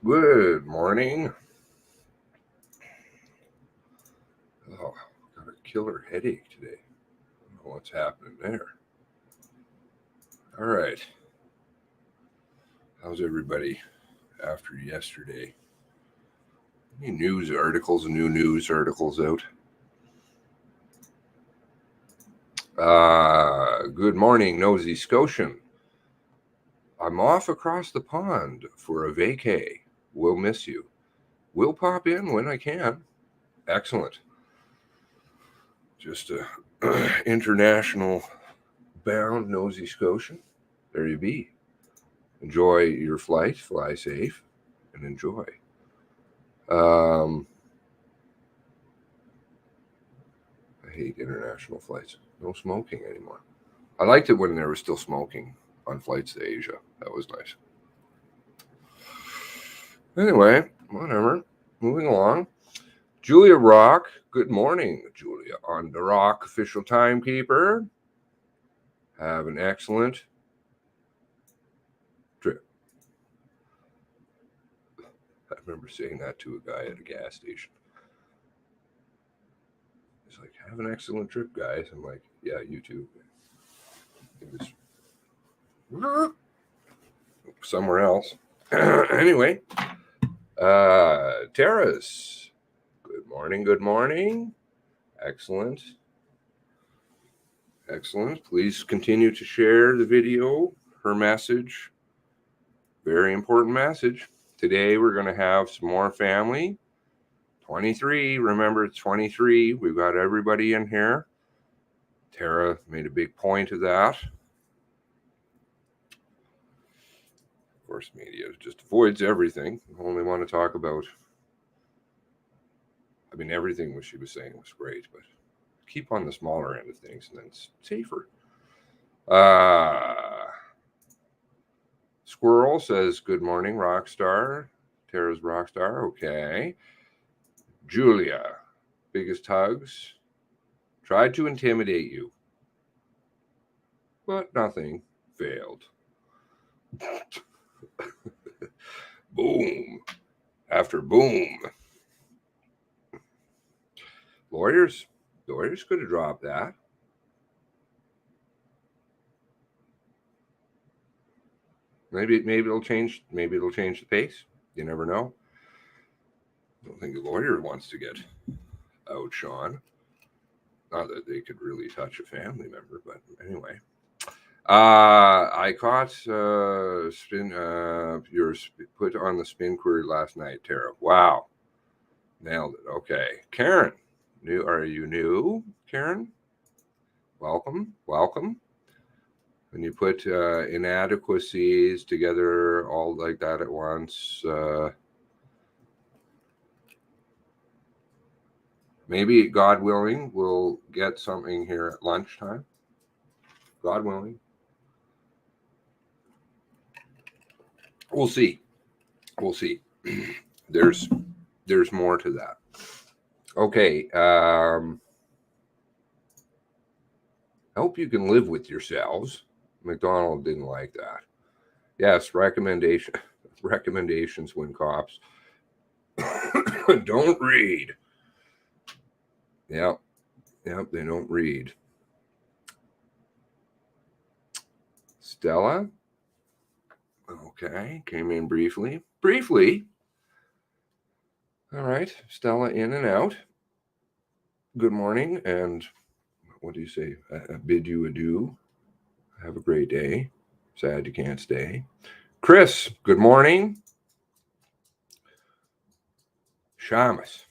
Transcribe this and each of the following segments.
Good morning. Oh, got a killer headache today. I don't know what's happening there. All right. How's everybody after yesterday? Any news articles, new news articles out? Good morning, Nosy Scotian. I'm off across the pond for a vacay. We'll miss you. We'll pop in when I can. Excellent. Just a international bound Nosy Scotian. There you be. Enjoy your flight, fly safe, and enjoy. I hate international flights. No smoking anymore. I liked it when there was still smoking on flights to Asia. That was nice. Anyway, whatever. Moving along. Julia Rock. Good morning, Julia. On the Rock official timekeeper. Have an excellent trip. I remember saying that to a guy at a gas station. He's like, have an excellent trip, guys. I'm like, yeah, you too. It was somewhere else. Anyway, Terrace. Good morning. Good morning. Excellent. Excellent. Please continue to share the video, her message. Very important message. Today we're going to have some more family. 23. Remember, it's 23. We've got everybody in here. Tara made a big point of that. Of course, media just avoids everything. Only want to talk about. I mean, everything what she was saying was great, but keep on the smaller end of things, and then it's safer. Squirrel says, good morning, Rockstar. Tara's Rockstar. Okay. Julia, biggest hugs. Tried to intimidate you, but nothing failed. Boom. After boom. Lawyers could have dropped that. Maybe it'll change. Maybe it'll change the pace. You never know. I don't think the lawyer wants to get outshone. Not that they could really touch a family member, but anyway. I caught spin. Your put on the spin query last night, Tara. Wow, nailed it. Okay, Karen. Are you new, Karen? Welcome. When you put inadequacies together all like that at once, maybe, God willing, we'll get something here at lunchtime. God willing. We'll see. There's more to that. Okay. I hope you can live with yourselves. McDonald didn't like that. Yes, recommendations when cops don't read. Yep, they don't read. Stella. Okay, came in briefly. All right, Stella in and out. Good morning, and what do you say? I bid you adieu. Have a great day. Sad you can't stay. Chris, good morning. Shamus.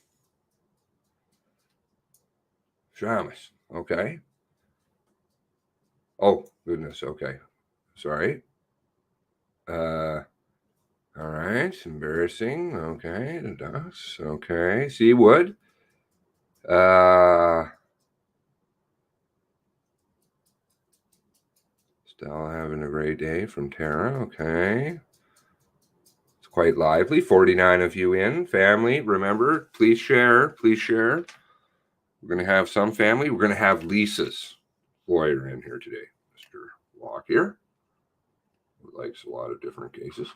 Okay. Oh, goodness. Okay. Sorry. All right. Embarrassing. Okay. The ducks. Okay. Seawood. Still having a great day from Tara. Okay. It's quite lively. 49 of you in. Family, remember, please share. We're going to have some family. We're going to have Lisa's lawyer in here today. Mr. Lockyer, who likes a lot of different cases.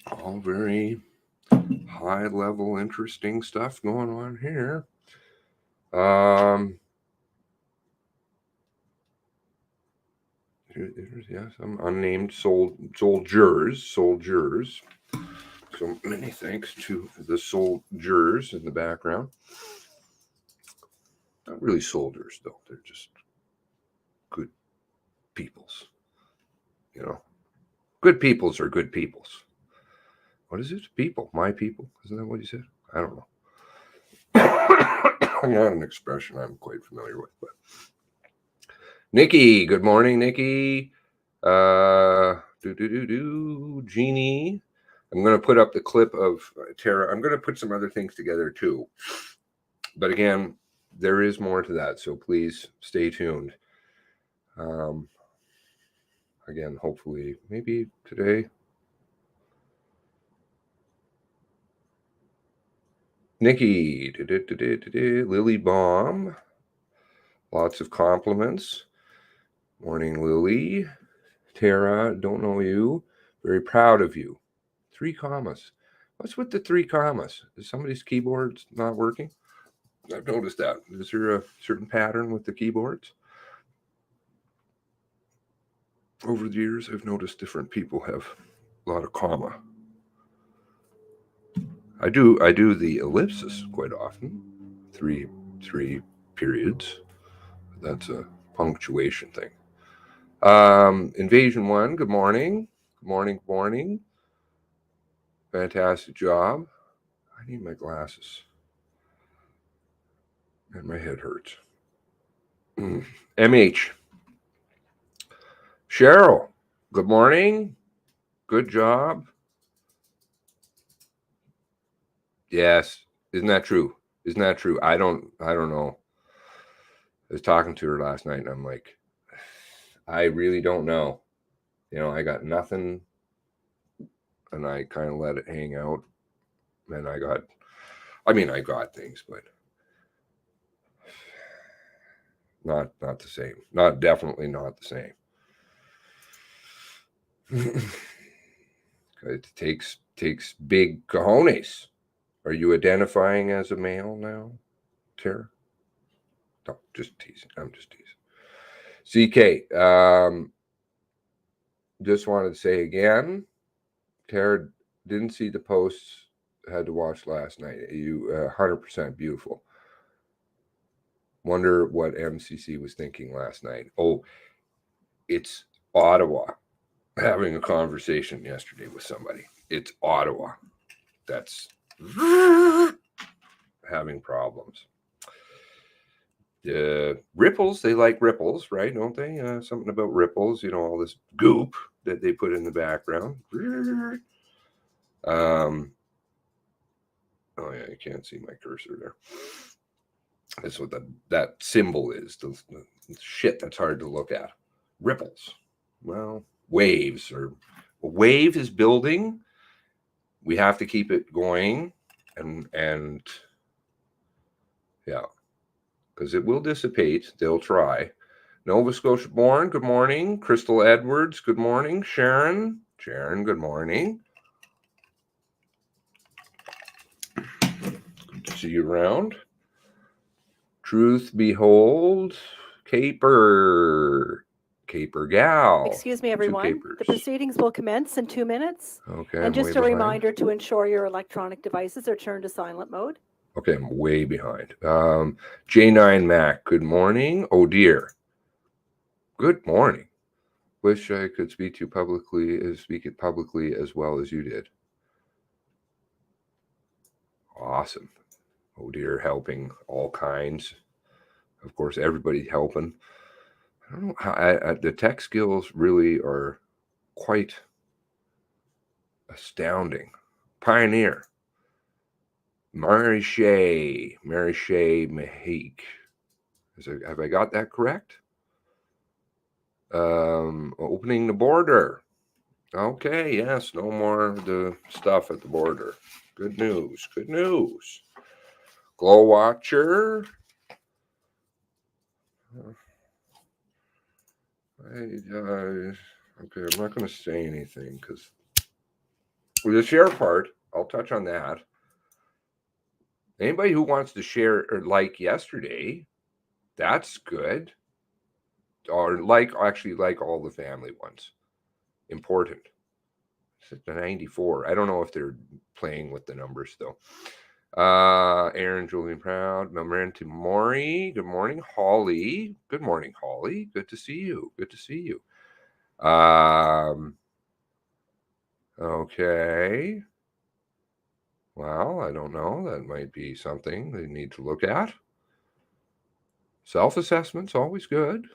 All very high level, interesting stuff going on here. Yeah, some unnamed soldiers. So many thanks to the soldiers in the background. Not really soldiers, though. They're just good peoples. You know, good peoples are good peoples. What is it? People. My people. Isn't that what you said? I don't know. Not an expression I'm quite familiar with, but Nikki, good morning, Nikki. Jeannie. I'm going to put up the clip of Tara. I'm going to put some other things together too. But again, there is more to that, so please stay tuned. Again, hopefully, maybe today. Nikki, Lily Baum. Lots of compliments. Morning, Lily. Tara, don't know you. Very proud of you. 3 commas. What's with the 3 commas? Is somebody's keyboard not working? I've noticed that. Is there a certain pattern with the keyboards? Over the years, I've noticed different people have a lot of comma. I do the ellipsis quite often. Three periods. That's a punctuation thing. Invasion 1, good morning. Good morning. Fantastic job. I need my glasses. And my head hurts. MH. Cheryl, good morning. Good job. Yes. Isn't that true? I don't know. I was talking to her last night and I'm like, I really don't know. I got nothing and I kind of let it hang out. And I got things, but not the same. Definitely not the same. It takes big cojones. Are you identifying as a male now, Tara? No, just teasing. I'm just teasing. CK, just wanted to say again, Tara didn't see the posts, had to watch last night. You 100% beautiful. Wonder what MCC was thinking last night. Oh, it's Ottawa. Having a conversation yesterday with somebody. It's Ottawa. That's having problems. Ripples, they like ripples, right? Don't they? Something about ripples, all this goop that they put in the background. Oh yeah, you can't see my cursor there. That's what that symbol is. The shit that's hard to look at. Ripples. Well, waves, or a wave is building. We have to keep it going, and yeah, because it will dissipate. They'll try. Nova Scotia born, good morning. Crystal Edwards, good morning. Sharon, good morning. Good to see you around. Truth behold, Caper Gal. Excuse me, everyone. The proceedings will commence in 2 minutes. Okay. And just a reminder to ensure your electronic devices are turned to silent mode. Okay, I'm way behind. J9 Mac, good morning. Oh dear. Good morning. Wish I could speak it publicly as well as you did. Awesome. Oh dear, helping all kinds. Of course, everybody helping. I don't know how the tech skills really are quite astounding. Pioneer. Mary Shea Mahik. Have I got that correct? Opening the border. Okay, yes, no more of the stuff at the border. Good news. Glow Watcher. Okay, I'm not going to say anything because The share part, I'll touch on that. Anybody who wants to share or like yesterday, that's good. Or actually like all the family ones. Important. It's a 94. I don't know if they're playing with the numbers though. Aaron, Julian Proud, Memorandum Maury. Good morning, Holly. Good morning, Holly. Good to see you. Good to see you. Okay. Well, I don't know. That might be something they need to look at. Self-assessment's always good.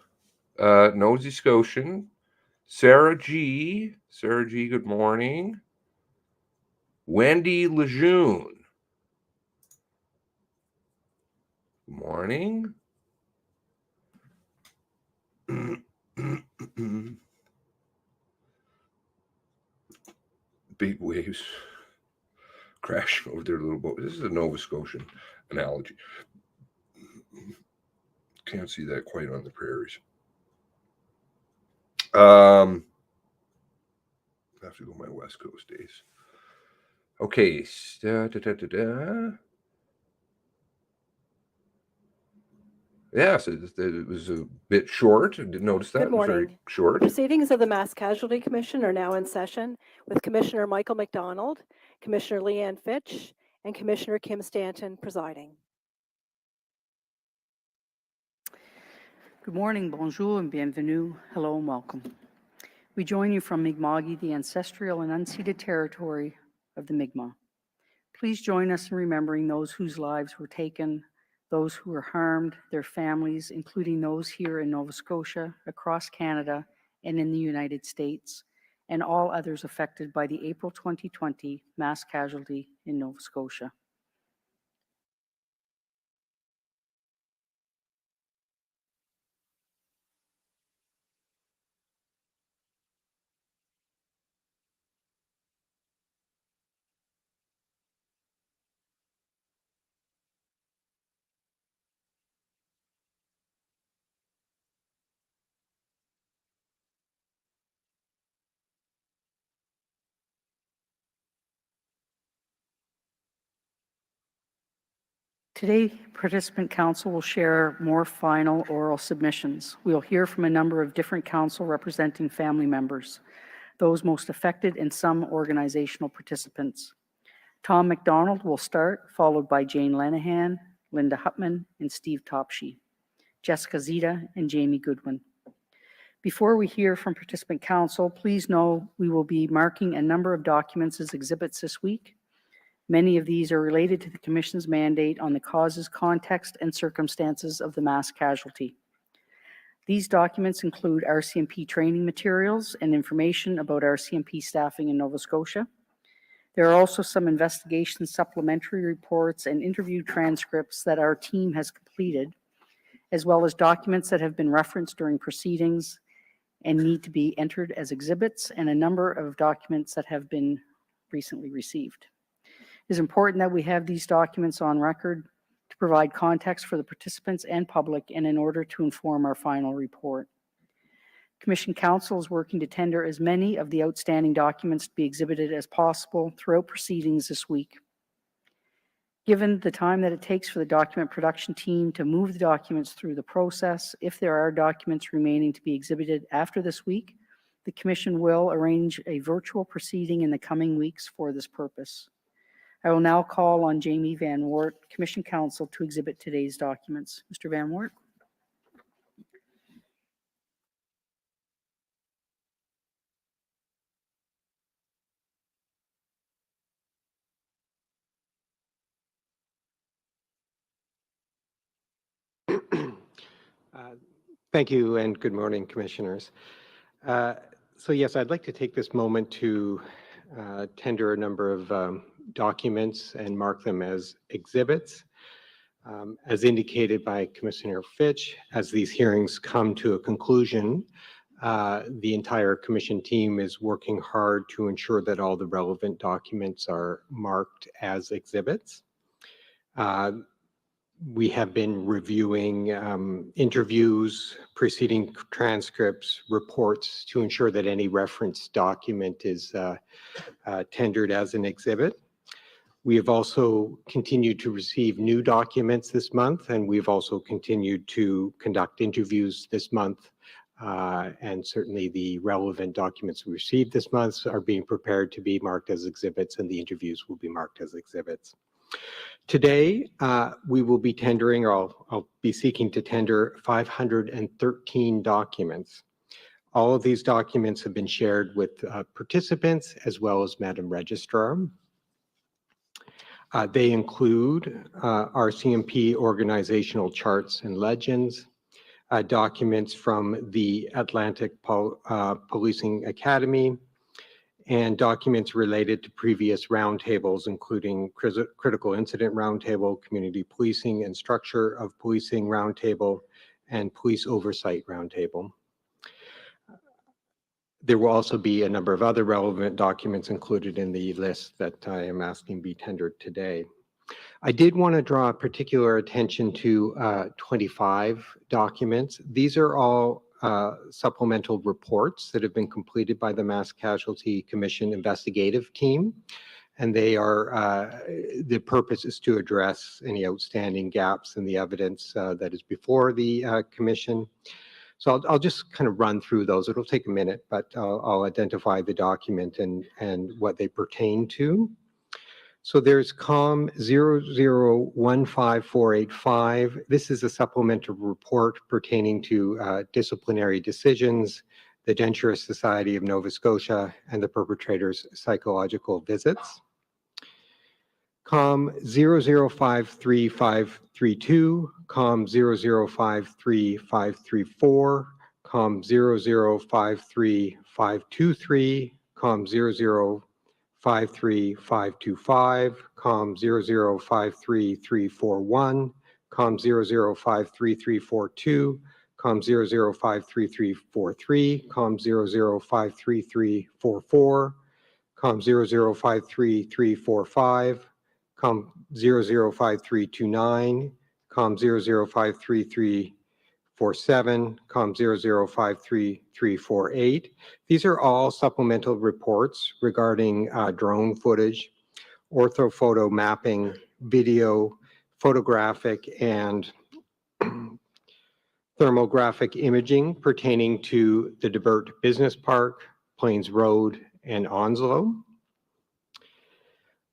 Nosy Scotian. Sarah G. Sarah G, good morning. Wendy Lejeune. Good morning. Big waves crashing over their little boat. This is a Nova Scotian analogy. Can't see that quite on the prairies. I have to go my West Coast days. Okay. Yes, it was a bit short. I didn't notice that. Good morning. It was very short. Proceedings of the Mass Casualty Commission are now in session with Commissioner Michael McDonald, Commissioner Leanne Fitch, and Commissioner Kim Stanton presiding. Good morning, bonjour, and bienvenue. Hello and welcome. We join you from Mi'kma'ki, the ancestral and unceded territory of the Mi'kmaq. Please join us in remembering those whose lives were taken, those who were harmed, their families, including those here in Nova Scotia, across Canada, and in the United States, and all others affected by the April 2020 mass casualty in Nova Scotia. Today, Participant Council will share more final oral submissions. We'll hear from a number of different council representing family members, those most affected, and some organizational participants. Tom McDonald will start, followed by Jane Lenahan, Linda Hutman, and Steve Topshee, Jessica Zita, and Jamie Goodwin. Before we hear from Participant Council, please know we will be marking a number of documents as exhibits this week. Many of these are related to the Commission's mandate on the causes, context, and circumstances of the mass casualty. These documents include RCMP training materials and information about RCMP staffing in Nova Scotia. There are also some investigation supplementary reports and interview transcripts that our team has completed, as well as documents that have been referenced during proceedings and need to be entered as exhibits, and a number of documents that have been recently received. It is important that we have these documents on record to provide context for the participants and public, and in order to inform our final report. Commission Council is working to tender as many of the outstanding documents to be exhibited as possible throughout proceedings this week. Given the time that it takes for the document production team to move the documents through the process, if there are documents remaining to be exhibited after this week, the Commission will arrange a virtual proceeding in the coming weeks for this purpose. I will now call on Jamie Van Wart, Commission Counsel, to exhibit today's documents. Mr. Van Wart. Thank you and good morning, Commissioners. So yes, I'd like to take this moment to tender a number of documents and mark them as exhibits. As indicated by Commissioner Fitch, as these hearings come to a conclusion, the entire Commission team is working hard to ensure that all the relevant documents are marked as exhibits. We have been reviewing interviews, preceding transcripts, reports to ensure that any reference document is tendered as an exhibit. We have also continued to receive new documents this month, and we've also continued to conduct interviews this month. And certainly the relevant documents we received this month are being prepared to be marked as exhibits, and the interviews will be marked as exhibits. Today, we will be tendering, or I'll be seeking to tender 513 documents. All of these documents have been shared with participants as well as Madam Registrar. They include RCMP organizational charts and legends, documents from the Atlantic Policing Academy, and documents related to previous roundtables, including Critical Incident Roundtable, Community Policing and Structure of Policing Roundtable, and Police Oversight Roundtable. There will also be a number of other relevant documents included in the list that I am asking be tendered today. I did want to draw particular attention to 25 documents. These are all supplemental reports that have been completed by the Mass Casualty Commission investigative team. And they are, the purpose is to address any outstanding gaps in the evidence that is before the commission. So I'll just kind of run through those. It'll take a minute, but I'll identify the document and what they pertain to. So there's COM 0015485. This is a supplemental report pertaining to disciplinary decisions, the Denturist Society of Nova Scotia, and the perpetrator's psychological visits. COM 0053532, COM 0053534, COM 0053523, COM 0053525, COM 0053341, COM 0053342, COM 0053343, COM 0053344, COM 0053345, COM 0053329, COM 0053347, COM 0053348. These are all supplemental reports regarding drone footage, orthophoto mapping, video, photographic, and thermographic imaging pertaining to the Debert Business Park, Plains Road, and Onslow.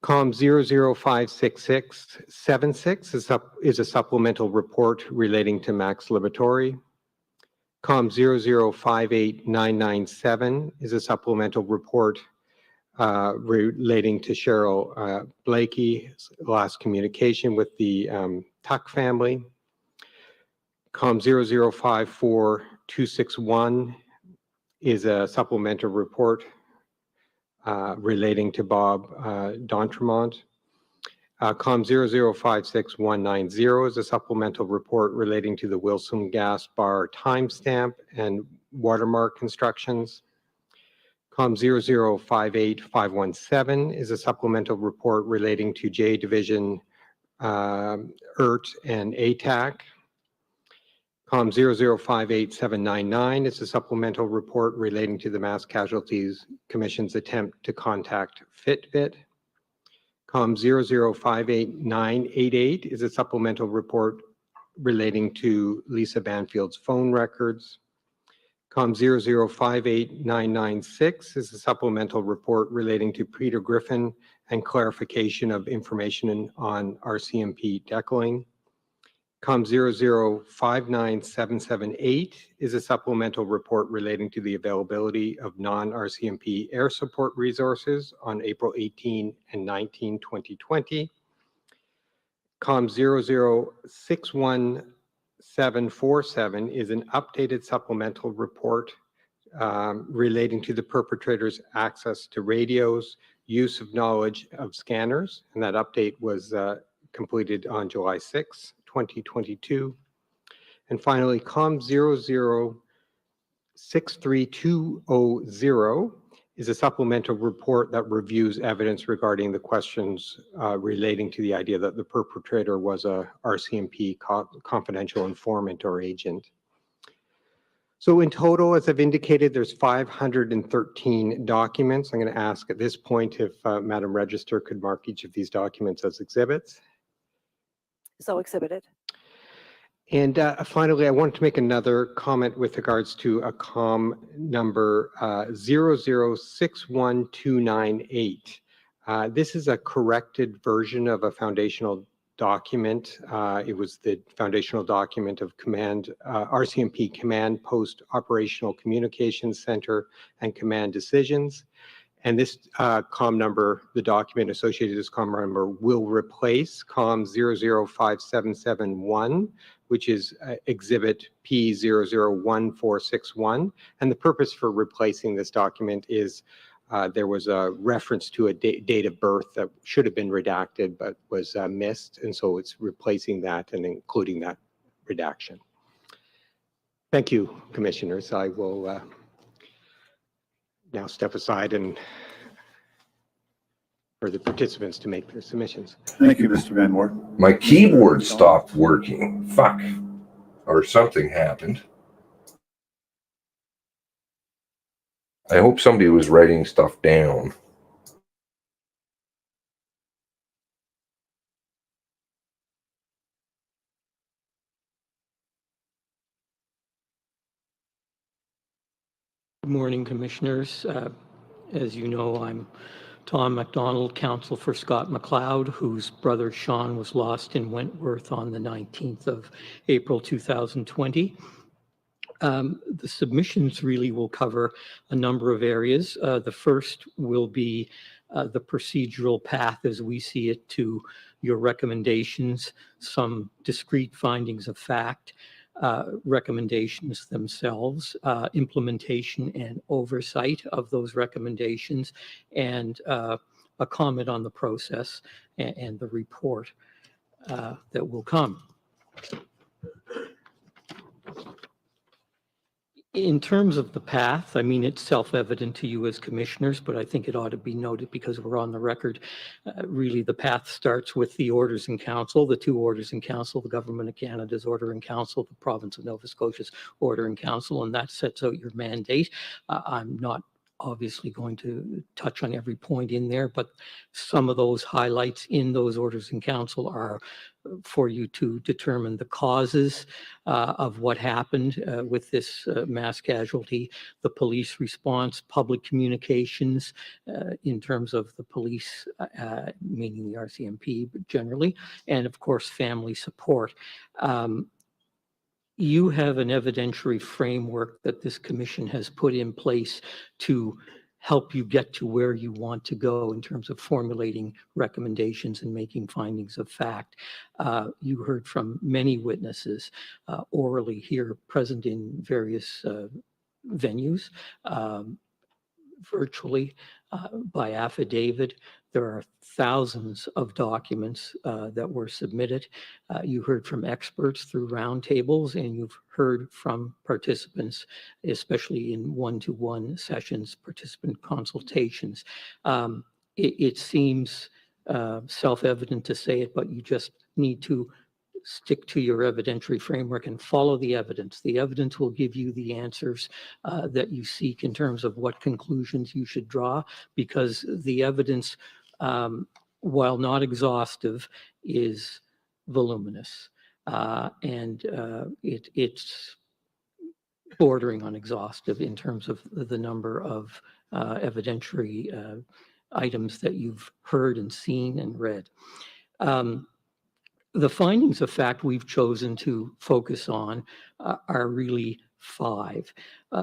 COM 0056676 is a supplemental report relating to Max Liberatori. COM 0058997 is a supplemental report relating to Cheryl Blakey's last communication with the Tuck family. COM 0054261 is a supplemental report relating to Bob D'Entremont. COM 0056190 is a supplemental report relating to the Wilson Gas Bar timestamp and watermark constructions. COM 0058517 is a supplemental report relating to J Division, ERT, and ATAC. COM 0058799 is a supplemental report relating to the Mass Casualties Commission's attempt to contact Fitbit. COM 0058988 is a supplemental report relating to Lisa Banfield's phone records. COM 0058996 is a supplemental report relating to Peter Griffin and clarification of information on RCMP deckling. COM 0059778 is a supplemental report relating to the availability of non-RCMP air support resources on April 18 and 19, 2020. COM 0061747 is an updated supplemental report relating to the perpetrator's access to radios, use of knowledge of scanners, and that update was completed on July 6, 2022. And finally, COM 0063200 is a supplemental report that reviews evidence regarding the questions relating to the idea that the perpetrator was a RCMP confidential informant or agent. So in total, as I've indicated, there's 513 documents. I'm going to ask at this point if Madam Register could mark each of these documents as exhibits. So exhibited. And finally, I wanted to make another comment with regards to a COM number 0061298. This is a corrected version of a foundational document. It was the foundational document of RCMP Command Post Operational Communications Center and Command Decisions. And this COM number, the document associated with this COM number, will replace COM 005771, which is exhibit P001461. And the purpose for replacing this document is there was a reference to a date of birth that should have been redacted but was missed. And so it's replacing that and including that redaction. Thank you, Commissioners. I will now step aside and for the participants to make their submissions. Thank you, Mr. Van Moore. My keyboard stopped working. Fuck. Or something happened. I hope somebody was writing stuff down. Good morning, Commissioners. As you know, I'm Tom MacDonald, counsel for Scott McLeod, whose brother Sean was lost in Wentworth on the 19th of April 2020. The submissions really will cover a number of areas. The first will be the procedural path as we see it to your recommendations, some discrete findings of fact, recommendations themselves, implementation and oversight of those recommendations, and a comment on the process and the report that will come. In terms of the path, I mean, it's self-evident to you as commissioners, but I think it ought to be noted because we're on the record. Really, the path starts with the orders in council, the two orders in council, the Government of Canada's order in council, the Province of Nova Scotia's order in council, and that sets out your mandate. I'm not obviously going to touch on every point in there, but some of those highlights in those orders in council are for you to determine the causes of what happened with this mass casualty, the police response, public communications in terms of the police, meaning the RCMP generally, and of course, family support. You have an evidentiary framework that this commission has put in place to help you get to where you want to go in terms of formulating recommendations and making findings of fact. You heard from many witnesses orally here present in various venues, virtually, by affidavit. There are thousands of documents that were submitted. You heard from experts through roundtables, and you've heard from participants, especially in one-to-one sessions, participant consultations. It seems self-evident to say it, but you just need to stick to your evidentiary framework and follow the evidence. The evidence will give you the answers that you seek in terms of what conclusions you should draw, because the evidence, while not exhaustive, is voluminous, and it's bordering on exhaustive in terms of the number of evidentiary items that you've heard and seen and read. The findings of fact we've chosen to focus on are really 5.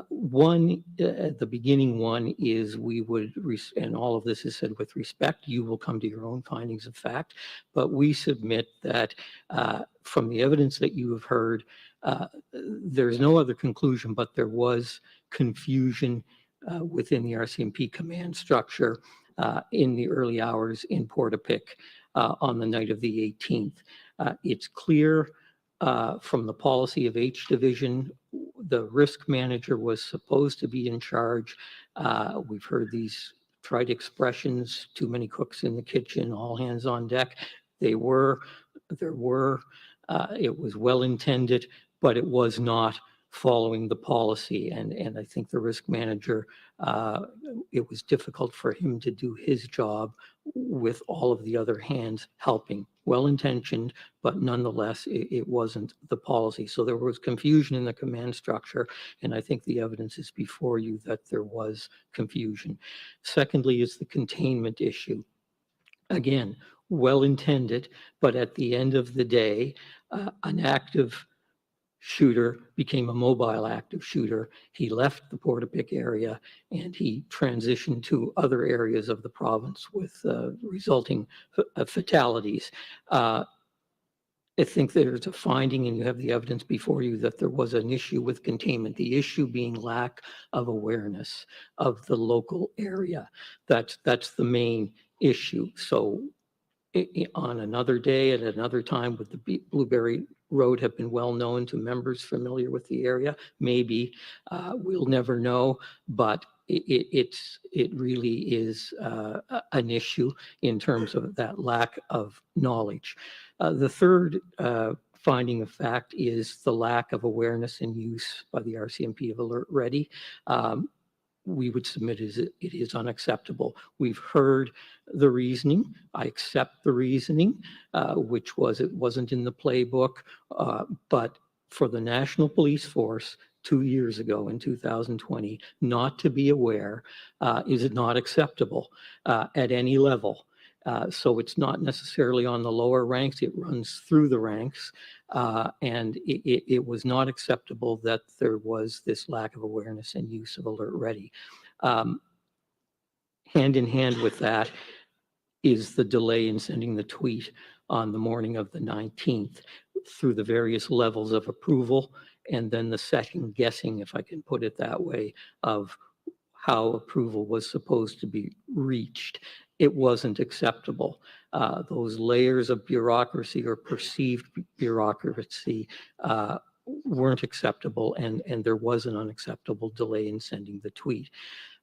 One, at the beginning one, is we would, and all of this is said with respect, you will come to your own findings of fact, but we submit that from the evidence that you have heard, there's no other conclusion, but there was confusion within the RCMP command structure in the early hours in Portapique on the night of the 18th. It's clear from the policy of H Division, the risk manager was supposed to be in charge. We've heard these trite expressions, too many cooks in the kitchen, all hands on deck. There were, it was well intended, but it was not following the policy. And I think the risk manager, it was difficult for him to do his job with all of the other hands helping. Well-intentioned, but nonetheless, it wasn't the policy. So there was confusion in the command structure, and I think the evidence is before you that there was confusion. Secondly is the containment issue. Again, well-intended, but at the end of the day, an active shooter became a mobile active shooter. He left the Portapique area and he transitioned to other areas of the province with resulting fatalities. I think there's a finding, and you have the evidence before you, that there was an issue with containment, the issue being lack of awareness of the local area. That's the main issue. So on another day at another time, would the Blueberry Road have been well known to members familiar with the area? Maybe. We'll never know, but it really is an issue in terms of that lack of knowledge. The third finding of fact is the lack of awareness and use by the RCMP of Alert Ready. We would submit it is unacceptable. We've heard the reasoning. I accept the reasoning, which was it wasn't in the playbook, but for the National Police Force 2 years ago in 2020 not to be aware is not acceptable at any level. So it's not necessarily on the lower ranks, it runs through the ranks, and it was not acceptable that there was this lack of awareness and use of Alert Ready. Hand in hand with that is the delay in sending the tweet on the morning of the 19th through the various levels of approval, and then the second guessing, if I can put it that way, of how approval was supposed to be reached. It wasn't acceptable. Those layers of bureaucracy or perceived bureaucracy weren't acceptable, and there was an unacceptable delay in sending the tweet.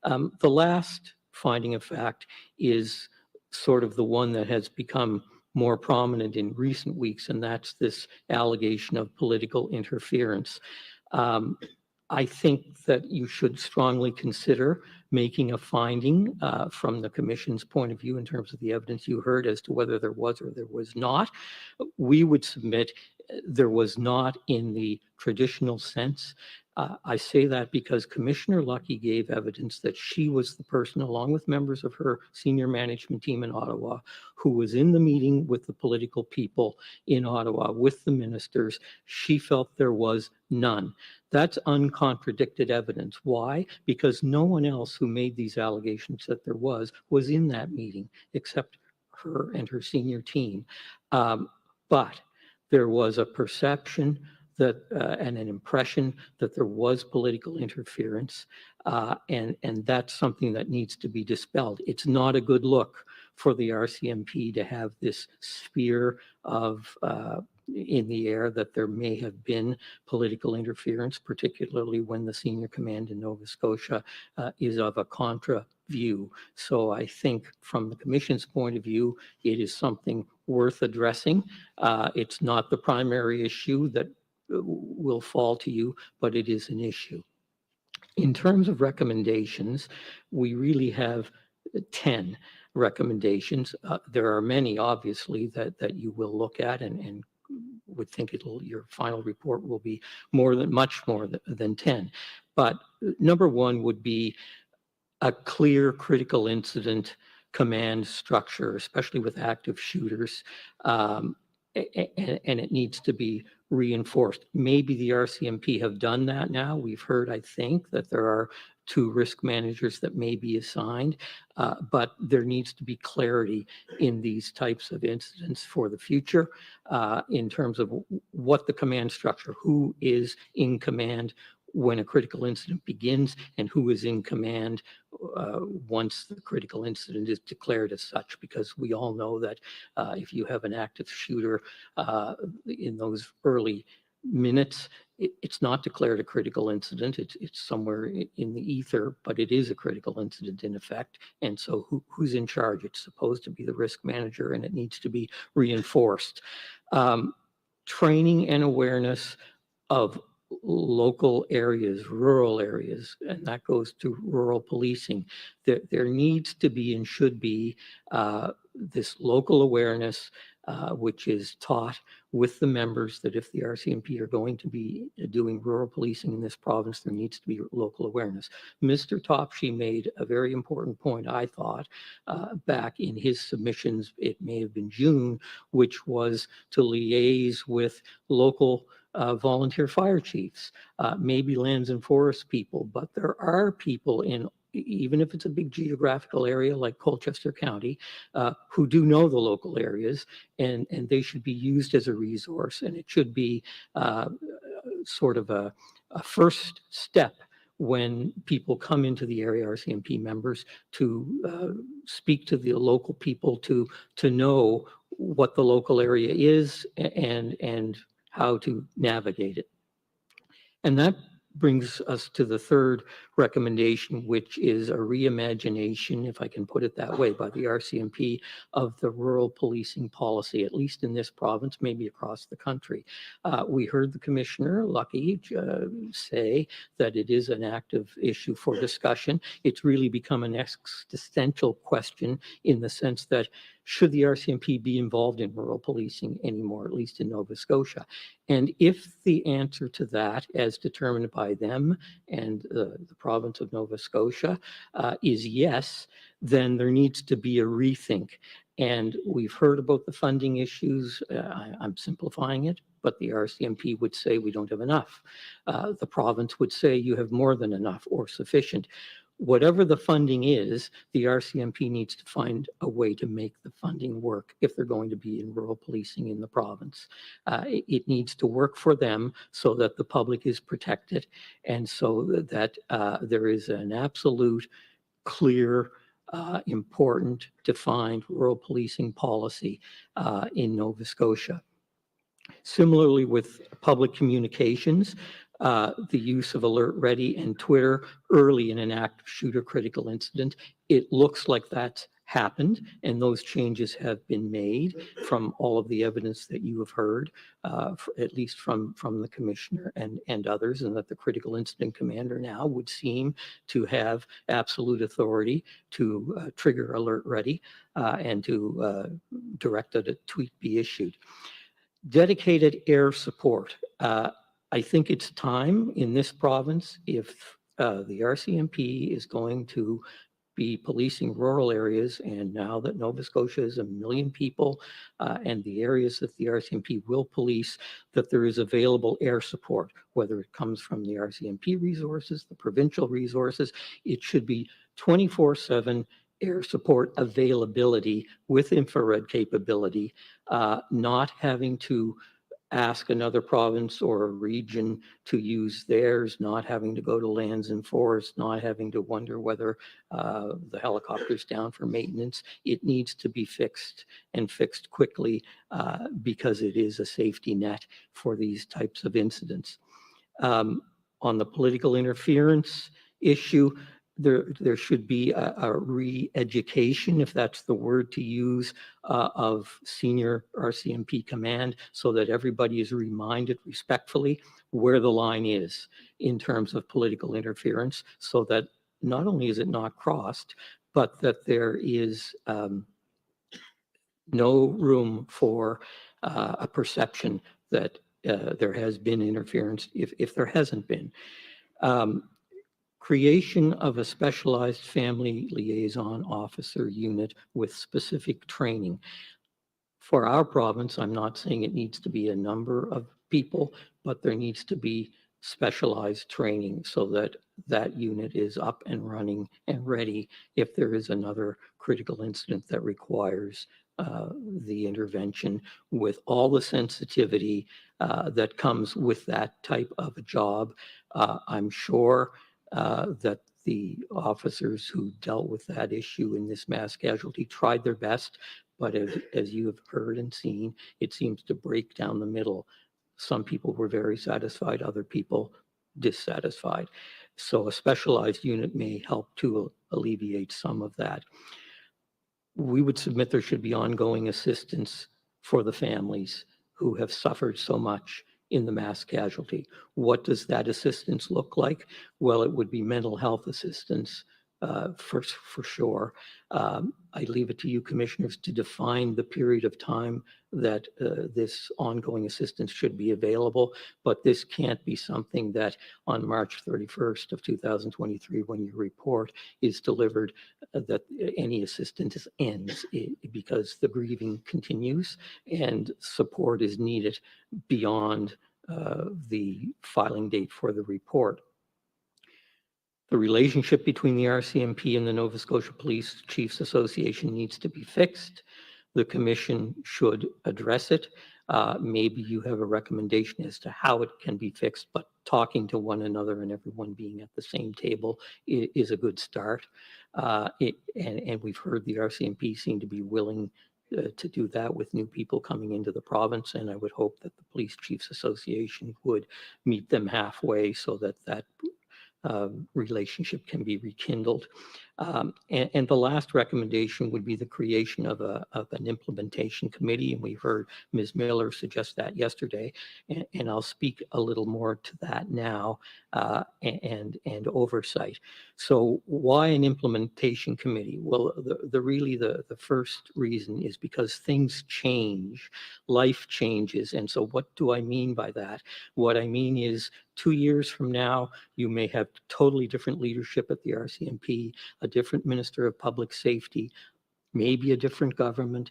The last finding of fact is sort of the one that has become more prominent in recent weeks, and that's this allegation of political interference. I think that you should strongly consider making a finding from the Commission's point of view in terms of the evidence you heard as to whether there was or there was not. We would submit there was not in the traditional sense. I say that because Commissioner Lucky gave evidence that she was the person, along with members of her senior management team in Ottawa, who was in the meeting with the political people in Ottawa, with the ministers. She felt there was none. That's uncontradicted evidence. Why? Because no one else who made these allegations that there was in that meeting except her and her senior team. But there was a perception that and an impression that there was political interference, and that's something that needs to be dispelled. It's not a good look for the RCMP to have this sphere of in the air that there may have been political interference, particularly when the senior command in Nova Scotia is of a contra view. So I think from the Commission's point of view, it is something worth addressing. It's not the primary issue that will fall to you, but it is an issue. In terms of recommendations, we really have 10 recommendations. There are many, obviously, that you will look at and would think your final report will be much more than 10. But number one would be a clear critical incident command structure, especially with active shooters, and it needs to be reinforced. Maybe the RCMP have done that now. We've heard, I think, that there are 2 risk managers that may be assigned, but there needs to be clarity in these types of incidents for the future in terms of what the command structure, who is in command, when a critical incident begins and who is in command once the critical incident is declared as such, because we all know that if you have an active shooter in those early minutes, it's not declared a critical incident. It's somewhere in the ether, but it is a critical incident in effect. And so who's in charge? It's supposed to be the risk manager, and it needs to be reinforced. Training and awareness of local areas, rural areas, and that goes to rural policing. There needs to be and should be this local awareness, which is taught with the members, that if the RCMP are going to be doing rural policing in this province, there needs to be local awareness. Mr. Topshee made a very important point, I thought, back in his submissions, it may have been June, which was to liaise with local volunteer fire chiefs, maybe lands and forest people, but there are people in, even if it's a big geographical area like Colchester County, who do know the local areas, and they should be used as a resource, and it should be sort of a first step when people come into the area, RCMP members, to speak to the local people, to know what the local area is and how to navigate it. And that brings us to the third recommendation, which is a reimagination, if I can put it that way, by the RCMP of the rural policing policy, at least in this province, maybe across the country. We heard the Commissioner, Lucky, say that it is an active issue for discussion. It's really become an existential question in the sense that should the RCMP be involved in rural policing anymore, at least in Nova Scotia? And if the answer to that, as determined by them and the province of Nova Scotia, is yes, then there needs to be a rethink. And we've heard about the funding issues. I'm simplifying it, but the RCMP would say we don't have enough. The province would say you have more than enough or sufficient. Whatever the funding is, the RCMP needs to find a way to make the funding work if they're going to be in rural policing in the province. It needs to work for them so that the public is protected, and so that there is an absolute, clear, important, defined rural policing policy in Nova Scotia. Similarly with public communications, the use of Alert Ready and Twitter early in an active shooter critical incident, it looks like that's happened, and those changes have been made from all of the evidence that you have heard, at least from the Commissioner and others, and that the critical incident commander now would seem to have absolute authority to trigger Alert Ready and to direct that a tweet be issued. Dedicated air support. I think it's time in this province, if the RCMP is going to be policing rural areas, and now that Nova Scotia is 1 million people, and the areas that the RCMP will police, that there is available air support, whether it comes from the RCMP resources, the provincial resources. It should be 24/7 air support availability with infrared capability, not having to ask another province or a region to use theirs, not having to go to lands and forests, not having to wonder whether the helicopter's down for maintenance. It needs to be fixed, and fixed quickly, because it is a safety net for these types of incidents. On the political interference issue, there should be a re-education, if that's the word to use, of senior RCMP command, so that everybody is reminded respectfully where the line is in terms of political interference, so that not only is it not crossed, but that there is no room for a perception that there has been interference if there hasn't been. Creation of a specialized family liaison officer unit with specific training. For our province, I'm not saying it needs to be a number of people, but there needs to be specialized training so that that unit is up and running and ready if there is another critical incident that requires the intervention, with all the sensitivity that comes with that type of a job. I'm sure that the officers who dealt with that issue in this mass casualty tried their best, but as you have heard and seen, it seems to break down the middle. Some people were very satisfied, other people dissatisfied. So a specialized unit may help to alleviate some of that. We would submit there should be ongoing assistance for the families who have suffered so much in the mass casualty. What does that assistance look like? Well, it would be mental health assistance for sure. I leave it to you, commissioners, to define the period of time that this ongoing assistance should be available. But this can't be something that on March 31st of 2023, when your report is delivered, that any assistance ends, because the grieving continues and support is needed beyond the filing date for the report. The relationship between the RCMP and the Nova Scotia Police Chiefs Association needs to be fixed. The commission should address it. Maybe you have a recommendation as to how it can be fixed, but talking to one another and everyone being at the same table is a good start. And we've heard the RCMP seem to be willing to do that with new people coming into the province, and I would hope that the Police Chiefs Association would meet them halfway so that that relationship can be rekindled. And the last recommendation would be the creation of an implementation committee. And we heard Ms. Miller suggest that yesterday. And I'll speak a little more to that now and oversight. So why an implementation committee? Well, the first reason is because things change, life changes. And so what do I mean by that? What I mean is 2 years from now, you may have totally different leadership at the RCMP, a different Minister of Public Safety, maybe a different government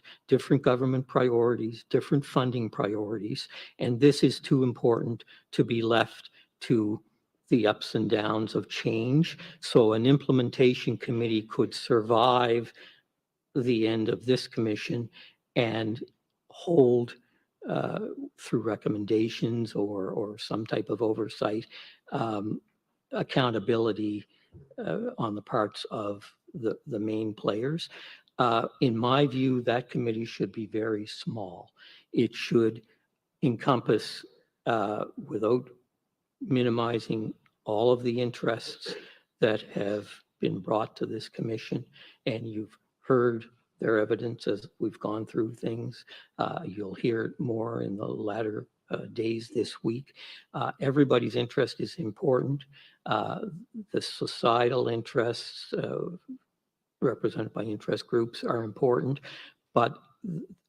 priorities, different funding priorities. And this is too important to be left to the ups and downs of change. So an implementation committee could survive the end of this commission and hold through recommendations or some type of oversight, accountability on the parts of the main players. In my view, that committee should be very small. It should encompass, without minimizing all of the interests that have been brought to this commission, and you've heard their evidence as we've gone through things. You'll hear more in the latter days this week. Everybody's interest is important. The societal interests represented by interest groups are important, but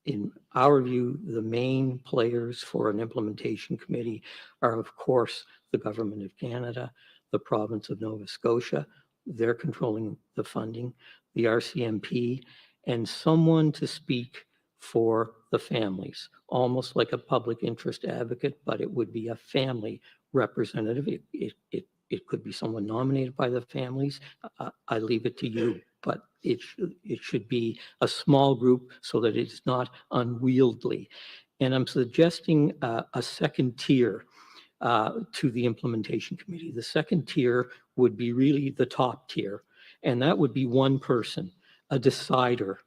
in our view, the main players for an implementation committee are, of course, the Government of Canada, the province of Nova Scotia. They're controlling the funding, the RCMP, and someone to speak for the families, almost like a public interest advocate, but it would be a family representative. It could be someone nominated by the families. I leave it to you, but it should be a small group so that it's not unwieldy. And I'm suggesting a second tier to the implementation committee. The second tier would be really the top tier, and that would be one person, a decider,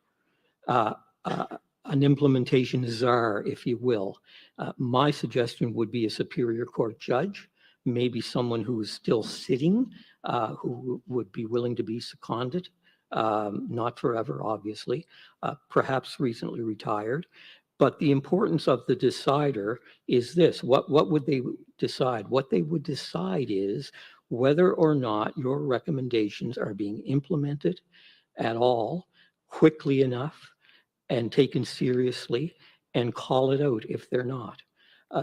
an implementation czar, if you will. My suggestion would be a Superior Court judge, maybe someone who is still sitting, who would be willing to be seconded, not forever, obviously, perhaps recently retired. But the importance of the decider is this. What would they decide? What they would decide is whether or not your recommendations are being implemented at all, quickly enough, and taken seriously, and call it out if they're not.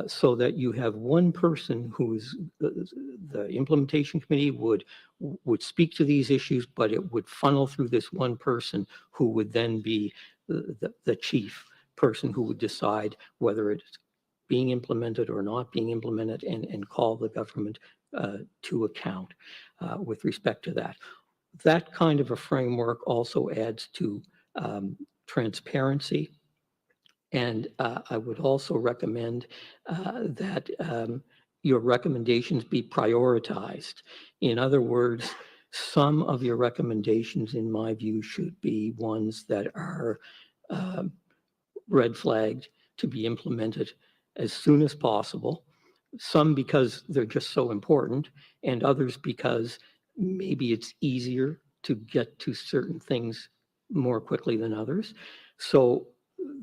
So that you have one person who is the implementation committee would speak to these issues, but it would funnel through this one person who would then be the chief person who would decide whether it's being implemented or not being implemented, and call the government to account with respect to that. That kind of a framework also adds to transparency. And I would also recommend that your recommendations be prioritized. In other words, some of your recommendations, in my view, should be ones that are red flagged to be implemented as soon as possible. Some because they're just so important, and others because maybe it's easier to get to certain things more quickly than others. So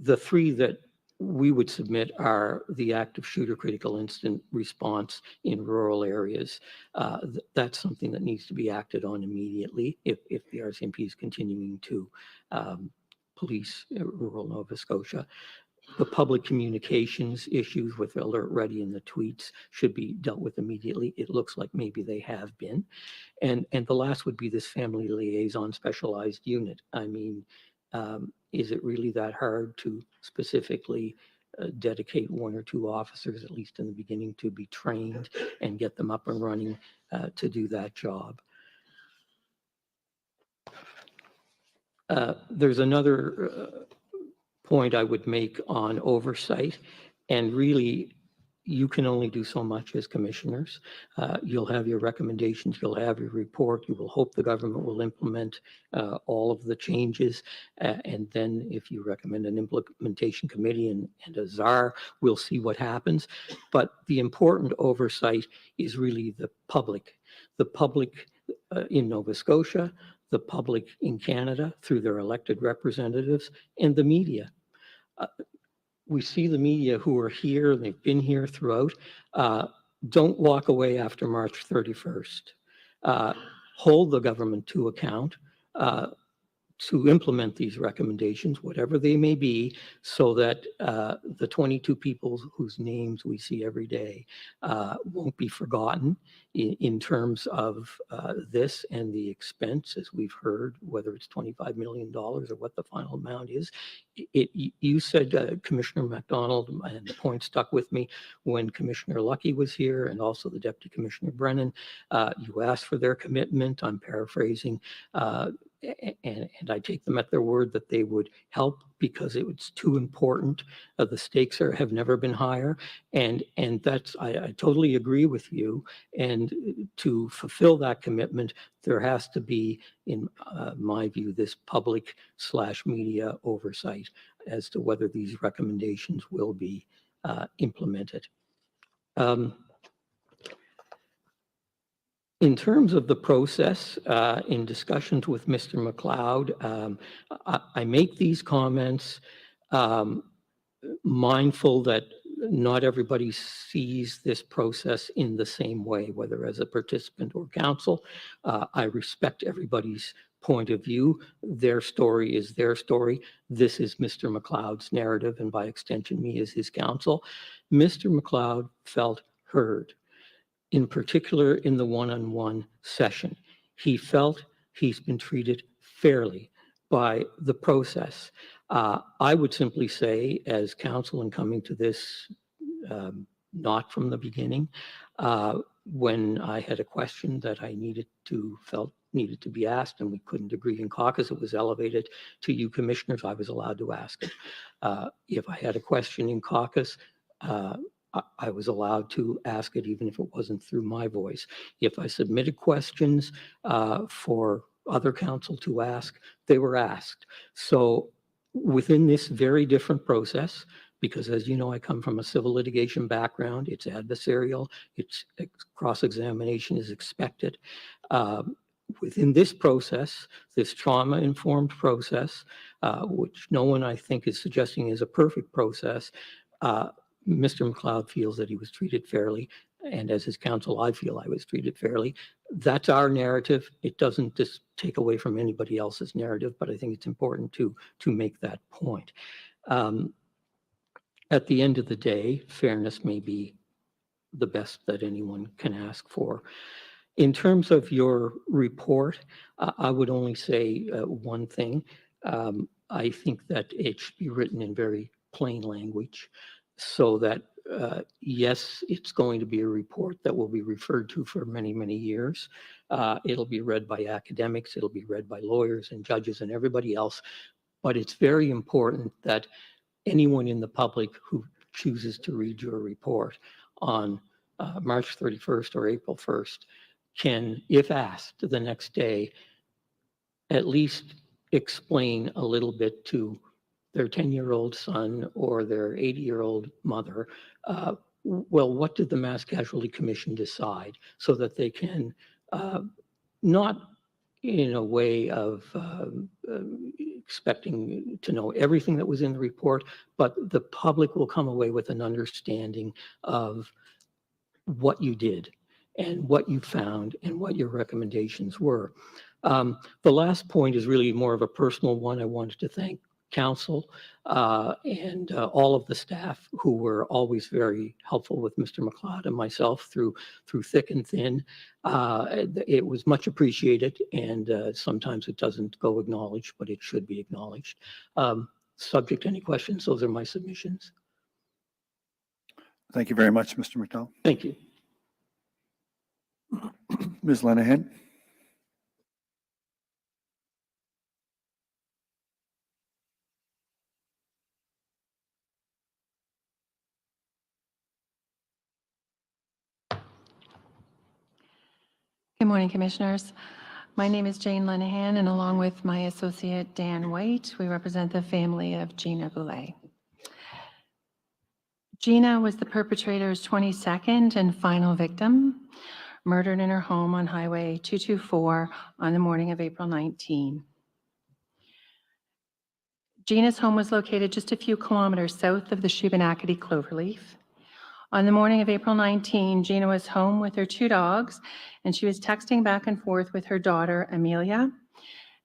the three that we would submit are the active shooter critical incident response in rural areas. That's something that needs to be acted on immediately if the RCMP is continuing to police rural Nova Scotia. The public communications issues with Alert Ready and the tweets should be dealt with immediately. It looks like maybe they have been. And the last would be this family liaison specialized unit. I mean, is it really that hard to specifically dedicate 1 or 2 officers, at least in the beginning, to be trained and get them up and running to do that job? There's another point I would make on oversight, and really you can only do so much as commissioners. You'll have your recommendations, you'll have your report, you will hope the government will implement all of the changes, and then if you recommend an implementation committee and a czar, we'll see what happens. But the important oversight is really the public in Nova Scotia, the public in Canada through their elected representatives, and the media. We see the media who are here, they've been here throughout. Don't walk away after March 31st. Hold the government to account to implement these recommendations, whatever they may be, so that the 22 people whose names we see every day won't be forgotten in terms of this and the expense, as we've heard, whether it's $25 million or what the final amount is. You said, Commissioner MacDonald, and the point stuck with me when Commissioner Lucky was here and also the Deputy Commissioner Brennan, you asked for their commitment. I'm paraphrasing. And I take them at their word that they would help because it was too important. The stakes have never been higher. And that's, I totally agree with you. And to fulfill that commitment, there has to be, in my view, this public/media oversight as to whether these recommendations will be implemented. In terms of the process, in discussions with Mr. McLeod, I make these comments mindful that not everybody sees this process in the same way, whether as a participant or counsel. I respect everybody's point of view. Their story is their story. This is Mr. McLeod's narrative, and by extension, me as his counsel. Mr. McLeod felt heard. In particular, in the one-on-one session, he felt he's been treated fairly by the process. I would simply say, as counsel in coming to this, not from the beginning, when I had a question that I felt needed to be asked and we couldn't agree in caucus, it was elevated to you commissioners, I was allowed to ask it. If I had a question in caucus, I was allowed to ask it even if it wasn't through my voice. If I submitted questions for other counsel to ask, they were asked. So within this very different process, because as you know, I come from a civil litigation background, it's adversarial, it's cross-examination is expected. Within this process, this trauma-informed process, which no one I think is suggesting is a perfect process, Mr. McLeod feels that he was treated fairly, and as his counsel, I feel I was treated fairly. That's our narrative. It doesn't just take away from anybody else's narrative, but I think it's important to make that point. At the end of the day, fairness may be the best that anyone can ask for. In terms of your report, I would only say one thing. I think that it should be written in very plain language, so that, yes, it's going to be a report that will be referred to for many, many years. It'll be read by academics, it'll be read by lawyers and judges and everybody else. But it's very important that anyone in the public who chooses to read your report on March 31st or April 1st, can, if asked the next day, at least explain a little bit to their 10-year-old son or their 80-year-old mother, well, what did the Mass Casualty Commission decide, so that they can, not in a way of expecting to know everything that was in the report, but the public will come away with an understanding of what you did and what you found and what your recommendations were. The last point is really more of a personal one. I wanted to thank council and all of the staff who were always very helpful with Mr. McLeod and myself through thick and thin. It was much appreciated, and sometimes it doesn't go acknowledged, but it should be acknowledged. Subject to any questions, those are my submissions. Thank you very much, Mr. McDowell. Thank you. Ms. Lenahan. Good morning, Commissioners. My name is Jane Lenahan, and along with my associate Dan White, we represent the family of Gina Goulet. Gina was the perpetrator's 22nd and final victim, murdered in her home on Highway 224 on the morning of April 19. Gina's home was located just a few kilometers south of the Shubenacadie Cloverleaf. On the morning of April 19, Gina was home with her 2 dogs, and she was texting back and forth with her daughter, Amelia,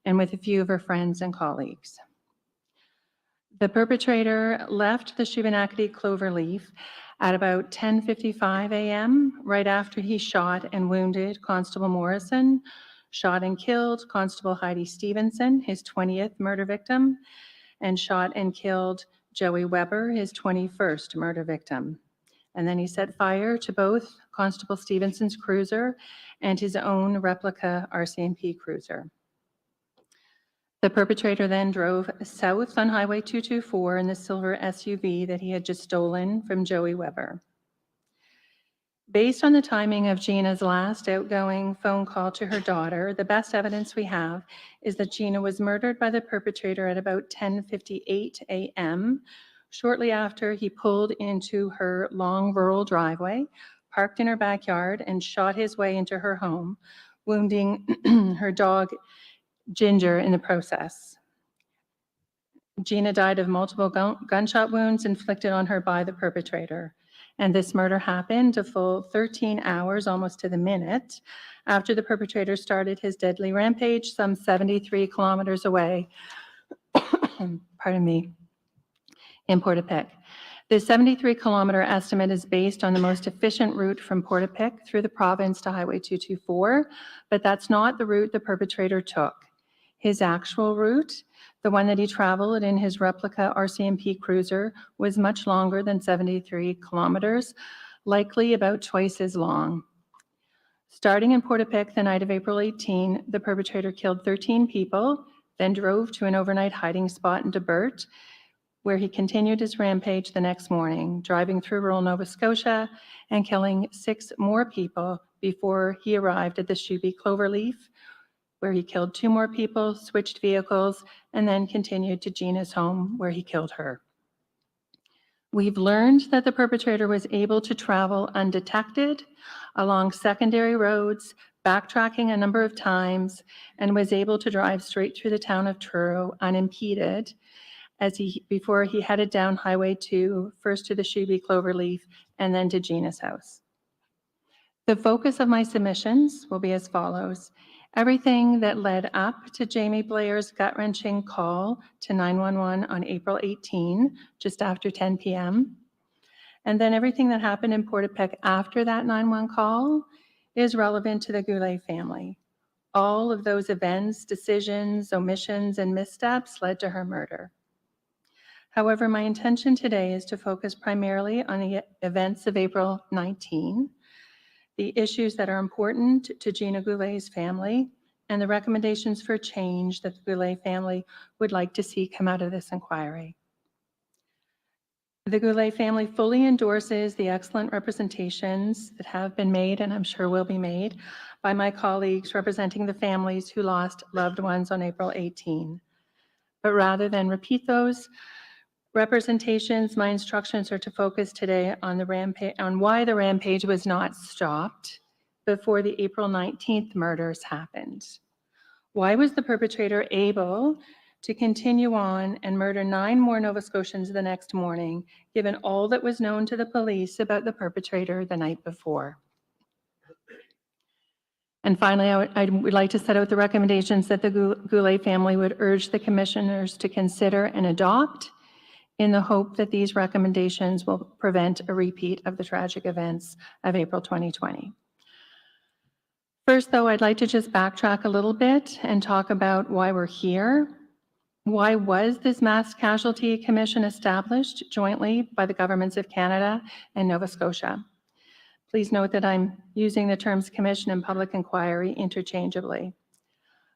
and with a few of her friends and colleagues. The perpetrator left the Shubenacadie Cloverleaf at about 10:55 a.m., right after he shot and wounded Constable Morrison, shot and killed Constable Heidi Stevenson, his 20th murder victim, and shot and killed Joey Weber, his 21st murder victim. And then he set fire to both Constable Stevenson's cruiser and his own replica RCMP cruiser. The perpetrator then drove south on Highway 224 in the silver SUV that he had just stolen from Joey Weber. Based on the timing of Gina's last outgoing phone call to her daughter, the best evidence we have is that Gina was murdered by the perpetrator at about 10:58 a.m., shortly after he pulled into her long rural driveway, parked in her backyard, and shot his way into her home, wounding her dog, Ginger, in the process. Gina died of multiple gunshot wounds inflicted on her by the perpetrator. And this murder happened a full 13 hours, almost to the minute, after the perpetrator started his deadly rampage some 73 kilometers away, pardon me, in Portapique. The 73-kilometer estimate is based on the most efficient route from Portapique through the province to Highway 224, but that's not the route the perpetrator took. His actual route, the one that he traveled in his replica RCMP cruiser, was much longer than 73 kilometers, likely about twice as long. Starting in Portapique the night of April 18, the perpetrator killed 13 people, then drove to an overnight hiding spot in Debert, where he continued his rampage the next morning, driving through rural Nova Scotia and killing 6 more people before he arrived at the Shuby Cloverleaf, where he killed 2 more people, switched vehicles, and then continued to Gina's home, where he killed her. We've learned that the perpetrator was able to travel undetected along secondary roads, backtracking a number of times, and was able to drive straight through the town of Truro unimpeded before he headed down Highway 2, first to the Shuby Cloverleaf and then to Gina's house. The focus of my submissions will be as follows. Everything that led up to Jamie Blair's gut-wrenching call to 911 on April 18, just after 10 p.m., and then everything that happened in Portapique after that 911 call is relevant to the Goulet family. All of those events, decisions, omissions, and missteps led to her murder. However, my intention today is to focus primarily on the events of April 19, the issues that are important to Gina Goulet's family, and the recommendations for change that the Goulet family would like to see come out of this inquiry. The Goulet family fully endorses the excellent representations that have been made, and I'm sure will be made, by my colleagues representing the families who lost loved ones on April 18. But rather than repeat those representations, my instructions are to focus today on why the rampage was not stopped before the April 19th murders happened. Why was the perpetrator able to continue on and murder 9 more Nova Scotians the next morning, given all that was known to the police about the perpetrator the night before? And finally, I would like to set out the recommendations that the Goulet family would urge the commissioners to consider and adopt in the hope that these recommendations will prevent a repeat of the tragic events of April 2020. First, though, I'd like to just backtrack a little bit and talk about why we're here. Why was this Mass Casualty Commission established jointly by the governments of Canada and Nova Scotia? Please note that I'm using the terms commission and public inquiry interchangeably.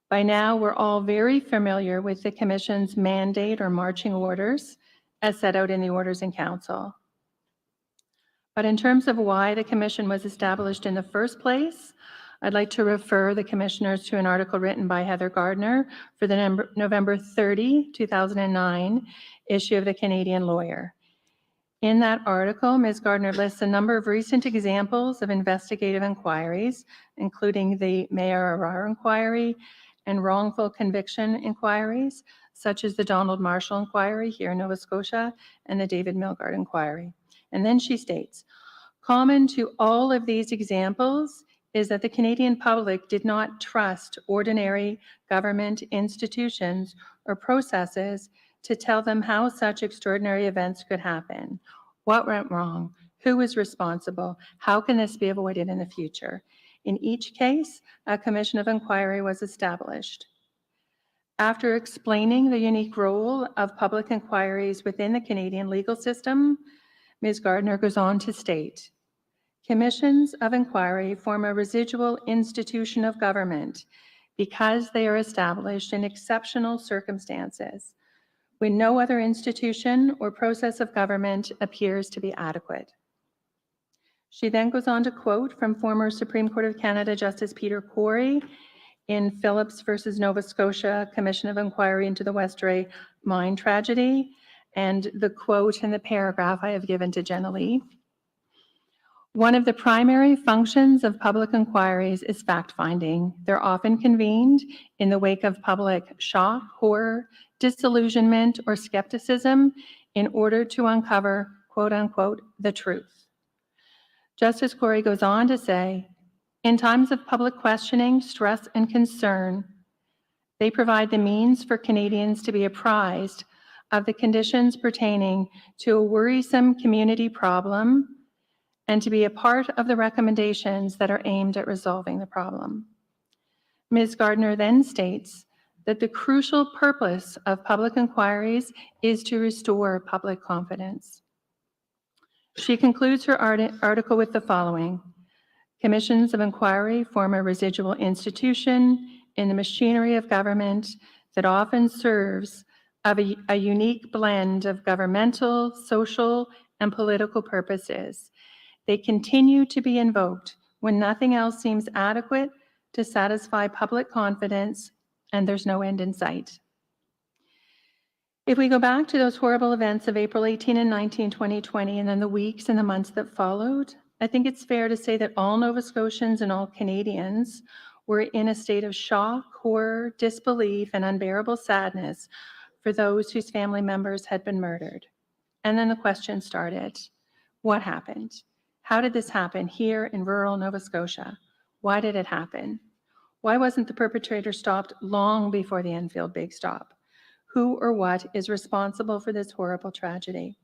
By now, we're all very familiar with the commission's mandate or marching orders as set out in the orders in council. But in terms of why the commission was established in the first place, I'd like to refer the commissioners to an article written by Heather Gardner for the November 30, 2009 issue of the Canadian Lawyer. In that article, Ms. Gardner lists a number of recent examples of investigative inquiries, including the Mayor Arar inquiry and wrongful conviction inquiries, such as the Donald Marshall inquiry here in Nova Scotia and the David Milgaard inquiry. And then she states, common to all of these examples is that the Canadian public did not trust ordinary government institutions or processes to tell them how such extraordinary events could happen. What went wrong? Who was responsible? How can this be avoided in the future? In each case, a commission of inquiry was established. After explaining the unique role of public inquiries within the Canadian legal system, Ms. Gardner goes on to state, commissions of inquiry form a residual institution of government because they are established in exceptional circumstances when no other institution or process of government appears to be adequate. She then goes on to quote from former Supreme Court of Canada Justice Peter Corey in Phillips versus Nova Scotia Commission of Inquiry into the Westray mine tragedy, and the quote in the paragraph I have given to Jenna Lee. One of the primary functions of public inquiries is fact-finding. They're often convened in the wake of public shock, horror, disillusionment, or skepticism in order to uncover, quote unquote, the truth. Justice Corey goes on to say, in times of public questioning, stress, and concern, they provide the means for Canadians to be apprised of the conditions pertaining to a worrisome community problem and to be a part of the recommendations that are aimed at resolving the problem. Ms. Gardner then states that the crucial purpose of public inquiries is to restore public confidence. She concludes her article with the following. Commissions of inquiry form a residual institution in the machinery of government that often serves a unique blend of governmental, social, and political purposes. They continue to be invoked when nothing else seems adequate to satisfy public confidence and there's no end in sight. If we go back to those horrible events of April 18 and 19, 2020, and then the weeks and the months that followed, I think it's fair to say that all Nova Scotians and all Canadians were in a state of shock, horror, disbelief, and unbearable sadness for those whose family members had been murdered. And then the question started, what happened? How did this happen here in rural Nova Scotia? Why did it happen? Why wasn't the perpetrator stopped long before the Enfield Big Stop? Who or what is responsible for this horrible tragedy?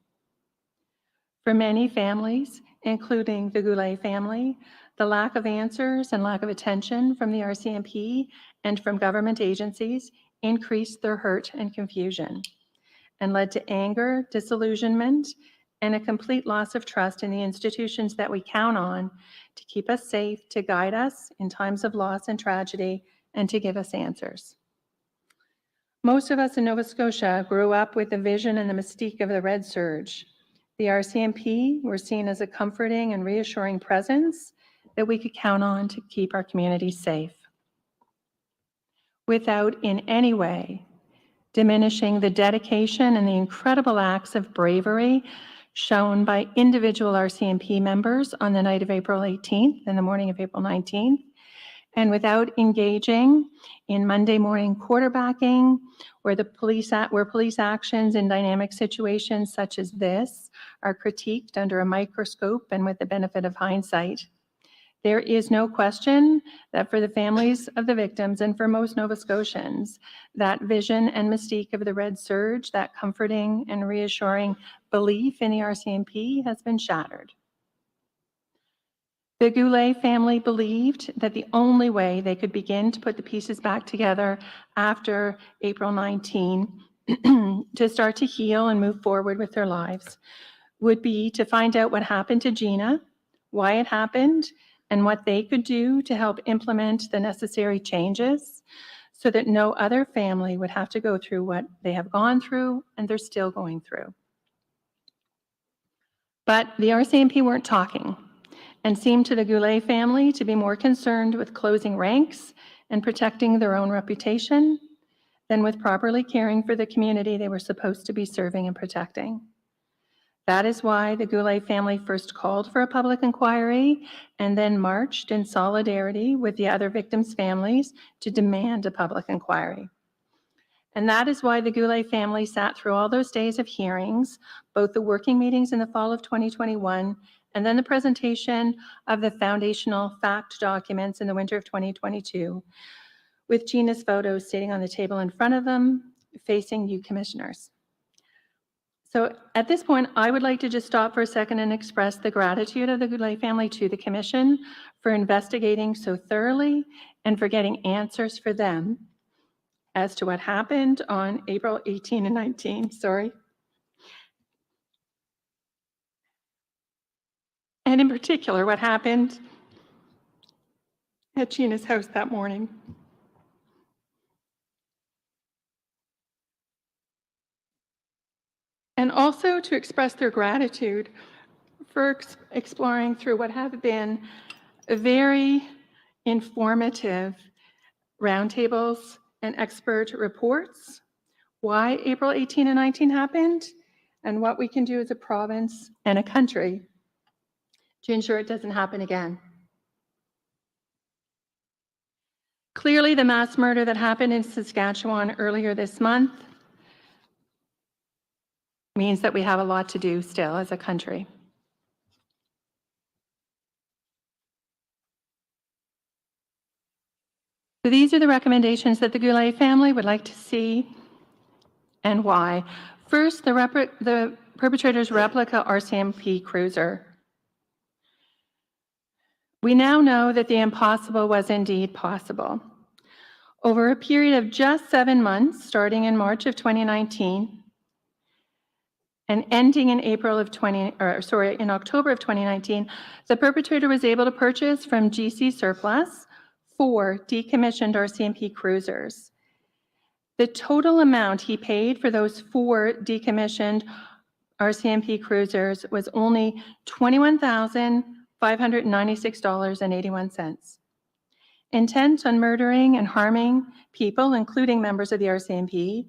For many families, including the Goulet family, the lack of answers and lack of attention from the RCMP and from government agencies increased their hurt and confusion and led to anger, disillusionment, and a complete loss of trust in the institutions that we count on to keep us safe, to guide us in times of loss and tragedy, and to give us answers. Most of us in Nova Scotia grew up with the vision and the mystique of the Red Surge, The RCMP were seen as a comforting and reassuring presence that we could count on to keep our community safe, without in any way diminishing the dedication and the incredible acts of bravery shown by individual RCMP members on the night of April 18th and the morning of April 19th, and without engaging in Monday morning quarterbacking, where police actions in dynamic situations such as this are critiqued under a microscope and with the benefit of hindsight. There is no question that for the families of the victims and for most Nova Scotians, that vision and mystique of the Red Surge, that comforting and reassuring belief in the RCMP, has been shattered. The Goulet family believed that the only way they could begin to put the pieces back together after April 19 to start to heal and move forward with their lives would be to find out what happened to Gina, why it happened, and what they could do to help implement the necessary changes so that no other family would have to go through what they have gone through and they're still going through. But the RCMP weren't talking and seemed to the Goulet family to be more concerned with closing ranks and protecting their own reputation than with properly caring for the community they were supposed to be serving and protecting. That is why the Goulet family first called for a public inquiry and then marched in solidarity with the other victims' families to demand a public inquiry. And that is why the Goulet family sat through all those days of hearings, both the working meetings in the fall of 2021 and then the presentation of the foundational fact documents in the winter of 2022, with Gina's photos sitting on the table in front of them, facing you commissioners. So at this point, I would like to just stop for a second and express the gratitude of the Goulet family to the Commission for investigating so thoroughly and for getting answers for them as to what happened on April 18 and 19, And in particular, what happened at Gina's house that morning. And also to express their gratitude for exploring through what have been very informative roundtables and expert reports, why April 18 and 19 happened, and what we can do as a province and a country to ensure it doesn't happen again. Clearly, the mass murder that happened in Saskatchewan earlier this month means that we have a lot to do still as a country. So these are the recommendations that the Goulet family would like to see and why. First, the perpetrator's replica RCMP cruiser. We now know that the impossible was indeed possible. Over a period of just 7 months, starting in March of 2019 and ending in October of 2019, the perpetrator was able to purchase from GC Surplus 4 decommissioned RCMP cruisers. The total amount he paid for those 4 decommissioned RCMP cruisers was only $21,596.81. Intent on murdering and harming people, including members of the RCMP,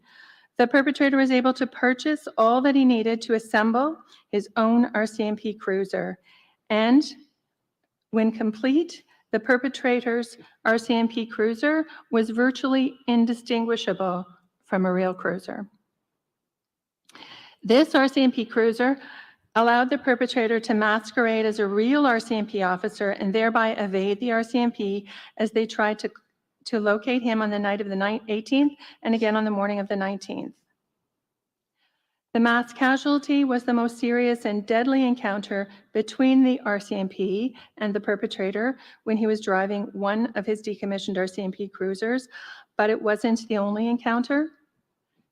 the perpetrator was able to purchase all that he needed to assemble his own RCMP cruiser. And when complete, the perpetrator's RCMP cruiser was virtually indistinguishable from a real cruiser. This RCMP cruiser allowed the perpetrator to masquerade as a real RCMP officer and thereby evade the RCMP as they tried to locate him on the night of the 18th and again on the morning of the 19th. The mass casualty was the most serious and deadly encounter between the RCMP and the perpetrator when he was driving one of his decommissioned RCMP cruisers, but it wasn't the only encounter.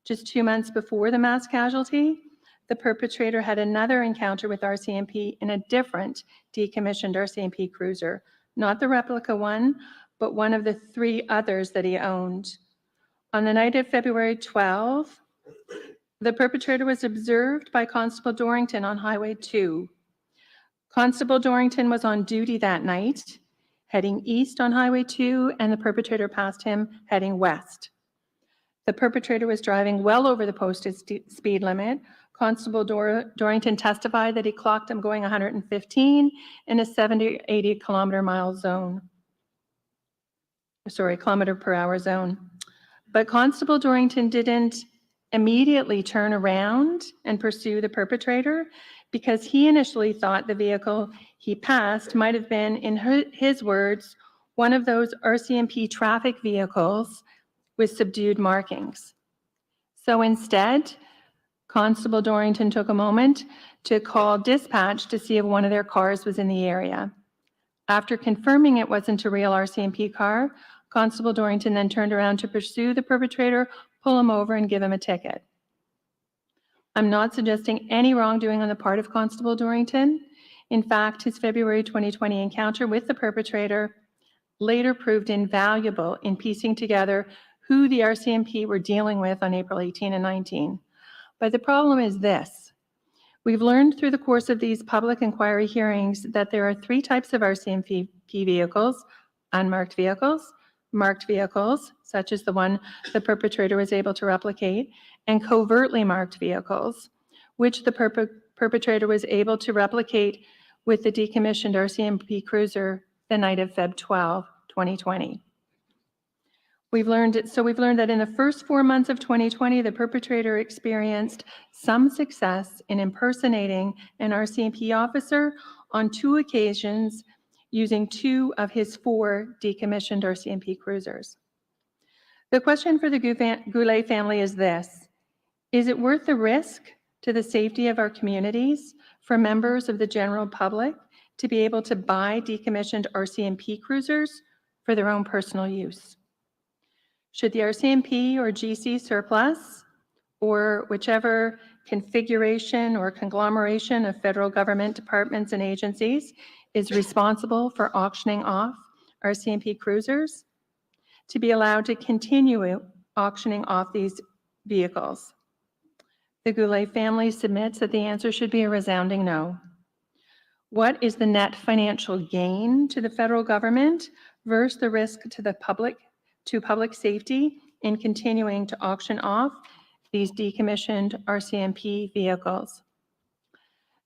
Just 2 months before the mass casualty, the perpetrator had another encounter with RCMP in a different decommissioned RCMP cruiser, not the replica one, but one of the 3 others that he owned. On the night of February 12, The perpetrator was observed by Constable Dorrington on Highway 2. Constable Dorrington was on duty that night, heading east on Highway 2, and the perpetrator passed him heading west. The perpetrator was driving well over the posted speed limit. Constable Dorrington testified that he clocked him going 115 in a 70 or 80 kilometer per hour zone. But Constable Dorrington didn't immediately turn around and pursue the perpetrator because he initially thought the vehicle he passed might have been, in his words, one of those RCMP traffic vehicles with subdued markings. So instead, Constable Dorrington took a moment to call dispatch to see if one of their cars was in the area. After confirming it wasn't a real RCMP car, Constable Dorrington then turned around to pursue the perpetrator, pull him over, and give him a ticket. I'm not suggesting any wrongdoing on the part of Constable Dorrington. In fact, his February 2020 encounter with the perpetrator later proved invaluable in piecing together who the RCMP were dealing with on April 18 and 19. But the problem is this. We've learned through the course of these public inquiry hearings that there are 3 types of RCMP vehicles: unmarked vehicles, marked vehicles, such as the one the perpetrator was able to replicate, and covertly marked vehicles, which the perpetrator was able to replicate with the decommissioned RCMP cruiser the night of Feb 12, 2020. We've learned that in the first 4 months of 2020, the perpetrator experienced some success in impersonating an RCMP officer on 2 occasions using 2 of his 4 decommissioned RCMP cruisers. The question for the Goulet family is this: is it worth the risk to the safety of our communities for members of the general public to be able to buy decommissioned RCMP cruisers for their own personal use? Should the RCMP or GC surplus, or whichever configuration or conglomeration of federal government departments and agencies is responsible for auctioning off RCMP cruisers, to be allowed to continue auctioning off these vehicles? The Goulet family submits that the answer should be a resounding no. What is the net financial gain to the federal government versus the risk to the public safety in continuing to auction off these decommissioned RCMP vehicles?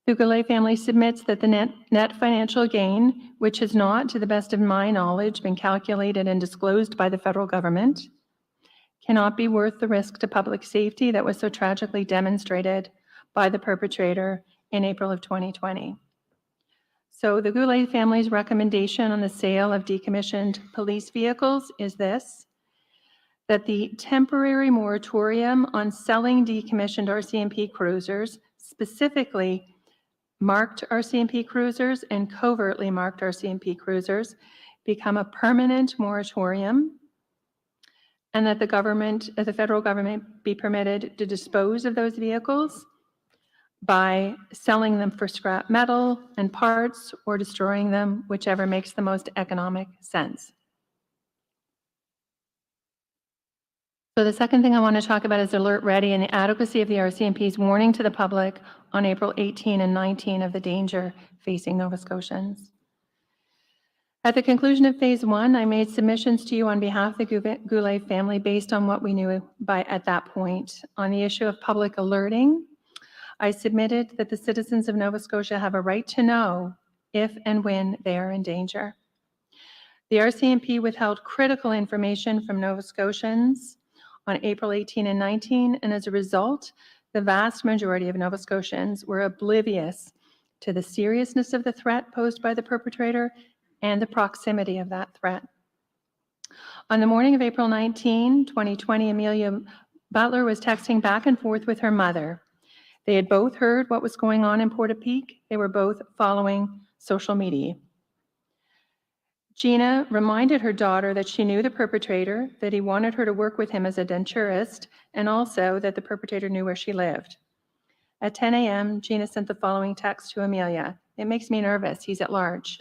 The Goulet family submits that the net financial gain, which has not, to the best of my knowledge, been calculated and disclosed by the federal government, cannot be worth the risk to public safety that was so tragically demonstrated by the perpetrator in April of 2020. So the Goulet family's recommendation on the sale of decommissioned police vehicles is this: that the temporary moratorium on selling decommissioned RCMP cruisers, specifically marked RCMP cruisers and covertly marked RCMP cruisers, become a permanent moratorium, and that the federal government be permitted to dispose of those vehicles by selling them for scrap metal and parts or destroying them, whichever makes the most economic sense. So the second thing I want to talk about is Alert Ready and the adequacy of the RCMP's warning to the public on April 18 and 19 of the danger facing Nova Scotians. At the conclusion of phase 1, I made submissions to you on behalf of the Goulet family based on what we knew at that point. On the issue of public alerting, I submitted that the citizens of Nova Scotia have a right to know if and when they are in danger. The RCMP withheld critical information from Nova Scotians on April 18 and 19, and as a result, the vast majority of Nova Scotians were oblivious to the seriousness of the threat posed by the perpetrator and the proximity of that threat. On the morning of April 19, 2020, Amelia Butler was texting back and forth with her mother. They had both heard what was going on in Portapique. They were both following social media. Gina reminded her daughter that she knew the perpetrator, that he wanted her to work with him as a denturist, and also that the perpetrator knew where she lived. At 10 a.m., Gina sent the following text to Amelia: "It makes me nervous. He's at large."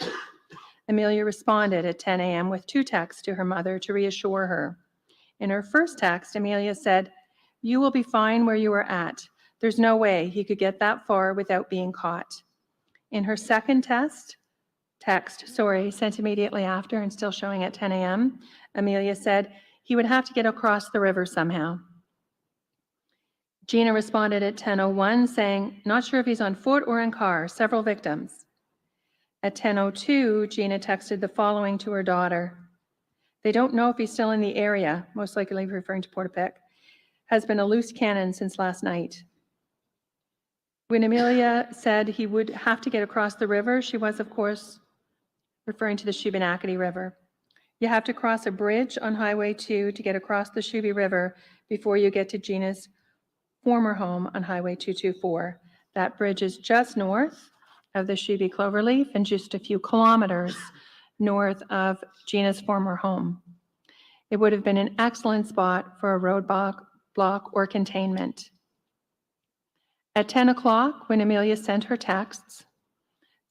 Amelia responded at 10 a.m. with 2 texts to her mother to reassure her. In her first text, Amelia said, "You will be fine where you are at." There's no way he could get that far without being caught. In her second text, sent immediately after and still showing at 10 a.m., Amelia said he would have to get across the river somehow. Gina responded at 10:01 saying, "Not sure if he's on foot or in car, several victims." At 10:02, Gina texted the following to her daughter. "They don't know if he's still in the area," most likely referring to Portapic. "Has been a loose cannon since last night." When Amelia said he would have to get across the river, she was, of course, referring to the Shubenacadie River. You have to cross a bridge on Highway 2 to get across the Shuby River before you get to Gina's former home on Highway 224. That bridge is just north of the Shuby Cloverleaf and just a few kilometers north of Gina's former home. It would have been an excellent spot for a roadblock or containment. At 10 o'clock, when Amelia sent her texts,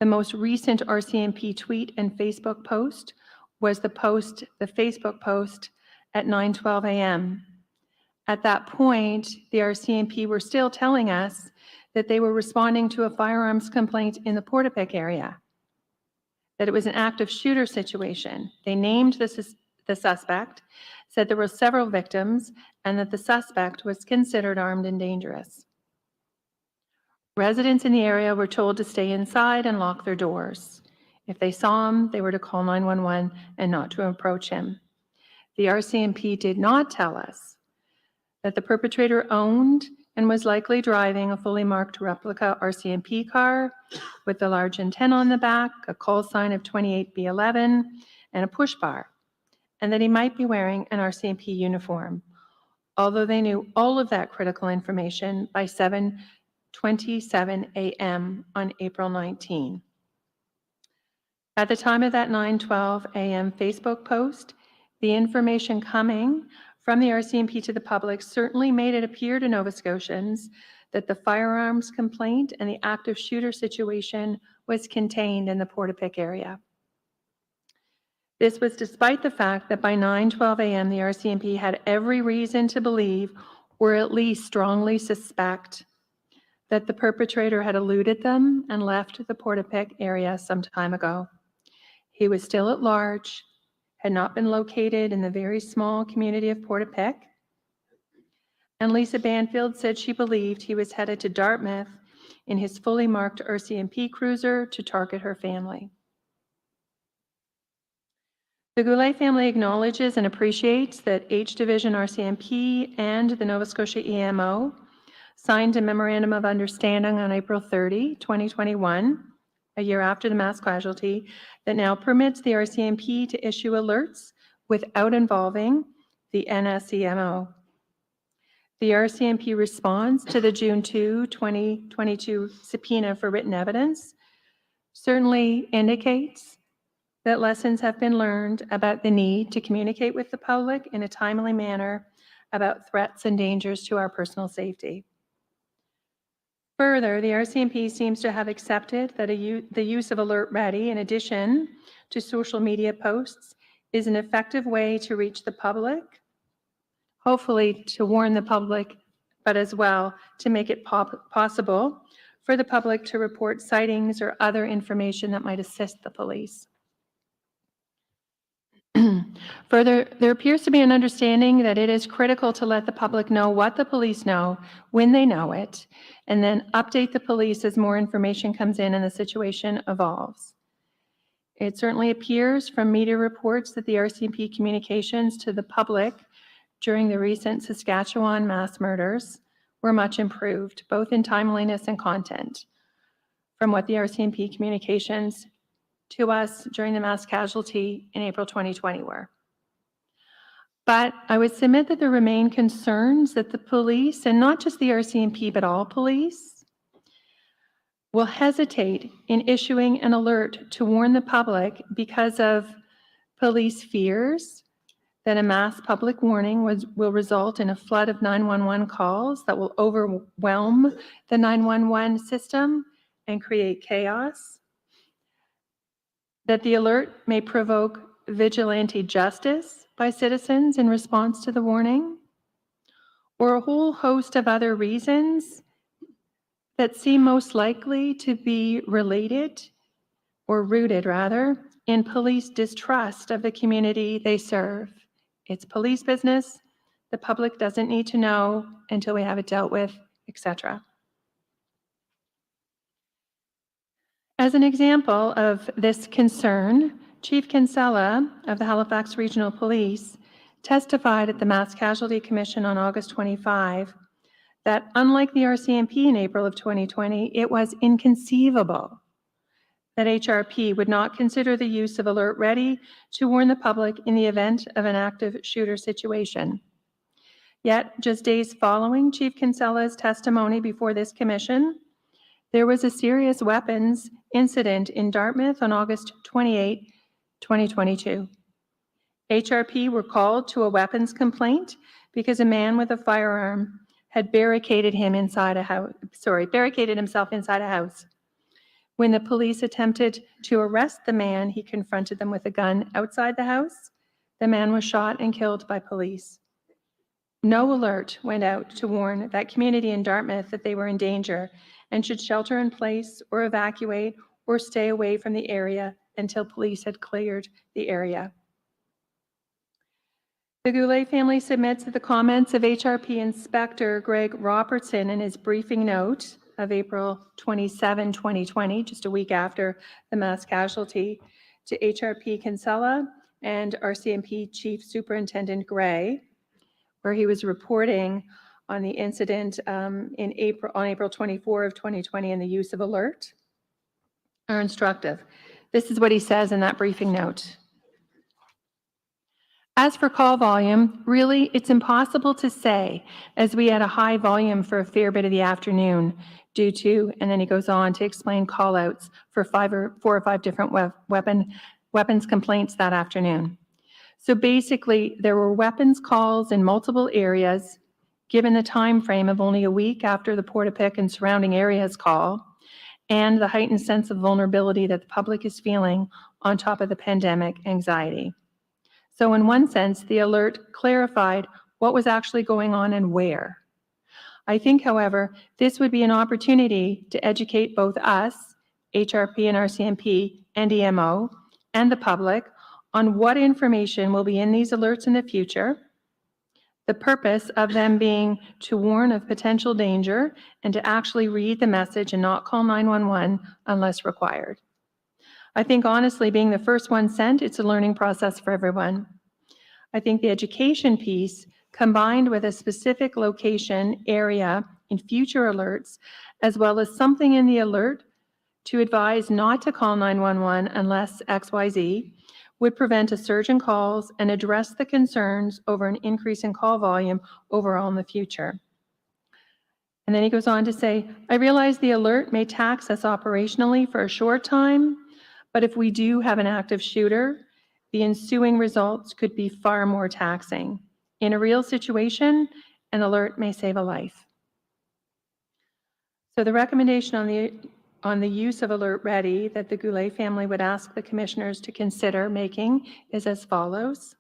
the most recent RCMP tweet and Facebook post was the Facebook post at 9:12 a.m. At that point, the RCMP were still telling us that they were responding to a firearms complaint in the Portapic area, that it was an active shooter situation. They named the suspect, said there were several victims, and that the suspect was considered armed and dangerous. Residents in the area were told to stay inside and lock their doors. If they saw him, they were to call 911 and not to approach him. The RCMP did not tell us that the perpetrator owned and was likely driving a fully marked replica RCMP car with a large antenna on the back, a call sign of 28B11, and a push bar, and that he might be wearing an RCMP uniform, although they knew all of that critical information by 7:27 a.m. on April 19. At the time of that 9:12 a.m. Facebook post, the information coming from the RCMP to the public certainly made it appear to Nova Scotians that the firearms complaint and the active shooter situation was contained in the Portapic area. This was despite the fact that by 9:12 a.m. the RCMP had every reason to believe, or at least strongly suspect, that the perpetrator had eluded them and left the Portapic area some time ago. He was still at large, had not been located in the very small community of Portapic, and Lisa Banfield said she believed he was headed to Dartmouth in his fully marked RCMP cruiser to target her family. The Goulet family acknowledges and appreciates that H Division RCMP and the Nova Scotia EMO signed a memorandum of understanding on April 30, 2021, a year after the mass casualty, that now permits the RCMP to issue alerts without involving the NSEMO. The RCMP response to the June 2, 2022 subpoena for written evidence certainly indicates that lessons have been learned about the need to communicate with the public in a timely manner about threats and dangers to our personal safety. Further, the RCMP seems to have accepted that the use of Alert Ready, in addition to social media posts, is an effective way to reach the public, hopefully to warn the public, but as well to make it possible for the public to report sightings or other information that might assist the police. Further, there appears to be an understanding that it is critical to let the public know what the police know when they know it, and then update the police as more information comes in and the situation evolves. It certainly appears from media reports that the RCMP communications to the public during the recent Saskatchewan mass murders were much improved, both in timeliness and content, from what the RCMP communications to us during the mass casualty in April 2020 were. But I would submit that there remain concerns that the police, and not just the RCMP, but all police, will hesitate in issuing an alert to warn the public because of police fears that a mass public warning will result in a flood of 911 calls that will overwhelm the 911 system and create chaos, that the alert may provoke vigilante justice by citizens in response to the warning, or a whole host of other reasons that seem most likely to be related, or rooted rather, in police distrust of the community they serve. It's police business. The public doesn't need to know until we have it dealt with, etc. As an example of this concern, Chief Kinsella of the Halifax Regional Police testified at the Mass Casualty Commission on August 25 that unlike the RCMP in April of 2020, it was inconceivable that HRP would not consider the use of Alert Ready to warn the public in the event of an active shooter situation. Yet, just days following Chief Kinsella's testimony before this commission, there was a serious weapons incident in Dartmouth on August 28, 2022. HRP were called to a weapons complaint because a man with a firearm had barricaded himself inside a house. When the police attempted to arrest the man, he confronted them with a gun outside the house. The man was shot and killed by police. No alert went out to warn that community in Dartmouth that they were in danger and should shelter in place or evacuate or stay away from the area until police had cleared the area. The Goulet family submits that the comments of HRP Inspector Greg Robertson in his briefing note of April 27, 2020, just a week after the mass casualty, to HRP Kinsella and RCMP Chief Superintendent Gray, where he was reporting on the incident on April 24 of 2020 and the use of alert, are instructive. This is what he says in that briefing note. As for call volume, really, it's impossible to say, as we had a high volume for a fair bit of the afternoon due to, and then he goes on to explain call-outs for 4 or 5 different weapons complaints that afternoon. So basically, there were weapons calls in multiple areas, given the time frame of only a week after the Portapique and surrounding areas call, and the heightened sense of vulnerability that the public is feeling on top of the pandemic anxiety. So in one sense, the alert clarified what was actually going on and where. I think, however, this would be an opportunity to educate both us, HRP and RCMP, and EMO, and the public on what information will be in these alerts in the future, the purpose of them being to warn of potential danger and to actually read the message and not call 911 unless required. I think honestly, being the first one sent, it's a learning process for everyone. I think the education piece, combined with a specific location area in future alerts, as well as something in the alert to advise not to call 911 unless XYZ, would prevent a surge in calls and address the concerns over an increase in call volume overall in the future. And then he goes on to say, I realize the alert may tax us operationally for a short time, but if we do have an active shooter, the ensuing results could be far more taxing. In a real situation, an alert may save a life. So the recommendation on the use of Alert Ready that the Goulet family would ask the commissioners to consider making is as follows.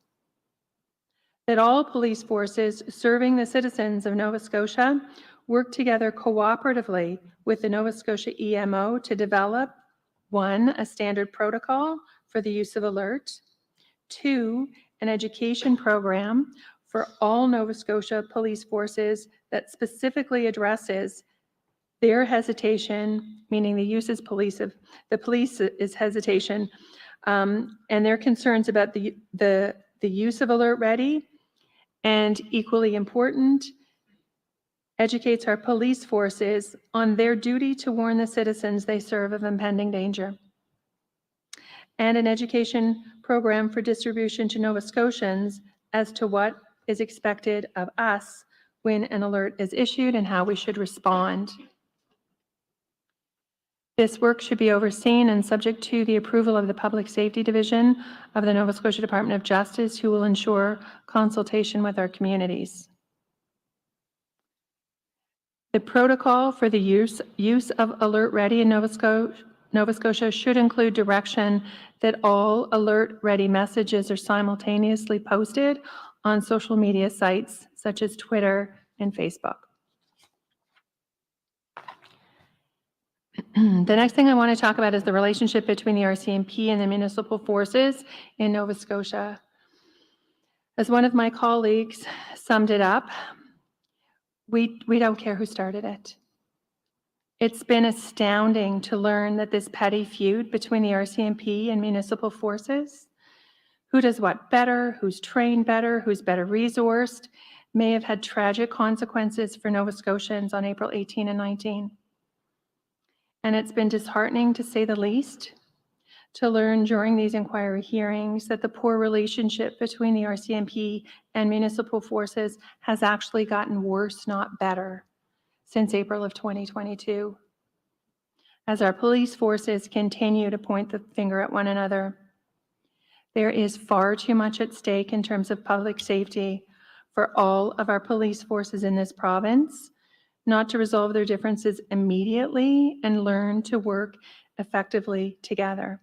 That all police forces serving the citizens of Nova Scotia work together cooperatively with the Nova Scotia EMO to develop 1, a standard protocol for the use of alert, 2, an education program for all Nova Scotia police forces that specifically addresses their hesitation, meaning the use is the police is hesitation, and their concerns about the use of Alert Ready, and equally important, educates our police forces on their duty to warn the citizens they serve of impending danger. And an education program for distribution to Nova Scotians as to what is expected of us when an alert is issued and how we should respond. This work should be overseen and subject to the approval of the Public Safety Division of the Nova Scotia Department of Justice, who will ensure consultation with our communities. The protocol for the use of Alert Ready in Nova Scotia should include direction that all Alert Ready messages are simultaneously posted on social media sites such as Twitter, and Facebook. The next thing I want to talk about is the relationship between the RCMP and the municipal forces in Nova Scotia. As one of my colleagues summed it up, we don't care who started it. It's been astounding to learn that this petty feud between the RCMP and municipal forces, who does what better, who's trained better, who's better resourced, may have had tragic consequences for Nova Scotians on April 18 and 19. And it's been disheartening, to say the least, to learn during these inquiry hearings that the poor relationship between the RCMP and municipal forces has actually gotten worse, not better, since April of 2022. As our police forces continue to point the finger at one another, there is far too much at stake in terms of public safety for all of our police forces in this province not to resolve their differences immediately and learn to work effectively together.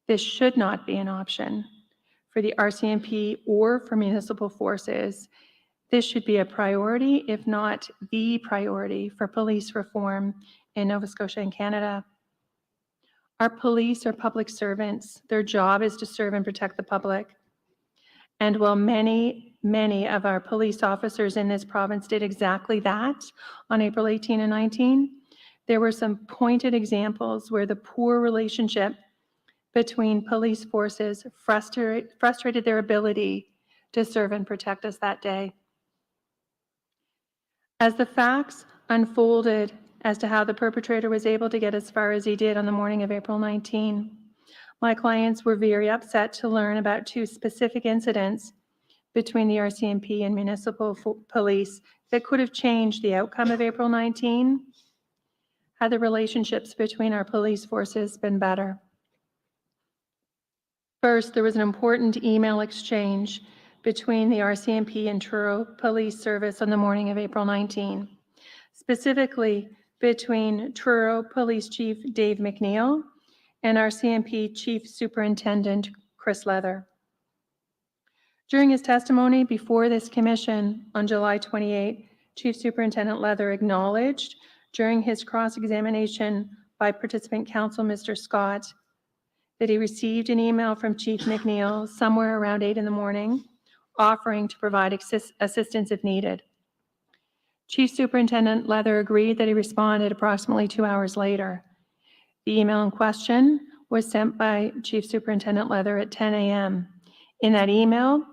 This should not be an option for the RCMP or for municipal forces. This should be a priority, if not the priority, for police reform in Nova Scotia and Canada. Our police are public servants. Their job is to serve and protect the public. And while many of our police officers in this province did exactly that on April 18 and 19, there were some pointed examples where the poor relationship between police forces frustrated their ability to serve and protect us that day. As the facts unfolded as to how the perpetrator was able to get as far as he did on the morning of April 19, my clients were very upset to learn about two specific incidents between the RCMP and municipal police that could have changed the outcome of April 19 had the relationships between our police forces been better. First, there was an important email exchange between the RCMP and Truro Police Service on the morning of April 19, specifically between Truro Police Chief Dave McNeil and RCMP Chief Superintendent Chris Leather. During his testimony before this commission on July 28, Chief Superintendent Leather acknowledged during his cross-examination by participant counsel, Mr. Scott, that he received an email from Chief McNeil somewhere around 8 in the morning offering to provide assistance if needed. Chief Superintendent Leather agreed that he responded approximately 2 hours later. The email in question was sent by Chief Superintendent Leather at 10 a.m. In that email,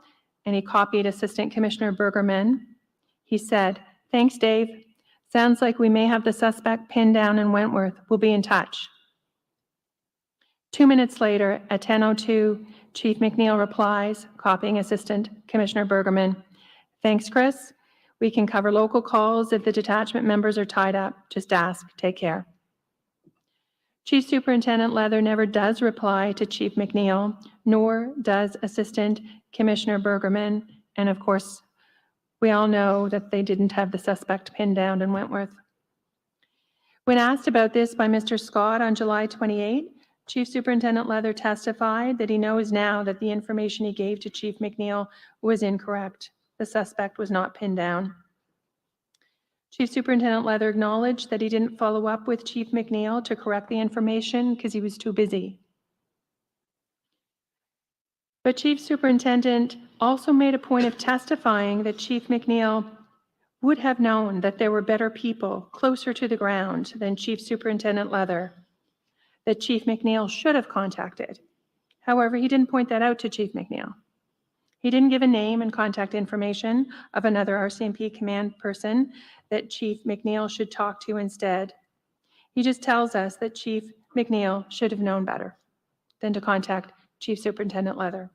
and he copied Assistant Commissioner Bergerman, he said, "Thanks, Dave. Sounds like we may have the suspect pinned down in Wentworth. We'll be in touch." 2 minutes later, at 10:02, Chief McNeil replies, copying Assistant Commissioner Bergerman, "Thanks, Chris. We can cover local calls if the detachment members are tied up. Just ask. Take care." Chief Superintendent Leather never does reply to Chief McNeil, nor does Assistant Commissioner Bergerman. And of course, we all know that they didn't have the suspect pinned down in Wentworth. When asked about this by Mr. Scott on July 28, Chief Superintendent Leather testified that he knows now that the information he gave to Chief McNeil was incorrect. The suspect was not pinned down. Chief Superintendent Leather acknowledged that he didn't follow up with Chief McNeil to correct the information because he was too busy. But Chief Superintendent also made a point of testifying that Chief McNeil would have known that there were better people closer to the ground than Chief Superintendent Leather, that Chief McNeil should have contacted. However, he didn't point that out to Chief McNeil. He didn't give a name and contact information of another RCMP command person that Chief McNeil should talk to instead. He just tells us that Chief McNeil should have known better than to contact Chief Superintendent Leather.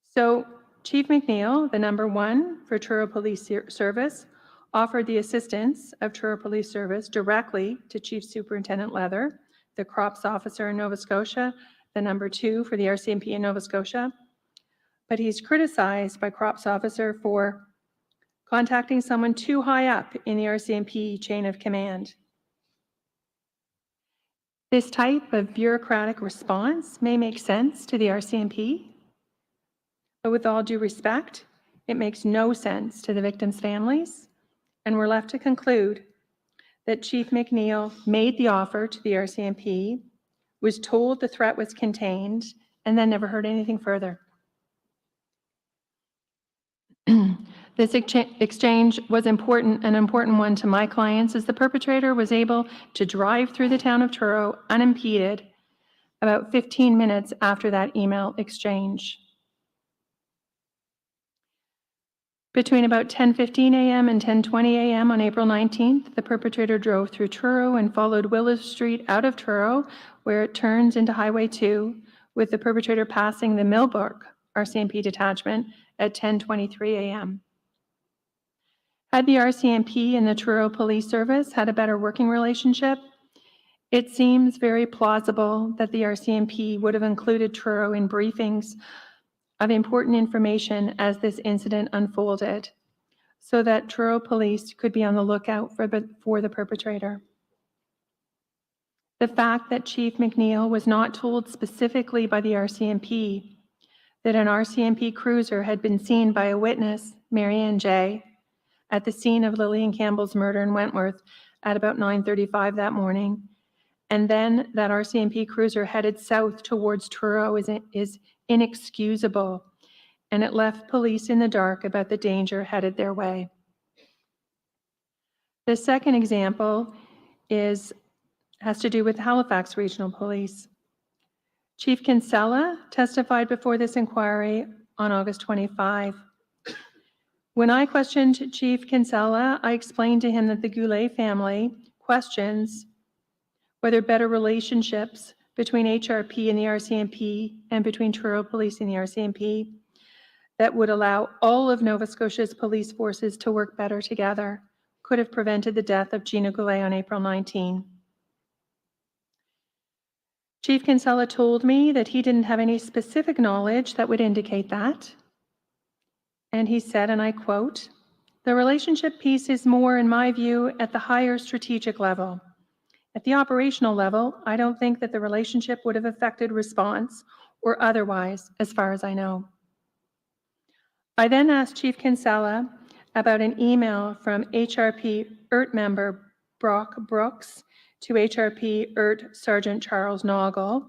So Chief McNeil, the number one for Truro Police Service, offered the assistance of Truro Police Service directly to Chief Superintendent Leather, the Crops Officer in Nova Scotia, the number two for the RCMP in Nova Scotia. But he's criticized by Crops Officer for contacting someone too high up in the RCMP chain of command. This type of bureaucratic response may make sense to the RCMP, but with all due respect, it makes no sense to the victims' families, and we're left to conclude that Chief McNeil made the offer to the RCMP, was told the threat was contained, and then never heard anything further. This exchange was an important one to my clients, as the perpetrator was able to drive through the town of Truro unimpeded about 15 minutes after that email exchange. Between about 10:15 a.m. and 10:20 a.m. on April 19th, the perpetrator drove through Truro and followed Willis Street out of Truro, where it turns into Highway 2, with the perpetrator passing the Millbrook RCMP detachment at 10:23 a.m. Had the RCMP and the Truro Police Service had a better working relationship, it seems very plausible that the RCMP would have included Truro in briefings of important information as this incident unfolded, so that Truro Police could be on the lookout for the perpetrator. The fact that Chief McNeil was not told specifically by the RCMP that an RCMP cruiser had been seen by a witness, Marianne J., at the scene of Lillian Campbell's murder in Wentworth at about 9:35 that morning, and then that RCMP cruiser headed south towards Truro is inexcusable, and it left police in the dark about the danger headed their way. The second example has to do with Halifax Regional Police. Chief Kinsella testified before this inquiry on August 25. When I questioned Chief Kinsella, I explained to him that the Goulet family questions whether better relationships between HRP and the RCMP and between Truro Police and the RCMP that would allow all of Nova Scotia's police forces to work better together could have prevented the death of Gina Goulet on April 19. Chief Kinsella told me that he didn't have any specific knowledge that would indicate that. And he said, and I quote, "The relationship piece is more, in my view, at the higher strategic level. At the operational level, I don't think that the relationship would have affected response or otherwise, as far as I know." I then asked Chief Kinsella about an email from HRP IRT member Brock Brooks to HRP IRT Sergeant Charles Noggle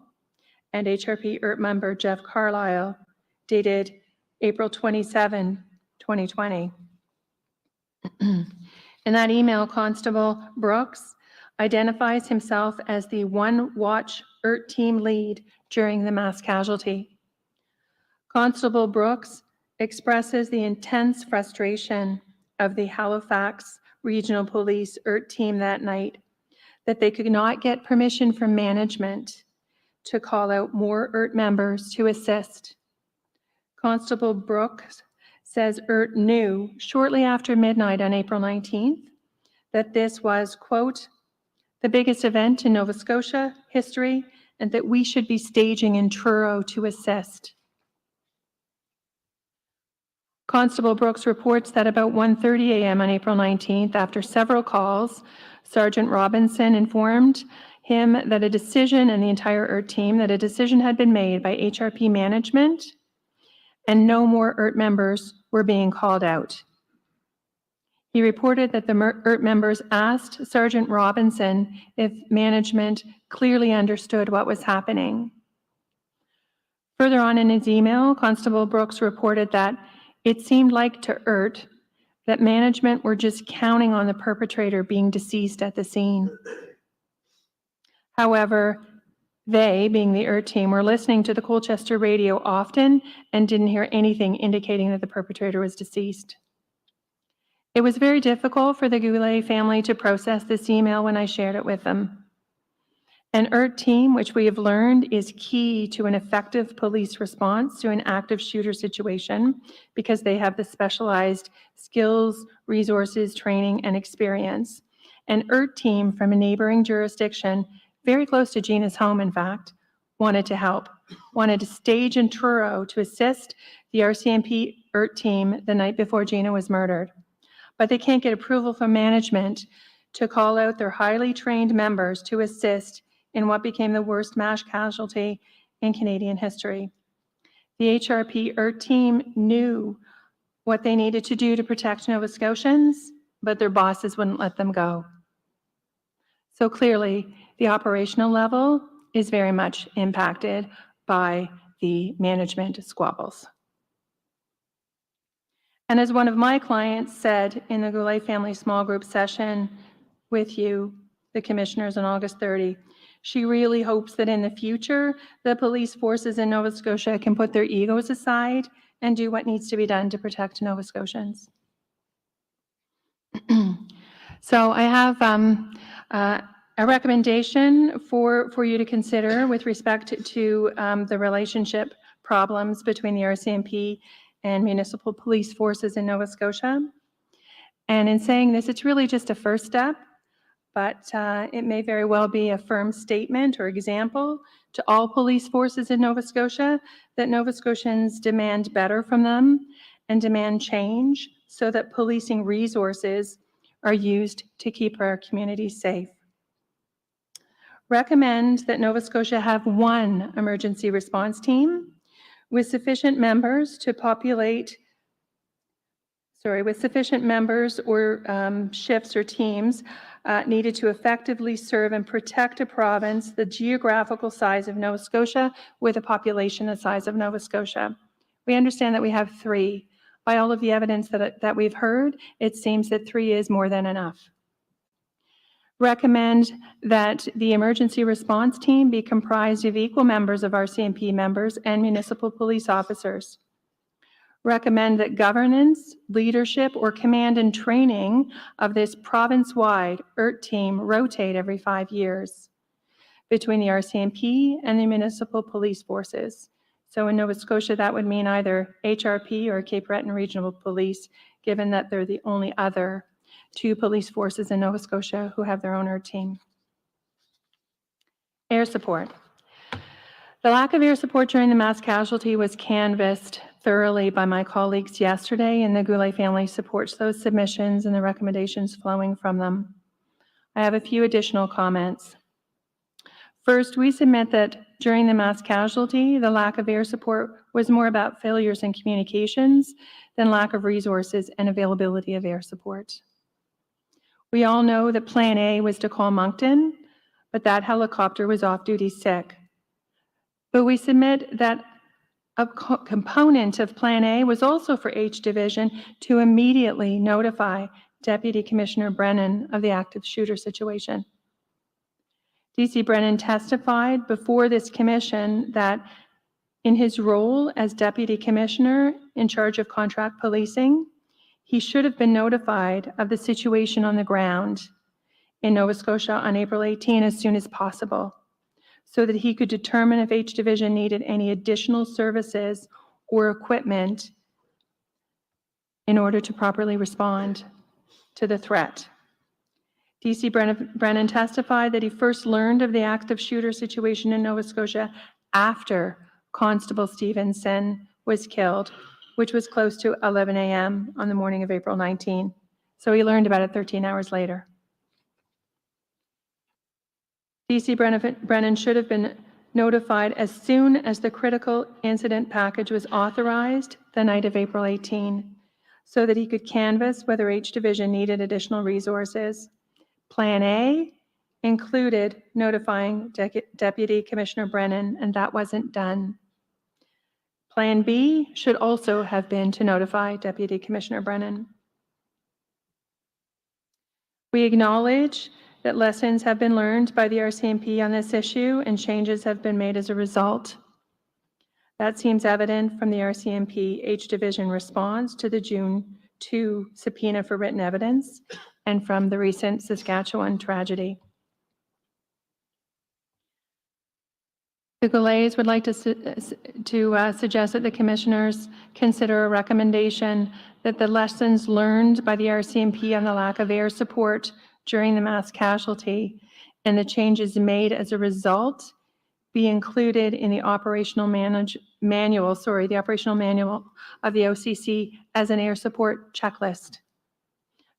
and HRP IRT member Jeff Carlisle, dated April 27, 2020. In that email, Constable Brooks identifies himself as the One Watch IRT team lead during the mass casualty. Constable Brooks expresses the intense frustration of the Halifax Regional Police IRT team that night that they could not get permission from management to call out more IRT members to assist. Constable Brooks says IRT knew shortly after midnight on April 19th that this was, quote, "the biggest event in Nova Scotia history, and that we should be staging in Truro to assist." Constable Brooks reports that about 1:30 a.m. on April 19th, after several calls, Sergeant Robinson informed him that a decision, and the entire IRT team, that a decision had been made by HRP management and no more IRT members were being called out. He reported that the IRT members asked Sergeant Robinson if management clearly understood what was happening. Further on in his email, Constable Brooks reported that it seemed like to IRT that management were just counting on the perpetrator being deceased at the scene. However, they, being the IRT team, were listening to the Colchester radio often and didn't hear anything indicating that the perpetrator was deceased. It was very difficult for the Goulet family to process this email when I shared it with them. An IRT team, which we have learned is key to an effective police response to an active shooter situation, because they have the specialized skills, resources, training, and experience. An IRT team from a neighboring jurisdiction, very close to Gina's home, in fact, wanted to help, wanted to stage in Truro to assist the RCMP IRT team the night before Gina was murdered. But they can't get approval from management to call out their highly trained members to assist in what became the worst mass casualty in Canadian history. The HRP IRT team knew what they needed to do to protect Nova Scotians, but their bosses wouldn't let them go. So clearly, the operational level is very much impacted by the management squabbles. And as one of my clients said in the Goulet family small group session with you, the commissioners, on August 30, she really hopes that in the future, the police forces in Nova Scotia can put their egos aside and do what needs to be done to protect Nova Scotians. So I have a recommendation for you to consider with respect to the relationship problems between the RCMP and municipal police forces in Nova Scotia. And in saying this, it's really just a first step, but it may very well be a firm statement or example to all police forces in Nova Scotia that Nova Scotians demand better from them and demand change so that policing resources are used to keep our communities safe. Recommend that Nova Scotia have one emergency response team with sufficient members or shifts or teams needed to effectively serve and protect a province the geographical size of Nova Scotia with a population the size of Nova Scotia. We understand that we have 3. By all of the evidence that we've heard, it seems that 3 is more than enough. Recommend that the emergency response team be comprised of equal members of RCMP members and municipal police officers. Recommend that governance, leadership, or command and training of this province-wide ERT team rotate every 5 years between the RCMP and the municipal police forces. So in Nova Scotia, that would mean either HRP or Cape Breton Regional Police, given that they're the only other 2 police forces in Nova Scotia who have their own ERT team. Air support. The lack of air support during the mass casualty was canvassed thoroughly by my colleagues yesterday, and the Goulet family supports those submissions and the recommendations flowing from them. I have a few additional comments. First, we submit that during the mass casualty, the lack of air support was more about failures in communications than lack of resources and availability of air support. We all know that Plan A was to call Moncton, but that helicopter was off-duty sick. But we submit that a component of Plan A was also for H Division to immediately notify Deputy Commissioner Brennan of the active shooter situation. DC Brennan testified before this commission that in his role as Deputy Commissioner in charge of contract policing, he should have been notified of the situation on the ground in Nova Scotia on April 18 as soon as possible, so that he could determine if H Division needed any additional services or equipment in order to properly respond to the threat. DC Brennan testified that he first learned of the active shooter situation in Nova Scotia after Constable Stevenson was killed, which was close to 11 a.m. on the morning of April 19. So he learned about it 13 hours later. DC Brennan should have been notified as soon as the critical incident package was authorized the night of April 18, so that he could canvass whether H Division needed additional resources. Plan A included notifying Deputy Commissioner Brennan, and that wasn't done. Plan B should also have been to notify Deputy Commissioner Brennan. We acknowledge that lessons have been learned by the RCMP on this issue and changes have been made as a result. That seems evident from the RCMP H Division response to the June 2 subpoena for written evidence and from the recent Saskatchewan tragedy. The Goulets would like to suggest that the commissioners consider a recommendation that the lessons learned by the RCMP on the lack of air support during the mass casualty and the changes made as a result be included in the operational manual of the OCC as an air support checklist,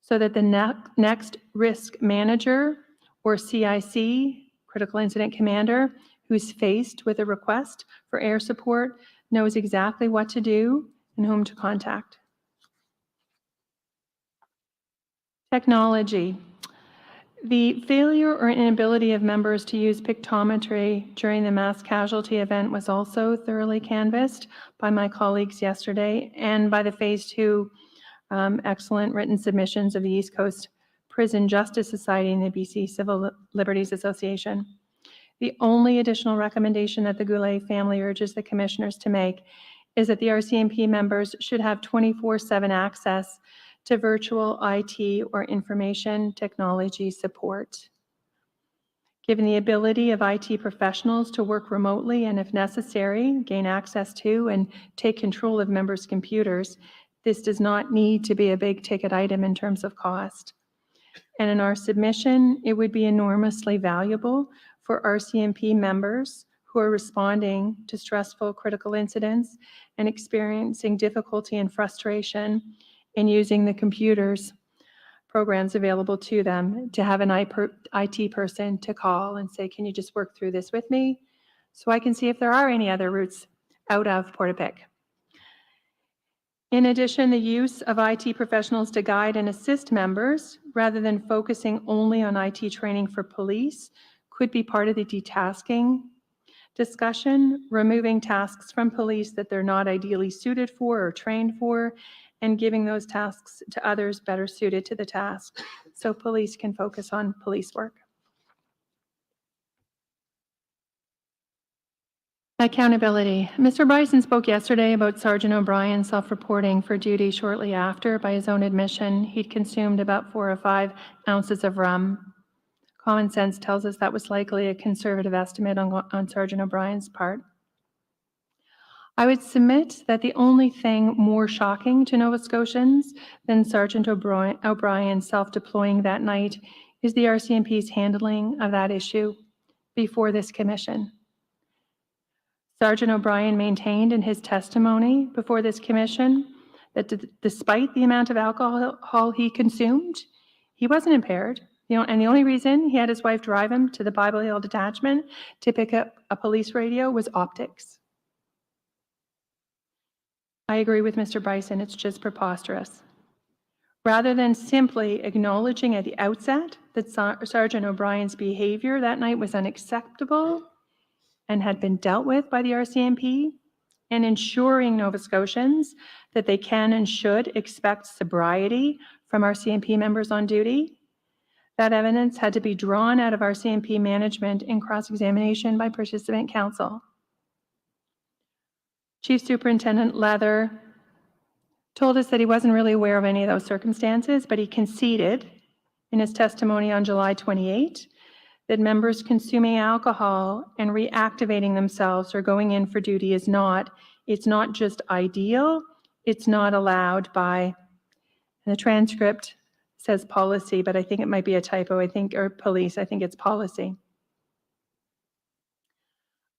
so that the next risk manager or CIC, critical incident commander, who's faced with a request for air support knows exactly what to do and whom to contact. Technology. The failure or inability of members to use pictometry during the mass casualty event was also thoroughly canvassed by my colleagues yesterday and by the Phase 2 excellent written submissions of the East Coast Prison Justice Society and the BC Civil Liberties Association. The only additional recommendation that the Goulet family urges the commissioners to make is that the RCMP members should have 24/7 access to virtual IT or information technology support. Given the ability of IT professionals to work remotely and, if necessary, gain access to and take control of members' computers, this does not need to be a big ticket item in terms of cost. And in our submission, it would be enormously valuable for RCMP members who are responding to stressful critical incidents and experiencing difficulty and frustration in using the computers programs available to them to have an IT person to call and say, can you just work through this with me so I can see if there are any other routes out of Portapic. In addition, the use of IT professionals to guide and assist members rather than focusing only on IT training for police could be part of the detasking discussion, removing tasks from police that they're not ideally suited for or trained for, and giving those tasks to others better suited to the task so police can focus on police work. Accountability. Mr. Bryson spoke yesterday about Sergeant O'Brien self-reporting for duty shortly after. By his own admission, he'd consumed about 4 or 5 ounces of rum. Common sense tells us that was likely a conservative estimate on Sergeant O'Brien's part. I would submit that the only thing more shocking to Nova Scotians than Sergeant O'Brien self-deploying that night is the RCMP's handling of that issue before this commission. Sergeant O'Brien maintained in his testimony before this commission that despite the amount of alcohol he consumed, he wasn't impaired. And the only reason he had his wife drive him to the Bible Hill detachment to pick up a police radio was optics. I agree with Mr. Bryson, it's just preposterous. Rather than simply acknowledging at the outset that Sergeant O'Brien's behavior that night was unacceptable and had been dealt with by the RCMP, and ensuring Nova Scotians that they can and should expect sobriety from RCMP members on duty, that evidence had to be drawn out of RCMP management in cross-examination by participant counsel. Chief Superintendent Leather told us that he wasn't really aware of any of those circumstances, but he conceded in his testimony on July 28 that members consuming alcohol and reactivating themselves or going in for duty it's not just ideal, it's not allowed by, and the transcript says policy, but I think it might be a typo, or police, I think it's policy.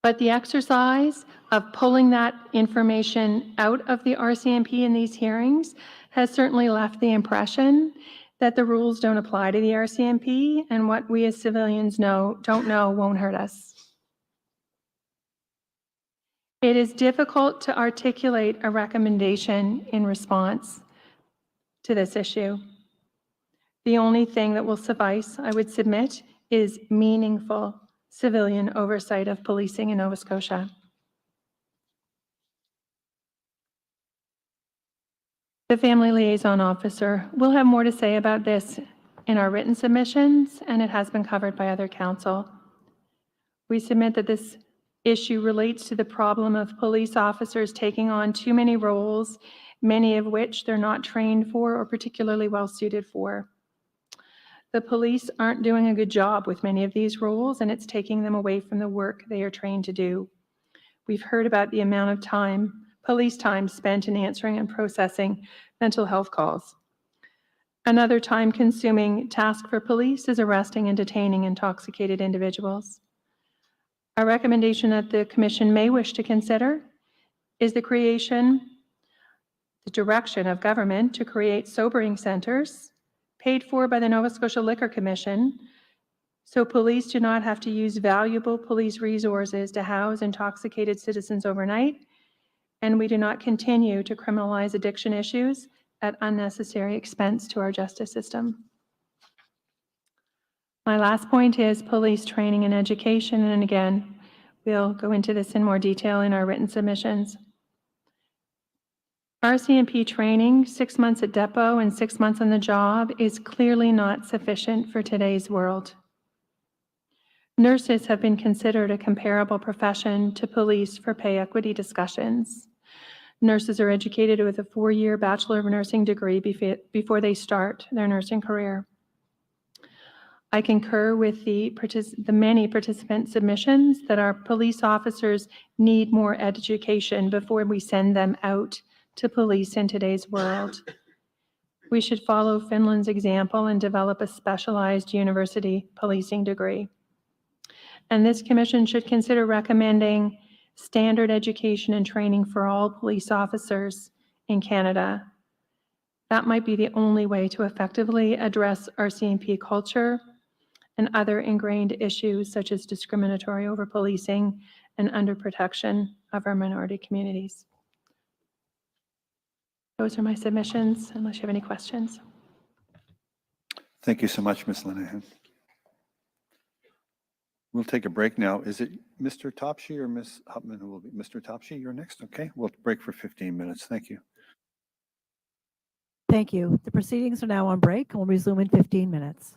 But the exercise of pulling that information out of the RCMP in these hearings has certainly left the impression that the rules don't apply to the RCMP, and what we as civilians don't know won't hurt us. It is difficult to articulate a recommendation in response to this issue. The only thing that will suffice, I would submit, is meaningful civilian oversight of policing in Nova Scotia. The Family Liaison Officer will have more to say about this in our written submissions, and it has been covered by other council. We submit that this issue relates to the problem of police officers taking on too many roles, many of which they're not trained for or particularly well suited for. The police aren't doing a good job with many of these roles, and it's taking them away from the work they are trained to do. We've heard about the amount of time, police time spent in answering and processing mental health calls. Another time-consuming task for police is arresting and detaining intoxicated individuals. A recommendation that the Commission may wish to consider is the direction of government to create sobering centers paid for by the Nova Scotia Liquor Commission, so police do not have to use valuable police resources to house intoxicated citizens overnight, and we do not continue to criminalize addiction issues at unnecessary expense to our justice system. My last point is police training and education, and again, we'll go into this in more detail in our written submissions. RCMP training, 6 months at depot and 6 months on the job, is clearly not sufficient for today's world. Nurses have been considered a comparable profession to police for pay equity discussions. Nurses are educated with a 4-year Bachelor of Nursing degree before they start their nursing career. I concur with the many participant submissions that our police officers need more education before we send them out to police in today's world. We should follow Finland's example and develop a specialized university policing degree. And this commission should consider recommending standard education and training for all police officers in Canada. That might be the only way to effectively address RCMP culture and other ingrained issues such as discriminatory over-policing and underprotection of our minority communities. Those are my submissions, unless you have any questions. Thank you so much, Ms. Lenahan. We'll take a break now. Is it Mr. Topsy or Ms. Hupman who will be? Mr. Topsy, you're next. Okay, we'll break for 15 minutes. Thank you. Thank you. The proceedings are now on break and will resume in 15 minutes.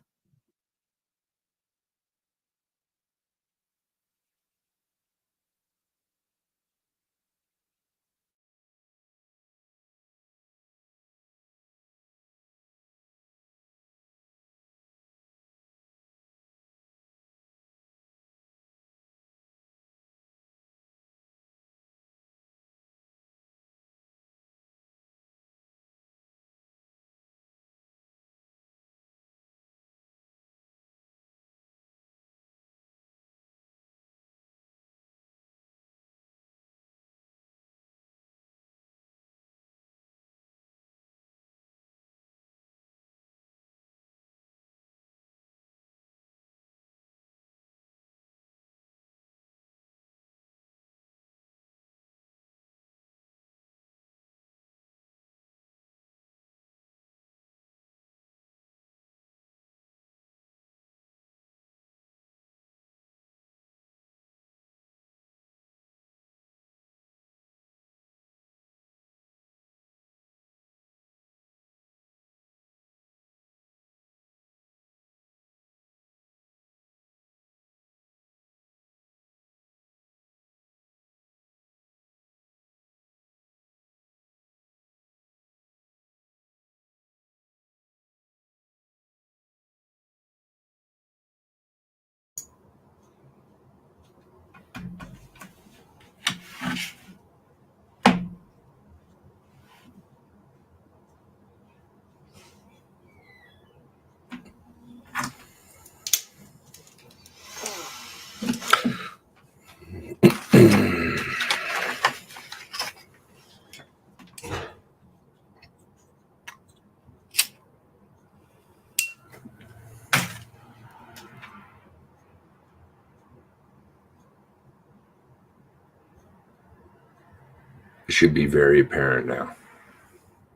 It should be very apparent now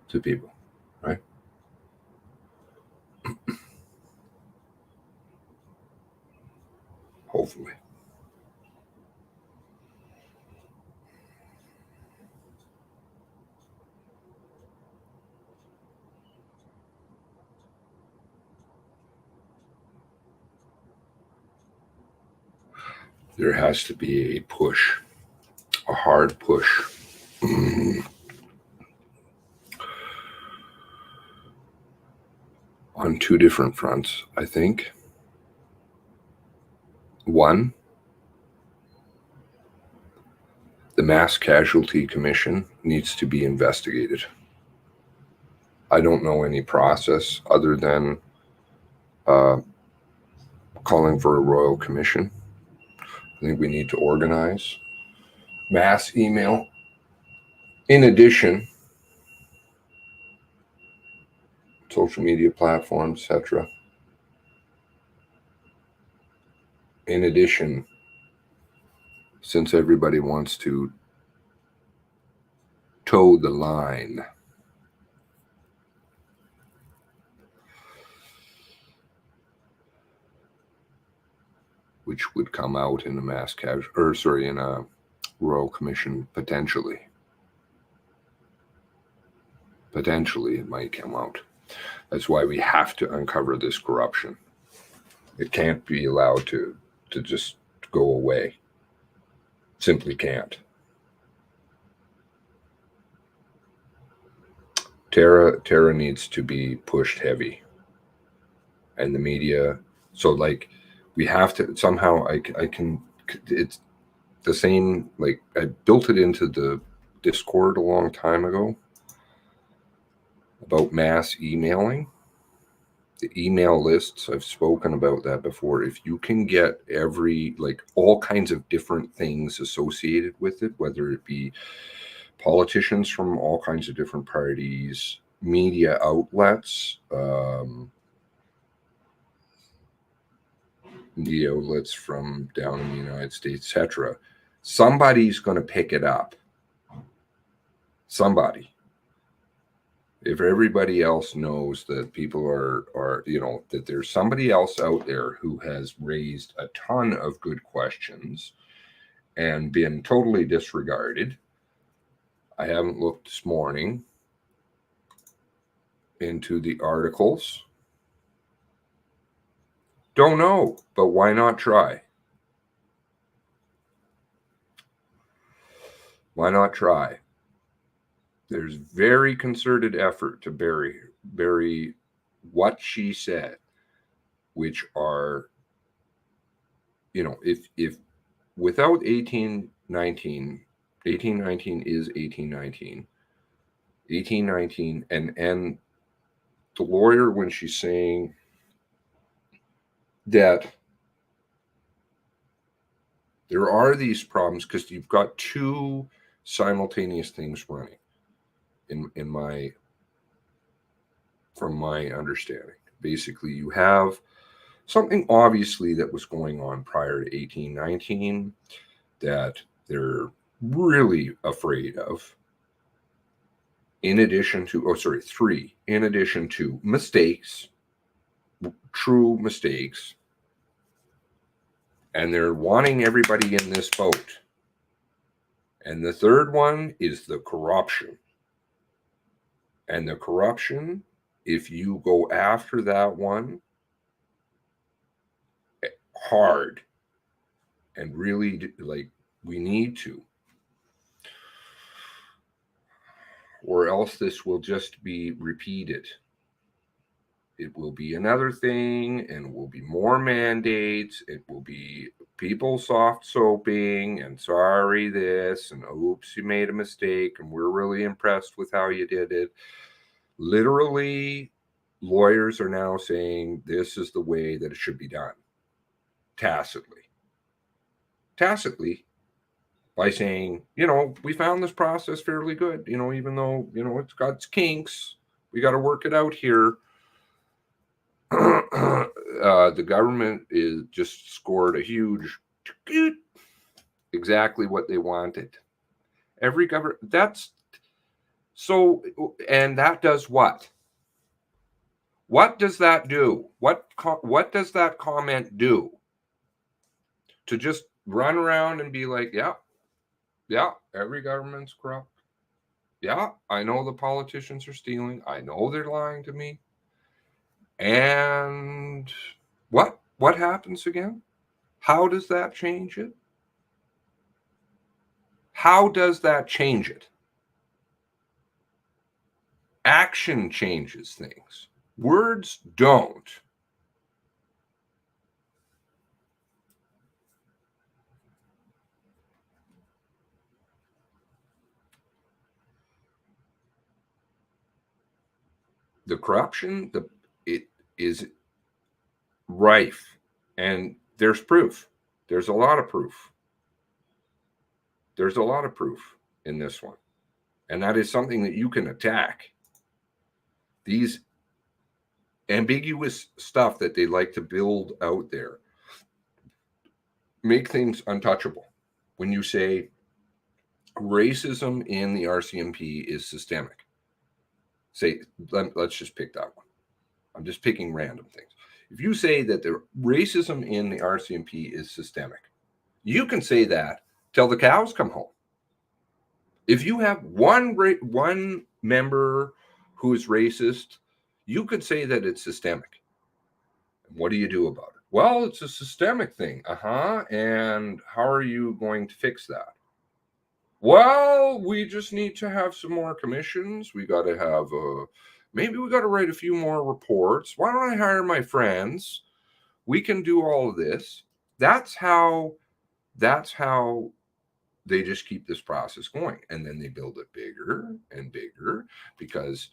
to people, right? Hopefully. There has to be a push, a hard push. On two different fronts, I think. One, the Mass Casualty Commission needs to be investigated. I don't know any process other than calling for a royal commission. I think we need to organize mass email. In addition, social media platforms, etc. In addition, since everybody wants to toe the line, which would come out in a in a Royal Commission potentially. Potentially, it might come out. That's why we have to uncover this corruption. It can't be allowed to just go away. Simply can't. Tara needs to be pushed heavy, and the media. So like, we have to somehow. I can. It's the same. Like, I built it into the Discord a long time ago about mass emailing. The email lists, I've spoken about that before. If you can get all kinds of different things associated with it, whether it be politicians from all kinds of different parties, media outlets, media outlets from down in the United States, etc. Somebody's going to pick it up. Somebody. If everybody else knows that people are that there's somebody else out there who has raised a ton of good questions and been totally disregarded. I haven't looked this morning into the articles. Don't know, but why not try? Why not try? There's very concerted effort to bury what she said, which are, if without 1819 is 1819, and the lawyer, when she's saying that there are these problems because you've got two simultaneous things running. From my understanding, basically, you have something obviously that was going on prior to 1819 that they're really afraid of. In addition to, three, in addition to mistakes, true mistakes, and they're wanting everybody in this boat. And the third one is the corruption. And the corruption, if you go after that one hard and really we need to, or else this will just be repeated. It will be another thing, and it will be more mandates. It will be people soft soaping and sorry this and oops, you made a mistake and we're really impressed with how you did it. Literally, lawyers are now saying this is the way that it should be done. Tacitly, by saying, we found this process fairly good, even though, it's got its kinks, we got to work it out here. The government is just scored a huge, exactly what they wanted. Every government, and that does what? What does that do? What does that comment do? To just run around and be like, yeah, every government's corrupt. Yeah, I know the politicians are stealing. I know they're lying to me. And what happens again? How does that change it? How does that change it? Action changes things. Words don't. The corruption, it is rife, and there's proof. There's a lot of proof. There's a lot of proof in this one, and that is something that you can attack. These ambiguous stuff that they like to build out there make things untouchable. When you say racism in the RCMP is systemic, let's just pick that one. I'm just picking random things. if you say that the racism in the RCMP is systemic, you can say that till the cows come home. If you have one member who is racist, you could say that it's systemic. What do you do about it? Well, it's a systemic thing. And how are you going to fix that? Well, we just need to have some more commissions. We got to have maybe we got to write a few more reports. Why don't I hire my friends? We can do all of this. That's how they just keep this process going. And then they build it bigger and bigger because,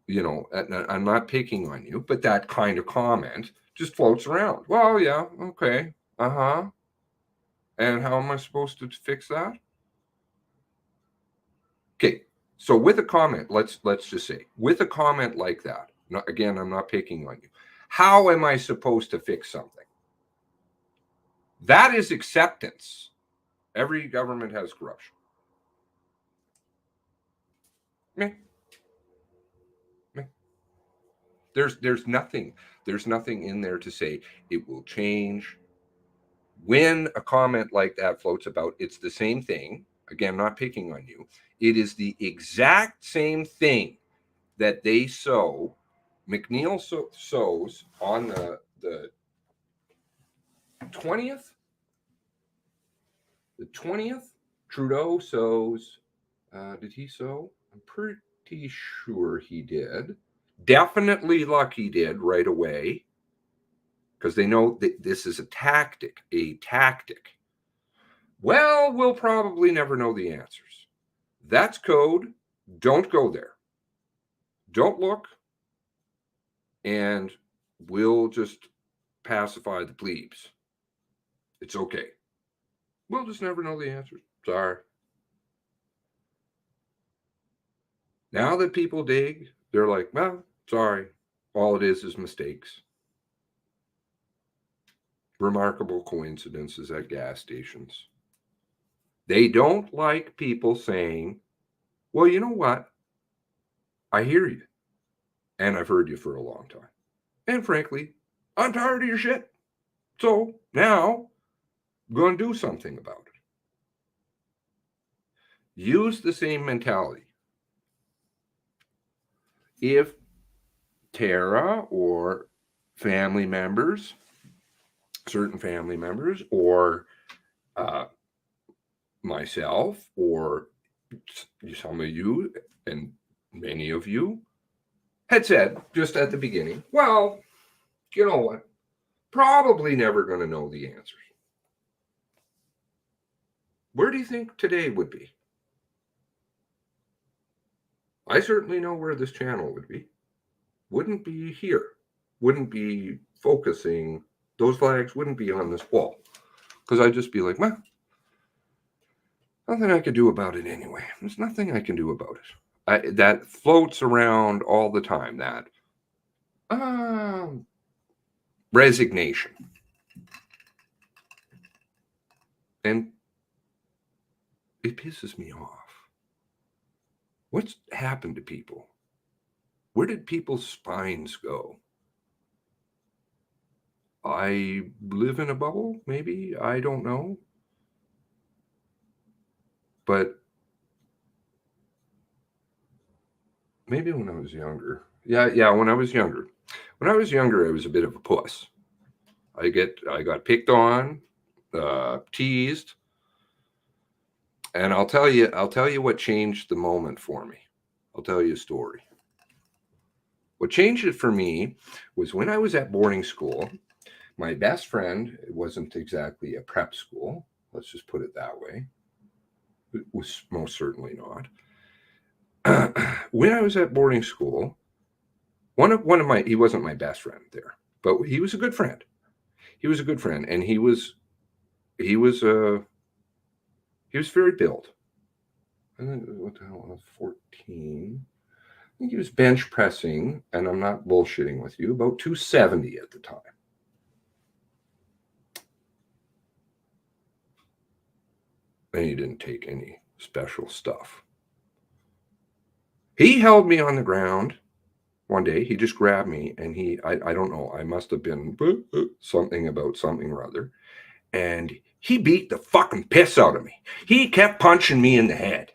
you know, I'm not picking on you, but that kind of comment just floats around. Well, yeah, okay. And how am I supposed to fix that? Okay, so with a comment, let's just say, with a comment like that, again, I'm not picking on you. How am I supposed to fix something? That is acceptance. Every government has corruption. Meh. There's nothing in there to say it will change. When a comment like that floats about, it's the same thing. Again, not picking on you. It is the exact same thing that they sow. McNeil sows on the 20th. The 20th, Trudeau sows. Did he sow? I'm pretty sure he did. Definitely Lucky did right away because they know that this is a tactic. Well, we'll probably never know the answers. That's code. Don't go there. Don't look. And we'll just pacify the plebes. It's okay. We'll just never know the answers. Sorry. Now that people dig, they're like, well, sorry. All it is mistakes. Remarkable coincidences at gas stations. They don't like people saying, well, you know what? I hear you. And I've heard you for a long time. And frankly, I'm tired of your shit. So now I'm going to do something about it. Use the same mentality. If Tara or family members, certain family members, or myself, or some of you and many of you had said just at the beginning, well, you know what? Probably never going to know the answers. Where do you think today would be? I certainly know where this channel would be. Wouldn't be here. Wouldn't be focusing. Those flags wouldn't be on this wall. Because I'd just be like, well, nothing I could do about it anyway. There's nothing I can do about it. That floats around all the time, that resignation. And it pisses me off. What's happened to people? Where did people's spines go? I live in a bubble, maybe? I don't know. But maybe when I was younger. Yeah, when I was younger. When I was younger, I was a bit of a puss. I got picked on, teased. And I'll tell you what changed the moment for me. I'll tell you a story. What changed it for me was when I was at boarding school. My best friend, it wasn't exactly a prep school. Let's just put it that way. It was most certainly not. When I was at boarding school, one of my, he wasn't my best friend there, but he was a good friend. He was a good friend, and he was very built. I think, what the hell, I was 14. I think he was bench pressing, and I'm not bullshitting with you, about 270 at the time. And he didn't take any special stuff. He held me on the ground One day he just grabbed me and I don't know, I must have been something about something or other. And he beat the fucking piss out of me. He kept punching me in the head.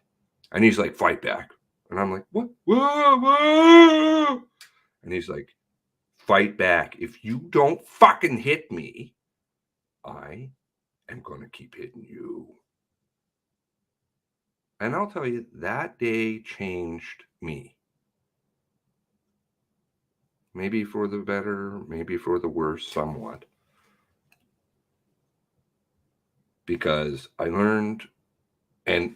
And he's like, fight back. And I'm like, what? Whoa, whoa. And he's like, fight back. If you don't fucking hit me, I am going to keep hitting you. And I'll tell you, that day changed me. Maybe for the better, maybe for the worse, somewhat. Because I learned, and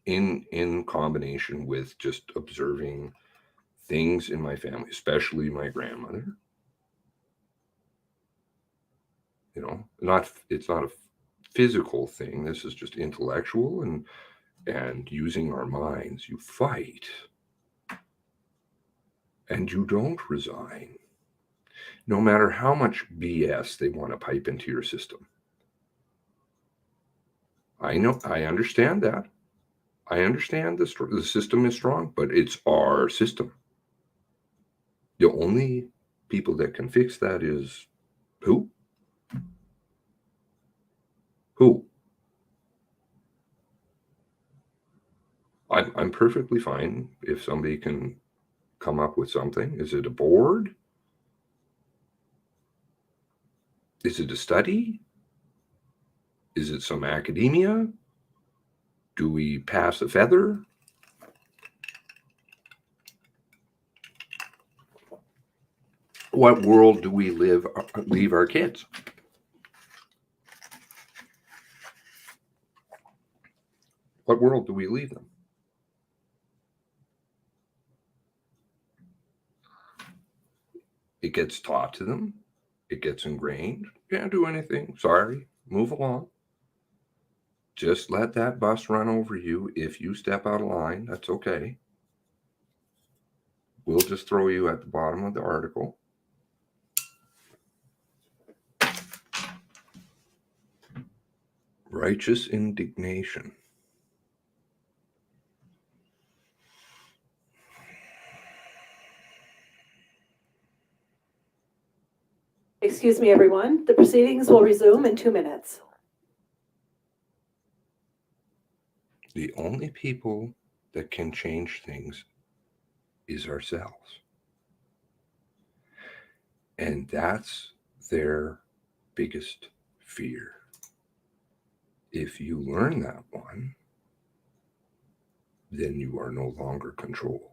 in combination with just observing things in my family, especially my grandmother, you know, it's not a physical thing. This is just intellectual and using our minds. You fight and you don't resign, no matter how much BS they want to pipe into your system. I know, I understand that. I understand the system is strong, but it's our system. The only people that can fix that is who? Who? I'm perfectly fine if somebody can come up with something. Is it a board? Is it a study? Is it some academia? Do we pass a feather? What world do we leave our kids? What world do we leave them? It gets taught to them. It gets ingrained. Can't do anything. Sorry. Move along. Just let that bus run over you. If you step out of line, that's okay. We'll just throw you at the bottom of the article. Righteous indignation. Excuse me, everyone. The proceedings will resume in 2 minutes. The only people that can change things is ourselves. And that's their biggest fear. If you learn that one, then you are no longer controlled.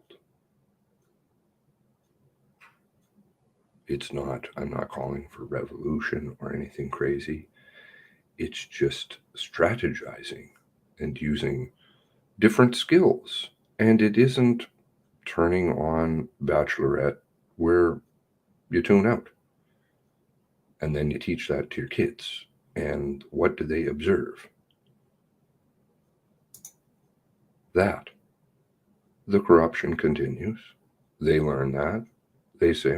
I'm not calling for revolution or anything crazy. It's just strategizing and using different skills. And it isn't turning on Bachelorette where you tune out. And then you teach that to your kids. And what do they observe? That. The corruption continues. They learn that. They say,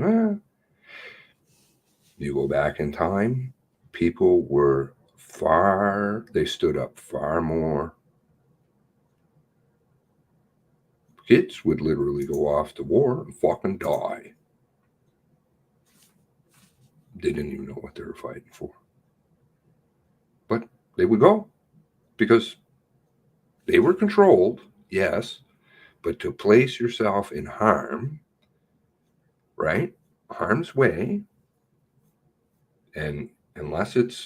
You go back in time, people they stood up far more. Kids would literally go off to war and fucking die. They didn't even know what they were fighting for. But they would go because they were controlled, yes, but to place yourself in harm, right? Harm's way. And unless it's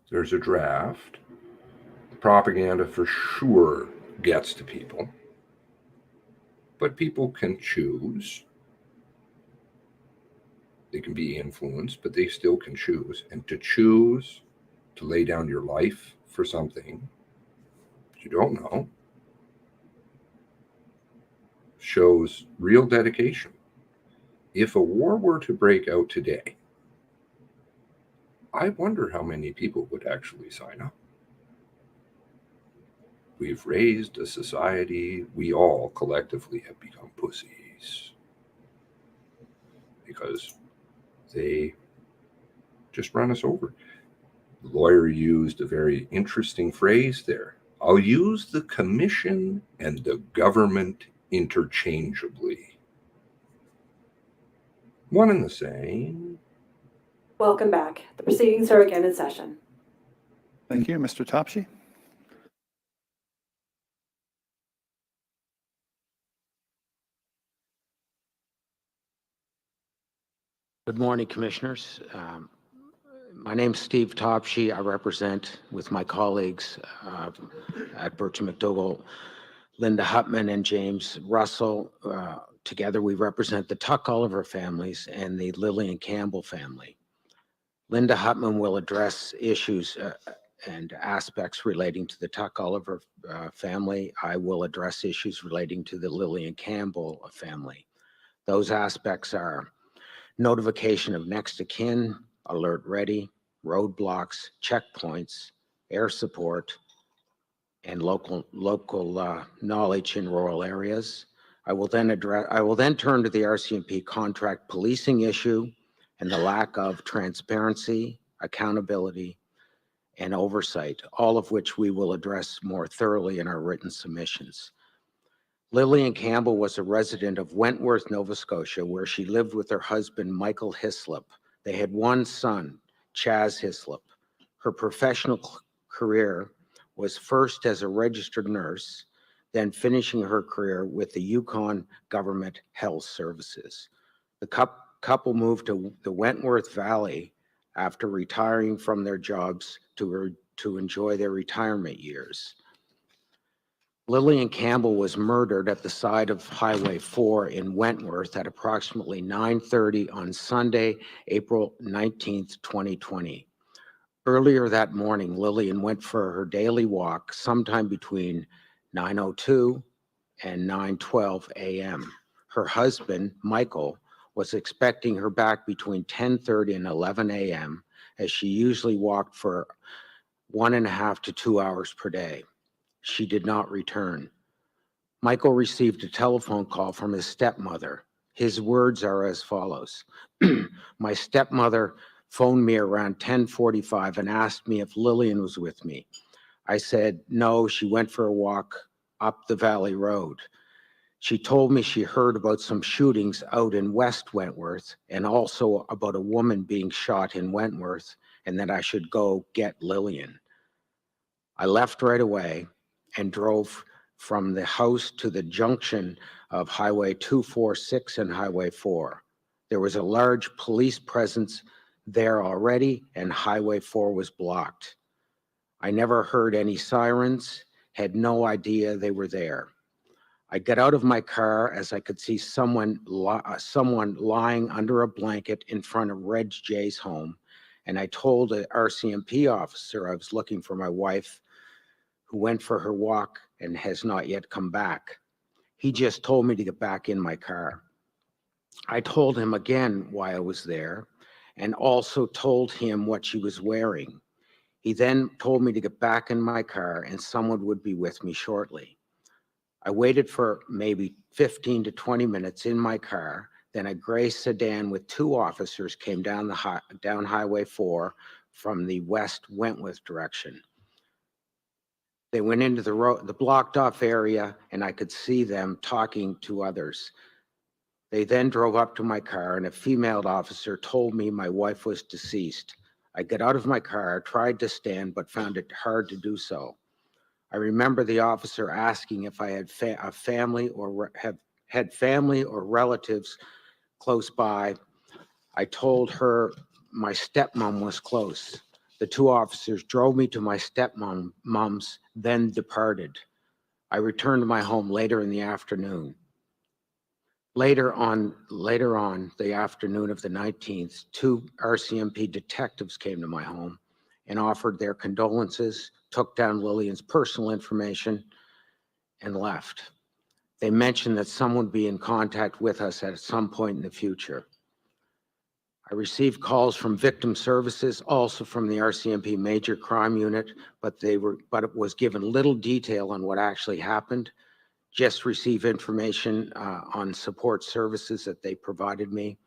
there's a draft, propaganda for sure gets to people. But people can choose. They can be influenced, but they still can choose. And to choose to lay down your life for something you don't know shows real dedication. If a war were to break out today, I wonder how many people would actually sign up. We've raised a society, we all collectively have become pussies because they just run us over. The lawyer used a very interesting phrase there. I'll use the commission and the government interchangeably. One and the same. Welcome back. The proceedings are again in session. Thank you. Mr. Topsy? Good morning, Commissioners. My name's Steve Topsy. I represent, with my colleagues at Birch McDougall, Linda Hutman and James Russell. Together, we represent the Tuck Oliver families and the Lillian Campbell family. Linda Hutman will address issues and aspects relating to the Tuck Oliver family. I will address issues relating to the Lillian Campbell family. Those aspects are notification of next of kin, alert ready, roadblocks, checkpoints, air support, and local knowledge in rural areas. I will then turn to the RCMP contract policing issue and the lack of transparency, accountability, and oversight, all of which we will address more thoroughly in our written submissions. Lillian Campbell was a resident of Wentworth, Nova Scotia, where she lived with her husband, Michael Hislop. They had one son, Chaz Hislop. Her professional career was first as a registered nurse, then finishing her career with the Yukon Government Health Services. The couple moved to the Wentworth Valley after retiring from their jobs to enjoy their retirement years. Lillian Campbell was murdered at the side of Highway 4 in Wentworth at approximately 9:30 on Sunday, April 19th, 2020. Earlier that morning, Lillian went for her daily walk sometime between 9:02 and 9:12 a.m. Her husband, Michael, was expecting her back between 10:30 and 11 a.m. as she usually walked for 1.5 to 2 hours per day. She did not return. Michael received a telephone call from his stepmother. His words are as follows. My stepmother phoned me around 10:45 and asked me if Lillian was with me. I said, no, she went for a walk up the Valley Road. She told me she heard about some shootings out in West Wentworth and also about a woman being shot in Wentworth and that I should go get Lillian. I left right away and drove from the house to the junction of Highway 246 and Highway 4. There was a large police presence there already, and Highway 4 was blocked. I never heard any sirens, had no idea they were there. I got out of my car as I could see someone lying under a blanket in front of Reg J's home, and I told an RCMP officer I was looking for my wife, who went for her walk and has not yet come back. He just told me to get back in my car. I told him again why I was there and also told him what she was wearing. He then told me to get back in my car and someone would be with me shortly. I waited for maybe 15 to 20 minutes in my car. Then a gray sedan with 2 officers came down Highway 4 from the West Wentworth direction. They went into the blocked off area and I could see them talking to others. They then drove up to my car and a female officer told me my wife was deceased. I got out of my car, tried to stand, but found it hard to do so. I remember the officer asking if I had family or relatives close by. I told her my stepmom was close. The 2 officers drove me to my stepmom's, then departed. I returned to my home later in the afternoon. Later on the afternoon of the 19th, 2 RCMP detectives came to my home and offered their condolences, took down Lillian's personal information, and left. They mentioned that someone would be in contact with us at some point in the future. I received calls from victim services, also from the RCMP Major Crime Unit, but it was given little detail on what actually happened. Just received information on support services that they provided me.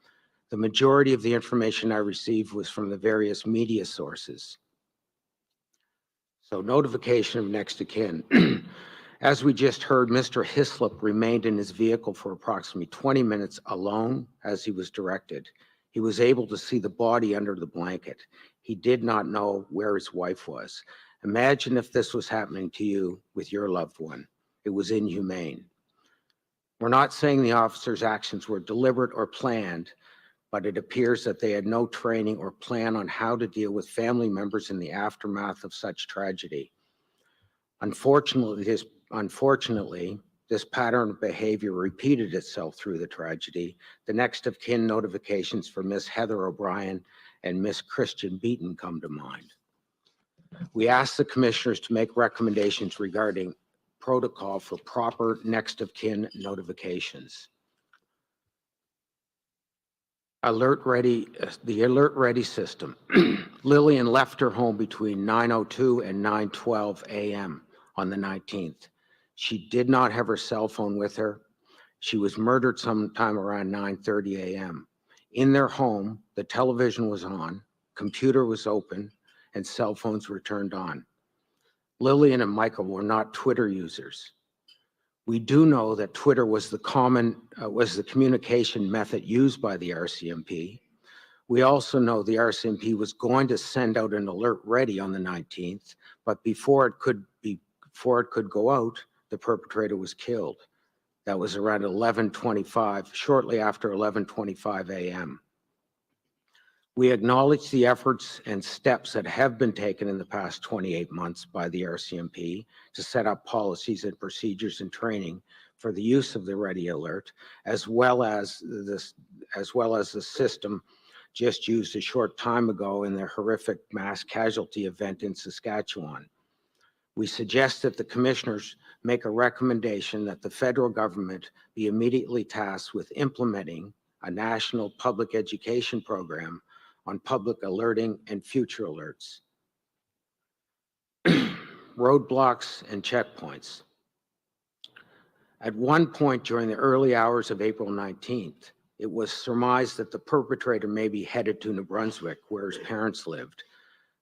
The majority of the information I received was from the various media sources. So notification of next of kin. As we just heard, Mr. Hislop remained in his vehicle for approximately 20 minutes alone as he was directed. He was able to see the body under the blanket. He did not know where his wife was. Imagine if this was happening to you with your loved one. It was inhumane. We're not saying the officer's actions were deliberate or planned, but it appears that they had no training or plan on how to deal with family members in the aftermath of such tragedy. Unfortunately, this pattern of behavior repeated itself through the tragedy. The next of kin notifications for Miss Heather O'Brien and Miss Christian Beaton come to mind. We ask the commissioners to make recommendations regarding protocol for proper next of kin notifications. The Alert Ready system. Lillian left her home between 9:02 and 9:12 a.m. on the 19th. She did not have her cell phone with her. She was murdered sometime around 9:30 a.m. In their home, the television was on, computer was open, and cell phones were turned on. Lillian and Michael were not Twitter users. We do know that Twitter was the communication method used by the RCMP. We also know the RCMP was going to send out an alert ready on the 19th, but before it could go out, the perpetrator was killed. That was around 11:25, shortly after 11:25 a.m. We acknowledge the efforts and steps that have been taken in the past 28 months by the RCMP to set up policies and procedures and training for the use of the Ready Alert, as well as the system just used a short time ago in the horrific mass casualty event in Saskatchewan. We suggest that the commissioners make a recommendation that the federal government be immediately tasked with implementing a national public education program on public alerting and future alerts. Roadblocks and checkpoints. At one point during the early hours of April 19th, it was surmised that the perpetrator may be headed to New Brunswick, where his parents lived.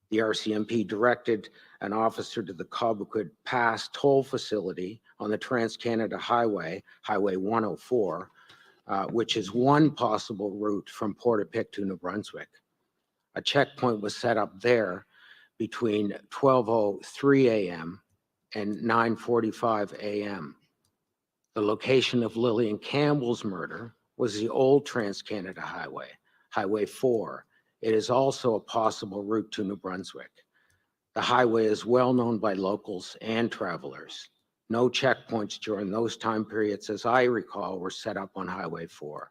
The RCMP directed an officer to the Cobequid Pass toll facility on the Trans-Canada Highway, Highway 104, which is one possible route from Portapique to New Brunswick. A checkpoint was set up there between 12:03 a.m. and 9:45 a.m. The location of Lillian Campbell's murder was the old Trans-Canada Highway, Highway 4. It is also a possible route to New Brunswick. The highway is well known by locals and travelers. No checkpoints during those time periods, as I recall, were set up on Highway 4.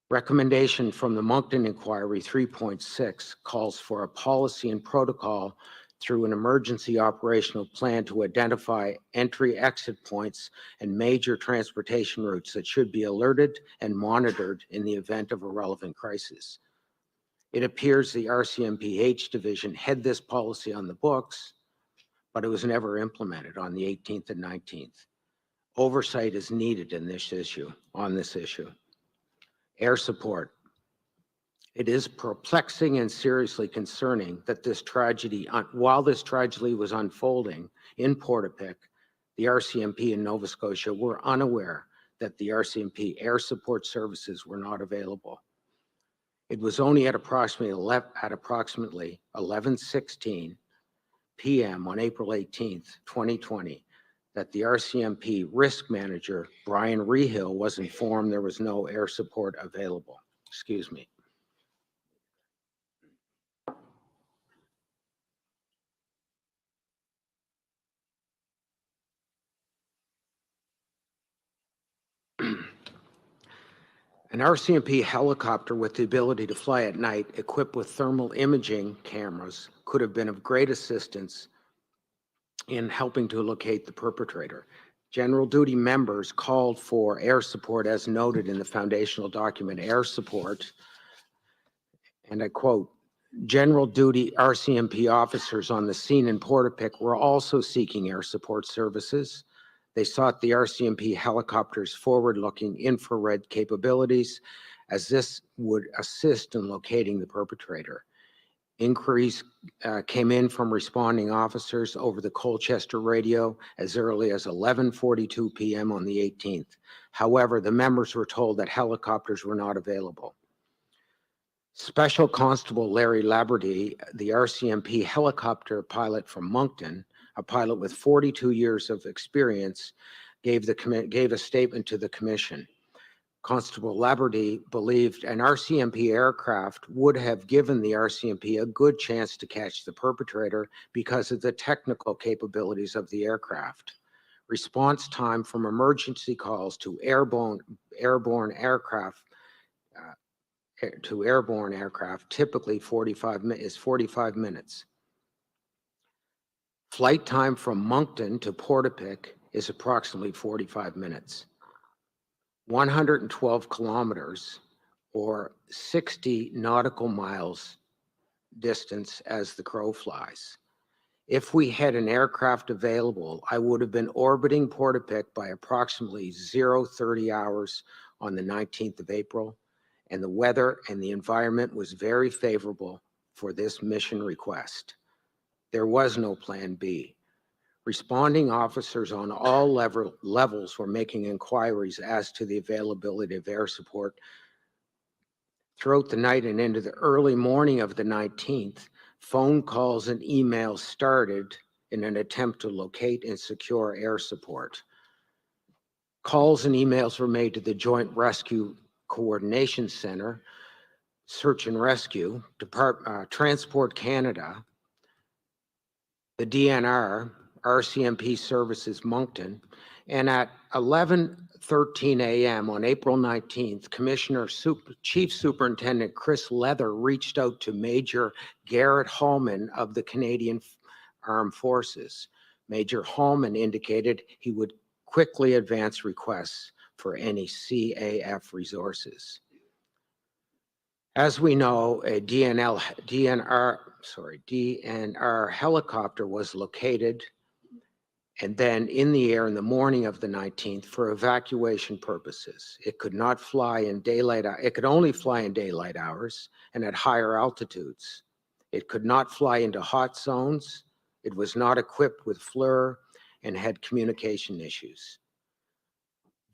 Recommendation from the Moncton Inquiry 3.6 calls for a policy and protocol through an emergency operational plan to identify entry-exit points and major transportation routes that should be alerted and monitored in the event of a relevant crisis. It appears the RCMP Division had this policy on the books, but it was never implemented on the 18th and 19th. Oversight is needed on this issue. Air support. It is perplexing and seriously concerning that while this tragedy was unfolding in Portapique, the RCMP in Nova Scotia were unaware that the RCMP air support services were not available. It was only at approximately 11:16 p.m. on April 18th, 2020, that the RCMP risk manager, Brian Rehill, was informed there was no air support available. Excuse me. An RCMP helicopter with the ability to fly at night, equipped with thermal imaging cameras, could have been of great assistance in helping to locate the perpetrator. General duty members called for air support as noted in the foundational document Air Support, and I quote, "General duty RCMP officers on the scene in Portapique were also seeking air support services. They sought the RCMP helicopter's forward-looking infrared capabilities, as this would assist in locating the perpetrator. Inquiries came in from responding officers over the Colchester radio as early as 11:42 p.m. on the 18th. However, the members were told that helicopters were not available. Special Constable Larry Laberty, the RCMP helicopter pilot from Moncton, a pilot with 42 years of experience, gave a statement to the commission. Constable Laberty believed an RCMP aircraft would have given the RCMP a good chance to catch the perpetrator because of the technical capabilities of the aircraft. Response time from emergency calls to airborne aircraft typically 45 minutes. Flight time from Moncton to Portapique is approximately 45 minutes. 112 kilometers or 60 nautical miles distance as the crow flies. If we had an aircraft available, I would have been orbiting Portapique by approximately 0:30 hours on the 19th of April, and the weather and the environment was very favorable for this mission request. There was no plan B. Responding officers on all levels were making inquiries as to the availability of air support. Throughout the night and into the early morning of the 19th, phone calls and emails started in an attempt to locate and secure air support. Calls and emails were made to the Joint Rescue Coordination Center, Search and Rescue, Transport Canada, the DNR, RCMP Services Moncton, and at 11:13 a.m. on April 19th, Chief Superintendent Chris Leather reached out to Major Garrett Hallman of the Canadian Armed Forces. Major Hallman indicated he would quickly advance requests for any CAF resources. As we know, a DNR helicopter was located and then in the air in the morning of the 19th for evacuation purposes. It could not fly in daylight. It could only fly in daylight hours and at higher altitudes. It could not fly into hot zones. It was not equipped with FLIR and had communication issues.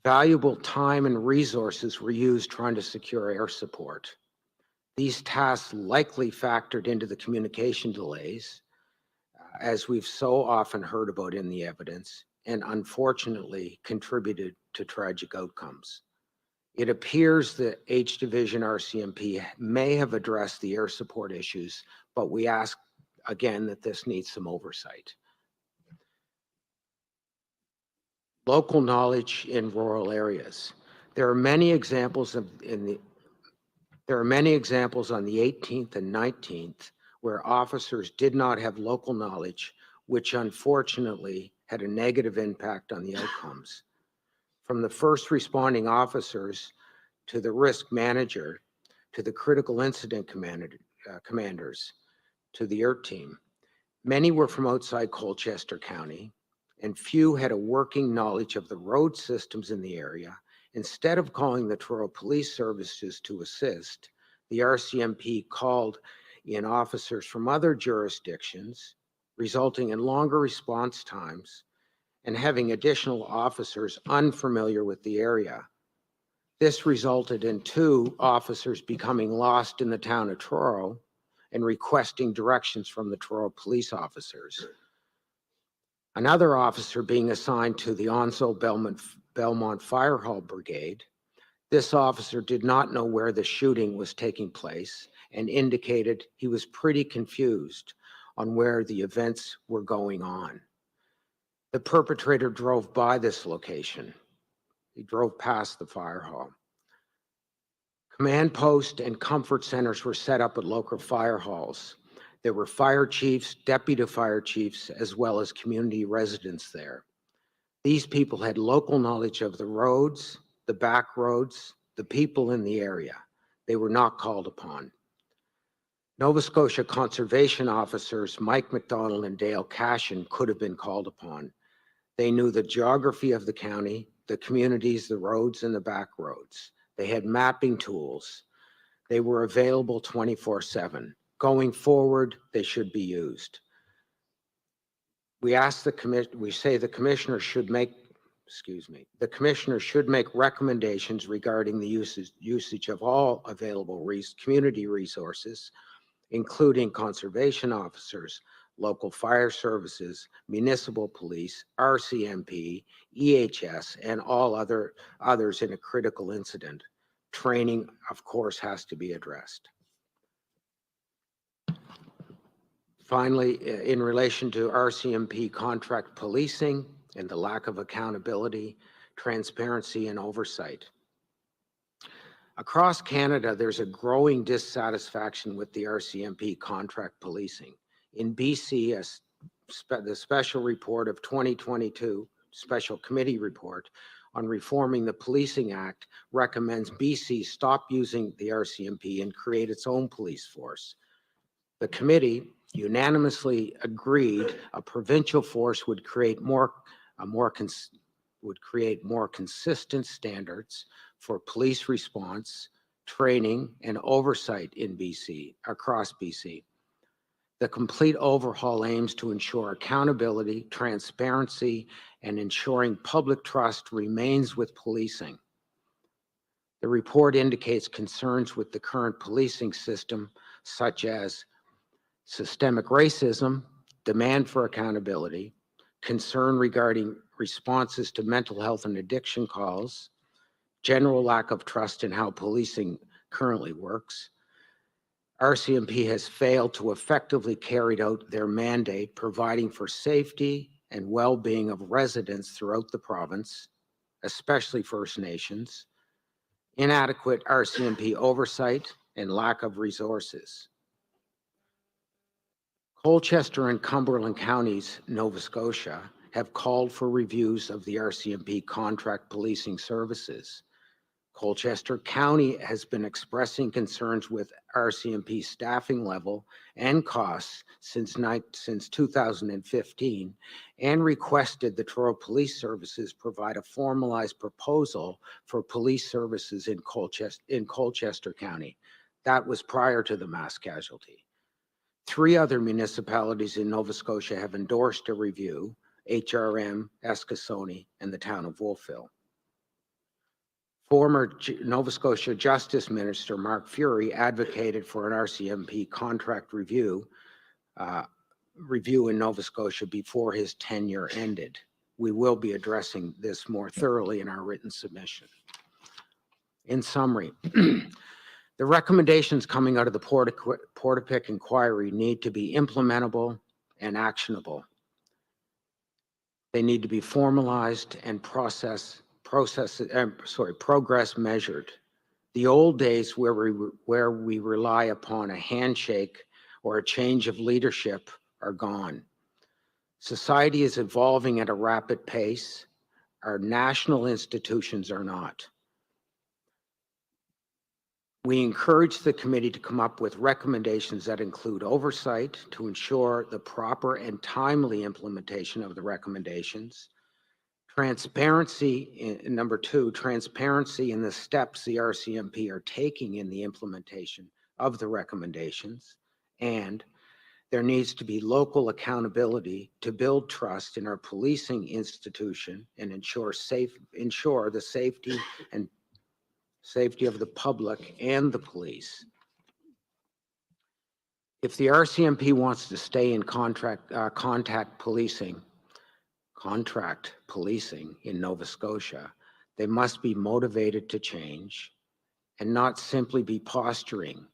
Valuable time and resources were used trying to secure air support. These tasks likely factored into the communication delays, as we've so often heard about in the evidence, and unfortunately contributed to tragic outcomes. It appears that H Division RCMP may have addressed the air support issues, but we ask again that this needs some oversight. Local knowledge in rural areas. There are many examples on the 18th and 19th where officers did not have local knowledge, which unfortunately had a negative impact on the outcomes. From the first responding officers to the risk manager, to the critical incident commanders, to the ERT team, many were from outside Colchester County, and few had a working knowledge of the road systems in the area. Instead of calling the Truro Police Services to assist, the RCMP called in officers from other jurisdictions, resulting in longer response times and having additional officers unfamiliar with the area. This resulted in 2 officers becoming lost in the town of Truro and requesting directions from the Truro police officers. Another officer being assigned to the Onslow Belmont Fire Hall Brigade. This officer did not know where the shooting was taking place and indicated he was pretty confused on where the events were going on. The perpetrator drove by this location. He drove past the fire hall. Command post and comfort centers were set up at local fire halls. There were fire chiefs, deputy fire chiefs, as well as community residents there. These people had local knowledge of the roads, the back roads, the people in the area. They were not called upon. Nova Scotia conservation officers Mike McDonald and Dale Cashin could have been called upon. They knew the geography of the county, the communities, the roads, and the back roads. They had mapping tools. They were available 24/7. Going forward, they should be used. We ask we say the commissioner should make, the commissioner should make recommendations regarding the usage of all available community resources, including conservation officers, local fire services, municipal police, RCMP, EHS, and all others in a critical incident. Training, of course, has to be addressed. Finally, in relation to RCMP contract policing and the lack of accountability, transparency, and oversight. Across Canada, there's a growing dissatisfaction with the RCMP contract policing. In BC, the special report of 2022, special committee report on reforming the Policing Act recommends BC stop using the RCMP and create its own police force. The committee unanimously agreed a provincial force would create more consistent standards for police response, training, and oversight in BC, across BC. The complete overhaul aims to ensure accountability, transparency, and ensuring public trust remains with policing. The report indicates concerns with the current policing system, such as systemic racism, demand for accountability, concern regarding responses to mental health and addiction calls, general lack of trust in how policing currently works. RCMP has failed to effectively carry out their mandate, providing for safety and well-being of residents throughout the province, especially First Nations, inadequate RCMP oversight, and lack of resources. Colchester and Cumberland counties, Nova Scotia, have called for reviews of the RCMP contract policing services. Colchester County has been expressing concerns with RCMP staffing level and costs since 2015 and requested the Truro Police Services provide a formalized proposal for police services in Colchester County. That was prior to the mass casualty. 3 other municipalities in Nova Scotia have endorsed a review: HRM, Eskasoni, and the town of Wolfville. Former Nova Scotia Justice Minister Mark Fury advocated for an RCMP contract review in Nova Scotia before his tenure ended. We will be addressing this more thoroughly in our written submission. In summary, the recommendations coming out of the Portapique inquiry need to be implementable and actionable. They need to be formalized and progress measured. The old days where we rely upon a handshake or a change of leadership are gone. Society is evolving at a rapid pace. Our national institutions are not. We encourage the committee to come up with recommendations that include oversight to ensure the proper and timely implementation of the recommendations, transparency, number 2, transparency in the steps the RCMP are taking in the implementation of the recommendations, and there needs to be local accountability to build trust in our policing institution and ensure the safety of the public and the police. If the RCMP wants to stay in contract policing in Nova Scotia, they must be motivated to change and not simply be posturing.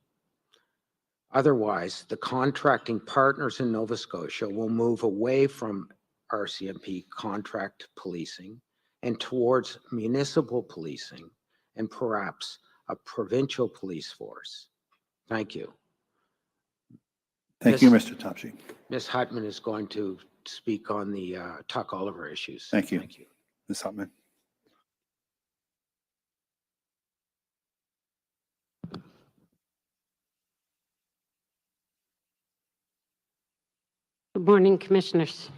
Otherwise, the contracting partners in Nova Scotia will move away from RCMP contract policing and towards municipal policing and perhaps a provincial police force. Thank you. Thank you, Mr. Topshee. Ms. Hutman is going to speak on the Tuck Oliver issues. Thank you. Thank you. Ms. Hutman. Good morning, Commissioners.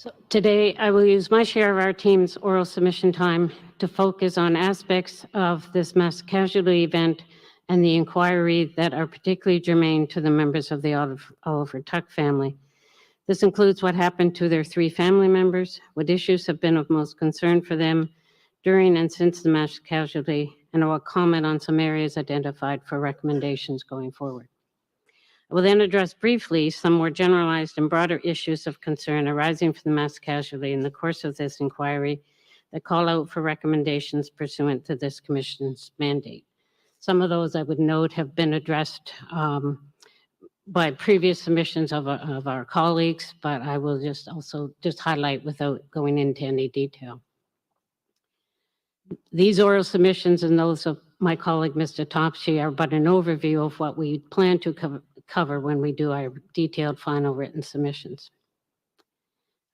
So today, I will use my share of our team's oral submission time to focus on aspects of this mass casualty event and the inquiry that are particularly germane to the members of the Oliver Tuck family. This includes what happened to their 3 family members, what issues have been of most concern for them during and since the mass casualty, and I will comment on some areas identified for recommendations going forward. I will then address briefly some more generalized and broader issues of concern arising from the mass casualty in the course of this inquiry that call out for recommendations pursuant to this commission's mandate. Some of those I would note have been addressed by previous submissions of our colleagues, but I will just highlight without going into any detail. These oral submissions and those of my colleague, Mr. Topsy, are but an overview of what we plan to cover when we do our detailed final written submissions.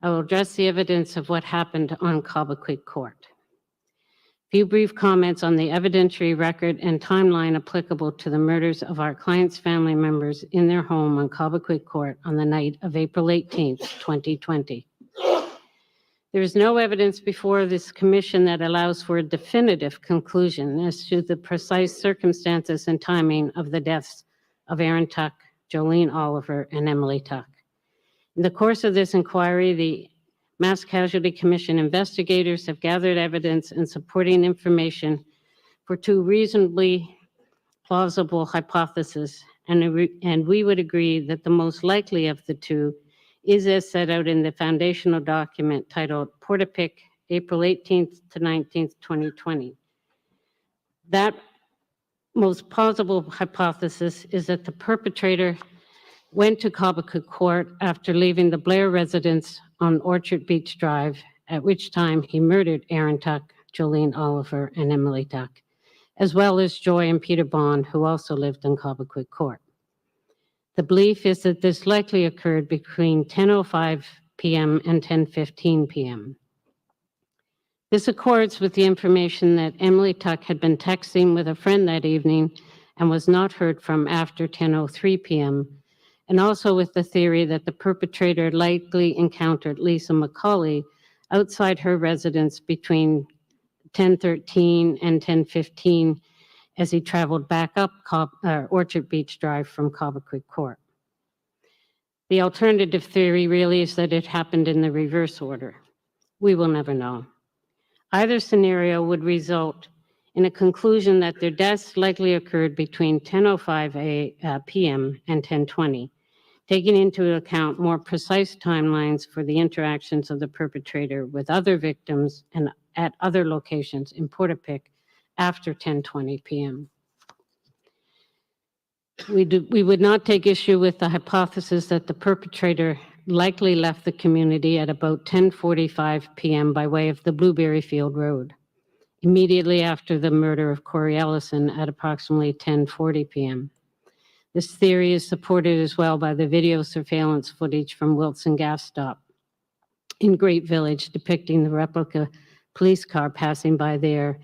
I will address the evidence of what happened on Cobequid Court. A few brief comments on the evidentiary record and timeline applicable to the murders of our clients' family members in their home on Cobequid Court on the night of April 18th, 2020. There is no evidence before this commission that allows for a definitive conclusion as to the precise circumstances and timing of the deaths of Aaron Tuck, Jolene Oliver, and Emily Tuck. In the course of this inquiry, the Mass Casualty Commission investigators have gathered evidence and supporting information for 2 reasonably plausible hypotheses, and we would agree that the most likely of the 2 is as set out in the foundational document titled Portapique, April 18th to 19th, 2020. That most plausible hypothesis is that the perpetrator went to Cobequid Court after leaving the Blair residence on Orchard Beach Drive, at which time he murdered Aaron Tuck, Jolene Oliver, and Emily Tuck, as well as Joy and Peter Bond, who also lived in Cobequid Court. The belief is that this likely occurred between 10:05 p.m. and 10:15 p.m. This accords with the information that Emily Tuck had been texting with a friend that evening and was not heard from after 10:03 p.m., and also with the theory that the perpetrator likely encountered Lisa McCauley outside her residence between 10:13 and 10:15 as he traveled back up Orchard Beach Drive from Cobequid Court. The alternative theory really is that it happened in the reverse order. We will never know. Either scenario would result in a conclusion that their deaths likely occurred between 10:05 p.m. and 10:20, taking into account more precise timelines for the interactions of the perpetrator with other victims and at other locations in Portapique after 10:20 p.m. We would not take issue with the hypothesis that the perpetrator likely left the community at about 10:45 p.m. by way of the Blueberry Field Road, immediately after the murder of Corey Ellison at approximately 10:40 p.m. This theory is supported as well by the video surveillance footage from Wilson Gas Stop in Great Village depicting the replica police car passing by there,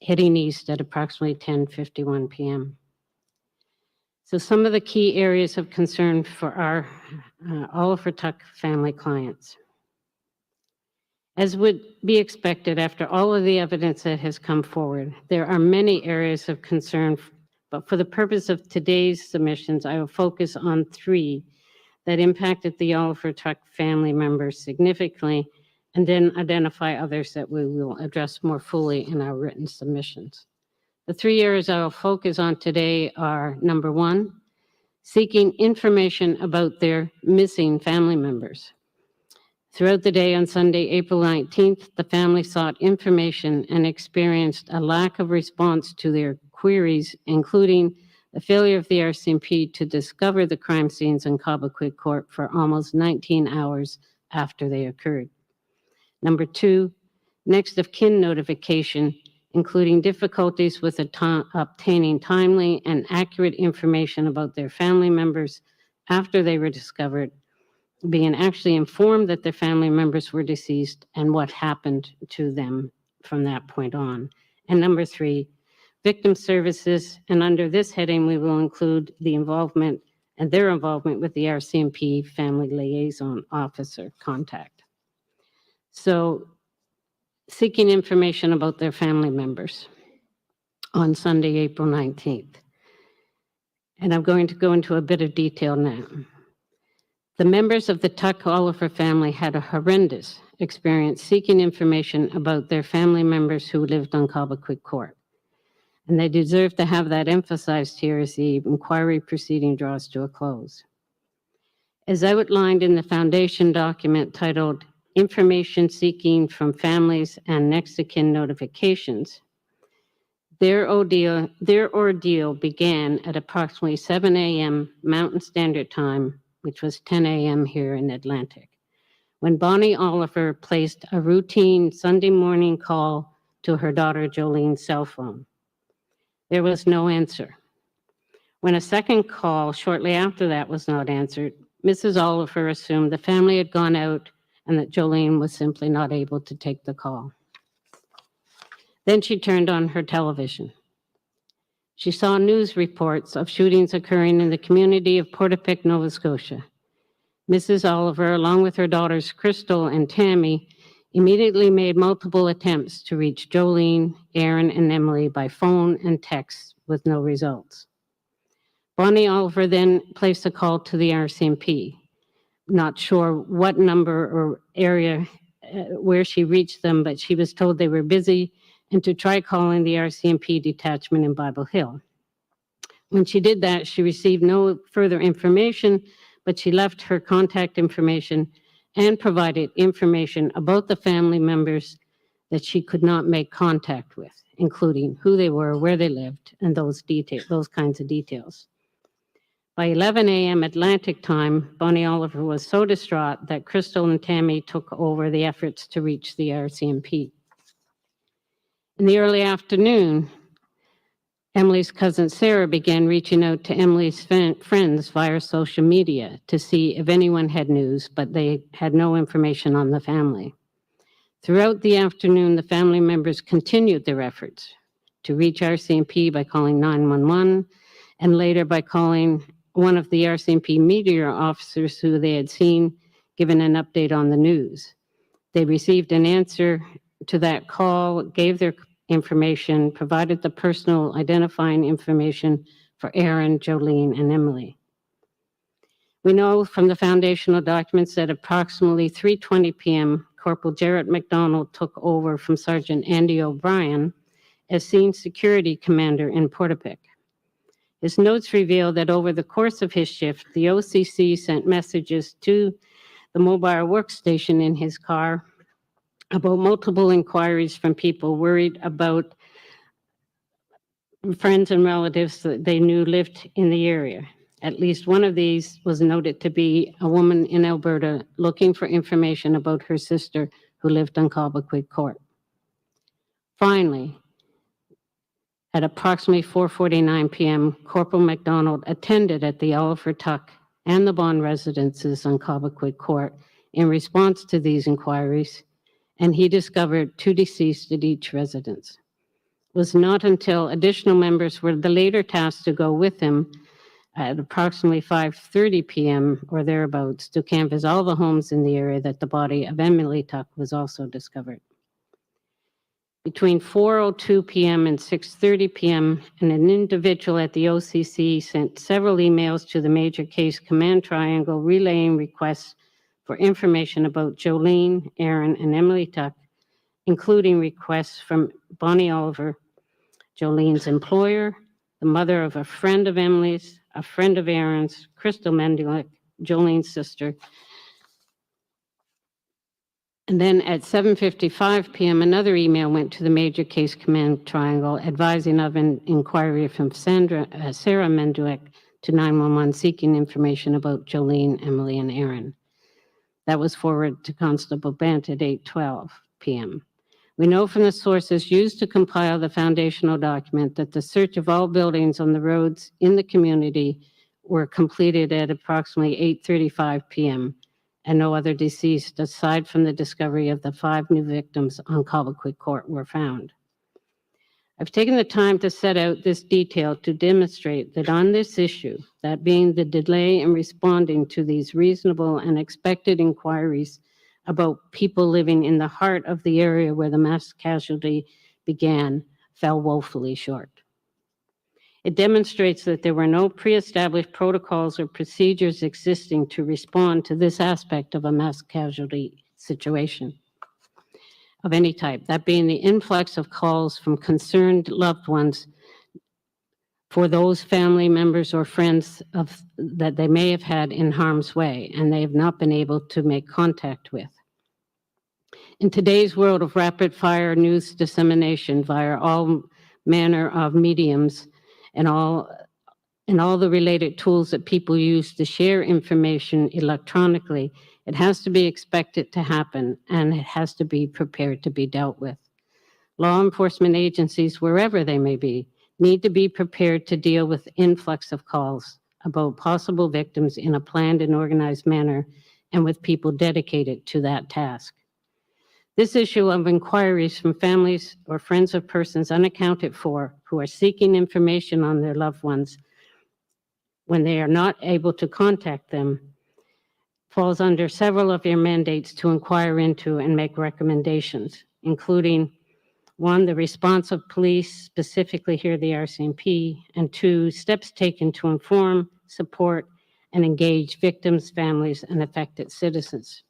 heading east at approximately 10:51 p.m. So some of the key areas of concern for our Oliver Tuck family clients. As would be expected after all of the evidence that has come forward, there are many areas of concern, but for the purpose of today's submissions, I will focus on 3 that impacted the Oliver Tuck family members significantly, and then identify others that we will address more fully in our written submissions. The 3 areas I will focus on today are, number 1, seeking information about their missing family members. Throughout the day on Sunday, April 19th, the family sought information and experienced a lack of response to their queries, including the failure of the RCMP to discover the crime scenes in Cobequid Court for almost 19 hours after they occurred. Number 2, next of kin notification, including difficulties with obtaining timely and accurate information about their family members after they were discovered, being actually informed that their family members were deceased and what happened to them from that point on. And number 3, victim services, and under this heading, we will include the involvement and their involvement with the RCMP family liaison officer contact. So seeking information about their family members on Sunday, April 19th. And I'm going to go into a bit of detail now. The members of the Tuck Oliver family had a horrendous experience seeking information about their family members who lived on Cobequid Court. And they deserve to have that emphasized here as the inquiry proceeding draws to a close. As outlined in the foundation document titled Information Seeking from Families and Next of Kin Notifications, their ordeal began at approximately 7 a.m. Mountain Standard Time, which was 10 a.m. here in Atlantic, when Bonnie Oliver placed a routine Sunday morning call to her daughter Jolene's cell phone. There was no answer. When a second call shortly after that was not answered, Mrs. Oliver assumed the family had gone out and that Jolene was simply not able to take the call. Then she turned on her television. She saw news reports of shootings occurring in the community of Portapique, Nova Scotia. Mrs. Oliver, along with her daughters Crystal and Tammy, immediately made multiple attempts to reach Jolene, Aaron, and Emily by phone and text with no results. Bonnie Oliver then placed a call to the RCMP. Not sure what number or area where she reached them, but she was told they were busy and to try calling the RCMP detachment in Bible Hill. When she did that, she received no further information, but she left her contact information and provided information about the family members that she could not make contact with, including who they were, where they lived, and those kinds of details. By 11 a.m. Atlantic time, Bonnie Oliver was so distraught that Crystal and Tammy took over the efforts to reach the RCMP. In the early afternoon, Emily's cousin Sarah began reaching out to Emily's friends via social media to see if anyone had news, but they had no information on the family. Throughout the afternoon, the family members continued their efforts to reach RCMP by calling 911 and later by calling one of the RCMP media officers who they had seen given an update on the news. They received an answer to that call, gave their information, provided the personal identifying information for Aaron, Jolene, and Emily. We know from the foundational documents that approximately 3:20 p.m., Corporal Jarrett McDonald took over from Sergeant Andy O'Brien as Scene Security Commander in Portapique. His notes reveal that over the course of his shift, the OCC sent messages to the mobile workstation in his car about multiple inquiries from people worried about friends and relatives that they knew lived in the area. At least one of these was noted to be a woman in Alberta looking for information about her sister who lived on Cobequid Court. Finally, at approximately 4:49 p.m., Corporal McDonald attended at the Oliver Tuck and the Bond residences on Cobequid Court in response to these inquiries, and he discovered 2 deceased at each residence. It was not until additional members were later tasked to go with him at approximately 5:30 p.m. or thereabouts to canvass all the homes in the area that the body of Emily Tuck was also discovered. Between 4:02 p.m. and 6:30 p.m., an individual at the OCC sent several emails to the Major Case Command Triangle relaying requests for information about Jolene, Aaron, and Emily Tuck, including requests from Bonnie Oliver, Jolene's employer, the mother of a friend of Emily's, a friend of Aaron's, Crystal Mendulik, Jolene's sister. And then at 7:55 p.m., another email went to the Major Case Command Triangle advising of an inquiry from Sarah Mendulik to 911 seeking information about Jolene, Emily, and Aaron. That was forwarded to Constable Bent at 8:12 p.m. We know from the sources used to compile the foundational document that the search of all buildings on the roads in the community were completed at approximately 8:35 p.m. and no other deceased aside from the discovery of the 5 new victims on Cobequid Court were found. I've taken the time to set out this detail to demonstrate that on this issue, that being the delay in responding to these reasonable and expected inquiries about people living in the heart of the area where the mass casualty began fell woefully short. It demonstrates that there were no pre-established protocols or procedures existing to respond to this aspect of a mass casualty situation of any type, that being the influx of calls from concerned loved ones for those family members or friends that they may have had in harm's way and they have not been able to make contact with. In today's world of rapid fire news dissemination via all manner of mediums and all the related tools that people use to share information electronically, it has to be expected to happen and it has to be prepared to be dealt with. Law enforcement agencies, wherever they may be, need to be prepared to deal with influx of calls about possible victims in a planned and organized manner and with people dedicated to that task. This issue of inquiries from families or friends of persons unaccounted for who are seeking information on their loved ones when they are not able to contact them falls under several of your mandates to inquire into and make recommendations, including 1, the response of police, specifically here the RCMP, and 2, steps taken to inform, support, and engage victims, families, and affected citizens.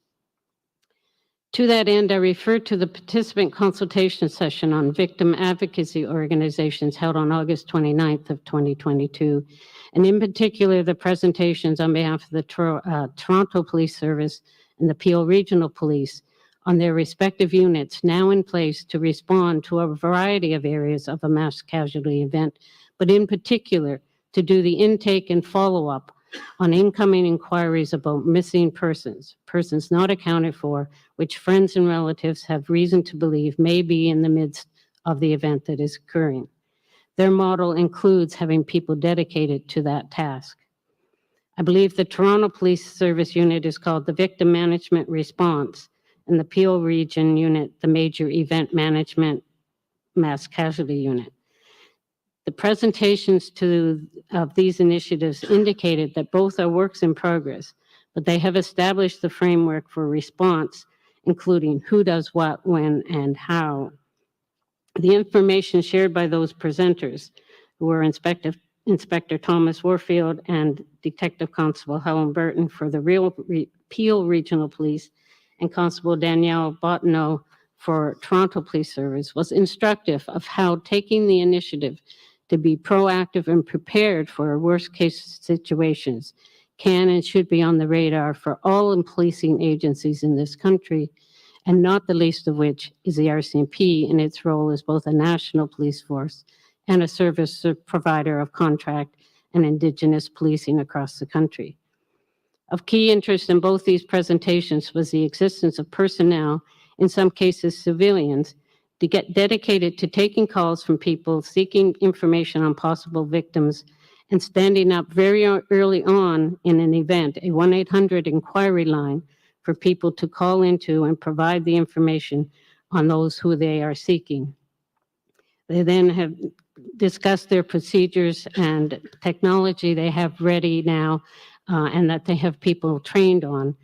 To that end, I refer to the participant consultation session on victim advocacy organizations held on August 29th of 2022, and in particular, the presentations on behalf of the Toronto Police Service and the Peel Regional Police on their respective units now in place to respond to a variety of areas of a mass casualty event, but in particular, to do the intake and follow-up on incoming inquiries about missing persons, persons not accounted for, which friends and relatives have reason to believe may be in the midst of the event that is occurring. Their model includes having people dedicated to that task. I believe the Toronto Police Service unit is called the Victim Management Response, and the Peel Region unit, the Major Event Management Mass Casualty Unit. The presentations of these initiatives indicated that both are works in progress, but they have established the framework for response, including who does what, when, and how. The information shared by those presenters, who were Inspector Thomas Warfield and Detective Constable Helen Burton for the Peel Regional Police, and Constable Danielle Bottineau for Toronto Police Service, was instructive of how taking the initiative to be proactive and prepared for worst-case situations can and should be on the radar for all policing agencies in this country, and not the least of which is the RCMP in its role as both a national police force and a service provider of contract and Indigenous policing across the country. Of key interest in both these presentations was the existence of personnel, in some cases civilians, to get dedicated to taking calls from people seeking information on possible victims and standing up very early on in an event, a 1-800 inquiry line for people to call into and provide the information on those who they are seeking. They then have discussed their procedures and technology they have ready now and that they have people trained on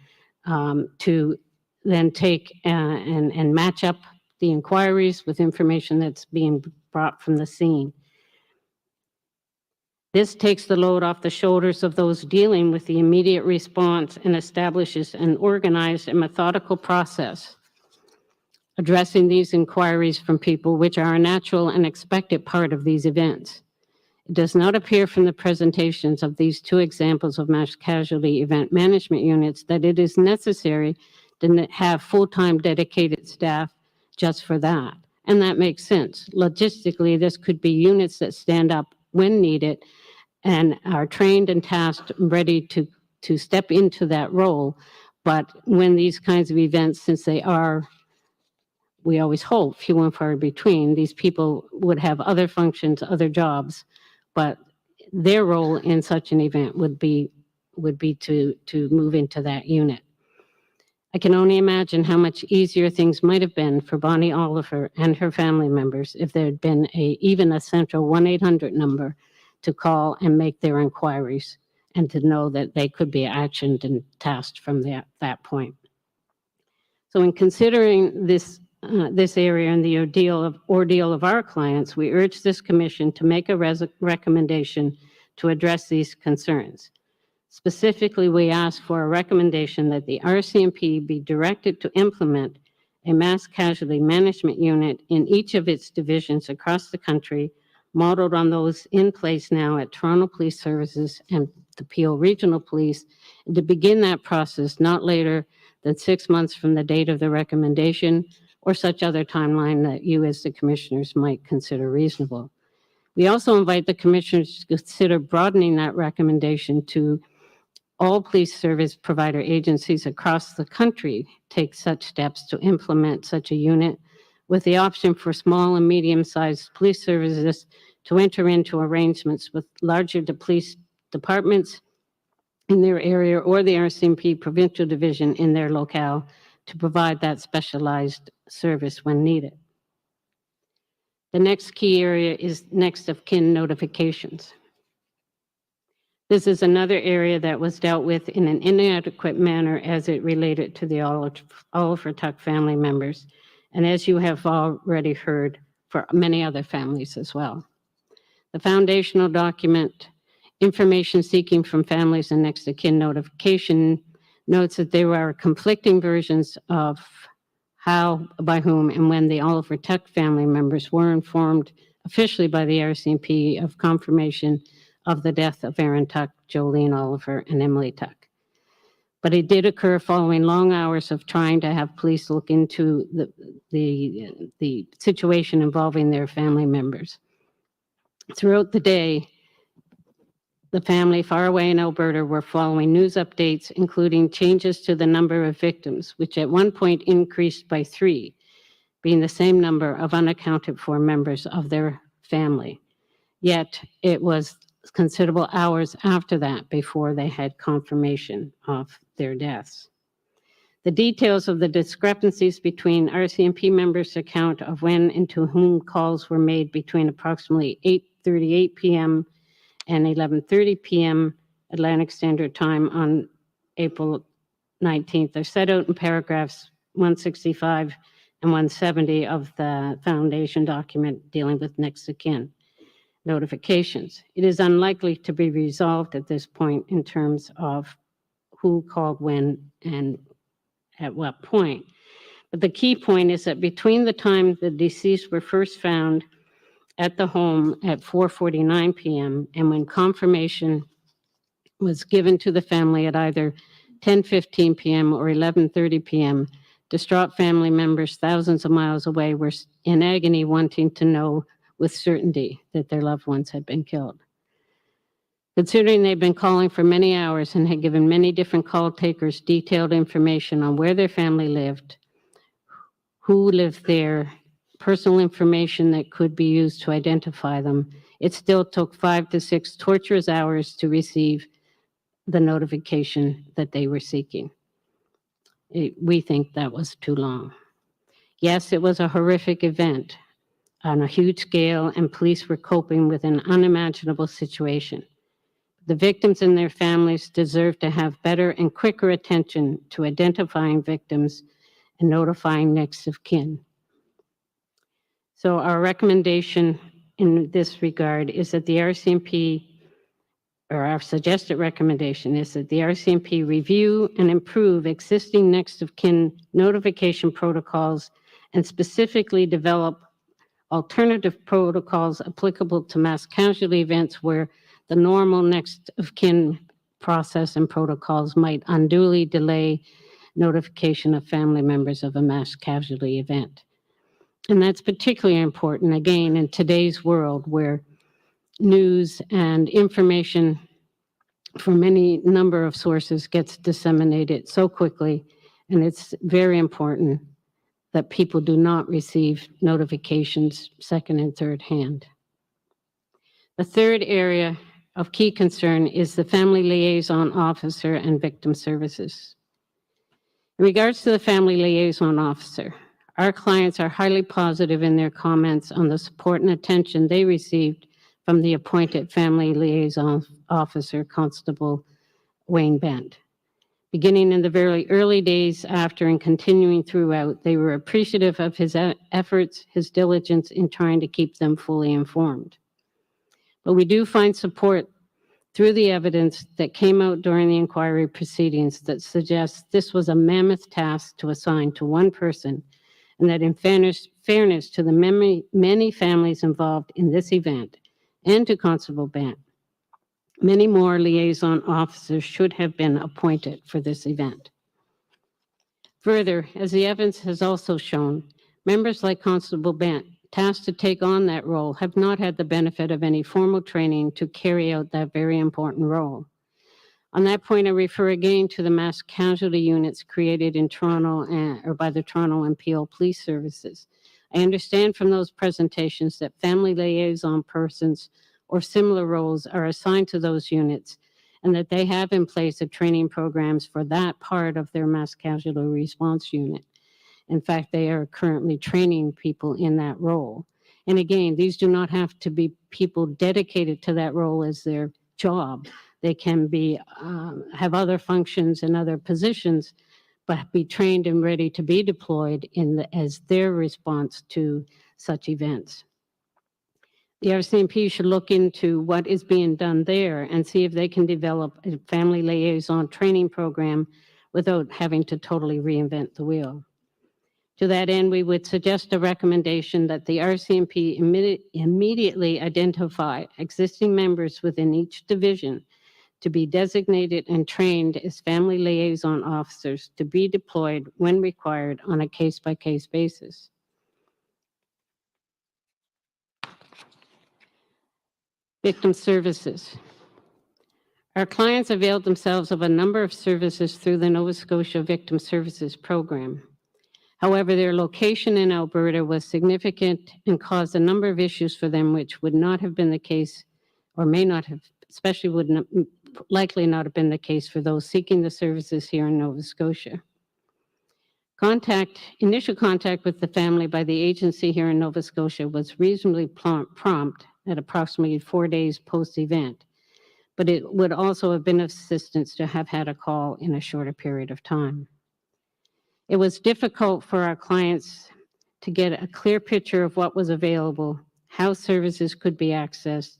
to then take and match up the inquiries with information that's being brought from the scene. This takes the load off the shoulders of those dealing with the immediate response and establishes an organized and methodical process addressing these inquiries from people, which are a natural and expected part of these events. It does not appear from the presentations of these two examples of mass casualty event management units that it is necessary to have full-time dedicated staff just for that. And that makes sense. Logistically, this could be units that stand up when needed and are trained and tasked, ready to step into that role. But when these kinds of events, since they are, we always hope, few and far between, these people would have other functions, other jobs, but their role in such an event would be to move into that unit. I can only imagine how much easier things might have been for Bonnie Oliver and her family members if there had been even a central 1-800 number to call and make their inquiries and to know that they could be actioned and tasked from that point. So in considering this area and the ordeal of our clients, we urge this commission to make a recommendation to address these concerns. Specifically, we ask for a recommendation that the RCMP be directed to implement a mass casualty management unit in each of its divisions across the country, modeled on those in place now at Toronto Police Services and the Peel Regional Police, and to begin that process not later than 6 months from the date of the recommendation or such other timeline that you as the commissioners might consider reasonable. We also invite the commissioners to consider broadening that recommendation to all police service provider agencies across the country take such steps to implement such a unit, with the option for small and medium-sized police services to enter into arrangements with larger police departments in their area or the RCMP provincial division in their locale to provide that specialized service when needed. The next key area is next of kin notifications. This is another area that was dealt with in an inadequate manner as it related to the Oliver Tuck family members, and as you have already heard, for many other families as well. The foundational document, Information Seeking from Families and Next of Kin Notification, notes that there are conflicting versions of how, by whom, and when the Oliver Tuck family members were informed officially by the RCMP of confirmation of the death of Aaron Tuck, Jolene Oliver, and Emily Tuck. But it did occur following long hours of trying to have police look into the situation involving their family members. Throughout the day, the family far away in Alberta were following news updates, including changes to the number of victims, which at one point increased by 3, being the same number of unaccounted for members of their family. Yet it was considerable hours after that before they had confirmation of their deaths. The details of the discrepancies between RCMP members' account of when and to whom calls were made between approximately 8:38 p.m. and 11:30 p.m. Atlantic Standard Time on April 19th are set out in paragraphs 165 and 170 of the foundation document dealing with next of kin notifications. It is unlikely to be resolved at this point in terms of who called when and at what point. But the key point is that between the time the deceased were first found at the home at 4:49 p.m. and when confirmation was given to the family at either 10:15 p.m. or 11:30 p.m., distraught family members thousands of miles away were in agony wanting to know with certainty that their loved ones had been killed. Considering they'd been calling for many hours and had given many different call takers detailed information on where their family lived, who lived there, personal information that could be used to identify them, it still took 5 to 6 torturous hours to receive the notification that they were seeking. We think that was too long. Yes, it was a horrific event on a huge scale, and police were coping with an unimaginable situation. The victims and their families deserve to have better and quicker attention to identifying victims and notifying next of kin. So our recommendation in this regard is that the RCMP, or our suggested recommendation is that the RCMP review and improve existing next of kin notification protocols and specifically develop alternative protocols applicable to mass casualty events where the normal next of kin process and protocols might unduly delay notification of family members of a mass casualty event. And that's particularly important, again, in today's world where news and information from any number of sources gets disseminated so quickly, and it's very important that people do not receive notifications second and third hand. The third area of key concern is the family liaison officer and victim services. In regards to the family liaison officer, our clients are highly positive in their comments on the support and attention they received from the appointed family liaison officer, Constable Wayne Bent. Beginning in the very early days after and continuing throughout, they were appreciative of his efforts, his diligence in trying to keep them fully informed. But we do find support through the evidence that came out during the inquiry proceedings that suggests this was a mammoth task to assign to one person, and that in fairness to the many families involved in this event and to Constable Bent, many more liaison officers should have been appointed for this event. Further, as the evidence has also shown, members like Constable Bent, tasked to take on that role, have not had the benefit of any formal training to carry out that very important role. On that point, I refer again to the mass casualty units created in Toronto or by the Toronto and Peel Police Services. I understand from those presentations that family liaison persons or similar roles are assigned to those units, and that they have in place the training programs for that part of their mass casualty response unit. In fact, they are currently training people in that role. And again, these do not have to be people dedicated to that role as their job. They can be have other functions and other positions, but be trained and ready to be deployed as their response to such events. The RCMP should look into what is being done there and see if they can develop a family liaison training program without having to totally reinvent the wheel. To that end, we would suggest a recommendation that the RCMP immediately identify existing members within each division to be designated and trained as family liaison officers to be deployed when required on a case-by-case basis. Victim services. Our clients availed themselves of a number of services through the Nova Scotia Victim Services Program. However, their location in Alberta was significant and caused a number of issues for them, which would not have been the case, or may not have, especially would not, likely not have been the case for those seeking the services here in Nova Scotia. Initial contact with the family by the agency here in Nova Scotia was reasonably prompt at approximately 4 days post-event, but it would also have been of assistance to have had a call in a shorter period of time. It was difficult for our clients to get a clear picture of what was available, how services could be accessed,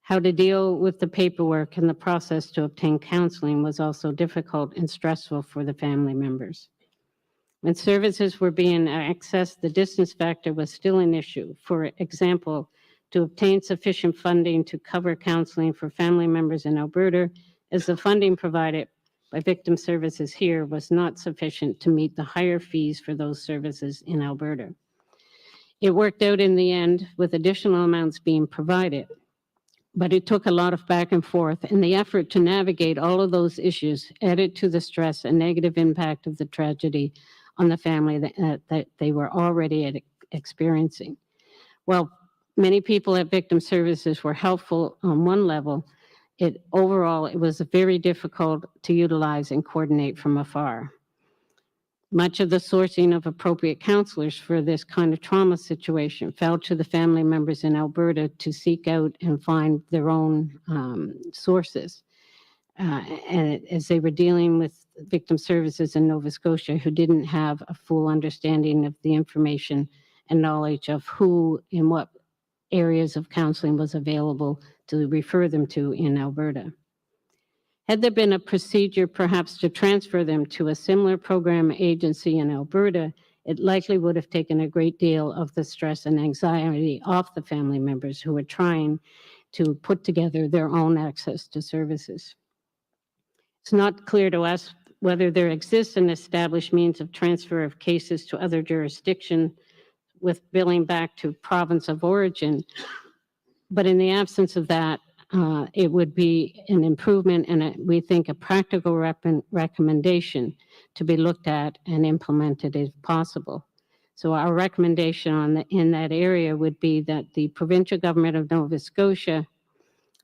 how to deal with the paperwork, and the process to obtain counseling was also difficult and stressful for the family members. When services were being accessed, the distance factor was still an issue. For example, to obtain sufficient funding to cover counseling for family members in Alberta, as the funding provided by Victim Services here was not sufficient to meet the higher fees for those services in Alberta. It worked out in the end with additional amounts being provided, but it took a lot of back and forth, and the effort to navigate all of those issues added to the stress and negative impact of the tragedy on the family that they were already experiencing. While many people at Victim Services were helpful on one level, overall, it was very difficult to utilize and coordinate from afar. Much of the sourcing of appropriate counselors for this kind of trauma situation fell to the family members in Alberta to seek out and find their own sources. And as they were dealing with Victim Services in Nova Scotia, who didn't have a full understanding of the information and knowledge of who and what areas of counseling was available to refer them to in Alberta. Had there been a procedure perhaps to transfer them to a similar program agency in Alberta, it likely would have taken a great deal of the stress and anxiety off the family members who were trying to put together their own access to services. It's not clear to us whether there exists an established means of transfer of cases to other jurisdictions with billing back to province of origin, but in the absence of that, it would be an improvement and we think a practical recommendation to be looked at and implemented if possible. So our recommendation in that area would be that the provincial government of Nova Scotia,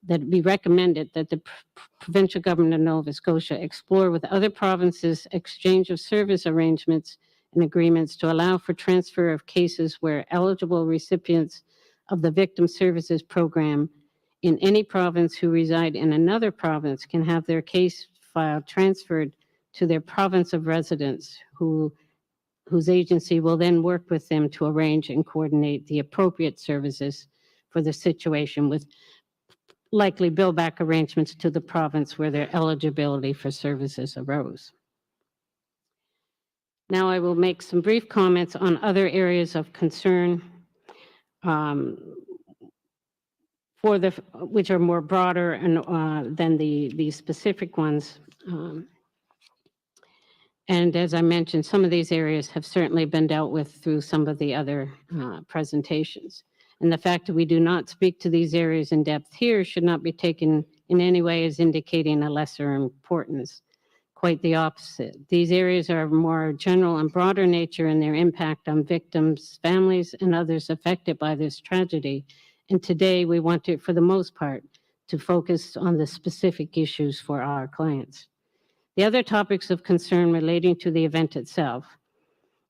that it be recommended that the provincial government of Nova Scotia explore with other provinces exchange of service arrangements and agreements to allow for transfer of cases where eligible recipients of the Victim Services Program in any province who reside in another province can have their case file transferred to their province of residence, whose agency will then work with them to arrange and coordinate the appropriate services for the situation, with likely bill back arrangements to the province where their eligibility for services arose. Now I will make some brief comments on other areas of concern, which are more broader and than the specific ones. And as I mentioned, some of these areas have certainly been dealt with through some of the other presentations. And the fact that we do not speak to these areas in depth here should not be taken in any way as indicating a lesser importance. Quite the opposite. These areas are more general and broader nature in their impact on victims, families, and others affected by this tragedy. And today we want to, for the most part, to focus on the specific issues for our clients. The other topics of concern relating to the event itself,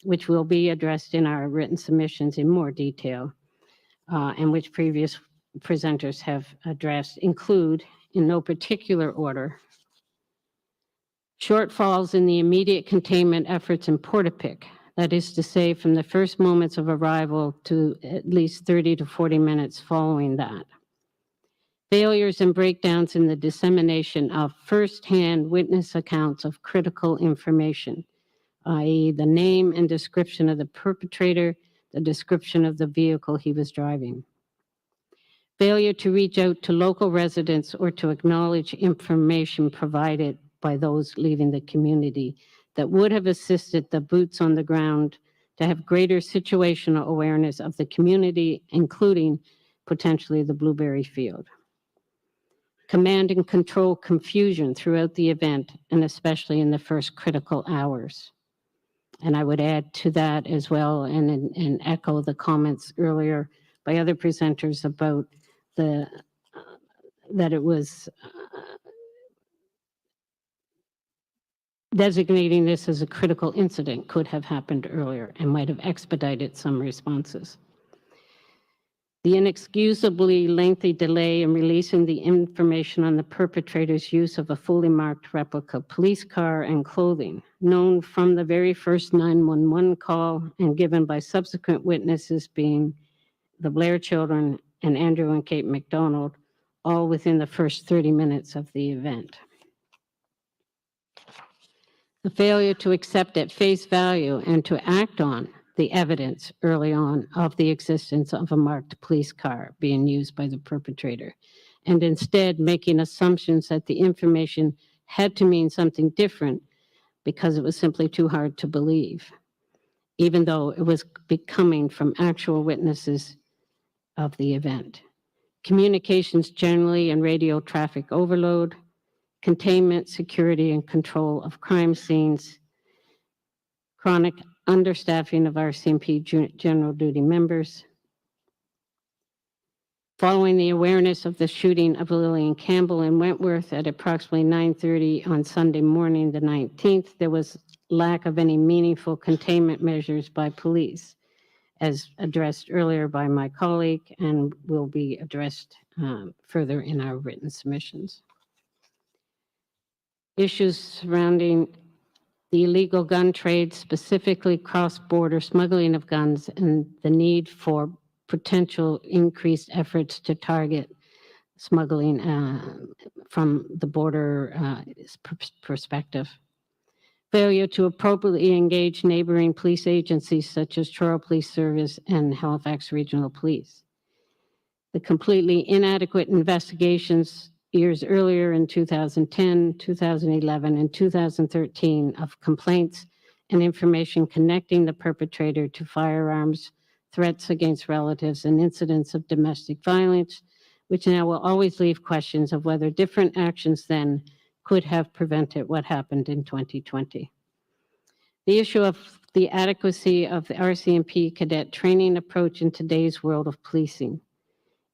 which will be addressed in our written submissions in more detail, and which previous presenters have addressed, include, in no particular order, shortfalls in the immediate containment efforts in Portapique, that is to say, from the first moments of arrival to at least 30 to 40 minutes following that. Failures and breakdowns in the dissemination of first-hand witness accounts of critical information, i.e. the name and description of the perpetrator, the description of the vehicle he was driving. Failure to reach out to local residents or to acknowledge information provided by those leaving the community that would have assisted the boots on the ground to have greater situational awareness of the community, including potentially the Blueberry Field. Command and control confusion throughout the event, and especially in the first critical hours. And I would add to that as well, and echo the comments earlier by other presenters about that it was designating this as a critical incident could have happened earlier and might have expedited some responses. The inexcusably lengthy delay in releasing the information on the perpetrator's use of a fully marked replica police car and clothing, known from the very first 911 call and given by subsequent witnesses being the Blair children and Andrew and Kate McDonald, all within the first 30 minutes of the event. The failure to accept at face value and to act on the evidence early on of the existence of a marked police car being used by the perpetrator, and instead making assumptions that the information had to mean something different because it was simply too hard to believe, even though it was coming from actual witnesses of the event. Communications generally and radio traffic overload, containment, security, and control of crime scenes, chronic understaffing of RCMP general duty members. Following the awareness of the shooting of Lillian Campbell in Wentworth at approximately 9:30 on Sunday morning, the 19th, there was lack of any meaningful containment measures by police, as addressed earlier by my colleague and will be addressed further in our written submissions. Issues surrounding the illegal gun trade, specifically cross-border smuggling of guns, and the need for potential increased efforts to target smuggling from the border perspective. Failure to appropriately engage neighboring police agencies such as Truro Police Service and Halifax Regional Police. The completely inadequate investigations years earlier in 2010, 2011, and 2013 of complaints and information connecting the perpetrator to firearms, threats against relatives, and incidents of domestic violence, which now will always leave questions of whether different actions then could have prevented what happened in 2020. The issue of the adequacy of the RCMP cadet training approach in today's world of policing.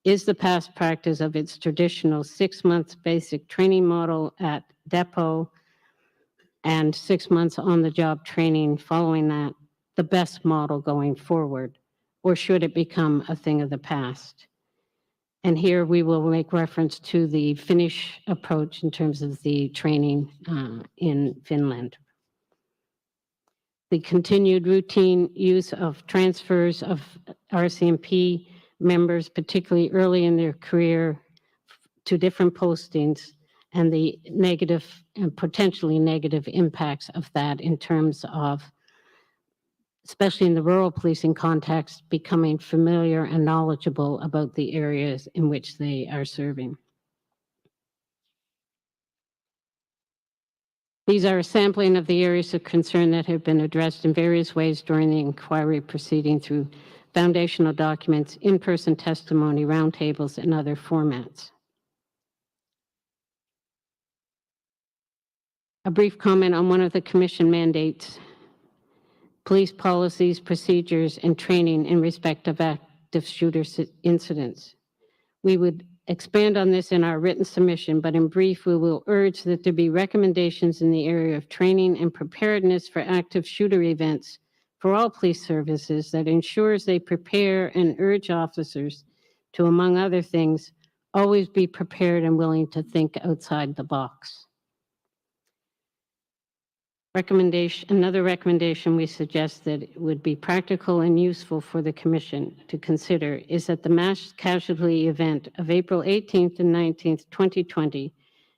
Is the past practice of its traditional 6 months basic training model at depot and 6 months on-the-job training following that the best model going forward, or should it become a thing of the past? And here we will make reference to the Finnish approach in terms of the training in Finland. The continued routine use of transfers of RCMP members, particularly early in their career, to different postings, and the negative and potentially negative impacts of that in terms of, especially in the rural policing context, becoming familiar and knowledgeable about the areas in which they are serving. These are a sampling of the areas of concern that have been addressed in various ways during the inquiry proceeding through foundational documents, in-person testimony, roundtables, and other formats. A brief comment on one of the commission mandates: police policies, procedures, and training in respect of active shooter incidents. We would expand on this in our written submission, but in brief, we will urge that there be recommendations in the area of training and preparedness for active shooter events for all police services that ensures they prepare and urge officers to, among other things, always be prepared and willing to think outside the box. Another recommendation we suggest that it would be practical and useful for the Commission to consider is that the mass casualty event of April 18th and 19th, 2020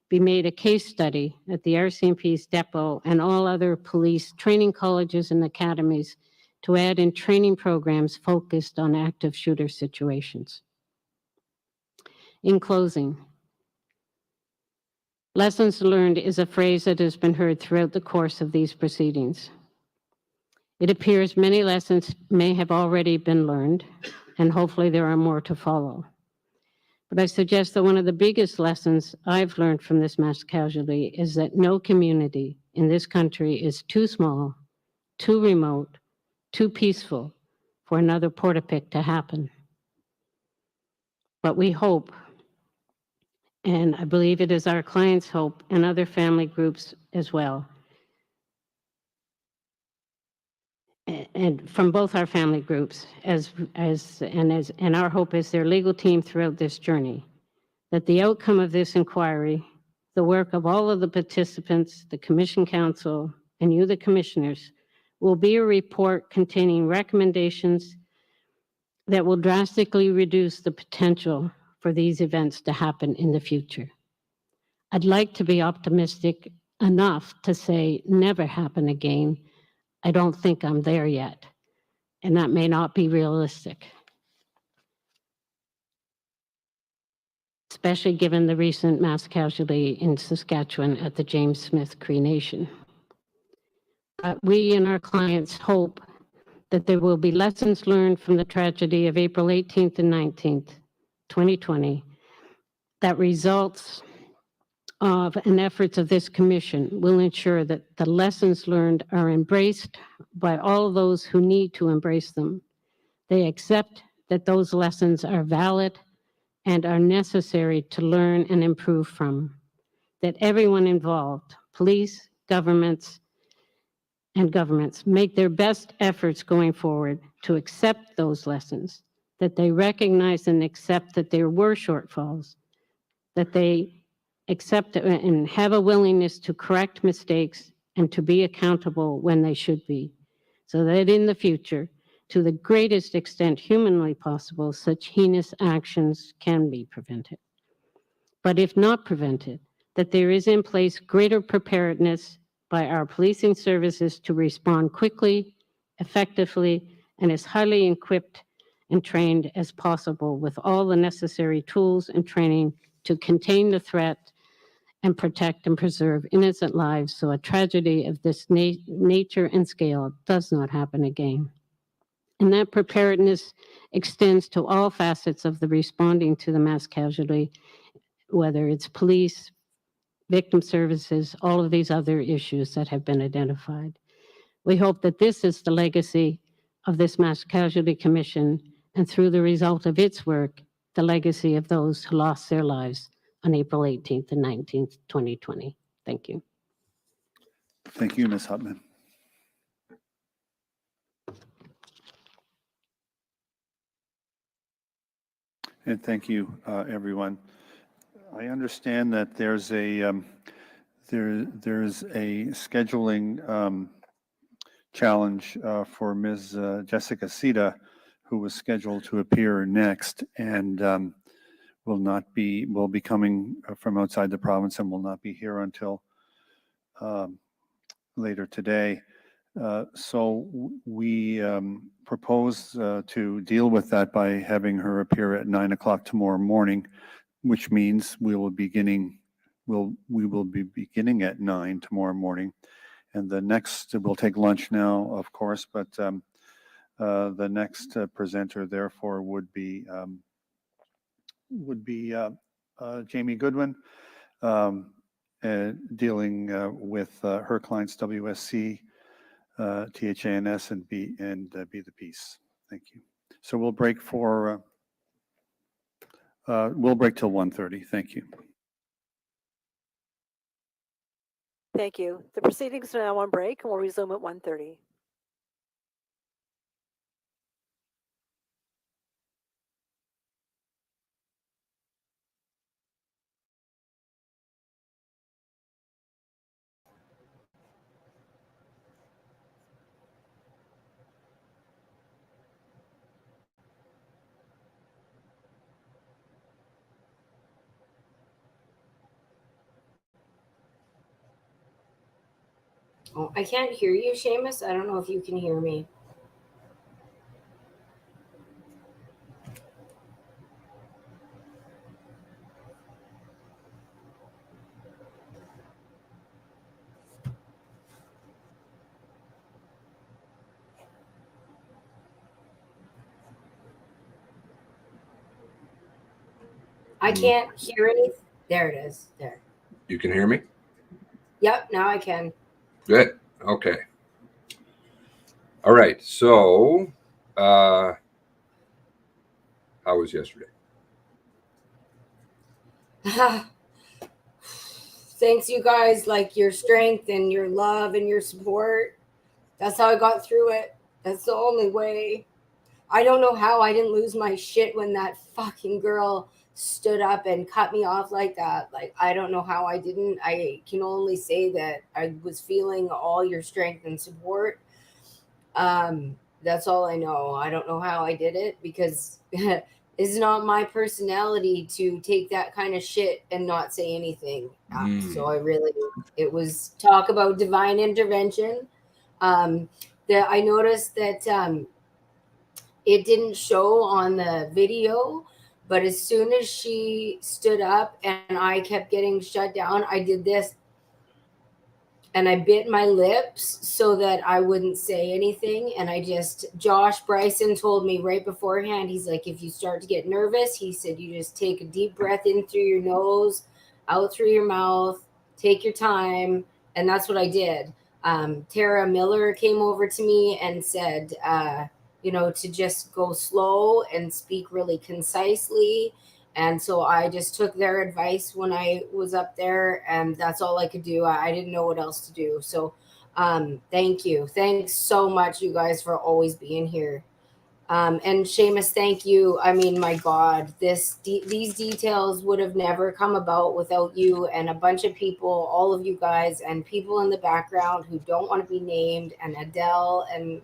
be made a case study at the RCMP's depot and all other police training colleges and academies to add in training programs focused on active shooter situations. In closing, lessons learned is a phrase that has been heard throughout the course of these proceedings. It appears many lessons may have already been learned, and hopefully there are more to follow. But I suggest that one of the biggest lessons I've learned from this mass casualty is that no community in this country is too small, too remote, too peaceful for another Portapic to happen. But we hope, and I believe it is our clients' hope and other family groups as well, and from both our family groups, and our hope is their legal team throughout this journey, that the outcome of this inquiry, the work of all of the participants, the Commission Council, and you, the Commissioners, will be a report containing recommendations that will drastically reduce the potential for these events to happen in the future. I'd like to be optimistic enough to say never happen again. I don't think I'm there yet, and that may not be realistic, especially given the recent mass casualty in Saskatchewan at the James Smith Cree Nation. But we and our clients hope that there will be lessons learned from the tragedy of April 18th and 19th, 2020, that results of and efforts of this commission will ensure that the lessons learned are embraced by all those who need to embrace them. They accept that those lessons are valid and are necessary to learn and improve from. That everyone involved, police, governments, make their best efforts going forward to accept those lessons, that they recognize and accept that there were shortfalls, that they accept and have a willingness to correct mistakes and to be accountable when they should be, so that in the future, to the greatest extent humanly possible, such heinous actions can be prevented. But if not prevented, that there is in place greater preparedness by our policing services to respond quickly, effectively, and as highly equipped and trained as possible with all the necessary tools and training to contain the threat and protect and preserve innocent lives so a tragedy of this nature and scale does not happen again. And that preparedness extends to all facets of the responding to the mass casualty, whether it's police, victim services, all of these other issues that have been identified. We hope that this is the legacy of this Mass Casualty Commission, and through the result of its work, the legacy of those who lost their lives on April 18th and 19th, 2020. Thank you. Thank you, Ms. Hupman. And thank you, everyone. I understand that there's a there's a scheduling challenge for Ms. Jessica Sita, who was scheduled to appear next and will be coming from outside the province and will not be here until later today. So we propose to deal with that by having her appear at 9 o'clock tomorrow morning, which means we will be beginning at 9 tomorrow morning. And the next, we'll take lunch now, of course, but the next presenter therefore would be Jamie Goodwin, dealing with her clients WSC, THANS, and Be the Peace. Thank you. So we'll break till 1:30. Thank you. Thank you. The proceedings are now on break and will resume at 1:30. Oh, I can't hear you, Seamus. I don't know if you can hear me. I can't hear anything. There it is. There. You can hear me? Yep, now I can. Good. Okay. All right. So, how was yesterday? Thanks, you guys. Like your strength and your love and your support. That's how I got through it. That's the only way. I don't know how I didn't lose my shit when that fucking girl stood up and cut me off like that. Like, I don't know how I didn't. I can only say that I was feeling all your strength and support. That's all I know. I don't know how I did it because it's not my personality to take that kind of shit and not say anything. So it was talk about divine intervention. I noticed that it didn't show on the video, but as soon as she stood up and I kept getting shut down, I did this and I bit my lips so that I wouldn't say anything. And Josh Bryson told me right beforehand, he's like, if you start to get nervous, he said, you just take a deep breath in through your nose, out through your mouth, take your time. And that's what I did. Tara Miller came over to me and said, to just go slow and speak really concisely. And so I just took their advice when I was up there, and that's all I could do. I didn't know what else to do. So thank you. Thanks so much, you guys, for always being here. And Seamus, thank you. I mean, my God, these details would have never come about without you and a bunch of people, all of you guys, and people in the background who don't want to be named, and Adele, and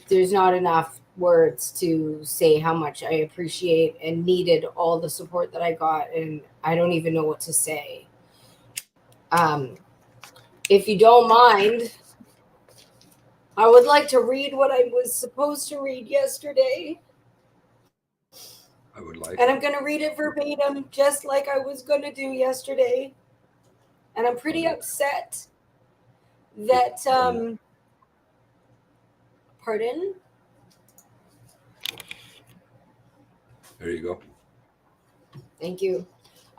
there's not enough words to say how much I appreciate and needed all the support that I got, and I don't even know what to say. If you don't mind, I would like to read what I was supposed to read yesterday. I would like. And I'm going to read it verbatim, just like I was going to do yesterday. And I'm pretty upset that, pardon? There you go. Thank you.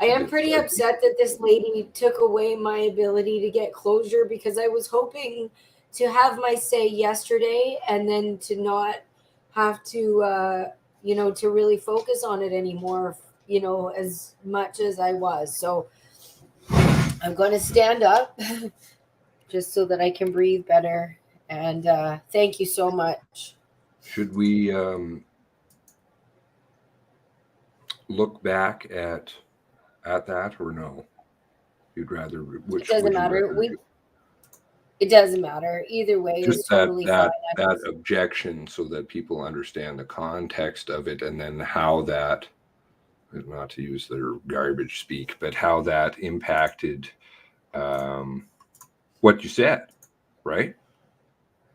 I am pretty upset that this lady took away my ability to get closure because I was hoping to have my say yesterday and then to not have to, to really focus on it anymore, as much as I was. So I'm going to stand up just so that I can breathe better. And thank you so much. Should we look back at that, or no? You'd rather, which It doesn't would you matter. rather do? It doesn't matter. Either way is Just that totally fine. that objection, so that people understand the context of it, and then how that, not to use their garbage speak, but how that impacted what you said, right?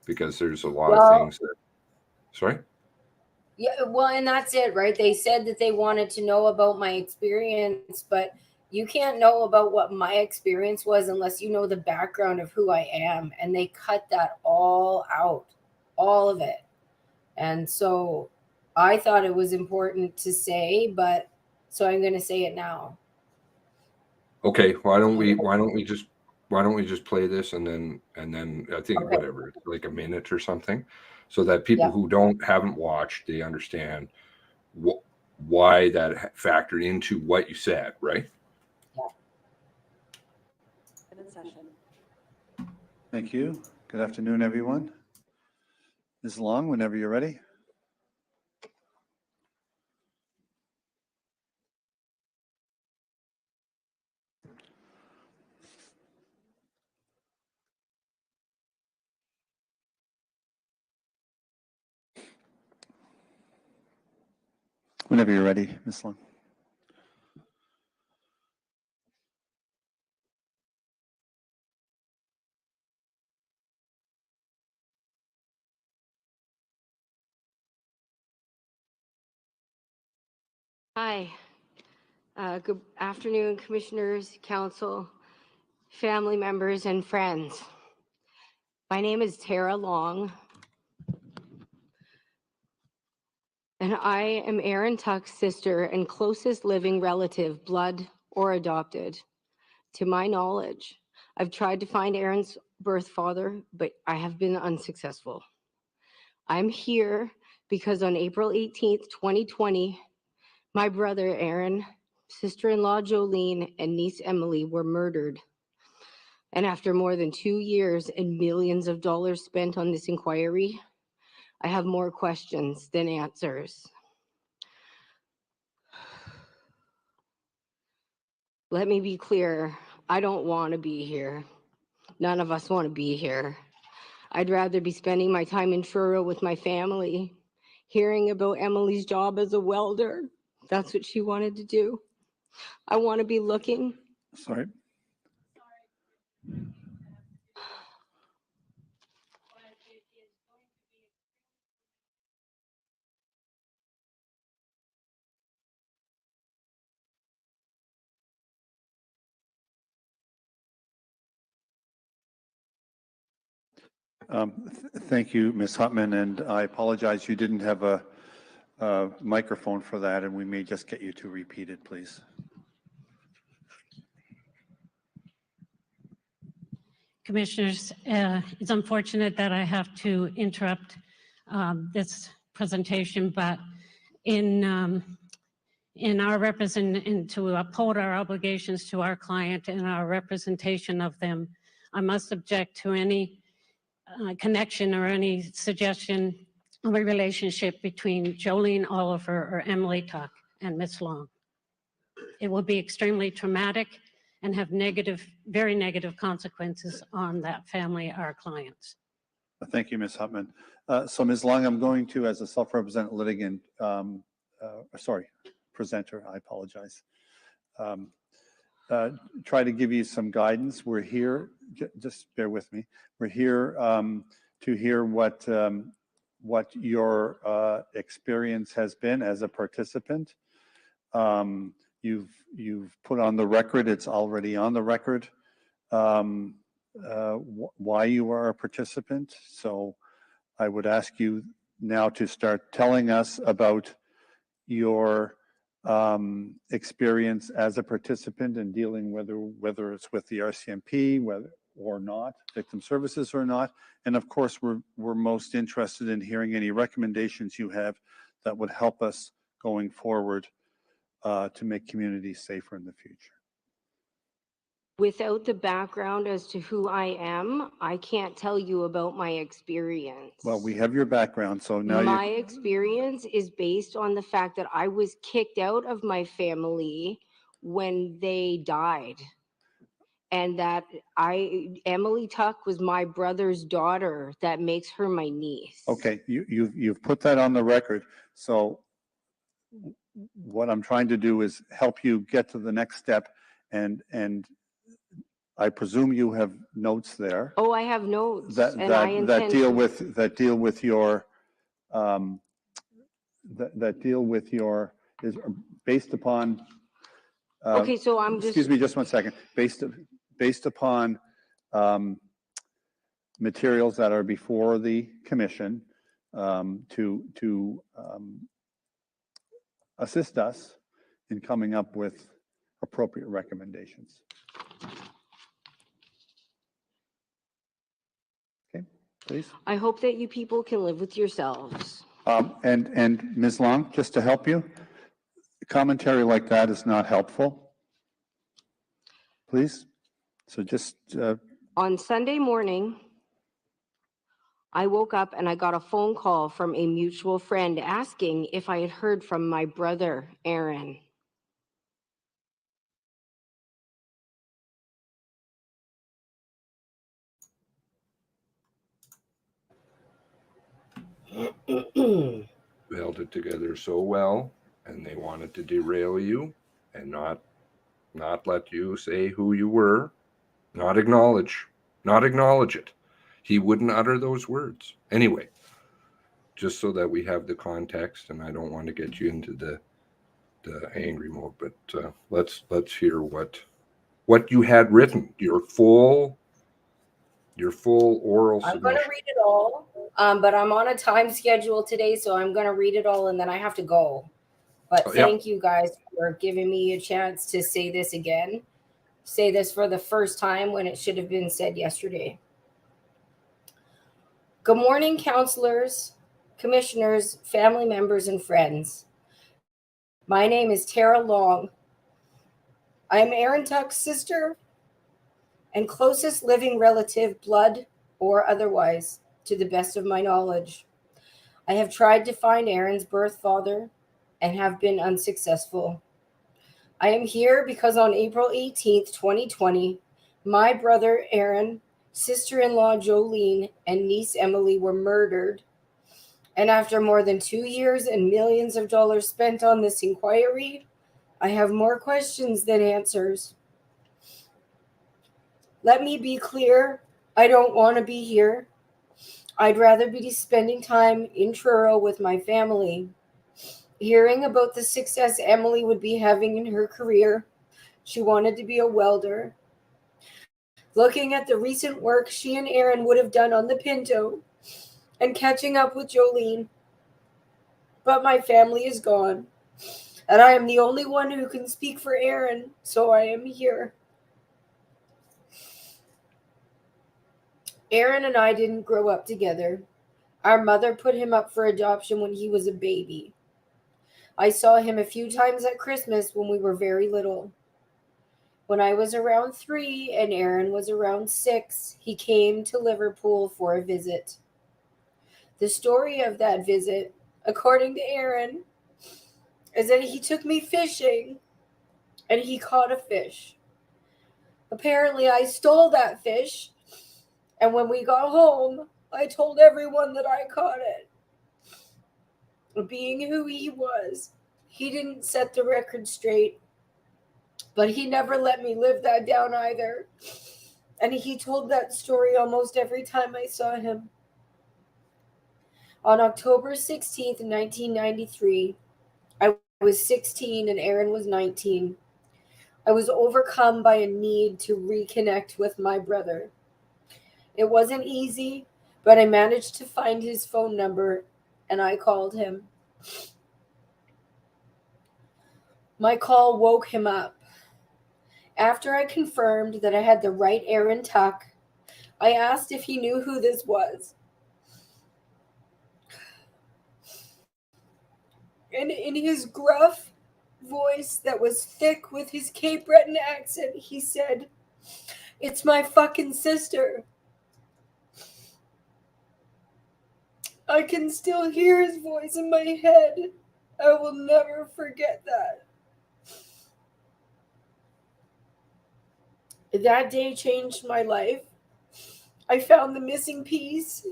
Because there's a lot of things that, sorry? Yeah, well, and that's it, right? They said that they wanted to know about my experience, but you can't know about what my experience was unless you know the background of who I am. And they cut that all out, all of it. And so I thought it was important to say, but so I'm going to say it now. Okay, why don't we just play this, and then I think Okay. whatever, like a minute or something, so that people who haven't watched, they understand why that factored into what you said, right? Thank you. Good afternoon, everyone. Ms. Long, whenever you're ready. Whenever you're ready, Ms. Long. Hi. Good afternoon, commissioners, council, family members, and friends. My name is Tara Long, and I am Aaron Tuck's sister and closest living relative, blood or adopted. To my knowledge, I've tried to find Aaron's birth father, but I have been unsuccessful. I'm here because on April 18th, 2020, my brother Aaron, sister-in-law Jolene, and niece Emily were murdered. And after more than 2 years and millions of dollars spent on this inquiry, I have more questions than answers. Let me be clear, I don't want to be here. None of us want to be here. I'd rather be spending my time in Truro with my family, hearing about Emily's job as a welder. That's what she wanted to do. I want to be looking. Sorry. Thank you, Ms. Hutman, and I apologize you didn't have a microphone for that, and we may just get you to repeat it, please. Commissioners, it's unfortunate that I have to interrupt this presentation, but in our to uphold our obligations to our client and our representation of them, I must object to any connection or any suggestion of a relationship between Jolene Oliver or Emily Tuck and Ms. Long. It will be extremely traumatic and have very negative consequences on that family, our clients. Thank you, Ms. Hutman. So, Ms. Long, I'm going to, as a self-represented litigant, presenter, I apologize, try to give you some guidance. We're here, just bear with me. We're here to hear what your experience has been as a participant. You've put on the record, it's already on the record, why you are a participant. So I would ask you now to start telling us about your experience as a participant in dealing whether it's with the RCMP, whether or not, victim services or not. And of course, we're most interested in hearing any recommendations you have that would help us going forward to make communities safer in the future. without the background as to who I am, I can't tell you about my experience. Well, we have your background, so now My you, experience is based on the fact that I was kicked out of my family when they died. And that Emily Tuck was my brother's daughter. That makes her my niece. okay, you've put that on the record. So what I'm trying to do is help you get to the next step, and I presume you have notes there Oh, I have notes. that and I that intend deal to- with your that deal with your is based upon. Okay, so I'm just. Excuse me, just one second. Based upon materials that are before the commission to assist us in coming up with appropriate recommendations. Okay, please. I hope that you people can live with yourselves. And Ms. Long, just to help you, commentary like that is not helpful. Please. So just On Sunday morning, I woke up and I got a phone call from a mutual friend asking if I had heard from my brother, Aaron. Held it together so well, and they wanted to derail you and not let you say who you were, not acknowledge it. He wouldn't utter those words. Anyway, just so that we have the context, and I don't want to get you into the angry mode, but let's hear what you had written, your full oral I'm submission. going to read it all, but I'm on a time schedule today, so I'm going to read it all and then I have to go. But thank you guys for giving me a chance to say this again. Say this for the first time when it should have been said yesterday. Good morning, counselors, commissioners, family members, and friends. My name is Tara Long. I am Aaron Tuck's sister and closest living relative, blood or otherwise, to the best of my knowledge. I have tried to find Aaron's birth father and have been unsuccessful. I am here because on April 18th, 2020, my brother Aaron, sister-in-law Jolene, and niece Emily were murdered. And after more than 2 years and millions of dollars spent on this inquiry, I have more questions than answers. Let me be clear, I don't want to be here. I'd rather be spending time in Truro with my family. Hearing about the success Emily would be having in her career, she wanted to be a welder. Looking at the recent work she and Aaron would have done on the Pinto, and catching up with Jolene. But my family is gone, and I am the only one who can speak for Aaron, so I am here. Aaron and I didn't grow up together. Our mother put him up for adoption when he was a baby. I saw him a few times at Christmas when we were very little. When I was around 3 and Aaron was around 6, he came to Liverpool for a visit. The story of that visit, according to Aaron, is that he took me fishing and he caught a fish. Apparently, I stole that fish, and when we got home, I told everyone that I caught it. Being who he was, he didn't set the record straight, but he never let me live that down either. And he told that story almost every time I saw him. On October 16th, 1993, I was 16 and Aaron was 19. I was overcome by a need to reconnect with my brother. It wasn't easy, but I managed to find his phone number and I called him. My call woke him up. After I confirmed that I had the right Aaron Tuck, I asked if he knew who this was. And in his gruff voice that was thick with his Cape Breton accent, he said, It's my fucking sister. I can still hear his voice in my head. I will never forget that. That day changed my life. I found the missing piece.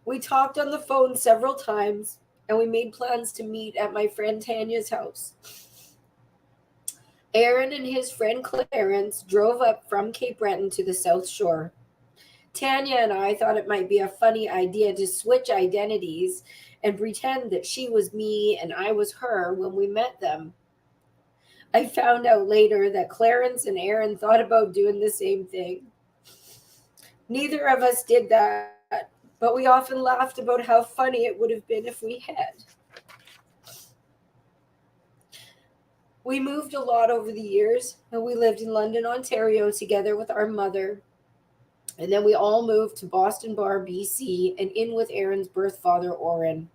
We talked on the phone several times, and we made plans to meet at my friend Tanya's house. Aaron and his friend Clarence drove up from Cape Breton to the South Shore. Tanya and I thought it might be a funny idea to switch identities and pretend that she was me and I was her when we met them. I found out later that Clarence and Aaron thought about doing the same thing. Neither of us did that, but we often laughed about how funny it would have been if we had. We moved a lot over the years, and we lived in London, Ontario together with our mother. And then we all moved to Boston Bar, BC, and in with Aaron's birth father, Oren.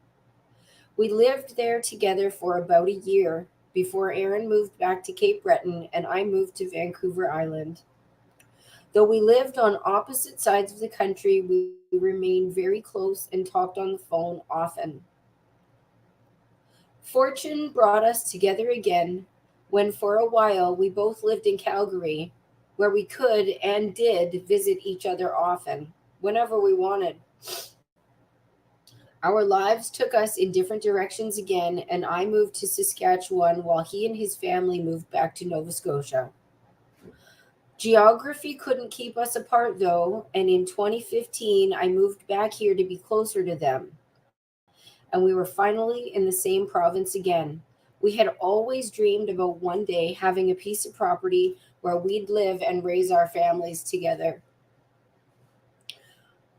We lived there together for about a year before Aaron moved back to Cape Breton and I moved to Vancouver Island. Though we lived on opposite sides of the country, we remained very close and talked on the phone often. Fortune brought us together again when for a while we both lived in Calgary, where we could and did visit each other often, whenever we wanted. Our lives took us in different directions again, and I moved to Saskatchewan while he and his family moved back to Nova Scotia. Geography couldn't keep us apart, though, and in 2015, I moved back here to be closer to them. And we were finally in the same province again. We had always dreamed about one day having a piece of property where we'd live and raise our families together.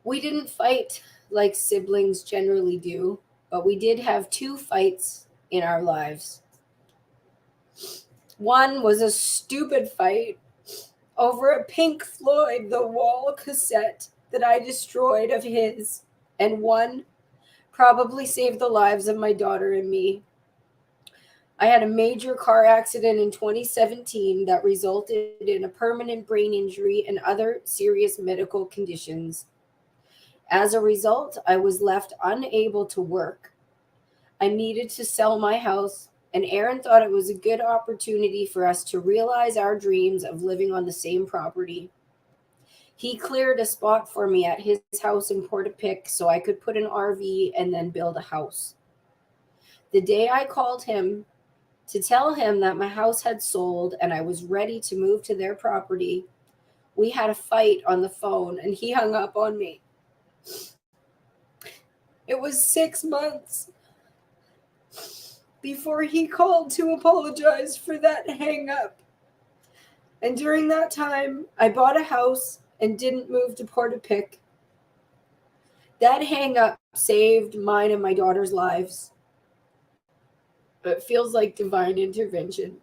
We didn't fight like siblings generally do, but we did have two fights in our lives. One was a stupid fight over a Pink Floyd The Wall cassette that I destroyed of his, and one probably saved the lives of my daughter and me. I had a major car accident in 2017 that resulted in a permanent brain injury and other serious medical conditions. As a result, I was left unable to work. I needed to sell my house, and Aaron thought it was a good opportunity for us to realize our dreams of living on the same property. He cleared a spot for me at his house in Portapique so I could put an RV and then build a house. The day I called him to tell him that my house had sold and I was ready to move to their property, we had a fight on the phone and he hung up on me. It was 6 months before he called to apologize for that hang up. And during that time, I bought a house and didn't move to Portapique. That hang up saved mine and my daughter's lives. It feels like divine intervention.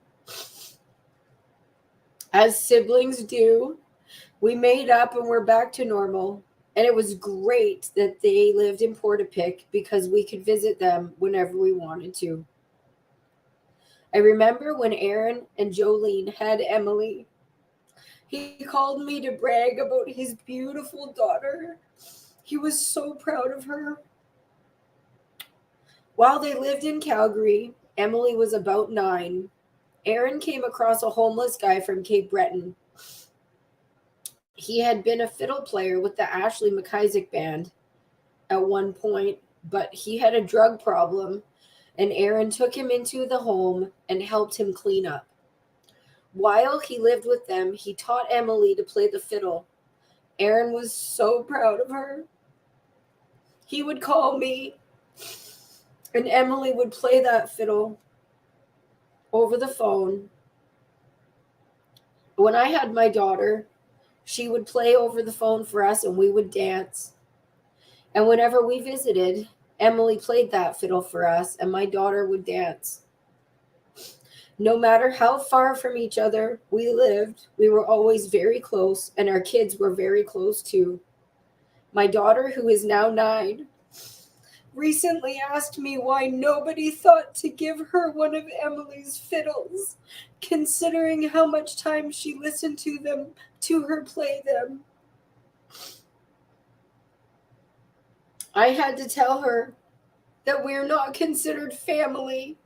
As siblings do, we made up and we're back to normal. And it was great that they lived in Portapique because we could visit them whenever we wanted to. I remember when Aaron and Jolene had Emily. He called me to brag about his beautiful daughter. He was so proud of her. While they lived in Calgary, Emily was about 9. Aaron came across a homeless guy from Cape Breton. He had been a fiddle player with the Ashley McIsaac band at one point, but he had a drug problem, and Aaron took him into the home and helped him clean up. While he lived with them, he taught Emily to play the fiddle. Aaron was so proud of her. He would call me, and Emily would play that fiddle over the phone. When I had my daughter, she would play over the phone for us and we would dance. And whenever we visited, Emily played that fiddle for us and my daughter would dance. No matter how far from each other we lived, we were always very close and our kids were very close too. My daughter, who is now 9, recently asked me why nobody thought to give her one of Emily's fiddles considering how much time she listened to her play them. I had to tell her that we're not considered family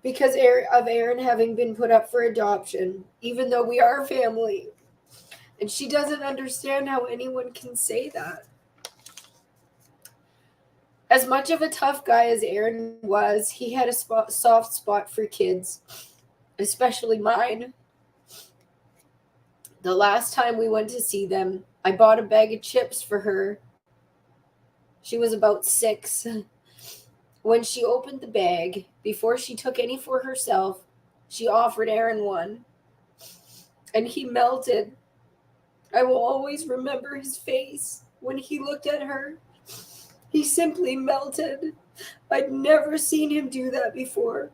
because of Aaron having been put up for adoption, even though we are family. And she doesn't understand how anyone can say that. As much of a tough guy as Aaron was, he had a soft spot for kids, especially mine. The last time we went to see them, I bought a bag of chips for her. She was about 6. When she opened the bag, before she took any for herself, she offered Aaron one. And he melted. I will always remember his face when he looked at her. He simply melted. I'd never seen him do that before.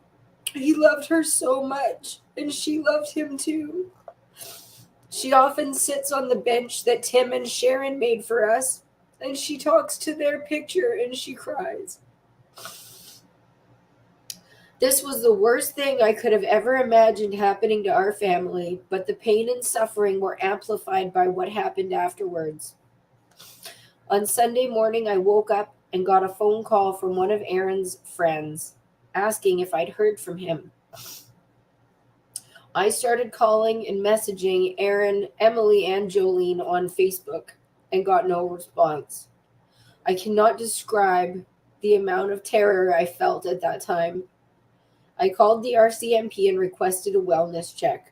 He loved her so much, and she loved him too. She often sits on the bench that Tim and Sharon made for us, and she talks to their picture and she cries. This was the worst thing I could have ever imagined happening to our family, but the pain and suffering were amplified by what happened afterwards. On Sunday morning, I woke up and got a phone call from one of Aaron's friends asking if I'd heard from him. I started calling and messaging Aaron, Emily, and Jolene on Facebook and got no response. I cannot describe the amount of terror I felt at that time. I called the RCMP and requested a wellness check.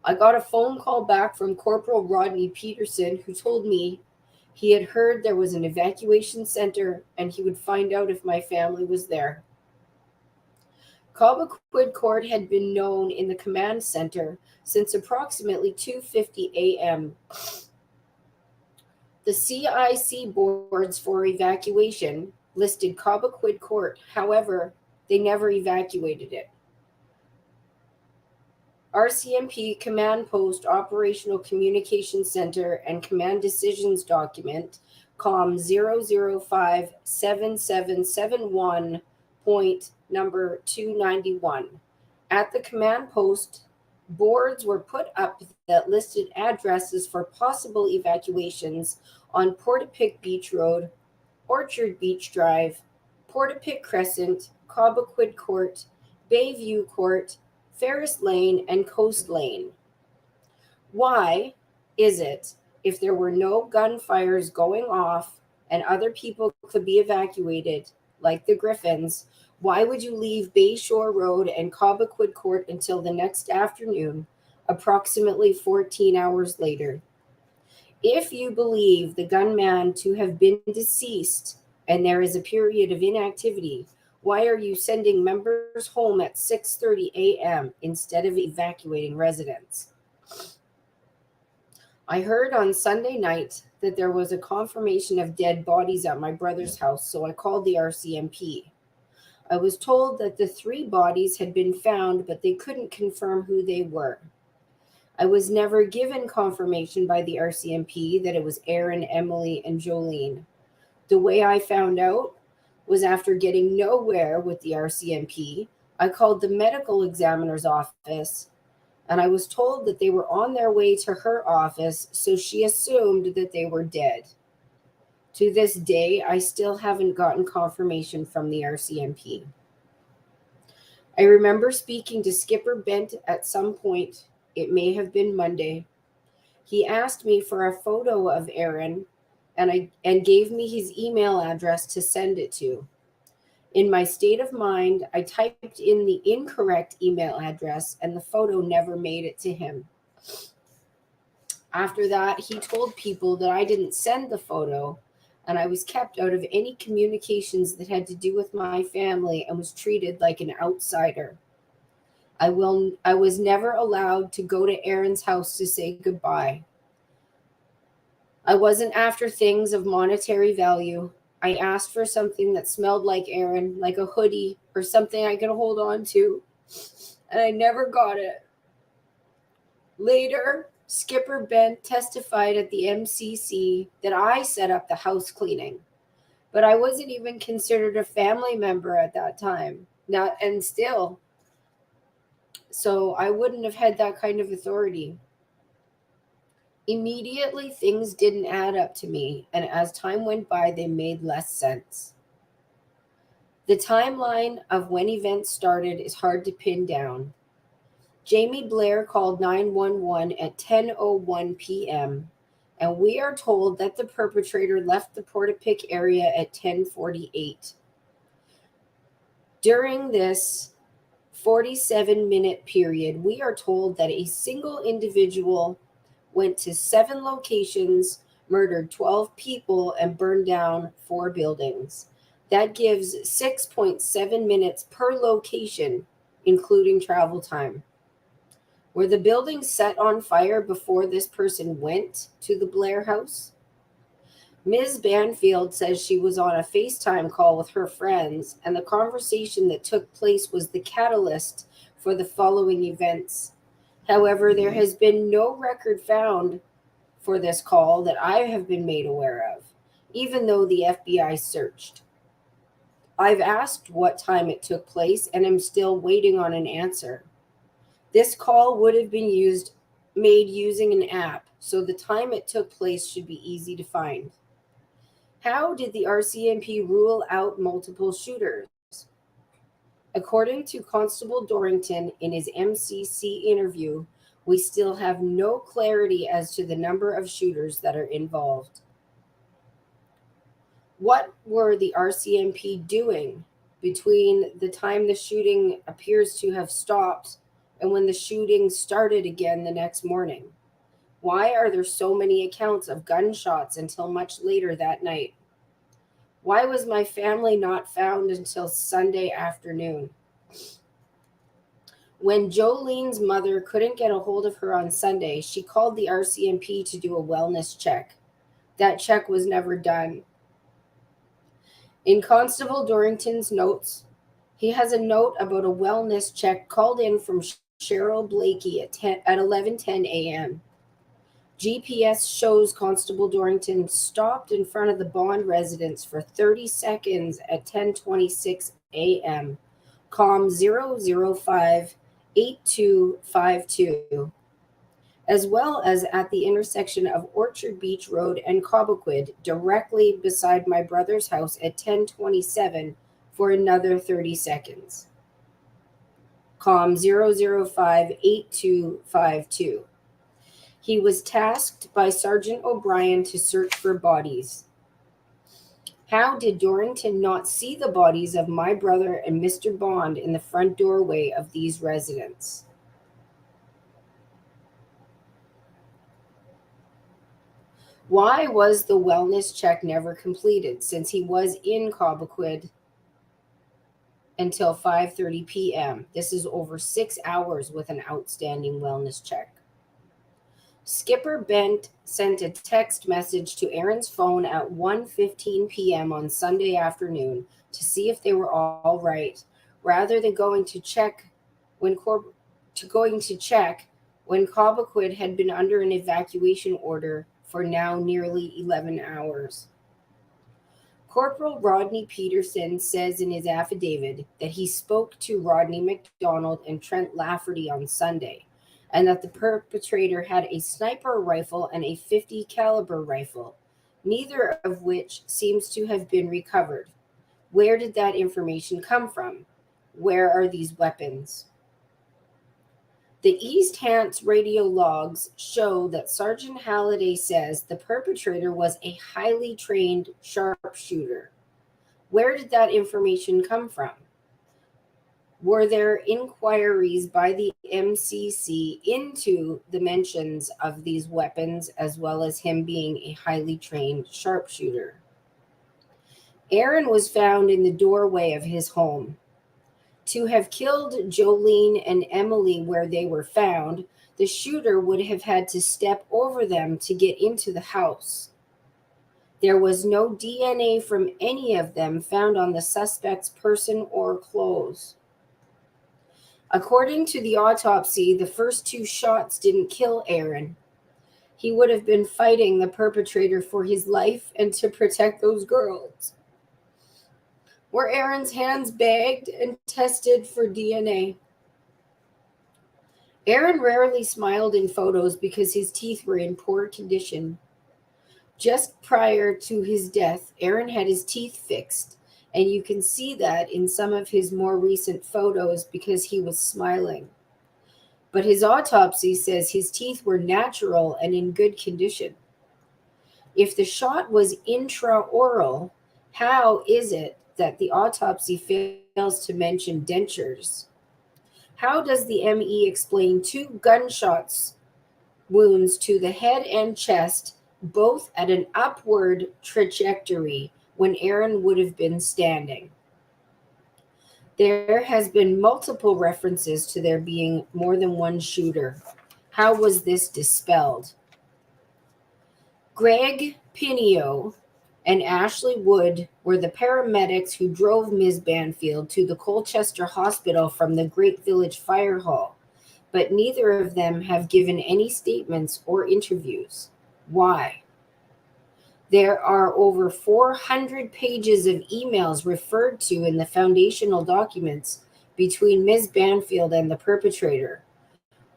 I got a phone call back from Corporal Rodney Peterson, who told me he had heard there was an evacuation center and he would find out if my family was there. Cobequid Court had been known in the command center since approximately 2:50 a.m. The CIC boards for evacuation listed Cobequid Court. However, they never evacuated it. RCMP Command Post Operational Communication Center and Command Decisions Document COM 0057771 point number 291. At the command post, boards were put up that listed addresses for possible evacuations on Portapique Beach Road, Orchard Beach Drive, Portapique Crescent, Cobequid Court, Bayview Court, Ferris Lane, and Coast Lane. Why is it, if there were no gunfires going off and other people could be evacuated, like the Griffins, why would you leave Bayshore Road and Cobequid Court until the next afternoon, approximately 14 hours later? If you believe the gunman to have been deceased and there is a period of inactivity, why are you sending members home at 6:30 a.m. instead of evacuating residents? I heard on Sunday night that there was a confirmation of dead bodies at my brother's house, so I called the RCMP. I was told that the 3 bodies had been found, but they couldn't confirm who they were. I was never given confirmation by the RCMP that it was Aaron, Emily, and Jolene. The way I found out was after getting nowhere with the RCMP, I called the medical examiner's office, and I was told that they were on their way to her office, so she assumed that they were dead. To this day, I still haven't gotten confirmation from the RCMP. I remember speaking to Skipper Bent at some point. It may have been Monday. He asked me for a photo of Aaron and gave me his email address to send it to. In my state of mind, I typed in the incorrect email address and the photo never made it to him. After that, he told people that I didn't send the photo and I was kept out of any communications that had to do with my family and was treated like an outsider. I was never allowed to go to Aaron's house to say goodbye. I wasn't after things of monetary value. I asked for something that smelled like Aaron, like a hoodie or something I could hold on to, and I never got it. Later, Skipper Bent testified at the MCC that I set up the house cleaning, but I wasn't even considered a family member at that time. And still, So I wouldn't have had that kind of authority. Immediately, things didn't add up to me, and as time went by, they made less sense. The timeline of when events started is hard to pin down. Jamie Blair called 911 at 10:01 p.m., and we are told that the perpetrator left the Portapique area at 10:48. During this 47-minute period, we are told that a single individual went to 7 locations, murdered 12 people, and burned down 4 buildings. That gives 6.7 minutes per location, including travel time. Were the buildings set on fire before this person went to the Blair house? Ms. Banfield says she was on a FaceTime call with her friends, and the conversation that took place was the catalyst for the following events. However, there has been no record found for this call that I have been made aware of, even though the FBI searched. I've asked what time it took place and am still waiting on an answer. This call would have been made using an app, so the time it took place should be easy to find. How did the RCMP rule out multiple shooters? According to Constable Dorrington in his MCC interview, we still have no clarity as to the number of shooters that are involved. What were the RCMP doing between the time the shooting appears to have stopped and when the shooting started again the next morning? Why are there so many accounts of gunshots until much later that night? Why was my family not found until Sunday afternoon? When Jolene's mother couldn't get a hold of her on Sunday, she called the RCMP to do a wellness check. That check was never done. In Constable Dorrington's notes, he has a note about a wellness check called in from Cheryl Blakey at 11:10 a.m. GPS shows Constable Dorrington stopped in front of the Bond residence for 30 seconds at 10:26 a.m. COM 005-8252, as well as at the intersection of Orchard Beach Road and Cobequid, directly beside my brother's house at 10:27 for another 30 seconds. COM 005-8252. He was tasked by Sergeant O'Brien to search for bodies. How did Dorrington not see the bodies of my brother and Mr. Bond in the front doorway of these residents? Why was the wellness check never completed, since he was in Cobequid until 5:30 p.m.? This is over 6 hours with an outstanding wellness check. Skipper Bent sent a text message to Aaron's phone at 1:15 p.m. on Sunday afternoon to see if they were all right, rather than going to check when Cobequid had been under an evacuation order for now nearly 11 hours. Corporal Rodney Peterson says in his affidavit that he spoke to Rodney McDonald and Trent Lafferty on Sunday, and that the perpetrator had a sniper rifle and a .50 caliber rifle, neither of which seems to have been recovered. Where did that information come from? Where are these weapons? The East Hants radio logs show that Sergeant Halliday says the perpetrator was a highly trained sharpshooter. Where did that information come from? Were there inquiries by the MCC into the mentions of these weapons, as well as him being a highly trained sharpshooter? Aaron was found in the doorway of his home. To have killed Jolene and Emily where they were found, the shooter would have had to step over them to get into the house. There was no DNA from any of them found on the suspect's person or clothes. According to the autopsy, the first 2 shots didn't kill Aaron. He would have been fighting the perpetrator for his life and to protect those girls. Were Aaron's hands bagged and tested for DNA? Aaron rarely smiled in photos because his teeth were in poor condition. Just prior to his death, Aaron had his teeth fixed, and you can see that in some of his more recent photos because he was smiling. But his autopsy says his teeth were natural and in good condition. If the shot was intraoral, how is it that the autopsy fails to mention dentures? How does the ME explain 2 gunshots wounds to the head and chest, both at an upward trajectory when Aaron would have been standing? There has been multiple references to there being more than one shooter. How was this dispelled? Greg Pinio and Ashley Wood were the paramedics who drove Ms. Banfield to the Colchester Hospital from the Great Village Fire Hall, but neither of them have given any statements or interviews. Why? There are over 400 pages of emails referred to in the foundational documents between Ms. Banfield and the perpetrator.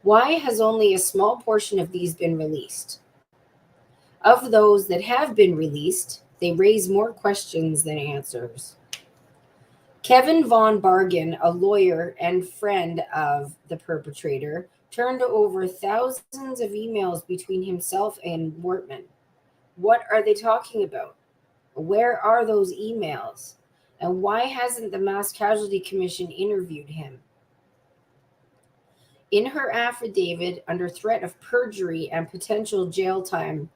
Why has only a small portion of these been released? Of those that have been released, they raise more questions than answers. Kevin Von Bargen, a lawyer and friend of the perpetrator, turned over thousands of emails between himself and Wortman. What are they talking about? Where are those emails? And why hasn't the Mass Casualty Commission interviewed him? In her affidavit, under threat of perjury and potential jail time,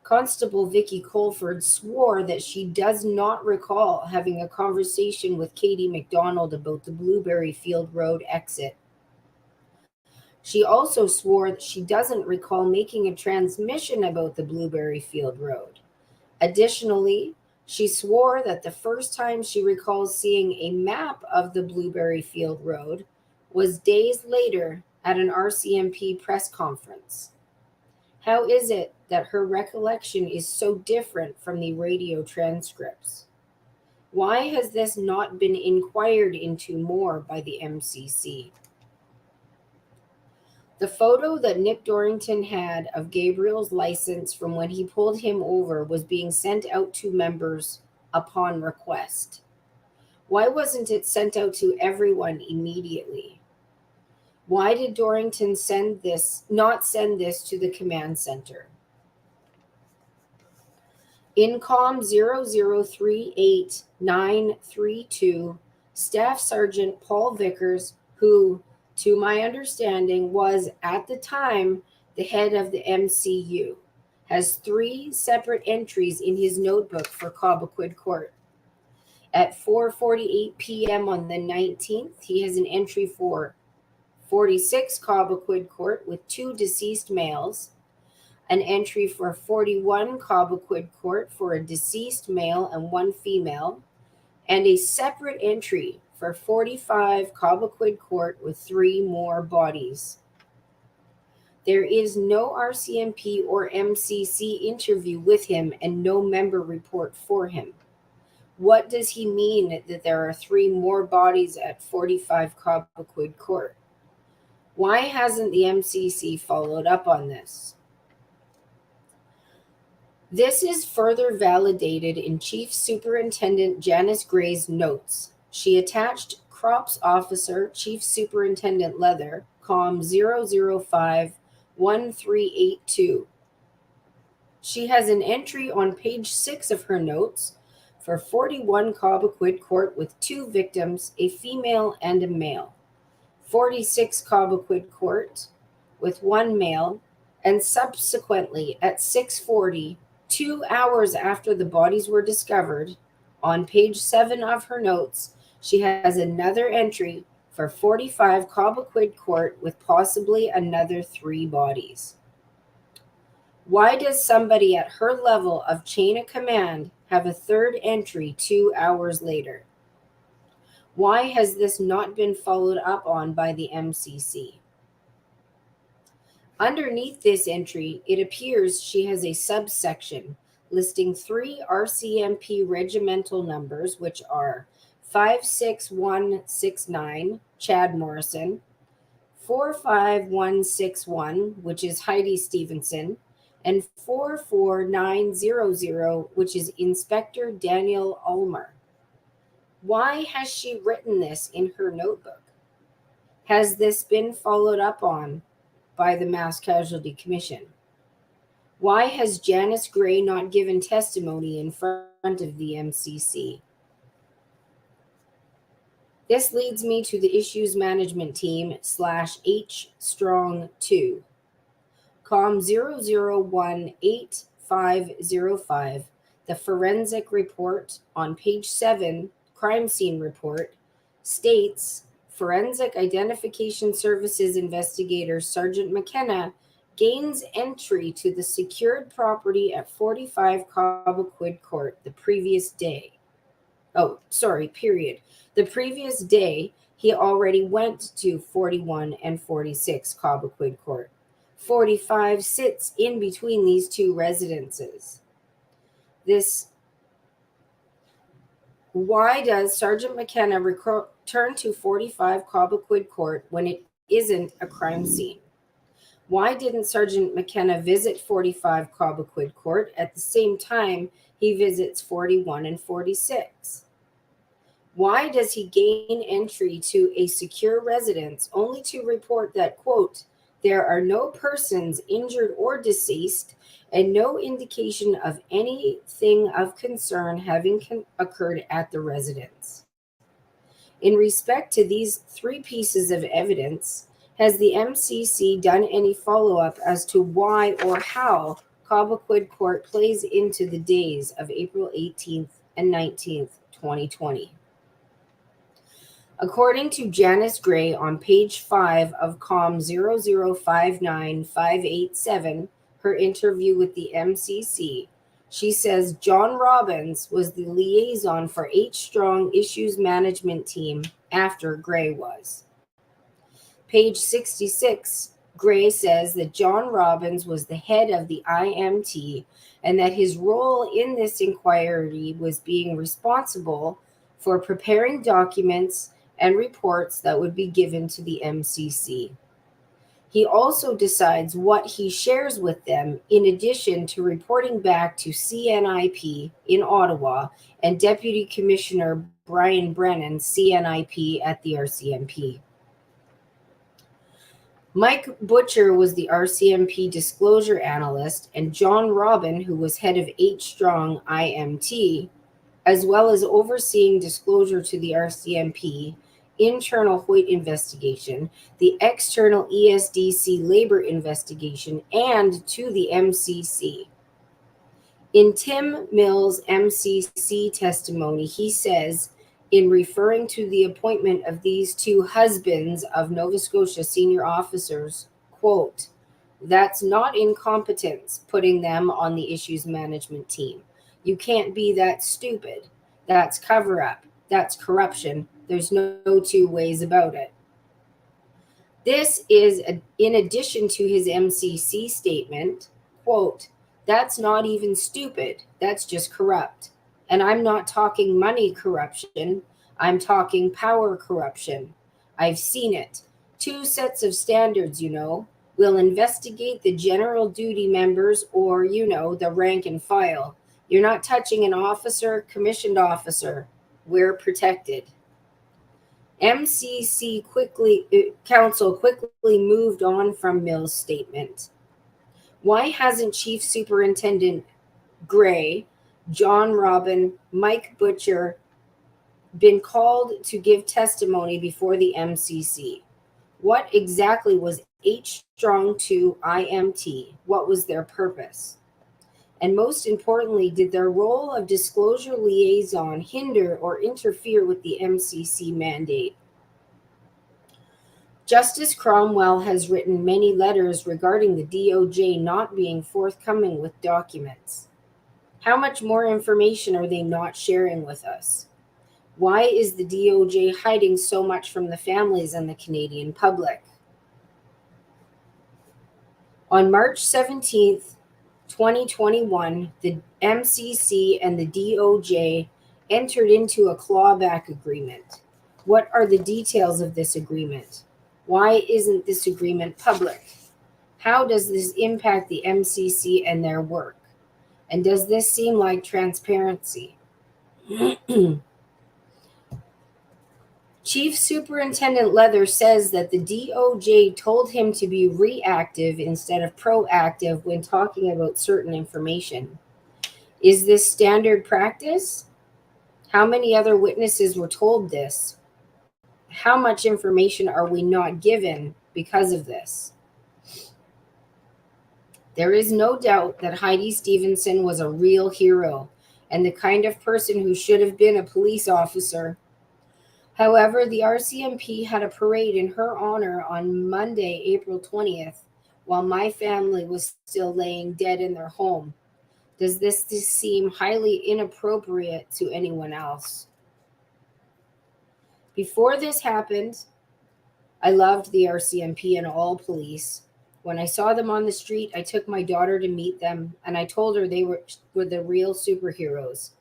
Constable Vicky Colford swore that she does not recall having a conversation with Katie McDonald about the Blueberry Field Road exit. She also swore that she doesn't recall making a transmission about the Blueberry Field Road. Additionally, she swore that the first time she recalls seeing a map of the Blueberry Field Road was days later at an RCMP press conference. How is it that her recollection is so different from the radio transcripts? Why has this not been inquired into more by the MCC? The photo that Nick Dorrington had of Gabriel's license from when he pulled him over was being sent out to members upon request. Why wasn't it sent out to everyone immediately? Why did Dorrington not send this to the command center? INCOM 0038932, Staff Sergeant Paul Vickers, who, to my understanding, was at the time the head of the MCU, has 3 separate entries in his notebook for Cobequid Court. At 4:48 p.m. on the 19th, he has an entry for 46 Cobequid Court with 2 deceased males, an entry for 41 Cobequid Court for a deceased male and 1 female, and a separate entry for 45 Cobequid Court with 3 more bodies. There is no RCMP or MCC interview with him and no member report for him. What does he mean that there are 3 more bodies at 45 Cobequid Court? Why hasn't the MCC followed up on this? This is further validated in Chief Superintendent Janice Gray's notes. She attached Crops Officer Chief Superintendent Leather, COM 0051382. She has an entry on page 6 of her notes for 41 Cobequid Court with 2 victims, a female and a male. 46 Cobequid Court with 1 male, and subsequently at 6:40, 2 hours after the bodies were discovered, on page 7 of her notes, she has another entry for 45 Cobequid Court with possibly another 3 bodies. Why does somebody at her level of chain of command have a 3rd entry 2 hours later? Why has this not been followed up on by the MCC? Underneath this entry, it appears she has a subsection listing 3 RCMP regimental numbers, which are 56169, Chad Morrison, 45161, which is Heidi Stevenson, and 44900, which is Inspector Daniel Ulmer. Why has she written this in her notebook? Has this been followed up on by the Mass Casualty Commission? Why has Janice Gray not given testimony in front of the MCC? This leads me to the Issues Management Team /H Strong 2. COM 0018505, the forensic report on page 7, crime scene report, states Forensic Identification Services investigator Sergeant McKenna gains entry to the secured property at 45 Cobequid Court the previous day. The previous day, he already went to 41 and 46 Cobequid Court. 45 sits in between these two residences. Why does Sergeant McKenna return to 45 Cobequid Court when it isn't a crime scene? Why didn't Sergeant McKenna visit 45 Cobequid Court at the same time he visits 41 and 46? Why does he gain entry to a secure residence only to report that, quote, there are no persons injured or deceased and no indication of anything of concern having occurred at the residence? In respect to these three pieces of evidence, has the MCC done any follow-up as to why or how Cobequid Court plays into the days of April 18th and 19th, 2020? According to Janice Gray on page 5 of COM 0059587, her interview with the MCC, she says John Robbins was the liaison for H Strong Issues Management Team after Gray was. Page 66, Gray says that John Robbins was the head of the IMT and that his role in this inquiry was being responsible for preparing documents and reports that would be given to the MCC. He also decides what he shares with them in addition to reporting back to CNIP in Ottawa and Deputy Commissioner Brian Brennan, CNIP at the RCMP. Mike Butcher was the RCMP disclosure analyst, and John Robin, who was head of H Strong IMT, as well as overseeing disclosure to the RCMP, internal Hoyt investigation, the external ESDC labor investigation, and to the MCC. In Tim Mills' MCC testimony, he says, in referring to the appointment of these two husbands of Nova Scotia senior officers, quote, that's not incompetence putting them on the issues management team. You can't be that stupid. That's cover up. That's corruption. There's no two ways about it. This is in addition to his MCC statement, quote, that's not even stupid. That's just corrupt. And I'm not talking money corruption. I'm talking power corruption. I've seen it. Two sets of standards, you know. We'll investigate the general duty members or, you know, the rank and file. You're not touching an officer, commissioned officer. We're protected. MCC council quickly moved on from Mills' statement. Why hasn't Chief Superintendent Gray, John Robin, Mike Butcher been called to give testimony before the MCC? What exactly was H Strong 2 IMT? What was their purpose? And most importantly, did their role of disclosure liaison hinder or interfere with the MCC mandate? Justice Cromwell has written many letters regarding the DOJ not being forthcoming with documents. How much more information are they not sharing with us? Why is the DOJ hiding so much from the families and the Canadian public? On March 17th, 2021, the MCC and the DOJ entered into a clawback agreement. What are the details of this agreement? Why isn't this agreement public? How does this impact the MCC and their work? And does this seem like transparency? Chief Superintendent Leather says that the DOJ told him to be reactive instead of proactive when talking about certain information. Is this standard practice? How many other witnesses were told this? How much information are we not given because of this? There is no doubt that Heidi Stevenson was a real hero and the kind of person who should have been a police officer. However, the RCMP had a parade in her honor on Monday, April 20th, while my family was still laying dead in their home. Does this seem highly inappropriate to anyone else? Before this happened, I loved the RCMP and all police. When I saw them on the street, I took my daughter to meet them, and I told her they were the real superheroes.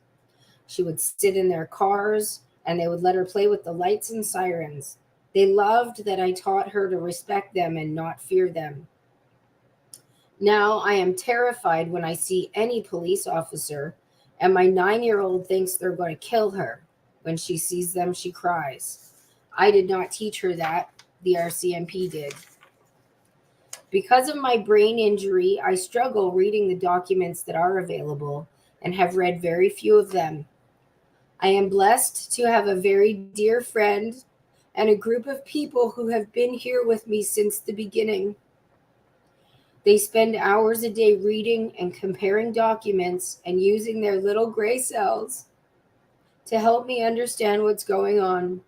She would sit in their cars, and they would let her play with the lights and sirens. They loved that I taught her to respect them and not fear them. Now I am terrified when I see any police officer, and my 9-year-old thinks they're going to kill her. When she sees them, she cries. I did not teach her that. The RCMP did. Because of my brain injury, I struggle reading the documents that are available and have read very few of them. I am blessed to have a very dear friend and a group of people who have been here with me since the beginning. They spend hours a day reading and comparing documents and using their little gray cells to help me understand what's going on.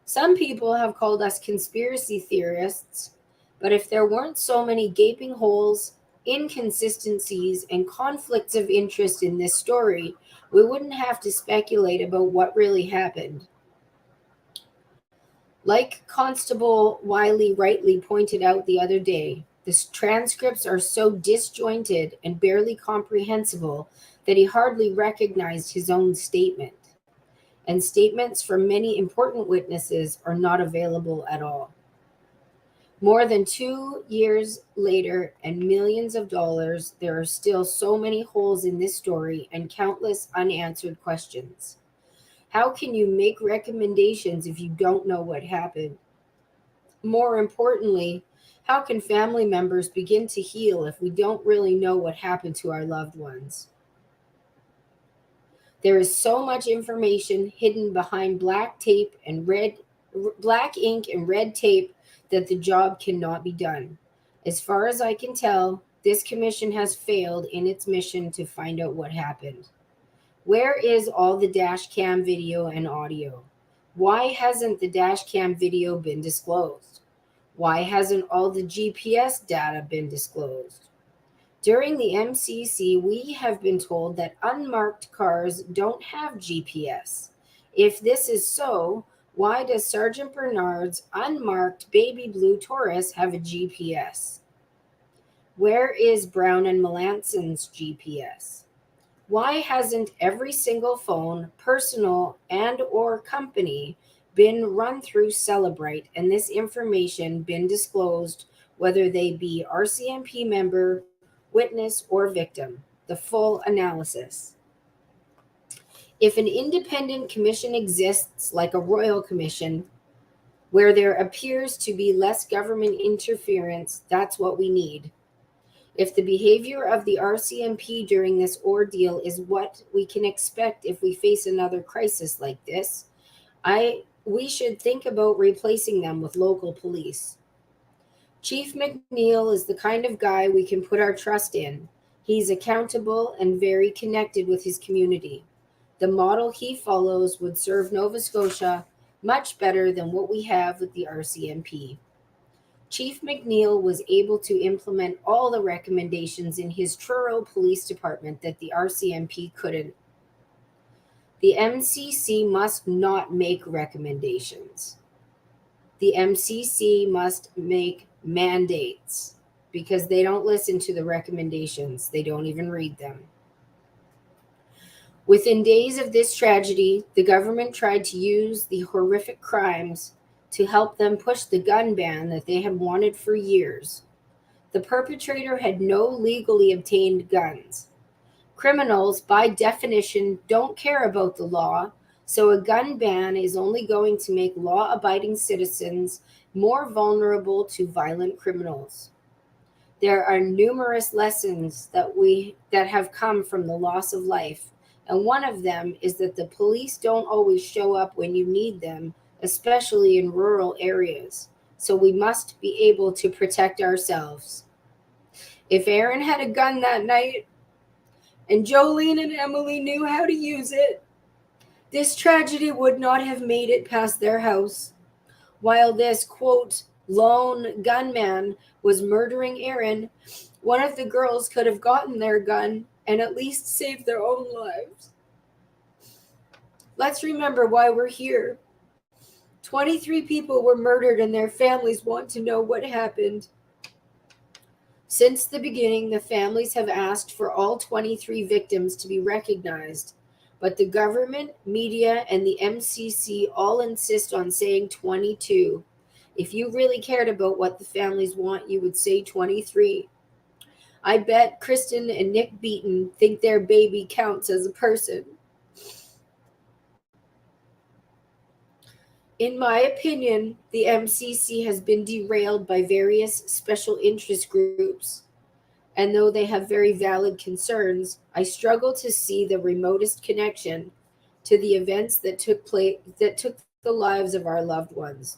Some people have called us conspiracy theorists, but if there weren't so many gaping holes, inconsistencies, and conflicts of interest in this story, we wouldn't have to speculate about what really happened. Like Constable Wiley rightly pointed out the other day, the transcripts are so disjointed and barely comprehensible that he hardly recognized his own statement. And statements from many important witnesses are not available at all. More than 2 years later and millions of dollars, there are still so many holes in this story and countless unanswered questions. How can you make recommendations if you don't know what happened? More importantly, how can family members begin to heal if we don't really know what happened to our loved ones? There is so much information hidden behind black ink and red tape that the job cannot be done. As far as I can tell, this commission has failed in its mission to find out what happened. Where is all the dash cam video and audio? Why hasn't the dash cam video been disclosed? Why hasn't all the GPS data been disclosed? During the MCC, we have been told that unmarked cars don't have GPS. If this is so, why does Sergeant Bernard's unmarked baby blue Taurus have a GPS? Where is Brown and Melanson's GPS? Why hasn't every single phone, personal and or company, been run through Celebrite and this information been disclosed, whether they be RCMP member, witness, or victim? The full analysis. If an independent commission exists, like a royal commission, where there appears to be less government interference, that's what we need. If the behavior of the RCMP during this ordeal is what we can expect if we face another crisis like this, we should think about replacing them with local police. Chief McNeil is the kind of guy we can put our trust in. He's accountable and very connected with his community. The model he follows would serve Nova Scotia much better than what we have with the RCMP. Chief McNeil was able to implement all the recommendations in his Truro Police Department that the RCMP couldn't. The MCC must not make recommendations. The MCC must make mandates because they don't listen to the recommendations. They don't even read them. Within days of this tragedy, the government tried to use the horrific crimes to help them push the gun ban that they had wanted for years. The perpetrator had no legally obtained guns. Criminals, by definition, don't care about the law, so a gun ban is only going to make law-abiding citizens more vulnerable to violent criminals. There are numerous lessons that have come from the loss of life, and one of them is that the police don't always show up when you need them, especially in rural areas. So we must be able to protect ourselves. If Aaron had a gun that night, and Jolene and Emily knew how to use it, this tragedy would not have made it past their house. While this, quote, lone gunman was murdering Aaron, one of the girls could have gotten their gun and at least saved their own lives. Let's remember why we're here. 23 people were murdered and their families want to know what happened. Since the beginning, the families have asked for all 23 victims to be recognized, but the government, media, and the MCC all insist on saying 22. If you really cared about what the families want, you would say 23. I bet Kristen and Nick Beaton think their baby counts as a person. In my opinion, the MCC has been derailed by various special interest groups. And though they have very valid concerns, I struggle to see the remotest connection to the events that took the lives of our loved ones.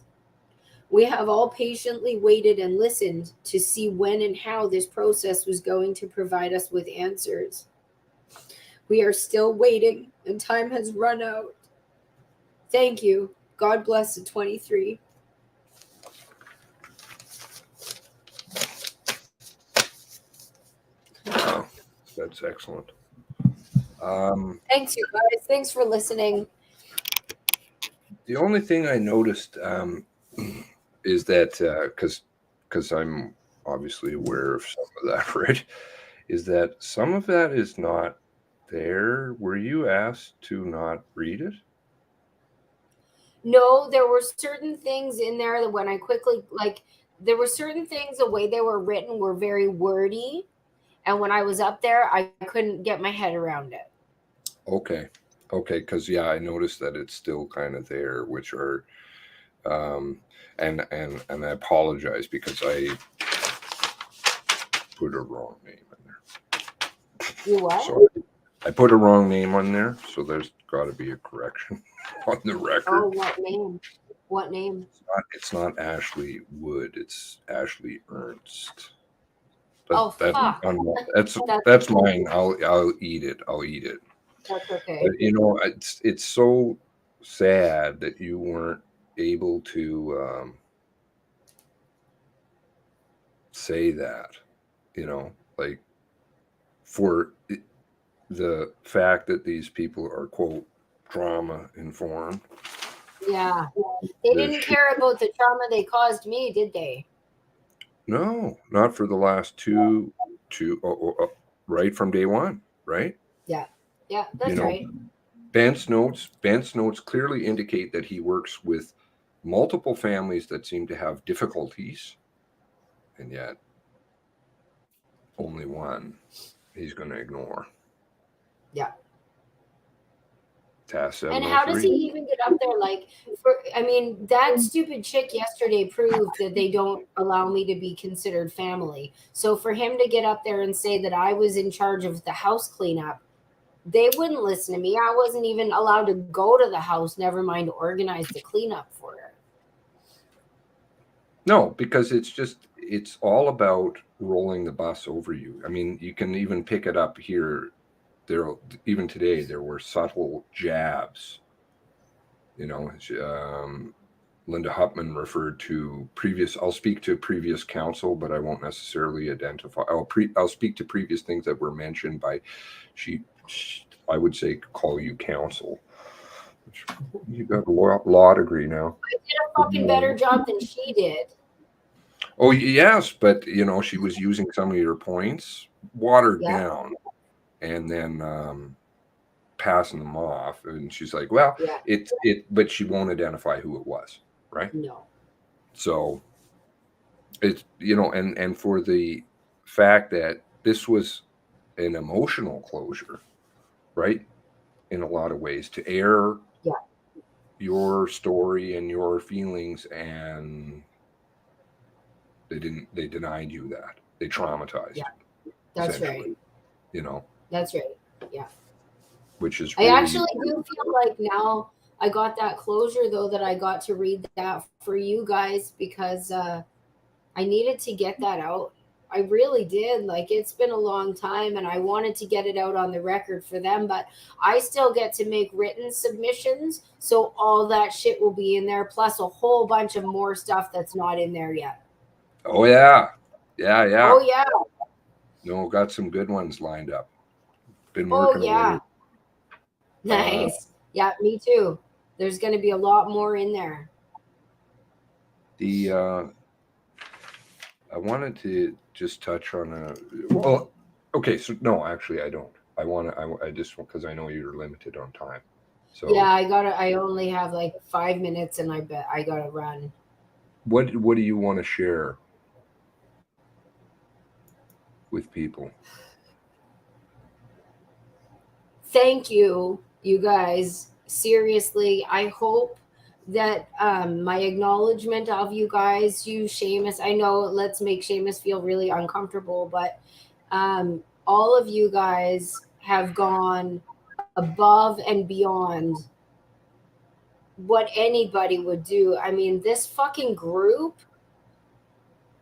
We have all patiently waited and listened to see when and how this process was going to provide us with answers. We are still waiting, and time has run out. Thank you. God bless the 23. Wow, that's excellent. Thanks, you guys. Thanks for listening. The only thing I noticed is that because I'm obviously aware of some of that, right? Is that some of that is not there. Were you asked to not read it? No, there were certain things in there that when I quickly, there were certain things, the way they were written were very wordy. And when I was up there, I couldn't get my head around it. Okay, because yeah, I noticed that it's still kind of there, which are, and I apologize because I put a wrong name in there. You what? So I put a wrong name on there, so there's got to be a correction on the record. Oh, what name? What name? It's not Ashley Wood. It's Ashley Ernst. Oh, fuck. That's mine. I'll eat it. That's okay. But, you know, it's so sad that you weren't able to say that. You know, like for the fact that these people are quote trauma informed. Yeah. They didn't care about the trauma they caused me, did they? No, not for the last two right from day one, right? Yeah, that's right. Ben's notes clearly indicate that he works with multiple families that seem to have difficulties, and yet only one he's going to ignore. Yeah. Task And how does he even get up there? That stupid chick yesterday proved that they don't allow me to be considered family. So for him to get up there and say that I was in charge of the house cleanup, they wouldn't listen to me. I wasn't even allowed to go to the house, never mind organize the cleanup for her. No, because it's all about rolling the bus over you. I mean, you can even pick it up here. Even today, there were subtle jabs. You know, Linda Hupman referred to I'll speak to previous counsel, but I won't necessarily identify. I'll speak to previous things that were mentioned by, I would say, call you counsel. You got a law degree now. I did a fucking better job than she did. Oh, yes, but, you know, she was using some of your points, watered down, and then passing them off. And she's like, well, but she won't identify who it was. right? No. So it's, you know, and for the fact that this was an emotional closure, right? In a lot of ways, to air Yeah. your story and your feelings, and they denied you that. They traumatized Yeah. you, That's essentially, right. you know, That's right. Yeah. which is I really, actually do feel like now I got that closure though, that I got to read that for you guys, because I needed to get that out. I really did. Like, it's been a long time and I wanted to get it out on the record for them, but I still get to make written submissions. So all that shit will be in there, plus a whole bunch of more stuff that's not in there yet. oh yeah. Yeah, yeah. Oh, yeah. No, got some good ones lined up. Been Oh, working yeah. away. Nice. Yeah, me too. There's going to be a lot more in there. The I wanted to just touch on well, okay, so no, actually I don't. I just, because I know you're limited on time. So Yeah, I only have like 5 minutes and I bet I gotta run. what do you want to share with people? Thank you, you guys. Seriously, I hope that my acknowledgement of you guys, you Seamus, I know, let's make Seamus feel really uncomfortable, but all of you guys have gone above and beyond what anybody would do. I mean, this fucking group,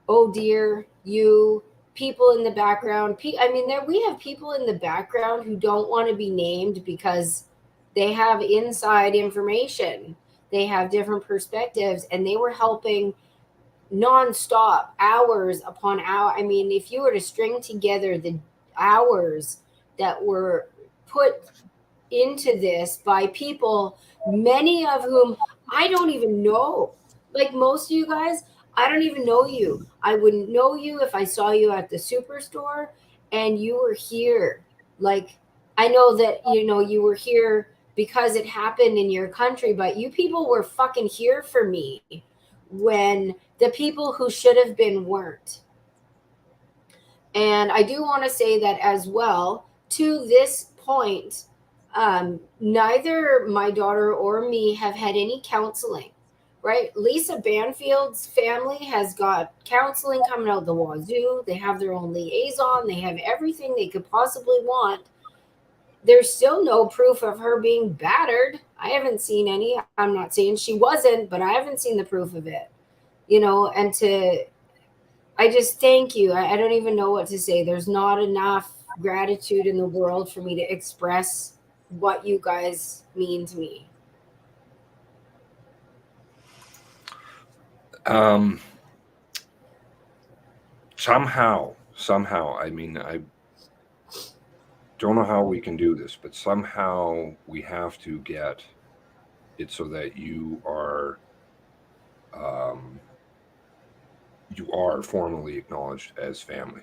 oh dear, you people in the background. I mean, we have people in the background who don't want to be named because they have inside information. They have different perspectives, and they were helping nonstop, hours upon hour. I mean, if you were to string together the hours that were put into this by people, many of whom I don't even know. Like most of you guys, I don't even know you. I wouldn't know you if I saw you at the superstore and you were here. Like, I know that, you were here because it happened in your country, but you people were fucking here for me when the people who should have been weren't. And I do want to say that as well, to this point, neither my daughter or me have had any counseling, right? Lisa Banfield's family has got counseling coming out the wazoo. They have their own liaison. They have everything they could possibly want. There's still no proof of her being battered. I haven't seen any. I'm not saying she wasn't, but I haven't seen the proof of it, and I just thank you. I don't even know what to say. There's not enough gratitude in the world for me to express what you guys mean to me. Somehow, I mean, I don't know how we can do this, but somehow we have to get it so that you are formally acknowledged as family.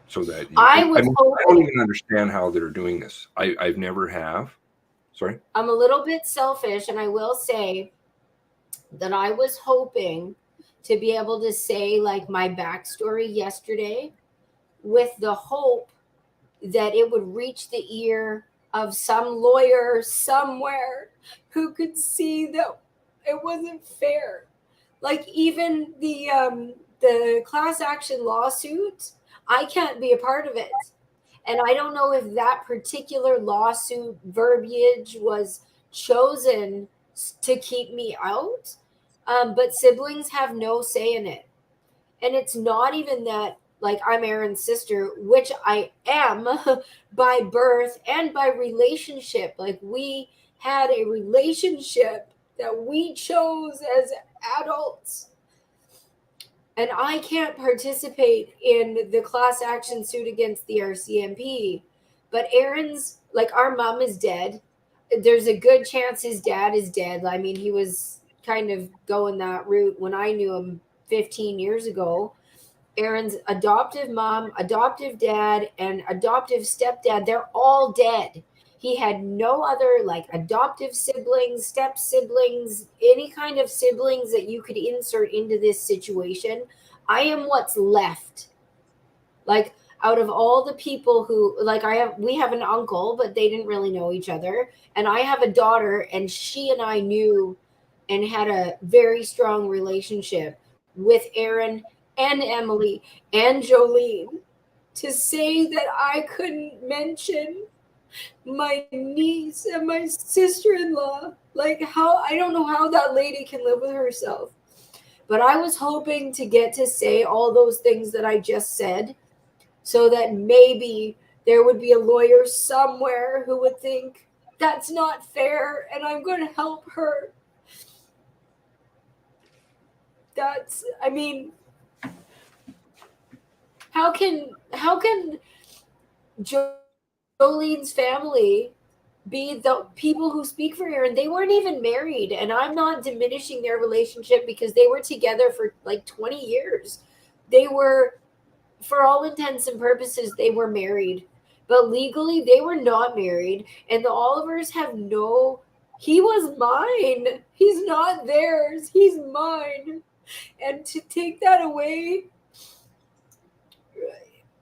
So that I don't even understand how they're doing this. I've never have. Sorry? I'm a little bit selfish, and I will say that I was hoping to be able to say like my backstory yesterday with the hope that it would reach the ear of some lawyer somewhere who could see that it wasn't fair. Like even the class action lawsuit, I can't be a part of it. And I don't know if that particular lawsuit verbiage was chosen to keep me out, but siblings have no say in it. And it's not even that, like, I'm Aaron's sister, which I am by birth and by relationship. Like, we had a relationship that we chose as adults. And I can't participate in the class action suit against the RCMP. But Aaron's, like, our mom is dead. There's a good chance his dad is dead. I mean, he was kind of going that route when I knew him 15 years ago. Aaron's adoptive mom, adoptive dad, and adoptive stepdad, they're all dead. He had no other like adoptive siblings, step siblings, any kind of siblings that you could insert into this situation. I am what's left. Like out of all the people who like we have an uncle, but they didn't really know each other. And I have a daughter, and she and I knew and had a very strong relationship with Aaron and Emily and Jolene. To say that I couldn't mention my niece and my sister-in-law, like how, I don't know how that lady can live with herself. But I was hoping to get to say all those things that I just said, so that maybe there would be a lawyer somewhere who would think that's not fair and I'm going to help her. I mean, how can Jolene's family be the people who speak for her? And they weren't even married. And I'm not diminishing their relationship because they were together for like 20 years. They were, for all intents and purposes, they were married. But legally, they were not married. And the Olivers have no, he was mine. He's not theirs. He's mine. And to take that away,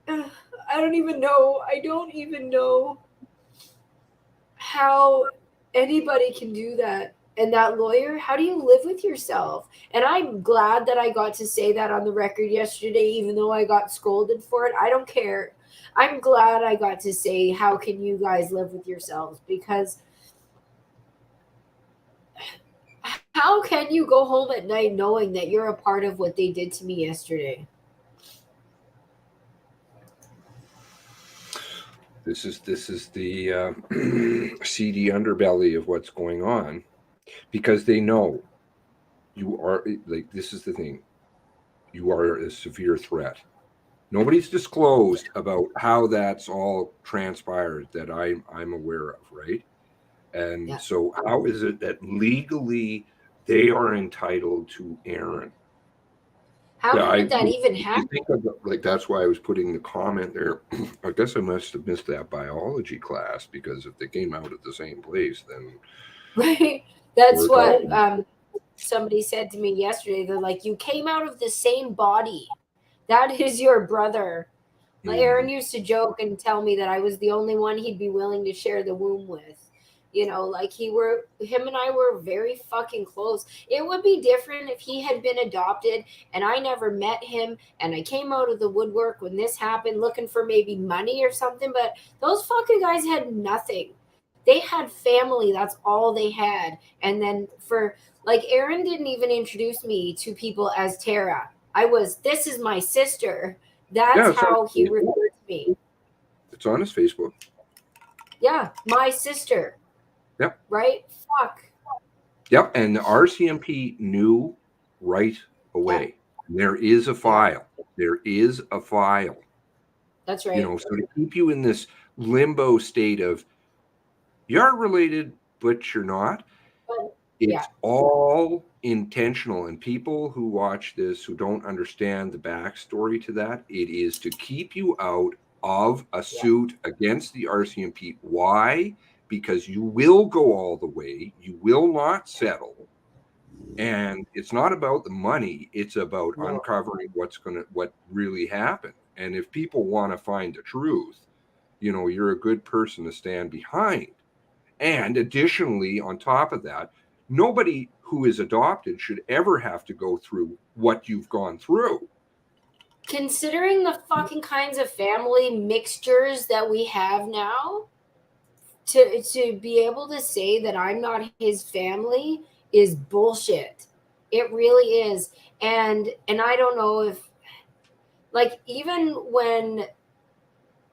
I don't even know. I don't even know how anybody can do that. And that lawyer, how do you live with yourself? And I'm glad that I got to say that on the record yesterday, even though I got scolded for it. I don't care. I'm glad I got to say, how can you guys live with yourselves? Because how can you go home at night knowing that you're a part of what they did to me yesterday? This is the seedy underbelly of what's going on, because they know you are, like, this is the thing. You are a severe threat. Nobody's disclosed about how that's all transpired that I'm aware of, right? And Yeah. so how is it that legally they are entitled to Aaron? How did that even You happen? think of, like, that's why I was putting the comment there. I guess I must have missed that biology class, because if they came out at the same place, then Right. That's we're what talking. somebody said to me yesterday. They're like, you came out of the same body. That is your brother. Like, Aaron used to joke and tell me that I was the only one he'd be willing to share the womb with. You know, like him and I were very fucking close. It would be different if he had been adopted and I never met him and I came out of the woodwork when this happened looking for maybe money or something. But those fucking guys had nothing. They had family. That's all they had. And then like, Aaron didn't even introduce me to people as Tara. This is my sister. Yeah, That's it's on how he Facebook. referred to me. It's on his Facebook. Yeah, my sister. Yep. Right? Fuck. Yep. And the RCMP knew right away. There is a file. There is a file. That's right. You know, so to keep you in this limbo state of you're related, but you're not, it's all intentional. And people who watch this who don't understand the backstory to that, it is to keep you out of a suit against the RCMP. Why? Because you will go all the way. You will not settle. And it's not about the money. It's about uncovering what really happened. And if people want to find the truth, you know, you're a good person to stand behind. And additionally, on top of that, nobody who is adopted should ever have to go through what you've gone through. Considering the fucking kinds of family mixtures that we have now, to be able to say that I'm not his family is bullshit. It really is. And I don't know if, like, even when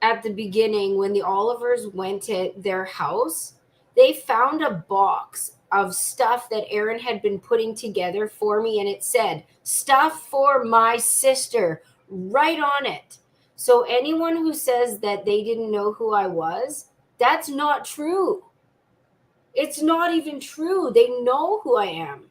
at the beginning, when the Olivers went to their house, they found a box of stuff that Aaron had been putting together for me, and it said, stuff for my sister, right on it. So anyone who says that they didn't know who I was, that's not true. It's not even true. They know who I am.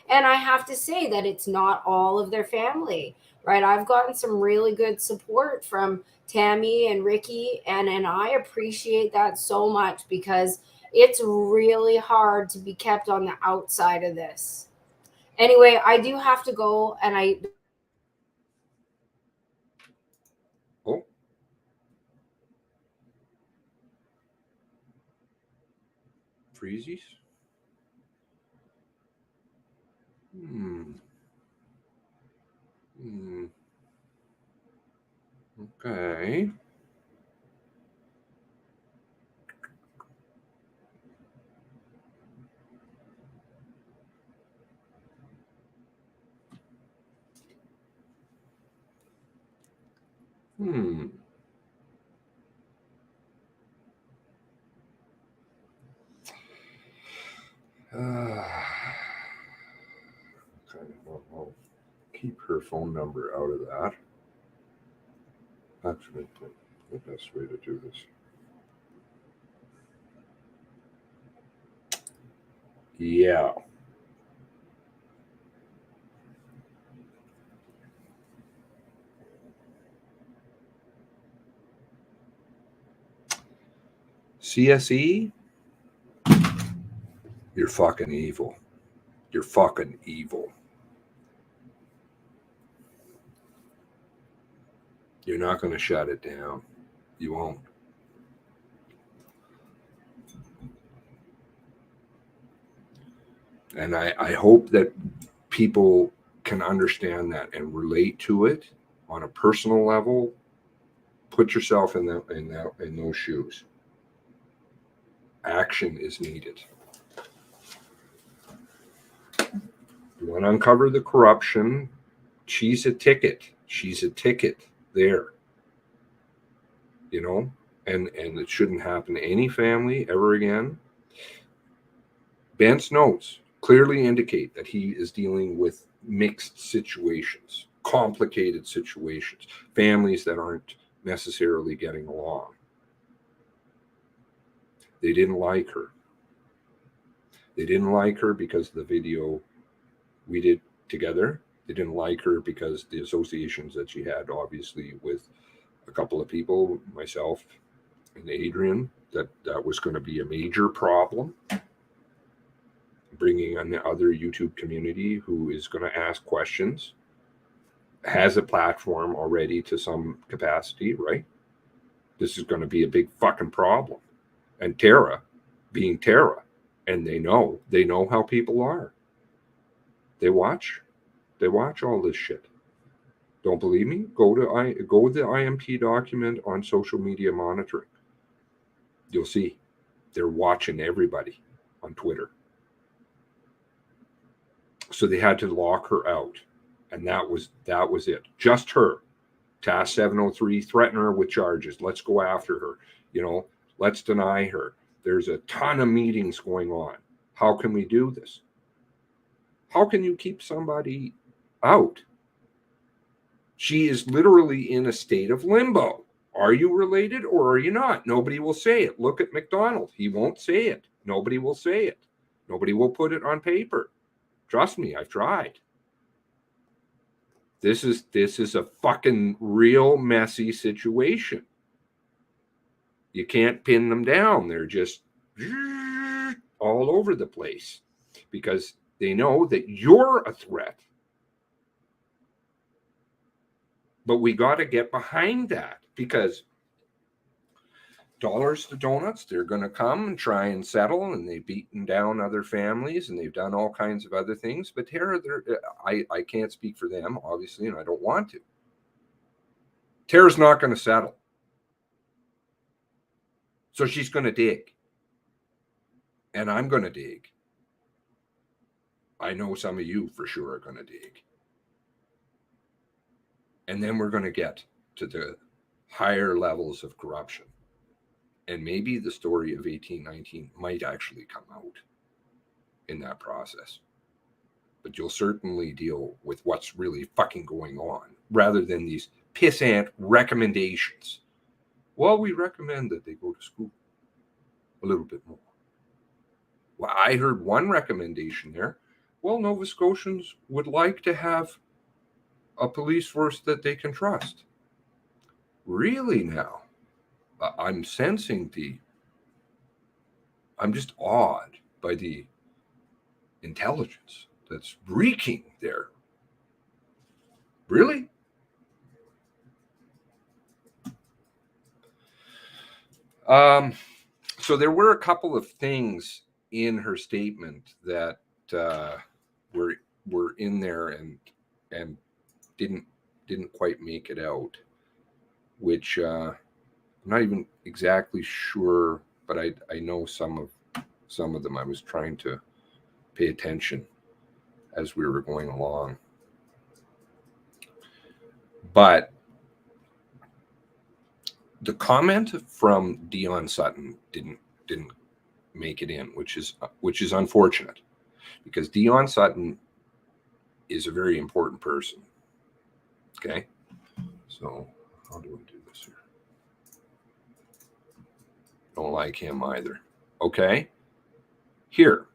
And I have to say that it's not all of their family. right? I've gotten some really good support from Tammy and Ricky, and I appreciate that so much because it's really hard to be kept on the outside of this. Anyway, I do have to go, and Oh. Freezies? Okay. Okay, well, I'll keep her phone number out of that. Actually, the best way to do this. Yeah. CSE? You're fucking evil. You're fucking evil. You're not going to shut it down. You won't. And I hope that people can understand that and relate to it on a personal level. Put yourself in those shoes. Action is needed. You want to uncover the corruption. She's a ticket. She's a ticket there. You know, and it shouldn't happen to any family ever again. Bent's notes clearly indicate that he is dealing with mixed situations, complicated situations, families that aren't necessarily getting along. They didn't like her. They didn't like her because of the video we did together. They didn't like her because the associations that she had, obviously, with a couple of people, myself and Adrian, that was going to be a major problem. Bringing on the other YouTube community who is going to ask questions, has a platform already to some capacity, right? This is going to be a big fucking problem. And Tara, being Tara, and they know how people are. They watch all this shit. Don't believe me? Go to the IMT document on social media monitoring. You'll see they're watching everybody on Twitter. So they had to lock her out, and that was it. Just her. Task 703, threaten her with charges. Let's go after her. You know, let's deny her. There's a ton of meetings going on. How can we do this? How can you keep somebody out? She is literally in a state of limbo. Are you related or are you not? Nobody will say it. Look at McDonald. He won't say it. Nobody will say it. Nobody will put it on paper. Trust me, I've tried. This is a fucking real messy situation. You can't pin them down. They're just all over the place because they know that you're a threat. But we got to get behind that because dollars to donuts, they're going to come and try and settle, and they've beaten down other families and they've done all kinds of other things. But Tara, I can't speak for them, obviously, and I don't want to. Tara's not going to settle. So she's going to dig. And I'm going to dig. I know some of you for sure are going to dig. And then we're going to get to the higher levels of corruption. And maybe the story of 1819 might actually come out in that process. But you'll certainly deal with what's really fucking going on rather than these pissant recommendations. Well, we recommend that they go to school a little bit more. Well, I heard one recommendation there. Well, Nova Scotians would like to have a police force that they can trust. Really now, I'm sensing I'm just awed by the intelligence that's reeking there. Really? So there were a couple of things in her statement that were in there and didn't quite make it out, which I'm not even exactly sure, but I know some of them. I was trying to pay attention as we were going along, but the comment from Dion Sutton didn't make it in, which is unfortunate, because Dion Sutton is a very important person. Okay, so how do we do this here? Don't like him either. Okay, here.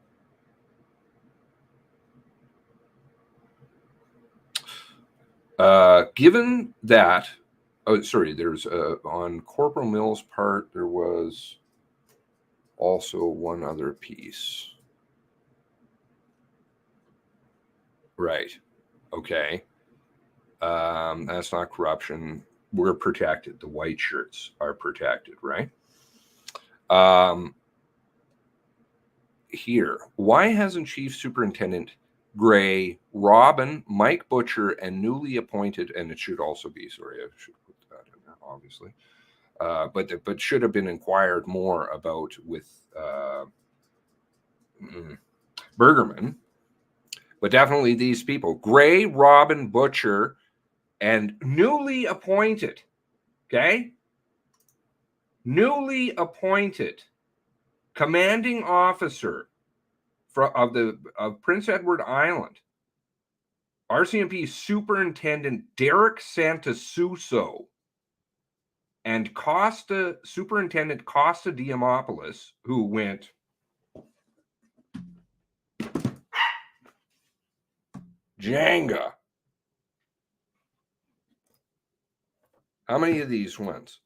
Given that, oh, sorry, there's on Corporal Mills' part, there was also one other piece. Right. Okay. That's not corruption. We're protected. The white shirts are protected, right? Here, why hasn't Chief Superintendent Gray, Robin, Mike Butcher, and newly appointed, and it should also be, sorry, I should put that in there, obviously, but should have been inquired more about with Bergerman, but definitely these people, Gray, Robin, Butcher, and newly appointed, okay? Newly appointed commanding officer of Prince Edward Island, RCMP Superintendent Derek Santasuso, and Superintendent Costa Diamopoulos, who went Jenga. How many of these ones?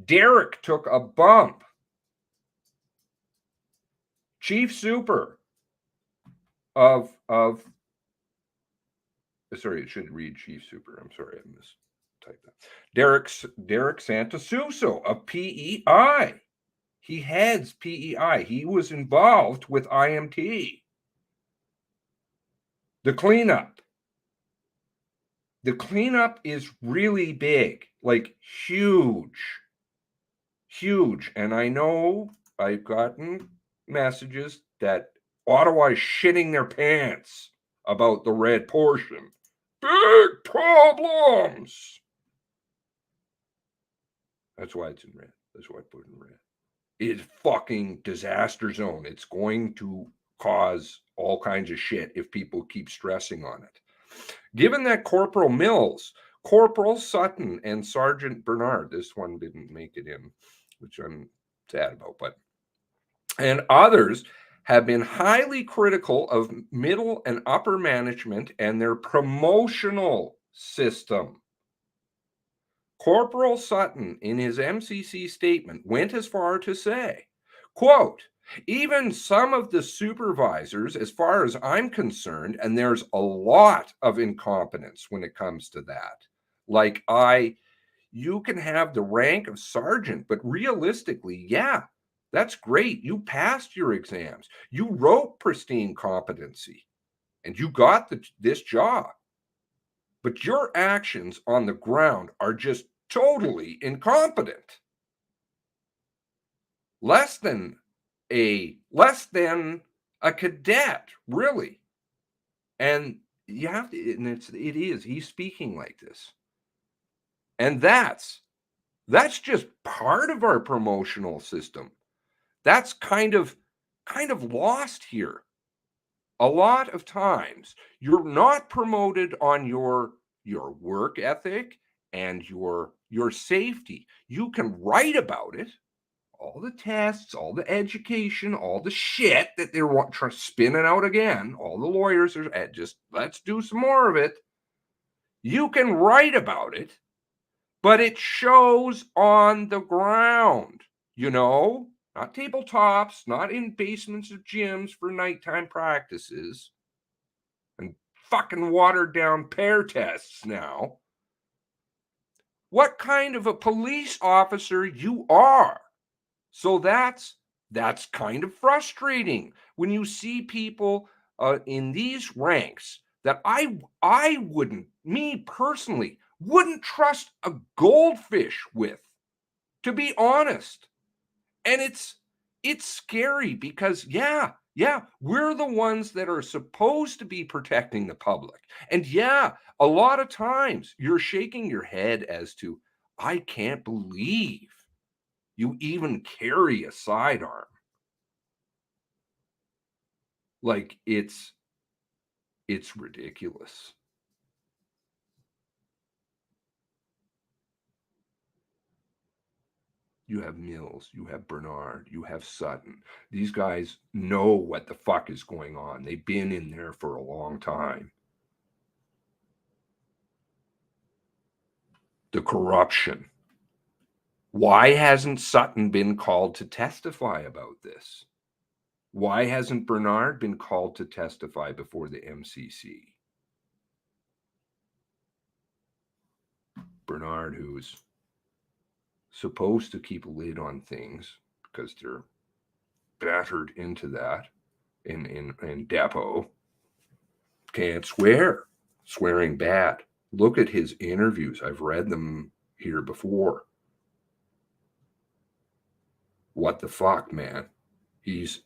Derek took a bump. Chief Super of sorry, it should read Chief Super. I'm sorry, I mistyped that. Derek Santasuso of PEI. He heads PEI. He was involved with IMT. The cleanup. The cleanup is really big, like huge. Huge. And I know I've gotten messages that Ottawa is shitting their pants about the red portion. Big problems. That's why it's in red. That's why I put it in red. It's fucking disaster zone. It's going to cause all kinds of shit if people keep stressing on it. Given that Corporal Mills, Corporal Sutton, and Sergeant Bernard, this one didn't make it in, which I'm sad about, and others have been highly critical of middle and upper management and their promotional system. Corporal Sutton, in his MCC statement, went as far to say, quote, even some of the supervisors, as far as I'm concerned, and there's a lot of incompetence when it comes to that. Like you can have the rank of sergeant, but realistically, yeah, that's great. You passed your exams. You wrote pristine competency, and you got this job. But your actions on the ground are just totally incompetent. Less than a cadet, really. And you have to, and he's speaking like this. And that's just part of our promotional system. That's kind of lost here. A lot of times you're not promoted on your work ethic and your safety. You can write about it, all the tests, all the education, all the shit that they're trying to spin it out again. All the lawyers are just, let's do some more of it. You can write about it, but it shows on the ground, you know, not tabletops, not in basements of gyms for nighttime practices and fucking watered down pair tests now. What kind of a police officer you are. So that's kind of frustrating when you see people in these ranks that I wouldn't, me personally, wouldn't trust a goldfish with, to be honest. And it's scary because yeah, we're the ones that are supposed to be protecting the public. And yeah, a lot of times you're shaking your head as to, I can't believe you even carry a sidearm. Like it's ridiculous. You have Mills, you have Bernard, you have Sutton. These guys know what the fuck is going on. They've been in there for a long time. The corruption. Why hasn't Sutton been called to testify about this? Why hasn't Bernard been called to testify before the MCC? Bernard, who's supposed to keep a lid on things because they're battered into that in depot, can't swear. Swearing bad. Look at his interviews. I've read them here before. What the fuck, man? He's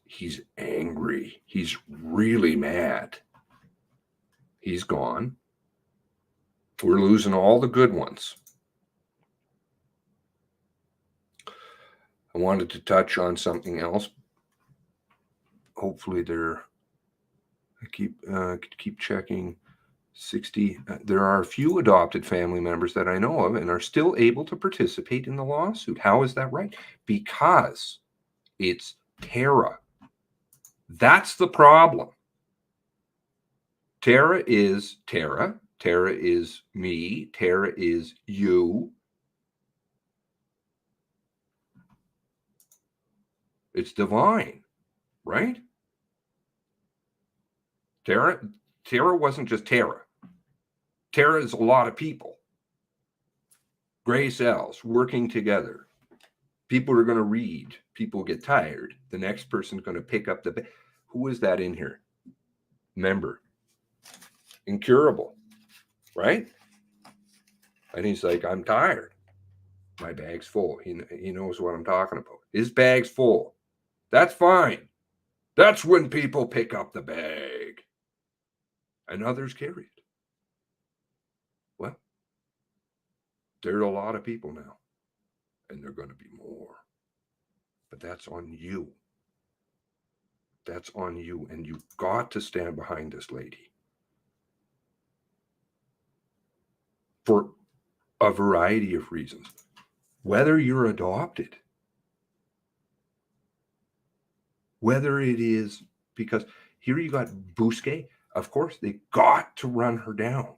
angry. He's really mad. He's gone. We're losing all the good ones. I wanted to touch on something else. Hopefully I keep checking. 60. There are a few adopted family members that I know of and are still able to participate in the lawsuit. How is that right? Because it's Tara. That's the problem. Tara is Tara. Tara is me. Tara is you. It's divine, right? Tara wasn't just Tara. Tara is a lot of people. Gray cells working together. People are going to read. People get tired. The next person's going to pick up the... Who is that in here? Member. Incurable. Right? And he's like, I'm tired. My bag's full. He knows what I'm talking about. His bag's full. That's fine. That's when people pick up the bag. And others carry it. Well, there's a lot of people now. And there are going to be more. But that's on you. That's on you. And you've got to stand behind this lady. For a variety of reasons. Whether you're adopted. Whether it is because here you got Bousquet. Of course, they got to run her down.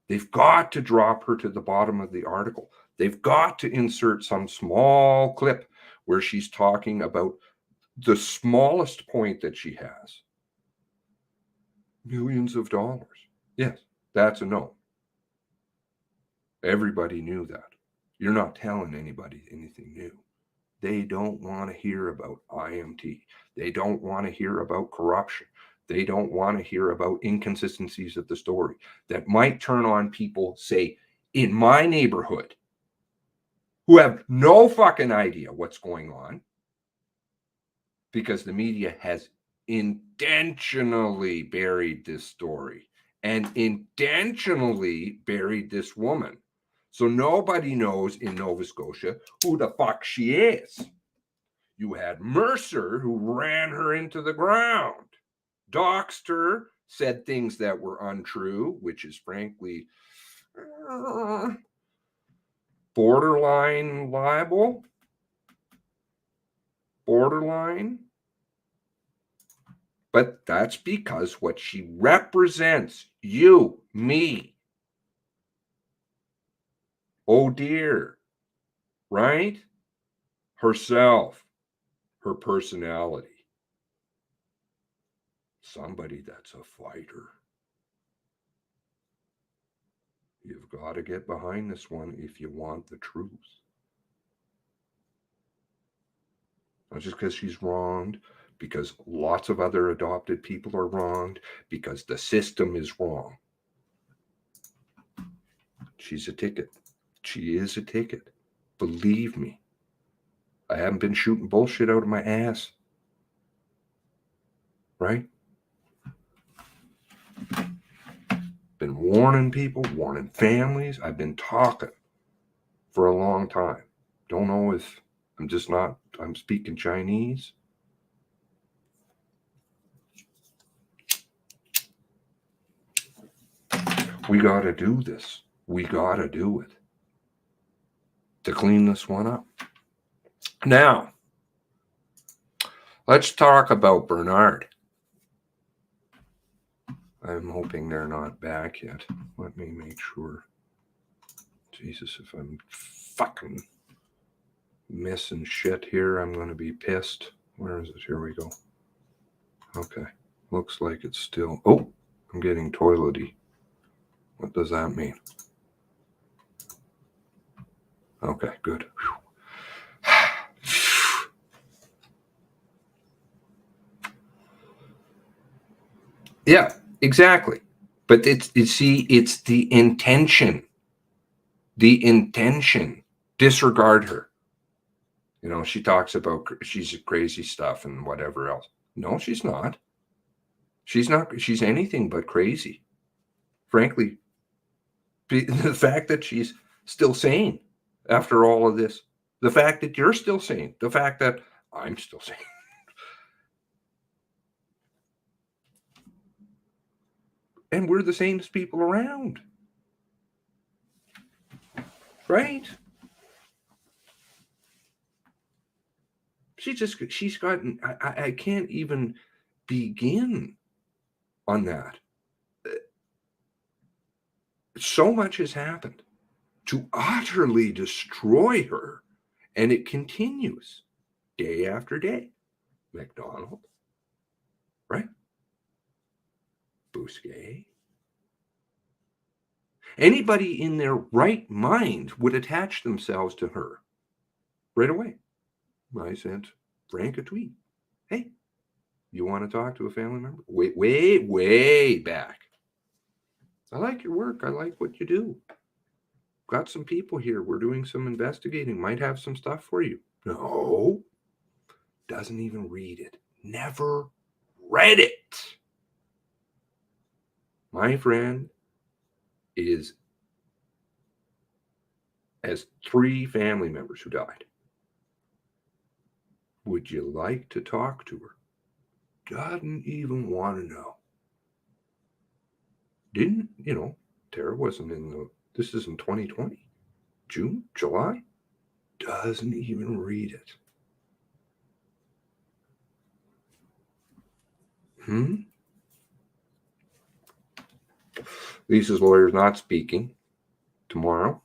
They've got to drop her to the bottom of the article. They've got to insert some small clip where she's talking about the smallest point that she has. Millions of dollars. Yes, that's a no. Everybody knew that. You're not telling anybody anything new. They don't want to hear about IMT. They don't want to hear about corruption. They don't want to hear about inconsistencies of the story that might turn on people, say, in my neighborhood, who have no fucking idea what's going on because the media has intentionally buried this story and intentionally buried this woman. So nobody knows in Nova Scotia who the fuck she is. You had Mercer, who ran her into the ground, doxed her, said things that were untrue, which is frankly borderline libel. borderline. But that's because what she represents, you, me. Oh dear, right? Herself, her personality. Somebody that's a fighter. You've got to get behind this one if you want the truth. Not just because she's wronged, because lots of other adopted people are wronged, because the system is wrong. She's a ticket. She is a ticket. Believe me. I haven't been shooting bullshit out of my ass. Right? Been warning people, warning families. I've been talking for a long time. Don't know if I'm speaking Chinese. We got to do this. We got to do it to clean this one up. Now, let's talk about Bernard. I'm hoping they're not back yet. Let me make sure. Jesus, if I'm fucking missing shit here, I'm going to be pissed. Where is it? Here we go. Okay. Looks like it's still... Oh, I'm getting toilety. What does that mean? Okay, good. Yeah, exactly. But it's the intention. The intention. Disregard her. You know, she talks about she's crazy stuff and whatever else. No, she's not. She's not. She's anything but crazy. Frankly, the fact that she's still sane after all of this, the fact that you're still sane, the fact that I'm still sane. And we're the sanest people around. Right? She's gotten, I can't even begin on that. So much has happened to utterly destroy her, and it continues day after day. McDonald, right? Bousquet. Anybody in their right mind would attach themselves to her right away. I sent Frank a tweet. Hey, you want to talk to a family member? Way back. I like your work. I like what you do. Got some people here. We're doing some investigating. Might have some stuff for you. No. Doesn't even read it. Never read it. My friend has 3 family members who died. Would you like to talk to her? Doesn't even want to know. Didn't, Tara wasn't this is in 2020. June, July? Doesn't even read it. Lisa's lawyer is not speaking tomorrow.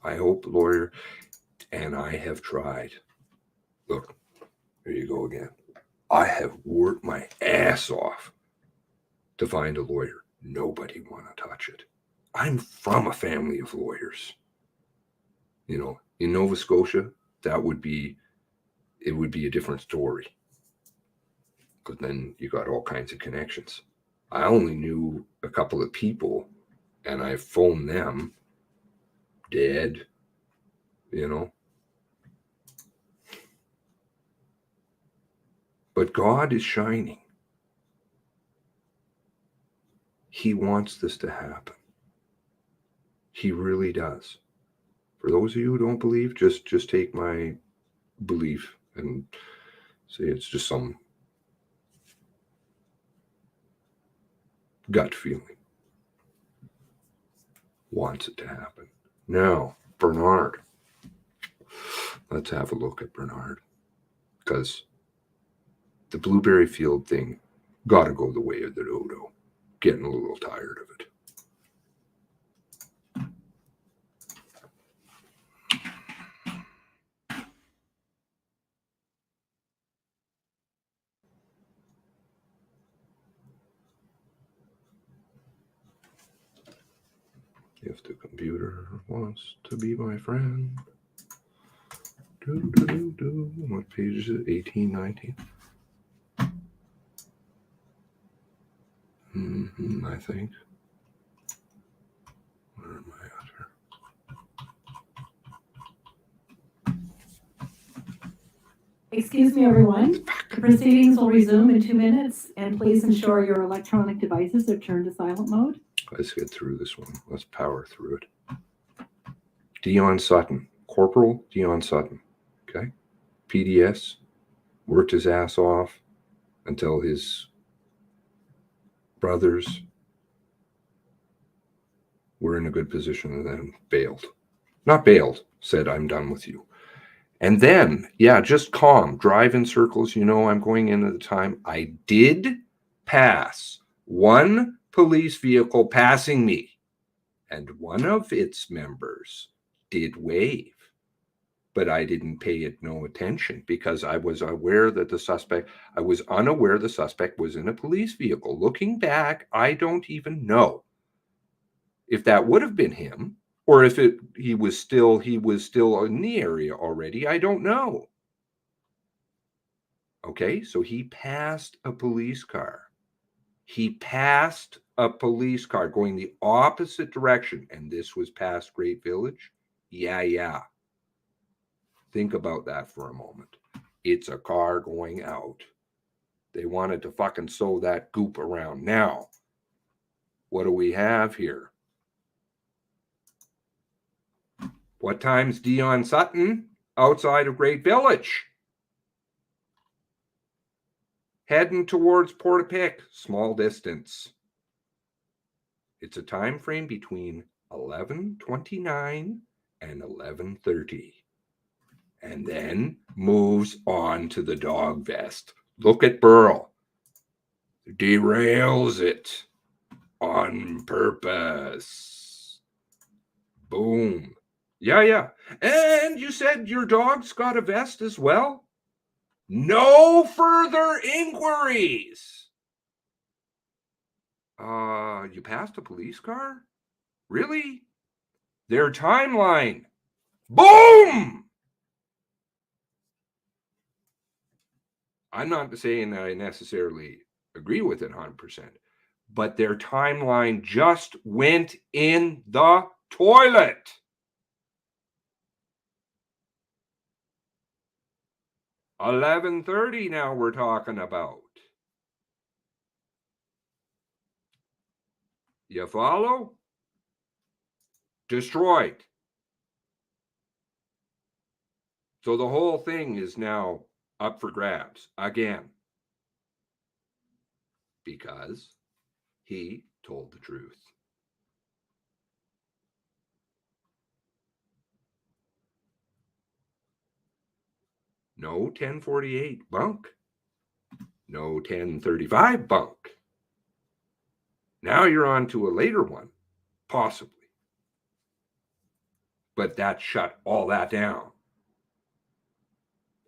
I hope the lawyer, and I have tried. Look, there you go again. I have worked my ass off to find a lawyer. Nobody want to touch it. I'm from a family of lawyers. In Nova Scotia, it would be a different story. Because then you got all kinds of connections. I only knew a couple of people, and I phoned them dead, But God is shining. He wants this to happen. He really does. For those of you who don't believe, just take my belief and say it's just some gut feeling. Wants it to happen. Now, Bernard. Let's have a look at Bernard. because the Blueberry Field thing got to go the way of the dodo. Getting a little tired of it. If the computer wants to be my friend. What page is it? 18, 19? I think. Where am I at here? Excuse me, everyone. The proceedings will resume in 2 minutes, and please ensure your electronic devices are turned to silent mode. Let's get through this one. Let's power through it. Dion Sutton, Corporal Dion Sutton, okay? PDS, worked his ass off until his brothers were in a good position and then bailed. Not bailed, said, I'm done with you. And then, yeah, just calm, drive in circles. You know, I'm going in at the time. I did pass one police vehicle passing me, and one of its members did wave, but I didn't pay it no attention because I was unaware the suspect was in a police vehicle. Looking back, I don't even know if that would have been him or if he was still in the area already. I don't know. Okay, so he passed a police car. He passed a police car going the opposite direction, and this was past Great Village. Yeah. Think about that for a moment. It's a car going out. They wanted to fucking sow that goop around. Now, what do we have here? What time's Dion Sutton outside of Great Village? Heading towards Portapique, small distance. It's a time frame between 11:29 and 11:30. And then moves on to the dog vest. Look at Burl. Derails it on purpose. Boom. Yeah. And you said your dog's got a vest as well? No further inquiries. You passed a police car? Really? Their timeline. Boom! I'm not saying that I necessarily agree with it 100%, but their timeline just went in the toilet. $11:30 now we're talking about. You follow? Destroyed. So the whole thing is now up for grabs again because he told the truth. No 1048 bunk. No 1035 bunk. Now you're on to a later one, possibly. But that shut all that down.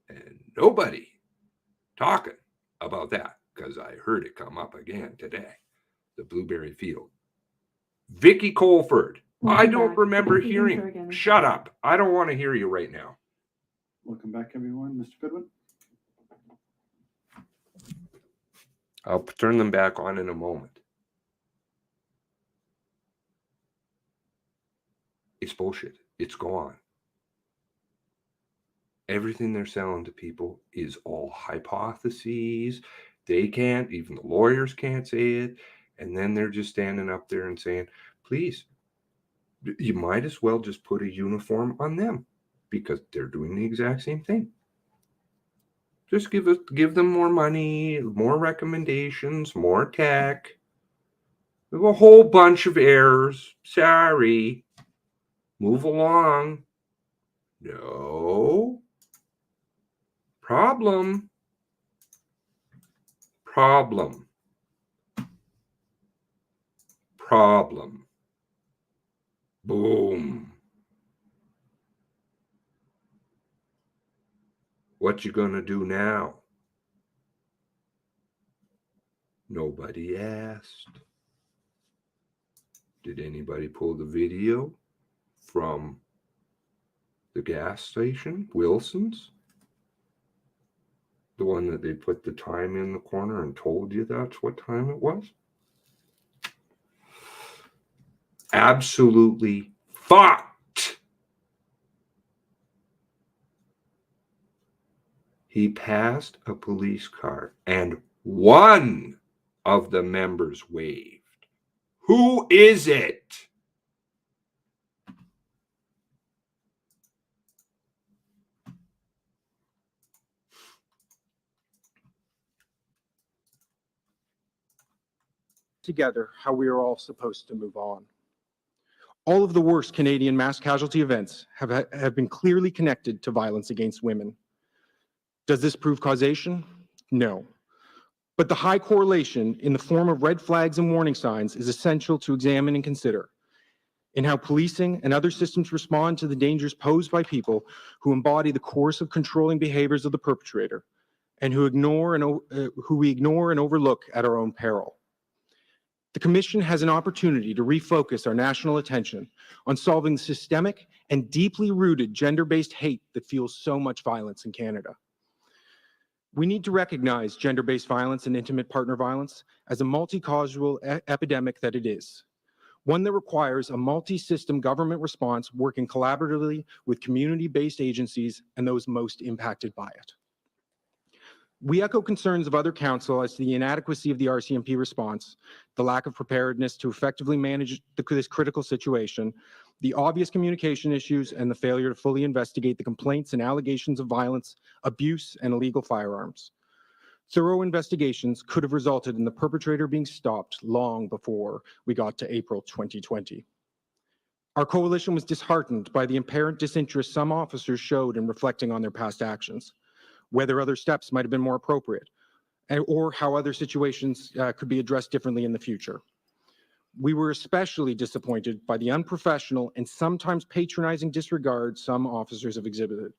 And nobody talking about that because I heard it come up again today. The Blueberry Field. Vicky Colford. I don't remember hearing. Shut up. I don't want to hear you right now. Welcome back, everyone. Mr. Goodwin? I'll turn them back on in a moment. It's bullshit. It's gone. Everything they're selling to people is all hypotheses. They can't, even the lawyers can't say it. And then they're just standing up there and saying, please, you might as well just put a uniform on them because they're doing the exact same thing. Just give them more money, more recommendations, more tech. We have a whole bunch of errors. Sorry. Move along. No. Problem. Problem. Problem. Boom. What you gonna do now? Nobody asked. Did anybody pull the video from the gas station, Wilson's? The one that they put the time in the corner and told you that's what time it was? Absolutely fucked. He passed a police car and one of the members waved. Who is it? Together how we are all supposed to move on. All of the worst Canadian mass casualty events have been clearly connected to violence against women. Does this prove causation? No. But the high correlation in the form of red flags and warning signs is essential to examine and consider in how policing and other systems respond to the dangers posed by people who embody the coercive controlling behaviors of the perpetrator and who we ignore and overlook at our own peril. The Commission has an opportunity to refocus our national attention on solving the systemic and deeply rooted gender-based hate that fuels so much violence in Canada. We need to recognize gender-based violence and intimate partner violence as a multi-causal epidemic that it is, one that requires a multi-system government response working collaboratively with community-based agencies and those most impacted by it. We echo concerns of other council as to the inadequacy of the RCMP response, the lack of preparedness to effectively manage this critical situation, the obvious communication issues, and the failure to fully investigate the complaints and allegations of violence, abuse, and illegal firearms. Thorough investigations could have resulted in the perpetrator being stopped long before we got to April 2020. Our coalition was disheartened by the apparent disinterest some officers showed in reflecting on their past actions, whether other steps might have been more appropriate, or how other situations could be addressed differently in the future. We were especially disappointed by the unprofessional and sometimes patronizing disregard some officers have exhibited.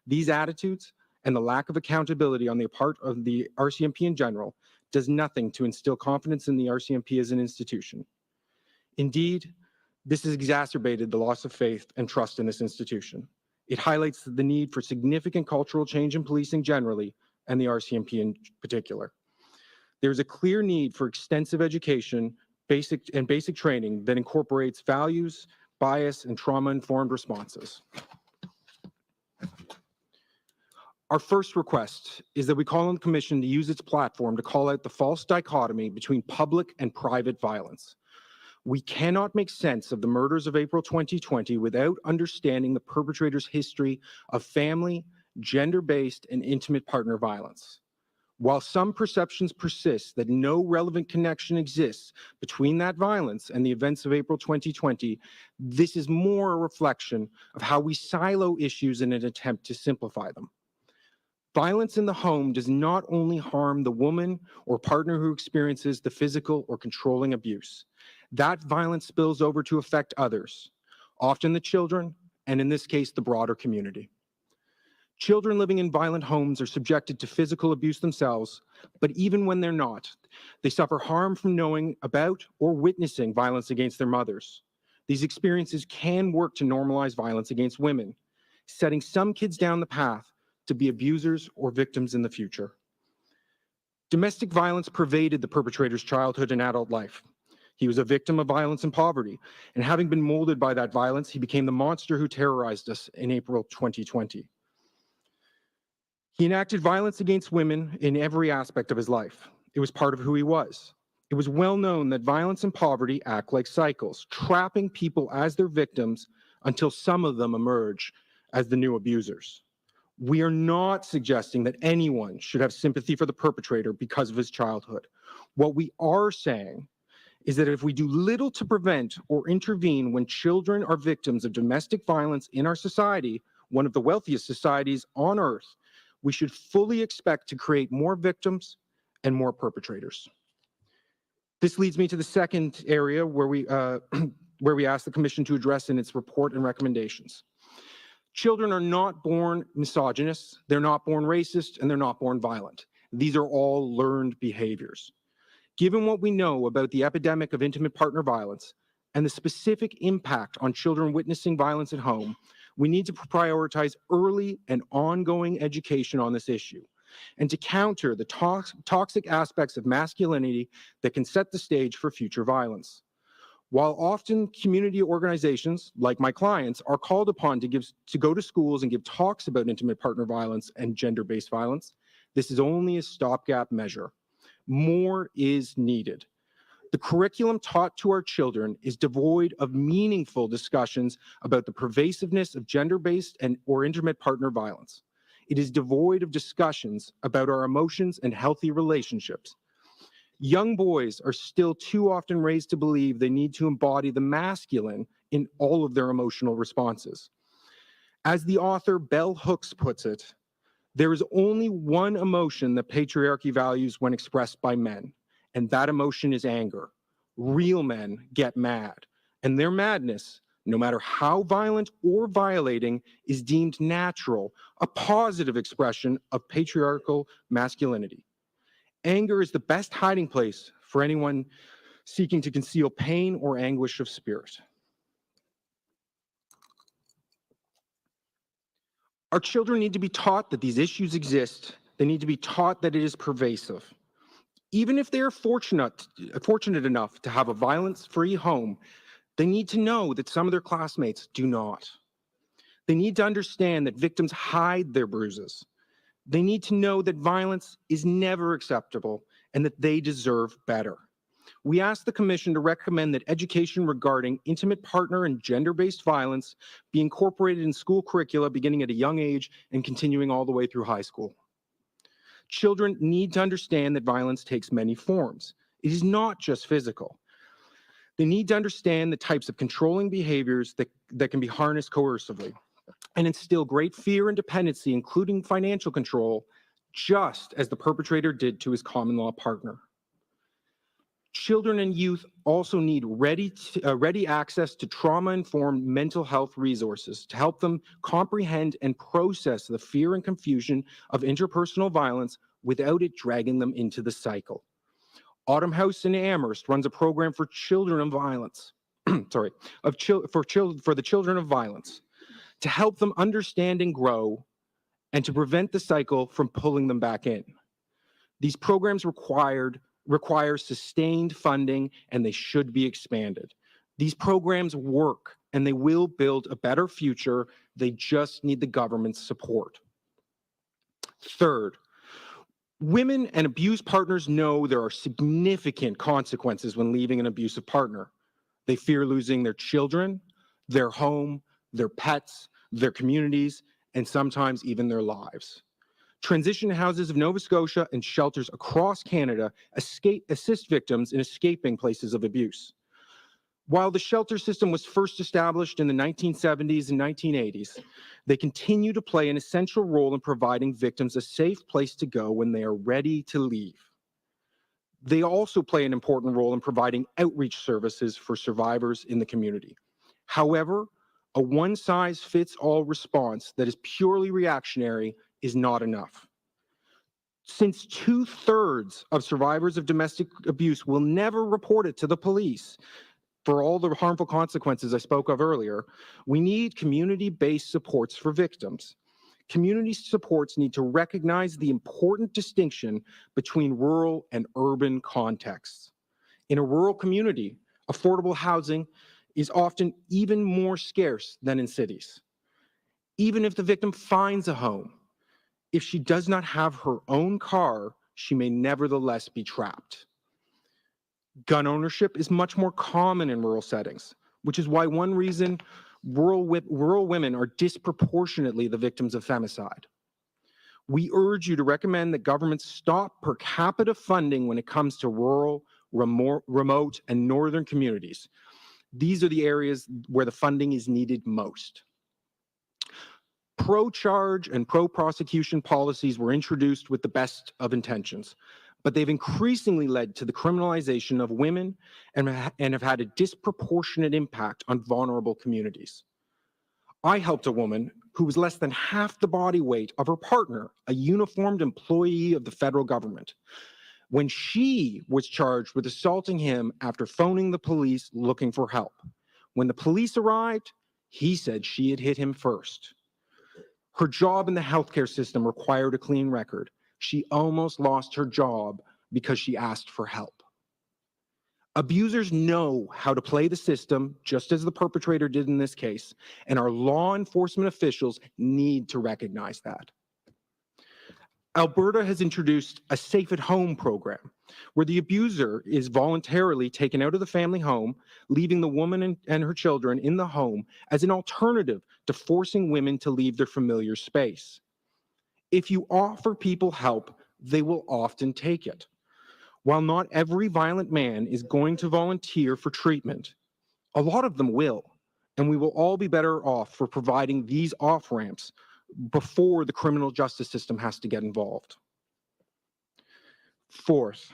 These attitudes and the lack of accountability on the part of the RCMP in general does nothing to instill confidence in the RCMP as an institution. Indeed, this has exacerbated the loss of faith and trust in this institution. It highlights the need for significant cultural change in policing generally, and the RCMP in particular. There's a clear need for extensive education, basic training that incorporates values, bias, and trauma-informed responses. Our first request is that we call on the Commission to use its platform to call out the false dichotomy between public and private violence. We cannot make sense of the murders of April 2020 without understanding the perpetrator's history of family, gender-based, and intimate partner violence. While some perceptions persist that no relevant connection exists between that violence and the events of April 2020, this is more a reflection of how we silo issues in an attempt to simplify them. Violence in the home does not only harm the woman or partner who experiences the physical or controlling abuse. That violence spills over to affect others, often the children, and in this case, the broader community. Children living in violent homes are subjected to physical abuse themselves, but even when they're not, they suffer harm from knowing about or witnessing violence against their mothers. These experiences can work to normalize violence against women, setting some kids down the path to be abusers or victims in the future. Domestic violence pervaded the perpetrator's childhood and adult life. He was a victim of violence and poverty, and having been molded by that violence, he became the monster who terrorized us in April 2020. He enacted violence against women in every aspect of his life. It was part of who he was. It was well known that violence and poverty act like cycles, trapping people as their victims until some of them emerge as the new abusers. We are not suggesting that anyone should have sympathy for the perpetrator because of his childhood. What we are saying is that if we do little to prevent or intervene when children are victims of domestic violence in our society, one of the wealthiest societies on earth, we should fully expect to create more victims and more perpetrators. This leads me to the second area where we ask the Commission to address in its report and recommendations. Children are not born misogynists, they're not born racist, and they're not born violent. These are all learned behaviors. Given what we know about the epidemic of intimate partner violence and the specific impact on children witnessing violence at home, we need to prioritize early and ongoing education on this issue and to counter the toxic aspects of masculinity that can set the stage for future violence. While often community organizations, like my clients, are called upon to go to schools and give talks about intimate partner violence and gender-based violence, this is only a stopgap measure. More is needed. The curriculum taught to our children is devoid of meaningful discussions about the pervasiveness of gender-based or intimate partner violence. It is devoid of discussions about our emotions and healthy relationships. Young boys are still too often raised to believe they need to embody the masculine in all of their emotional responses. As the author Bell Hooks puts it, there is only one emotion that patriarchy values when expressed by men, and that emotion is anger. Real men get mad, and their madness, no matter how violent or violating, is deemed natural, a positive expression of patriarchal masculinity. Anger is the best hiding place for anyone seeking to conceal pain or anguish of spirit. Our children need to be taught that these issues exist. They need to be taught that it is pervasive. Even if they are fortunate enough to have a violence-free home, they need to know that some of their classmates do not. They need to understand that victims hide their bruises. They need to know that violence is never acceptable and that they deserve better. We ask the Commission to recommend that education regarding intimate partner and gender-based violence be incorporated in school curricula beginning at a young age and continuing all the way through high school. Children need to understand that violence takes many forms. It is not just physical. They need to understand the types of controlling behaviors that can be harnessed coercively and instill great fear and dependency, including financial control, just as the perpetrator did to his common law partner. Children and youth also need ready access to trauma-informed mental health resources to help them comprehend and process the fear and confusion of interpersonal violence without it dragging them into the cycle. Autumn House in Amherst runs a program for children of violence, for the children of violence, to help them understand and grow and to prevent the cycle from pulling them back in. These programs require sustained funding, and they should be expanded. These programs work and they will build a better future. They just need the government's support. Third, women and abused partners know there are significant consequences when leaving an abusive partner. They fear losing their children, their home, their pets, their communities, and sometimes even their lives. Transition houses of Nova Scotia and shelters across Canada assist victims in escaping places of abuse. While the shelter system was first established in the 1970s and 1980s, they continue to play an essential role in providing victims a safe place to go when they are ready to leave. They also play an important role in providing outreach services for survivors in the community. However, a one-size-fits-all response that is purely reactionary is not enough. Since 2/3 of survivors of domestic abuse will never report it to the police for all the harmful consequences I spoke of earlier, we need community-based supports for victims. Community supports need to recognize the important distinction between rural and urban contexts. In a rural community, affordable housing is often even more scarce than in cities. Even if the victim finds a home, if she does not have her own car, she may nevertheless be trapped. Gun ownership is much more common in rural settings, which is why one reason rural women are disproportionately the victims of femicide. We urge you to recommend that governments stop per capita funding when it comes to rural, remote, and northern communities. These are the areas where the funding is needed most. pro-charge and pro-prosecution policies were introduced with the best of intentions, but they've increasingly led to the criminalization of women and have had a disproportionate impact on vulnerable communities. I helped a woman who was less than half the body weight of her partner, a uniformed employee of the federal government, when she was charged with assaulting him after phoning the police looking for help. When the police arrived, he said she had hit him first. Her job in the healthcare system required a clean record. She almost lost her job because she asked for help. Abusers know how to play the system, just as the perpetrator did in this case, and our law enforcement officials need to recognize that. Alberta has introduced a Safe at Home program where the abuser is voluntarily taken out of the family home, leaving the woman and her children in the home as an alternative to forcing women to leave their familiar space. If you offer people help, they will often take it. While not every violent man is going to volunteer for treatment, a lot of them will, and we will all be better off for providing these off-ramps before the criminal justice system has to get involved. Fourth,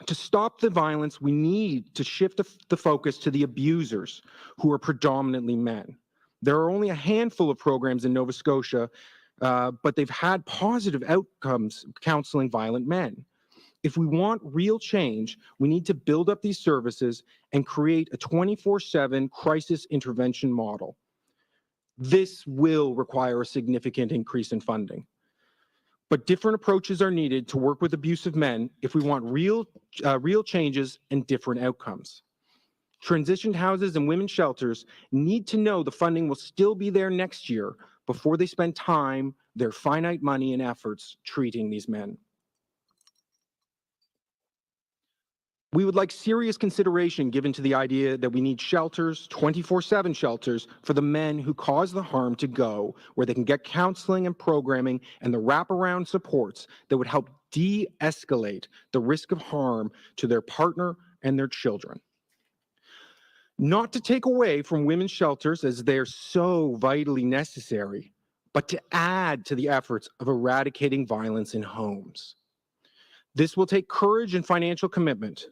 to stop the violence, we need to shift the focus to the abusers, who are predominantly men. There are only a handful of programs in Nova Scotia, but they've had positive outcomes counseling violent men. If we want real change, we need to build up these services and create a 24/7 crisis intervention model. This will require a significant increase in funding. But different approaches are needed to work with abusive men if we want real changes and different outcomes. Transitioned houses and women's shelters need to know the funding will still be there next year before they spend time, their finite money and efforts treating these men. We would like serious consideration given to the idea that we need shelters, 24/7 shelters, for the men who cause the harm to go, where they can get counseling and programming and the wraparound supports that would help de-escalate the risk of harm to their partner and their children. Not to take away from women's shelters, as they're so vitally necessary, but to add to the efforts of eradicating violence in homes. This will take courage and financial commitment,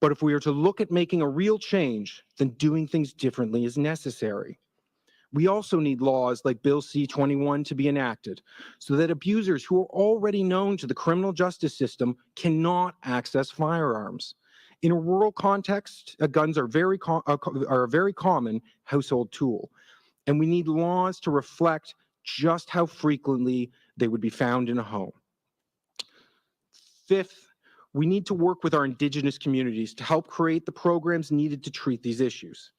but if we are to look at making a real change, then doing things differently is necessary. We also need laws like Bill C-21 to be enacted so that abusers who are already known to the criminal justice system cannot access firearms. In a rural context, guns are a very common household tool, and we need laws to reflect just how frequently they would be found in a home. Fifth, we need to work with our Indigenous communities to help create the programs needed to treat these issues.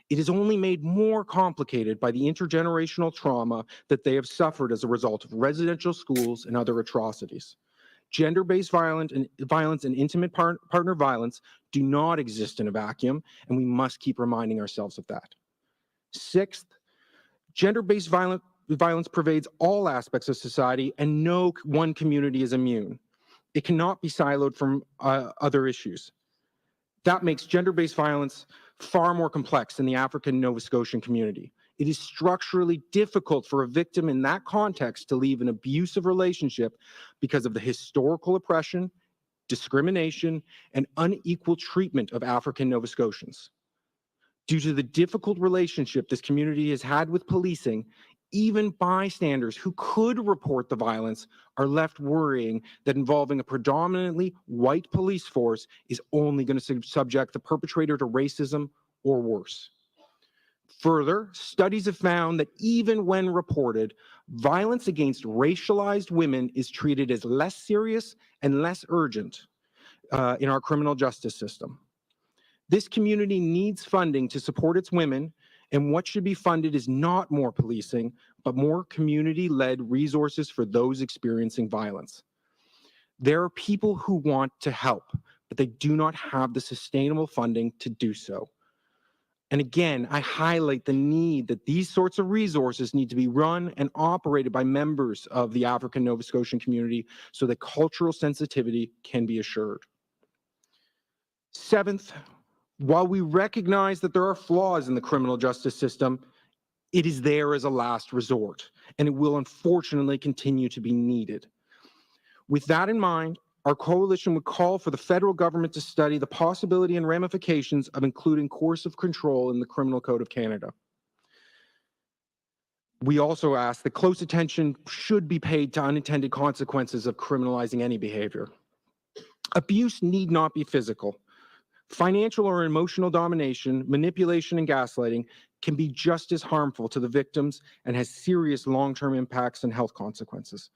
It is only made more complicated by the intergenerational trauma that they have suffered as a result of residential schools and other atrocities. Gender-based violence and intimate partner violence do not exist in a vacuum, and we must keep reminding ourselves of that. Sixth, gender-based violence pervades all aspects of society, and no one community is immune. It cannot be siloed from other issues. That makes gender-based violence far more complex than the African Nova Scotian community. It is structurally difficult for a victim in that context to leave an abusive relationship because of the historical oppression, discrimination, and unequal treatment of African Nova Scotians. Due to the difficult relationship this community has had with policing, even bystanders who could report the violence are left worrying that involving a predominantly white police force is only going to subject the perpetrator to racism or worse. Further, studies have found that even when reported, violence against racialized women is treated as less serious and less urgent in our criminal justice system. This community needs funding to support its women, and what should be funded is not more policing, but more community-led resources for those experiencing violence. There are people who want to help, but they do not have the sustainable funding to do so. And again, I highlight the need that these sorts of resources need to be run and operated by members of the African Nova Scotian community so that cultural sensitivity can be assured. Seventh, while we recognize that there are flaws in the criminal justice system, It is there as a last resort, and it will unfortunately continue to be needed. With that in mind, our coalition would call for the federal government to study the possibility and ramifications of including coercive control in the Criminal Code of Canada. We also ask that close attention should be paid to unintended consequences of criminalizing any behavior. Abuse need not be physical. Financial or emotional domination, manipulation, and gaslighting can be just as harmful to the victims and has serious long-term impacts and health consequences.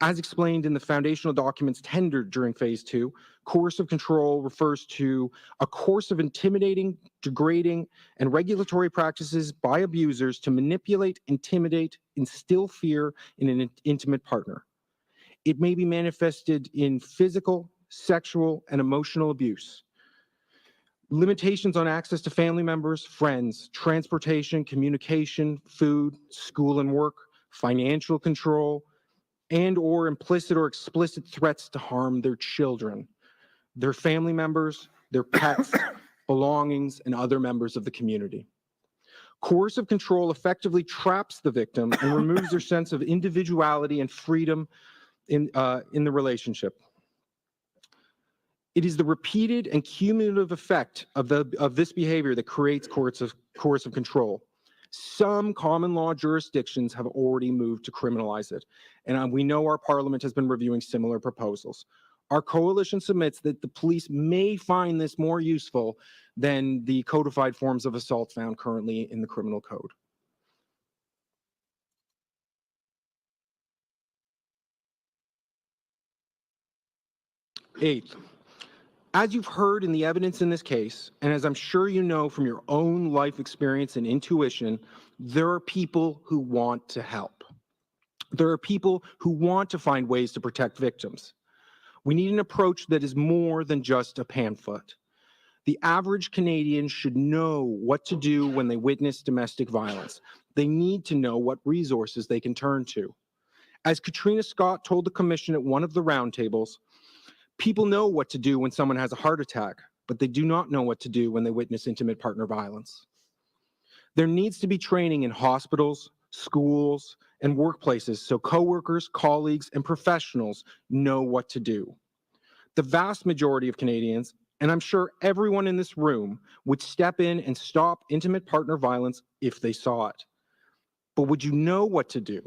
As explained in the foundational documents tendered during Phase 2, coercive control refers to a course of intimidating, degrading, and regulatory practices by abusers to manipulate, intimidate, instill fear in an intimate partner. It may be manifested in physical, sexual, and emotional abuse. Limitations on access to family members, friends, transportation, communication, food, school and work, financial control, and or implicit or explicit threats to harm their children, their family members, their pets, belongings, and other members of the community. Coercive control effectively traps the victim and removes their sense of individuality and freedom in the relationship. It is the repeated and cumulative effect of this behavior that creates coercive control. Some common law jurisdictions have already moved to criminalize it, and we know our parliament has been reviewing similar proposals. Our coalition submits that the police may find this more useful than the codified forms of assault found currently in the criminal code. Eighth, as you've heard in the evidence in this case, and as I'm sure you know from your own life experience and intuition, there are people who want to help. There are people who want to find ways to protect victims. We need an approach that is more than just a pamphlet. The average Canadian should know what to do when they witness domestic violence. They need to know what resources they can turn to. As Katrina Scott told the Commission at one of the roundtables, people know what to do when someone has a heart attack, but they do not know what to do when they witness intimate partner violence. There needs to be training in hospitals, schools, and workplaces so coworkers, colleagues, and professionals know what to do. The vast majority of Canadians, and I'm sure everyone in this room, would step in and stop intimate partner violence if they saw it. But would you know what to do?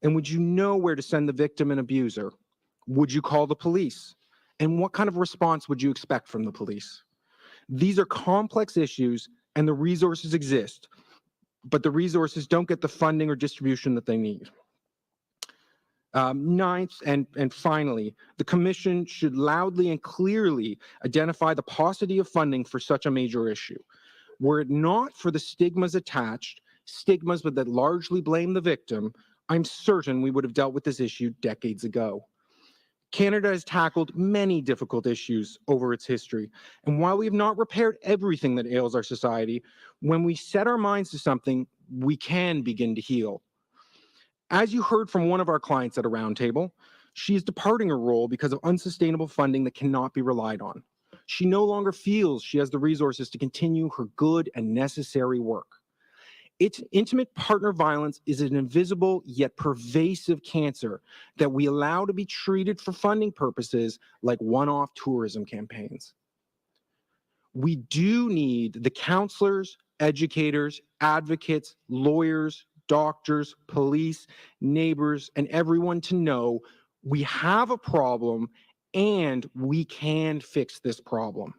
And would you know where to send the victim and abuser? Would you call the police? And what kind of response would you expect from the police? These are complex issues and the resources exist, but the resources don't get the funding or distribution that they need. Ninth, and finally, the Commission should loudly and clearly identify the paucity of funding for such a major issue. Were it not for the stigmas attached, stigmas that largely blame the victim, I'm certain we would have dealt with this issue decades ago. Canada has tackled many difficult issues over its history, and while we have not repaired everything that ails our society, when we set our minds to something, we can begin to heal. As you heard from one of our clients at a roundtable, she is departing her role because of unsustainable funding that cannot be relied on. She no longer feels she has the resources to continue her good and necessary work. Intimate partner violence is an invisible yet pervasive cancer that we allow to be treated for funding purposes like one-off tourism campaigns. We do need the counselors, educators, advocates, lawyers, doctors, police, neighbors, and everyone to know we have a problem and we can fix this problem.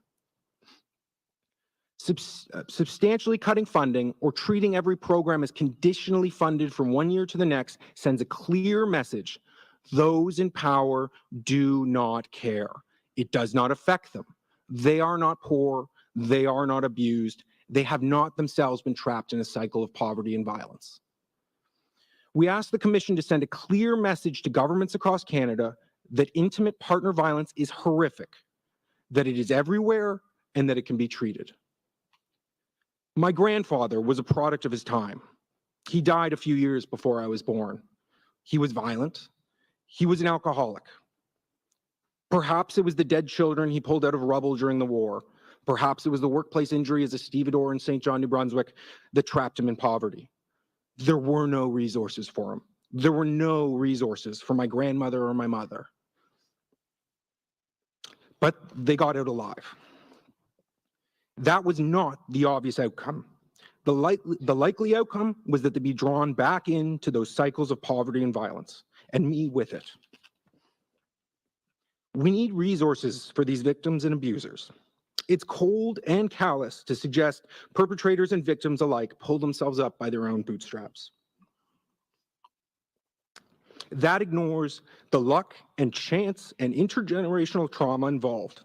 Substantially cutting funding or treating every program as conditionally funded from one year to the next sends a clear message. Those in power do not care. It does not affect them. They are not poor. They are not abused. They have not themselves been trapped in a cycle of poverty and violence. We ask the Commission to send a clear message to governments across Canada that intimate partner violence is horrific, that it is everywhere, and that it can be treated. My grandfather was a product of his time. He died a few years before I was born. He was violent. He was an alcoholic. Perhaps it was the dead children he pulled out of rubble during the war. Perhaps it was the workplace injury as a stevedore in St. John, New Brunswick that trapped him in poverty. There were no resources for him. There were no resources for my grandmother or my mother. But they got out alive. That was not the obvious outcome. The likely outcome was that they'd be drawn back into those cycles of poverty and violence, and me with it. We need resources for these victims and abusers. It's cold and callous to suggest perpetrators and victims alike pull themselves up by their own bootstraps. That ignores the luck and chance and intergenerational trauma involved.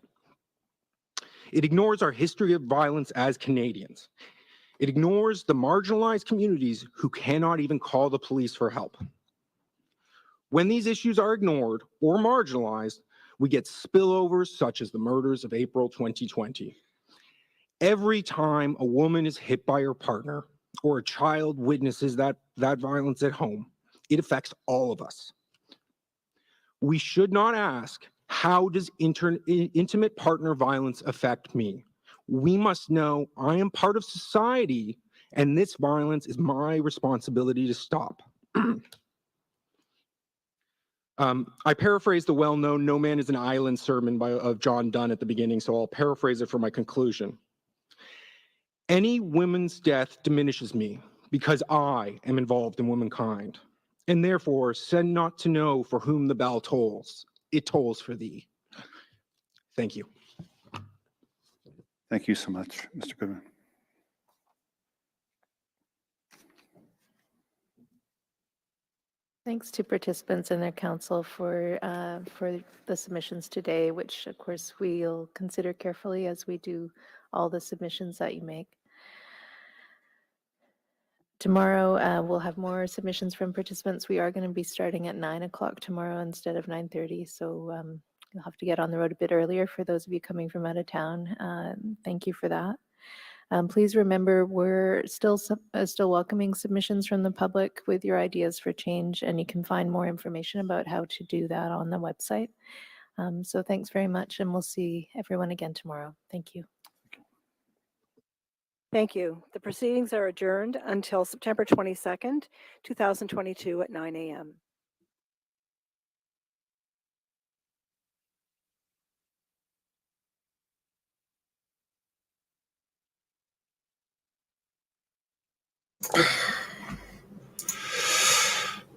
It ignores our history of violence as Canadians. It ignores the marginalized communities who cannot even call the police for help. When these issues are ignored or marginalized, we get spillovers such as the murders of April 2020. Every time a woman is hit by her partner or a child witnesses that violence at home, it affects all of us. We should not ask, how does intimate partner violence affect me? We must know I am part of society and this violence is my responsibility to stop. I paraphrase the well-known "No Man is an Island" sermon of John Donne at the beginning, so I'll paraphrase it for my conclusion. Any woman's death diminishes me because I am involved in womankind, and therefore send not to know for whom the bell tolls. It tolls for thee. Thank you. Thank you so much, Mr. Goodman. Thanks to participants and their counsel for the submissions today, which of course we'll consider carefully as we do all the submissions that you make. Tomorrow, we'll have more submissions from participants. We are going to be starting at 9 o'clock tomorrow instead of 9:30, so you'll have to get on the road a bit earlier for those of you coming from out of town. Thank you for that. Please remember, we're still welcoming submissions from the public with your ideas for change, and you can find more information about how to do that on the website. So thanks very much, and we'll see everyone again tomorrow. Thank you. Thank you. The proceedings are adjourned until September 22nd, 2022 at 9 a.m.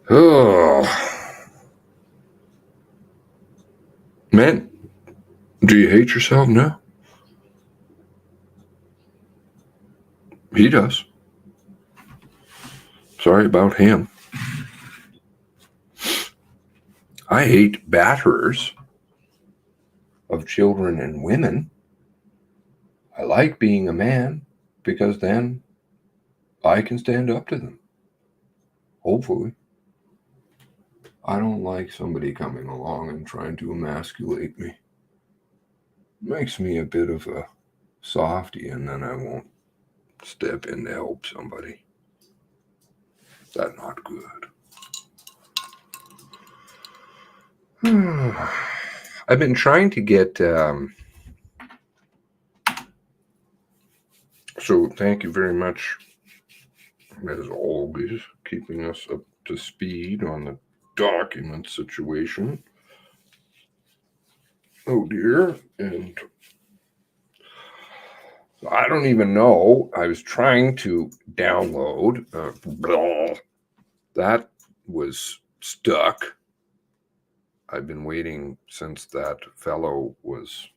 Oh, man, do you hate yourself now? He does. Sorry about him. I hate batterers of children and women. I like being a man because then I can stand up to them. Hopefully. I don't like somebody coming along and trying to emasculate me. Makes me a bit of a softy, and then I won't step in to help somebody. That's not good. I've been trying to get so thank you very much, as always, keeping us up to speed on the document situation. Oh dear. And I don't even know. I was trying to download. That was stuck. I've been waiting since that fellow was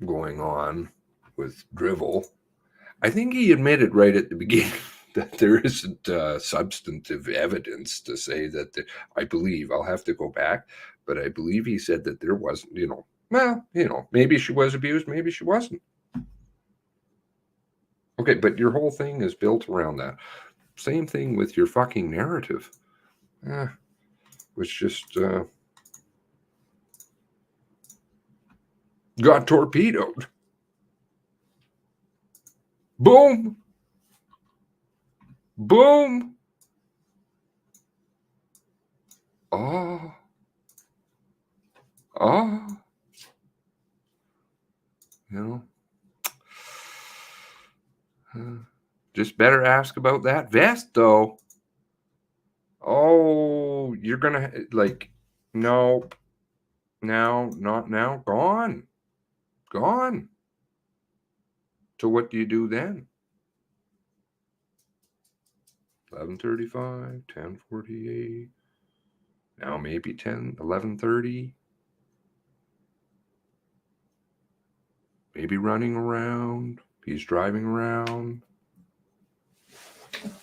going on with Drivel. I think he admitted right at the beginning that there isn't substantive evidence to say that I believe, I'll have to go back, but I believe he said that there wasn't, maybe she was abused, maybe she wasn't. Okay, but your whole thing is built around that. Same thing with your fucking narrative. Was just got torpedoed. Boom. Boom. Oh. Just better ask about that vest, though. Oh, you're gonna like, no, now, not now, gone. Gone. So what do you do then? 11:35, 10:48. Now maybe 11:30. Maybe running around. He's driving around.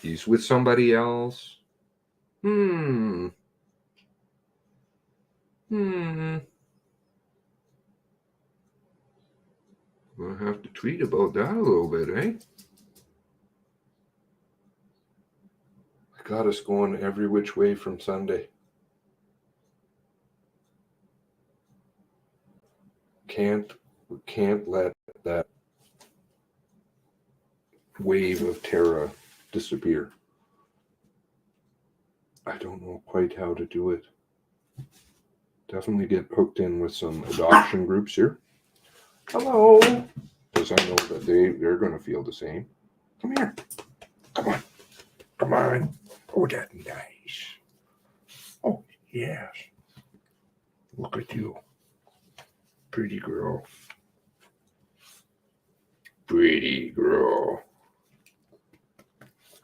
He's with somebody else. Hmm. We'll have to tweet about that a little bit, eh? Got us going every which way from Sunday. We can't let that wave of terror disappear. I don't know quite how to do it. Definitely get hooked in with some adoption groups here. Hello. Because I know that they're going to feel the same. Come here. Come on. Come on. Oh, that's nice. Oh, yes. Look at you. Pretty girl. Pretty girl.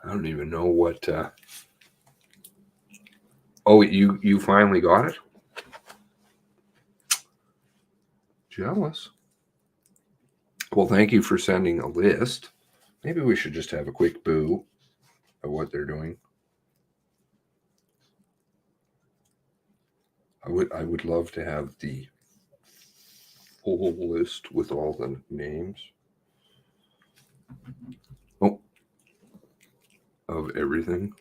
I don't even know what... Oh, you finally got it? Jealous. Well, thank you for sending a list. Maybe we should just have a quick boo of what they're doing. I would love to have the full list with all the names. Oh, of everything.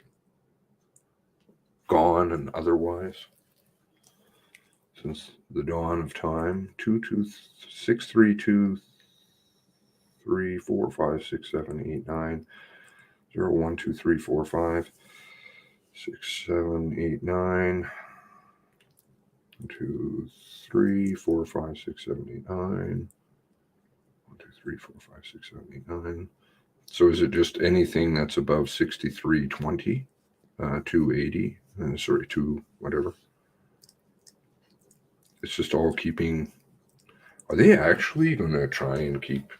Gone and otherwise. Since the dawn of time. 2, 2, 6, 3, 2, 3, 4, 5, 6, 7, 8, 9. 0, 1, 2, 3, 4, 5, 6, 7, 8, 9. 2, 3, 4, 5, 6, 7, 8, 9. 1, 2, 3, 4, 5, 6, 7, 8, 9. So is it just anything that's above 6320, 280, sorry, 2 whatever? It's just all keeping. Are they actually going to try and keep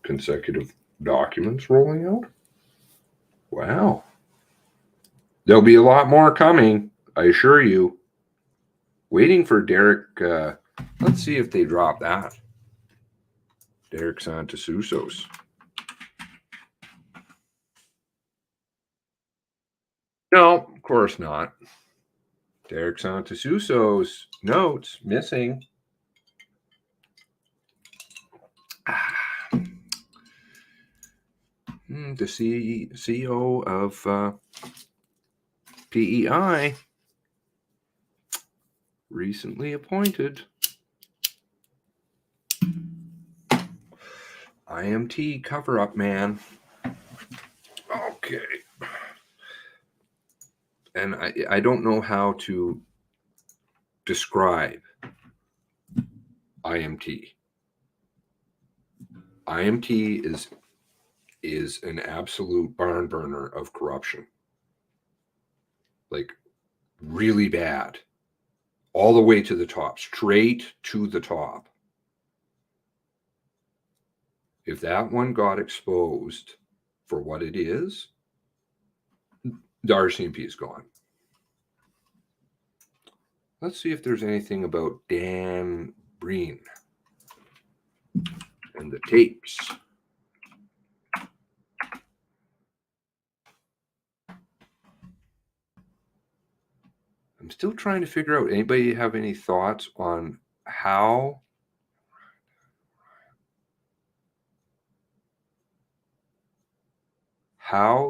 consecutive documents rolling out? Wow. There'll be a lot more coming, I assure you. Waiting for Derek. Let's see if they drop that. Derek Santasusos. No, of course not. Derek Santasusos notes missing. The CEO of PEI recently appointed. IMT cover-up man. Okay. And I don't know how to describe IMT. IMT is an absolute barn burner of corruption. Like really bad. All the way to the top, straight to the top. If that one got exposed for what it is, the RCMP is gone. Let's see if there's anything about Dan Breen and the tapes. I'm still trying to figure out, anybody have any thoughts on how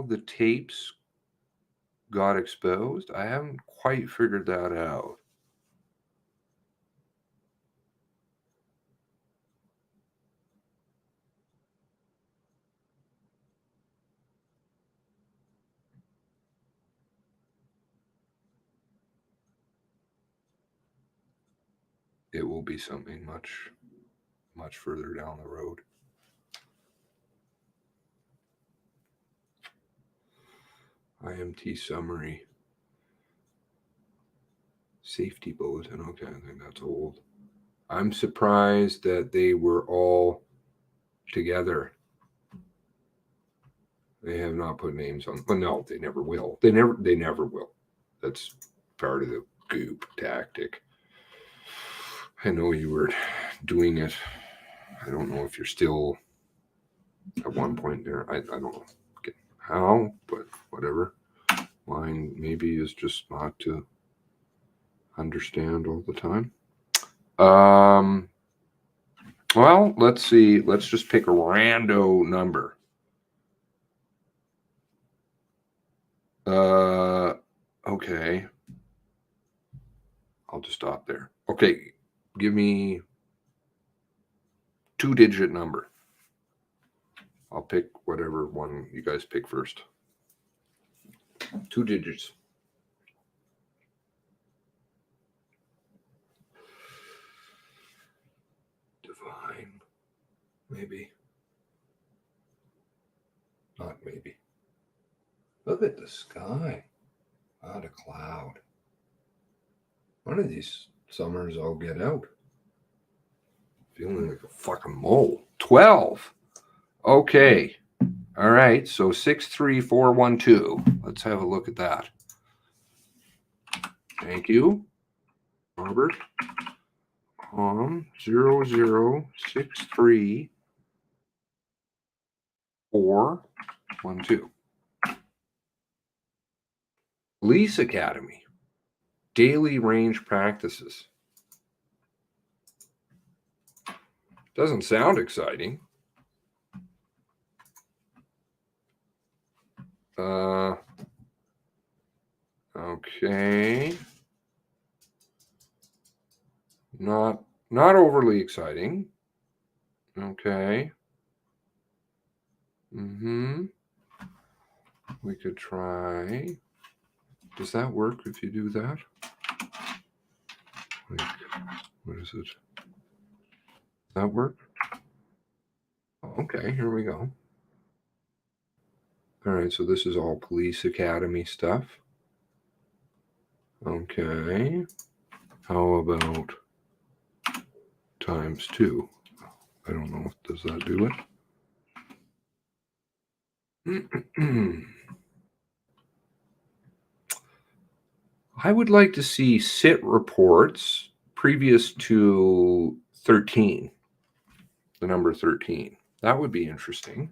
the tapes got exposed? I haven't quite figured that out. It will be something much further down the road. IMT summary. Safety bulletin. Okay, I think that's old. I'm surprised that they were all together. They have not put names on. Well, no, they never will. They never will. That's part of the goop tactic. I know you were doing it. I don't know if you're still at one point there. I don't know how, but whatever. Mine maybe is just not to understand all the time. Well, let's see. Let's just pick a rando number. Okay. I'll just stop there. Okay. Give me 2-digit number. I'll pick whatever one you guys pick first. 2 digits. Divine. Maybe. Not maybe. Look at the sky. Not a cloud. One of these summers I'll get out. Feeling like a fucking mole. 12. Okay. All right. So 63412. Let's have a look at that. Thank you, Robert. 0063412. Police Academy. Daily range practices. Doesn't sound exciting. Okay. Not overly exciting. Okay. We could try. Does that work if you do that? Like, what is it? Does that work? Oh, okay, here we go. All right, so this is all Police Academy stuff. Okay. How about ×2? I don't know. Does that do it? I would like to see SIT reports previous to 13, the number 13. That would be interesting.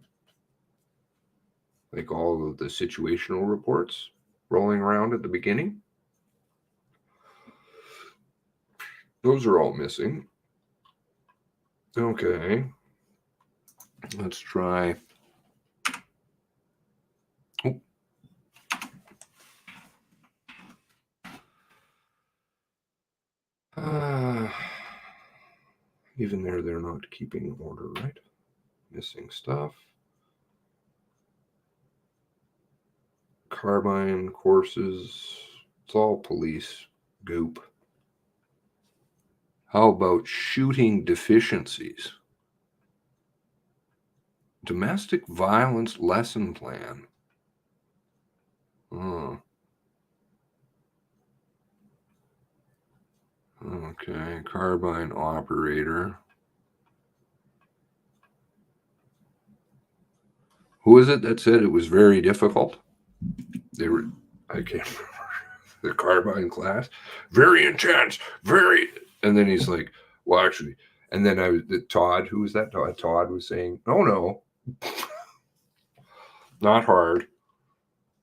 Like all of the situational reports rolling around at the beginning. Those are all missing. Okay. Let's try. Oh. Even there, they're not keeping order, right? Missing stuff. Carbine courses. It's all police goop. How about shooting deficiencies? Domestic violence lesson plan. Oh. Okay, carbine operator. Who is it that said it was very difficult? I can't remember. The carbine class. Very intense, very. And then he's like, well, actually, and then Todd, who was that? Todd was saying, no, not hard.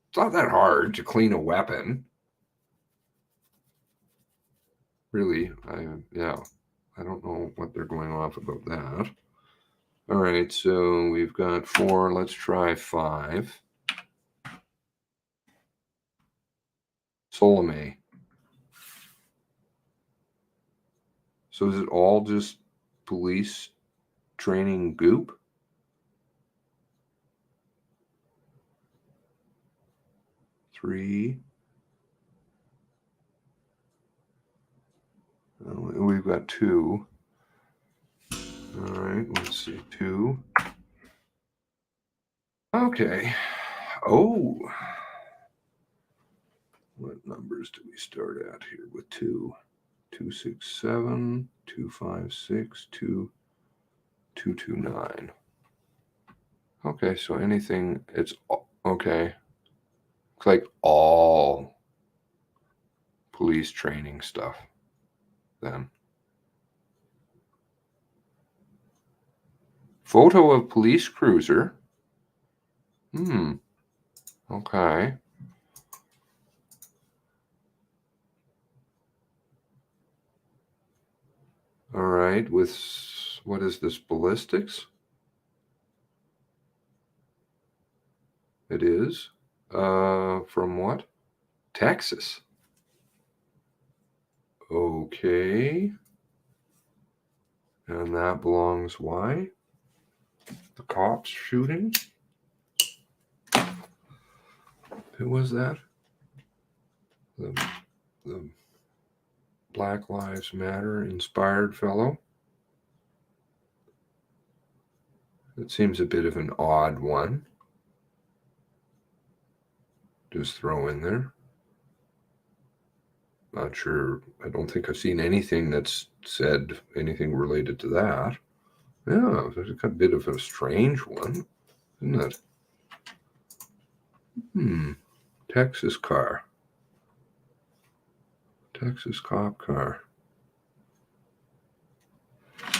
It's not that hard to clean a weapon. Really, I don't know what they're going off about that. All right, so we've got 4. Let's try 5. Solomé. So is it all just police training goop? Three. We've got 2. All right, let's see, 2. Okay. Oh, What numbers do we start at here with 2? 267, 256, 229. Okay, so anything, it's okay. It's like all police training stuff then. Photo of police cruiser. Okay. All right, with, what is this, ballistics? It is. From what? Texas. Okay. And that belongs, why? The cops shooting? Who was that? The Black Lives Matter inspired fellow? It seems a bit of an odd one. Just throw in there. Not sure. I don't think I've seen anything that's said anything related to that. Yeah, there's a bit of a strange one, isn't it? Texas car. Texas cop car.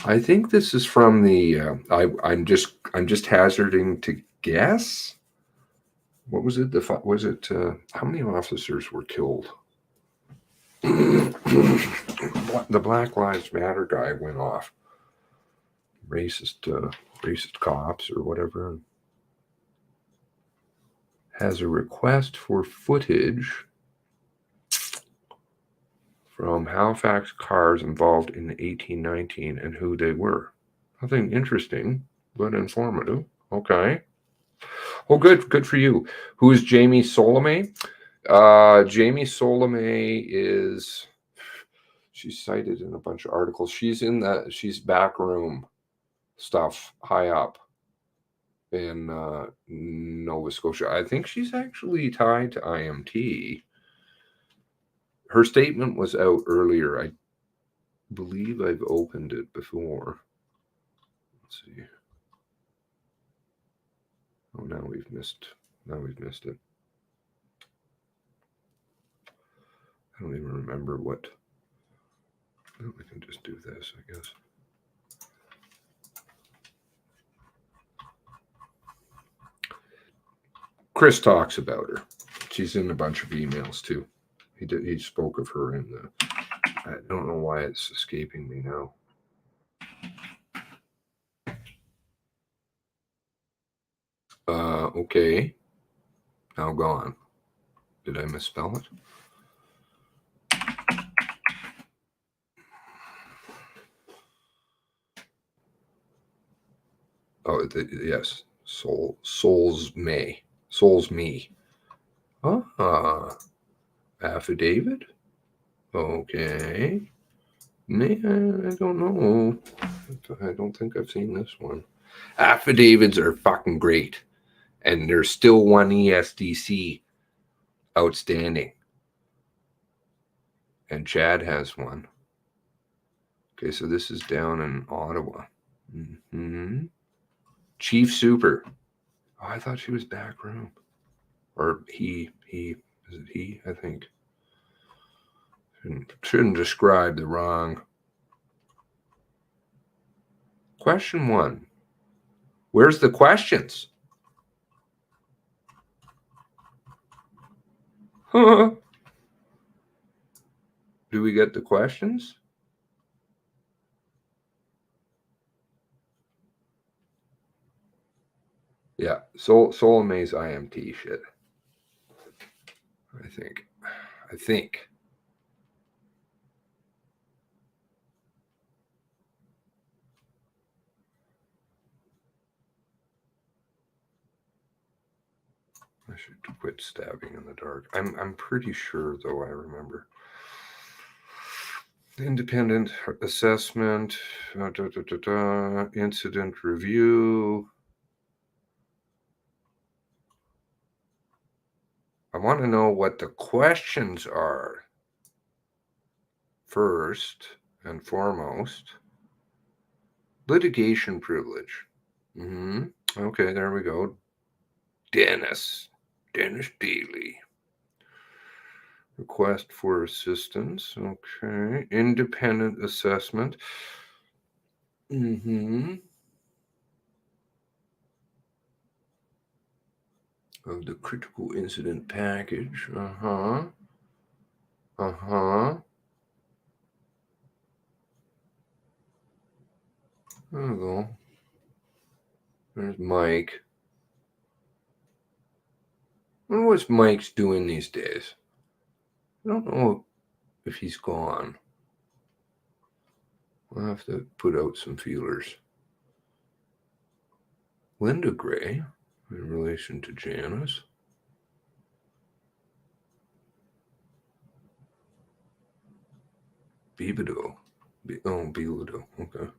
I think this is from the. I'm just hazarding to guess. What was it? How many officers were killed? The Black Lives Matter guy went off. Racist cops or whatever. Has a request for footage from Halifax cars involved in 1819 and who they were. Nothing interesting, but informative. Okay. Oh, good for you. Who is Jamie Solomay? Jamie Solomay is, she's cited in a bunch of articles. She's backroom stuff high up in Nova Scotia. I think she's actually tied to IMT. Her statement was out earlier. I believe I've opened it before. Let's see. Oh, now we've missed it. I don't even remember what. Oh, we can just do this, I guess. Chris talks about her. She's in a bunch of emails too. He spoke of her in the. I don't know why it's escaping me now. Okay. Now gone. Did I misspell it? Oh, yes. Souls me. Affidavit? Okay. I don't know. I don't think I've seen this one. Affidavits are fucking great. And there's still one ESDC outstanding. And Chad has one. Okay, so this is down in Ottawa. Chief Super. Oh, I thought she was back room. Or he. Is it he? I think. Shouldn't describe the wrong. Question 1. Where's the questions? Do we get the questions? Yeah, Solomay's IMT shit. I think. I should quit stabbing in the dark. I'm pretty sure, though, I remember. Independent assessment, incident review. I want to know what the questions are first and foremost. Litigation privilege. Okay, there we go. Dennis Daly. Request for assistance. Okay. Independent assessment. Of the critical incident package. There we go. There's Mike. I wonder what Mike's doing these days. I don't know if he's gone. We'll have to put out some feelers. Linda Gray, in relation to Janice. Bibido. Bibido. Okay.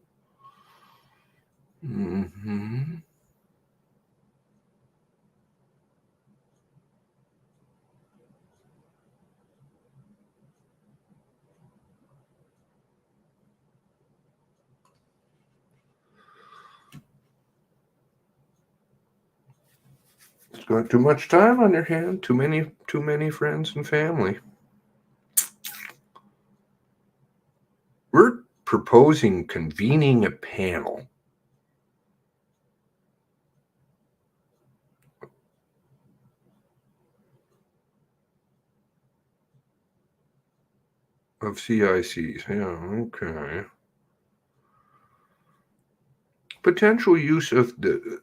It's got too much time on your hand. Too many friends and family. We're proposing convening a panel of CICs. Yeah, okay. Potential use of the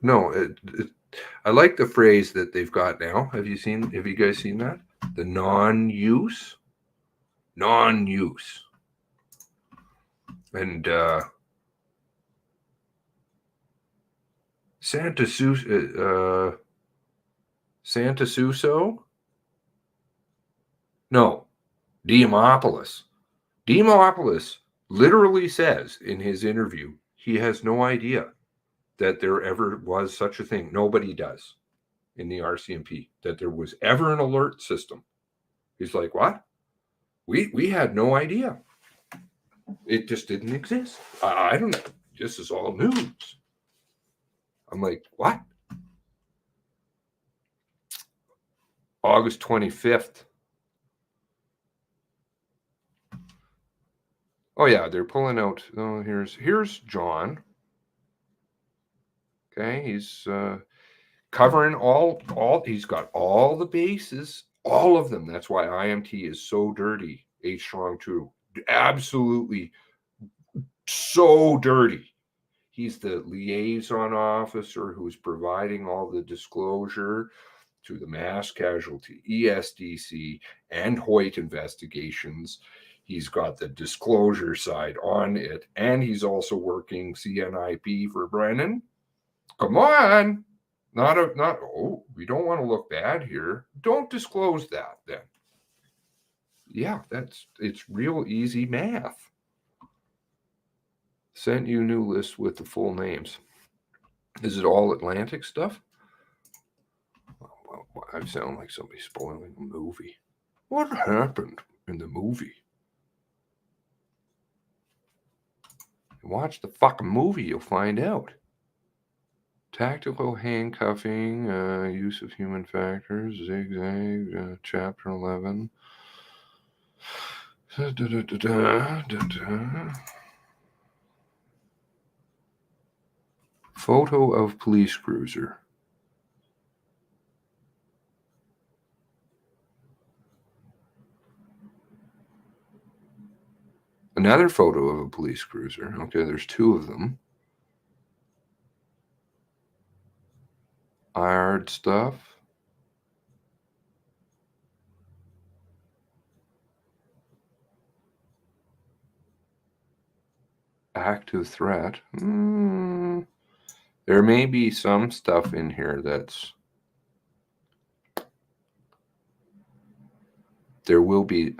I like the phrase that they've got now. Have you guys seen that? The non-use. And Santa Suso? No, Dimopoulos. Dimopoulos literally says in his interview he has no idea that there ever was such a thing. Nobody does in the RCMP, that there was ever an alert system. He's like, what? We had no idea. It just didn't exist. I don't know. This is all news. I'm like, what? August 25th. Oh yeah, they're pulling out. Oh, here's John. Okay, he's covering all. He's got all the bases, all of them. That's why IMT is so dirty. H strong 2, absolutely so dirty. He's the liaison officer who's providing all the disclosure to the mass casualty, ESDC, and Hoyt investigations. He's got the disclosure side on it, and he's also working CNIP for Brennan. Come on. We don't want to look bad here. Don't disclose that then. Yeah, it's real easy math. Sent you new list with the full names. Is it all Atlantic stuff? Well, I sound like somebody spoiling a movie. What happened in the movie? Watch the fucking movie, you'll find out. Tactical handcuffing, use of human factors, zigzag, chapter 11. Photo of police cruiser. Another photo of a police cruiser. Okay, there's two of them. IARD stuff. Active threat. There may be some stuff in here that's... There will be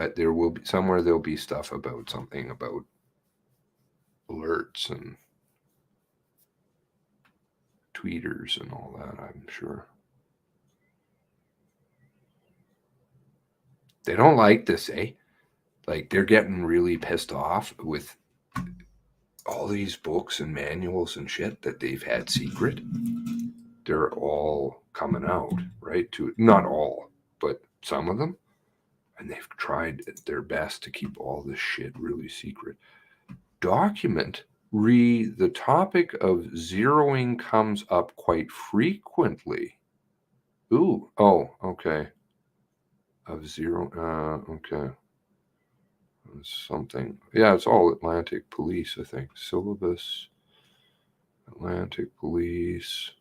somewhere there'll be stuff about something about alerts and tweeters and all that, I'm sure. They don't like this, eh? Like they're getting really pissed off with all these books and manuals and shit that they've had secret. They're all coming out, right? Not all, but some of them. And they've tried their best to keep all this shit really secret. The topic of zeroing comes up quite frequently. Ooh, oh, okay. Of zero, okay. Something. Yeah, it's all Atlantic Police, I think. Syllabus, Atlantic Police,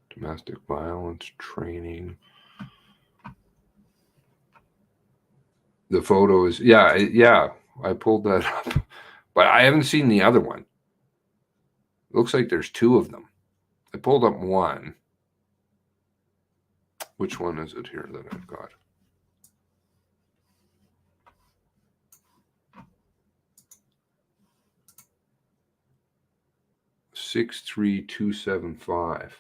domestic violence training. The photo is, yeah, I pulled that up, but I haven't seen the other one. Looks like there's two of them. I pulled up one. Which one is it here that I've got? $63275.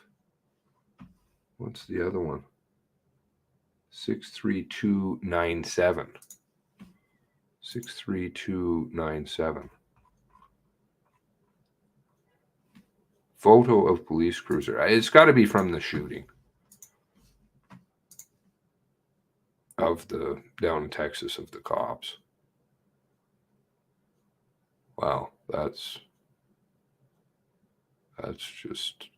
What's the other one? 63297. 63297. Photo of police cruiser. It's got to be from the shooting of the down in Texas of the cops. Wow, that's just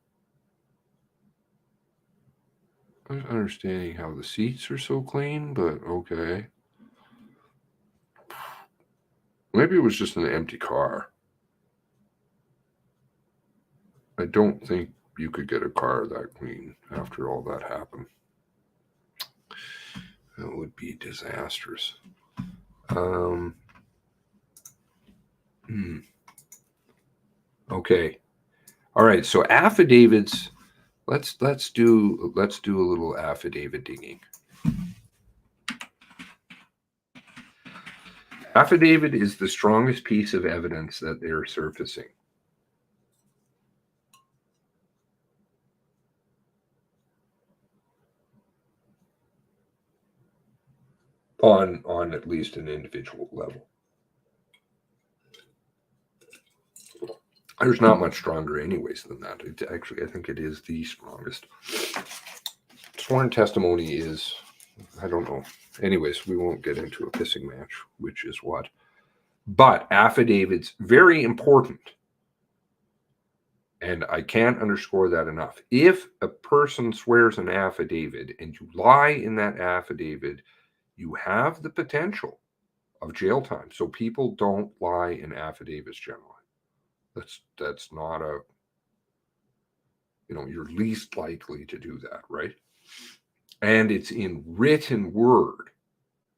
I'm understanding how the seats are so clean, but okay. Maybe it was just an empty car. I don't think you could get a car that clean after all that happened. That would be disastrous. Okay. All right. So affidavits. Let's do a little affidavit digging. Affidavit is the strongest piece of evidence that they're surfacing. On at least an individual level. There's not much stronger anyways than that. I think it is the strongest. Sworn testimony is, I don't know. Anyways, we won't get into a pissing match, which is what. But affidavits, very important. And I can't underscore that enough. If a person swears an affidavit and you lie in that affidavit, you have the potential of jail time. So people don't lie in affidavits generally. That's not you're least likely to do that, right? And it's in written word.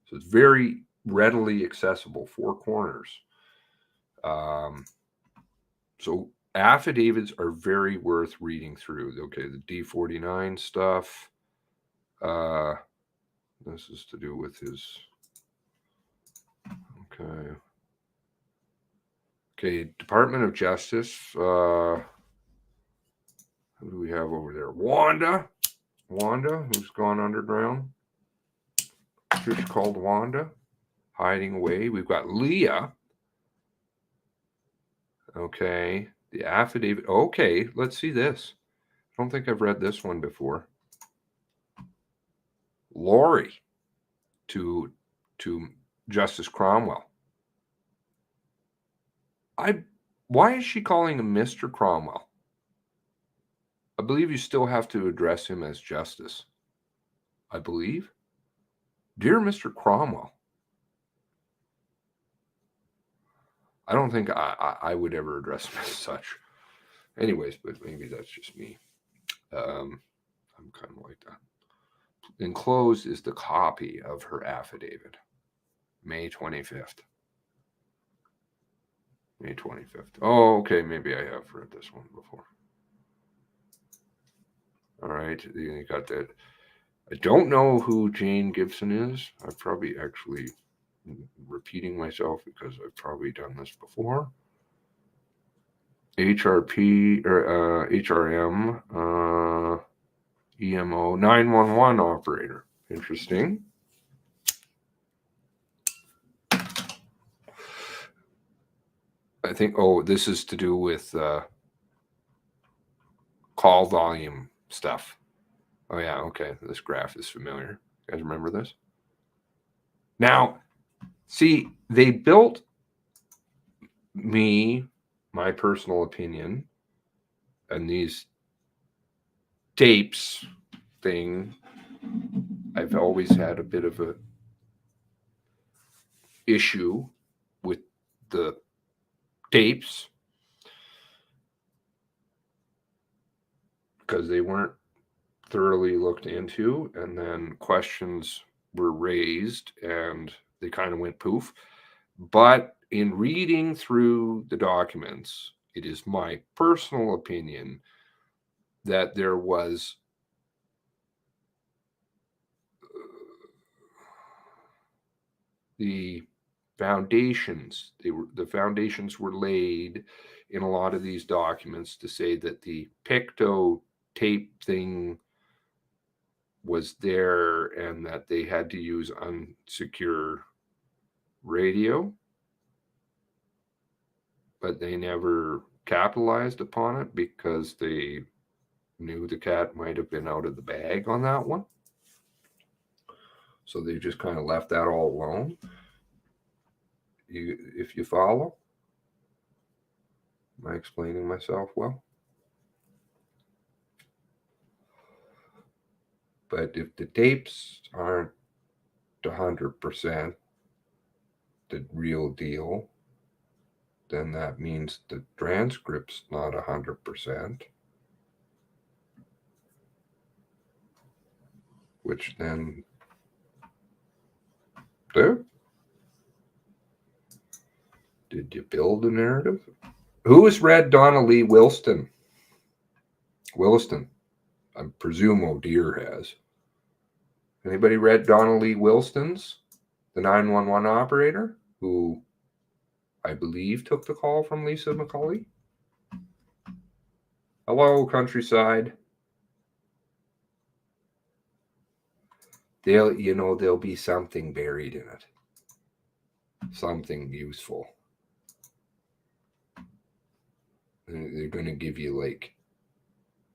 So it's very readily accessible, four corners. So affidavits are very worth reading through. Okay, the D49 stuff. This is to do with his. Okay, Department of Justice. Who do we have over there? Wanda, who's gone underground. She's called Wanda, hiding away. We've got Leah. Okay, the affidavit. Okay, let's see this. I don't think I've read this one before. Lori to Justice Cromwell. Why is she calling him Mr. Cromwell? I believe you still have to address him as Justice. I believe. Dear Mr. Cromwell. I don't think I would ever address him as such. Anyways, but maybe that's just me. I'm kind of like that. Enclosed is the copy of her affidavit. May 25th. May 25th. Oh, okay. Maybe I have read this one before. All right. You got that. I don't know who Jane Gibson is. I'm probably actually repeating myself because I've probably done this before. HRP or HRM. EMO 911 operator. Interesting. I think, oh, this is to do with call volume stuff. Oh, yeah, okay. This graph is familiar. You guys remember this? Now, see, they built me, my personal opinion, and these tapes thing. I've always had a bit of a issue with the tapes because they weren't thoroughly looked into, and then questions were raised and they kind of went poof. But in reading through the documents, it is my personal opinion that there was the foundations were laid in a lot of these documents to say that the Picto tape thing was there and that they had to use unsecure radio, but they never capitalized upon it because they knew the cat might have been out of the bag on that one. So they just kind of left that all alone. If you follow, am I explaining myself well? But if the tapes aren't 100% the real deal, then that means the transcript's not 100%, which then did you build a narrative? Who has read Donna Lee Williston? I presume O'Dear has. Anybody read Donna Lee Williston's The 911 Operator, who I believe took the call from Lisa McCauley? Hello, countryside. There'll be something buried in it. Something useful. They're going to give you like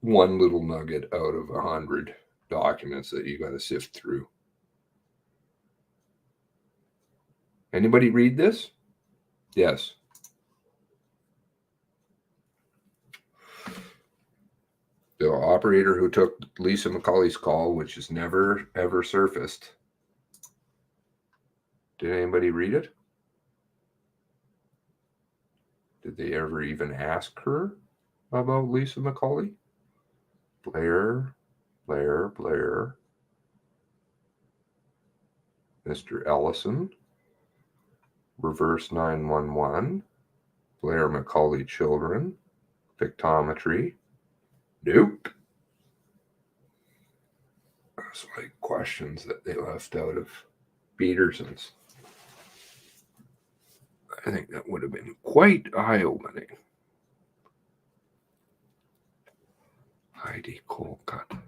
one little nugget out of 100 documents that you got to sift through. Anybody read this? Yes. The operator who took Lisa McCauley's call, which has never, ever surfaced. Did anybody read it? Did they ever even ask her about Lisa McCauley? Blair. Mr. Ellison. Reverse 911. Blair McCauley children. Pictometry. Nope. That's like questions that they left out of Peterson's. I think that would have been quite eye-opening. Heidi Colcutt.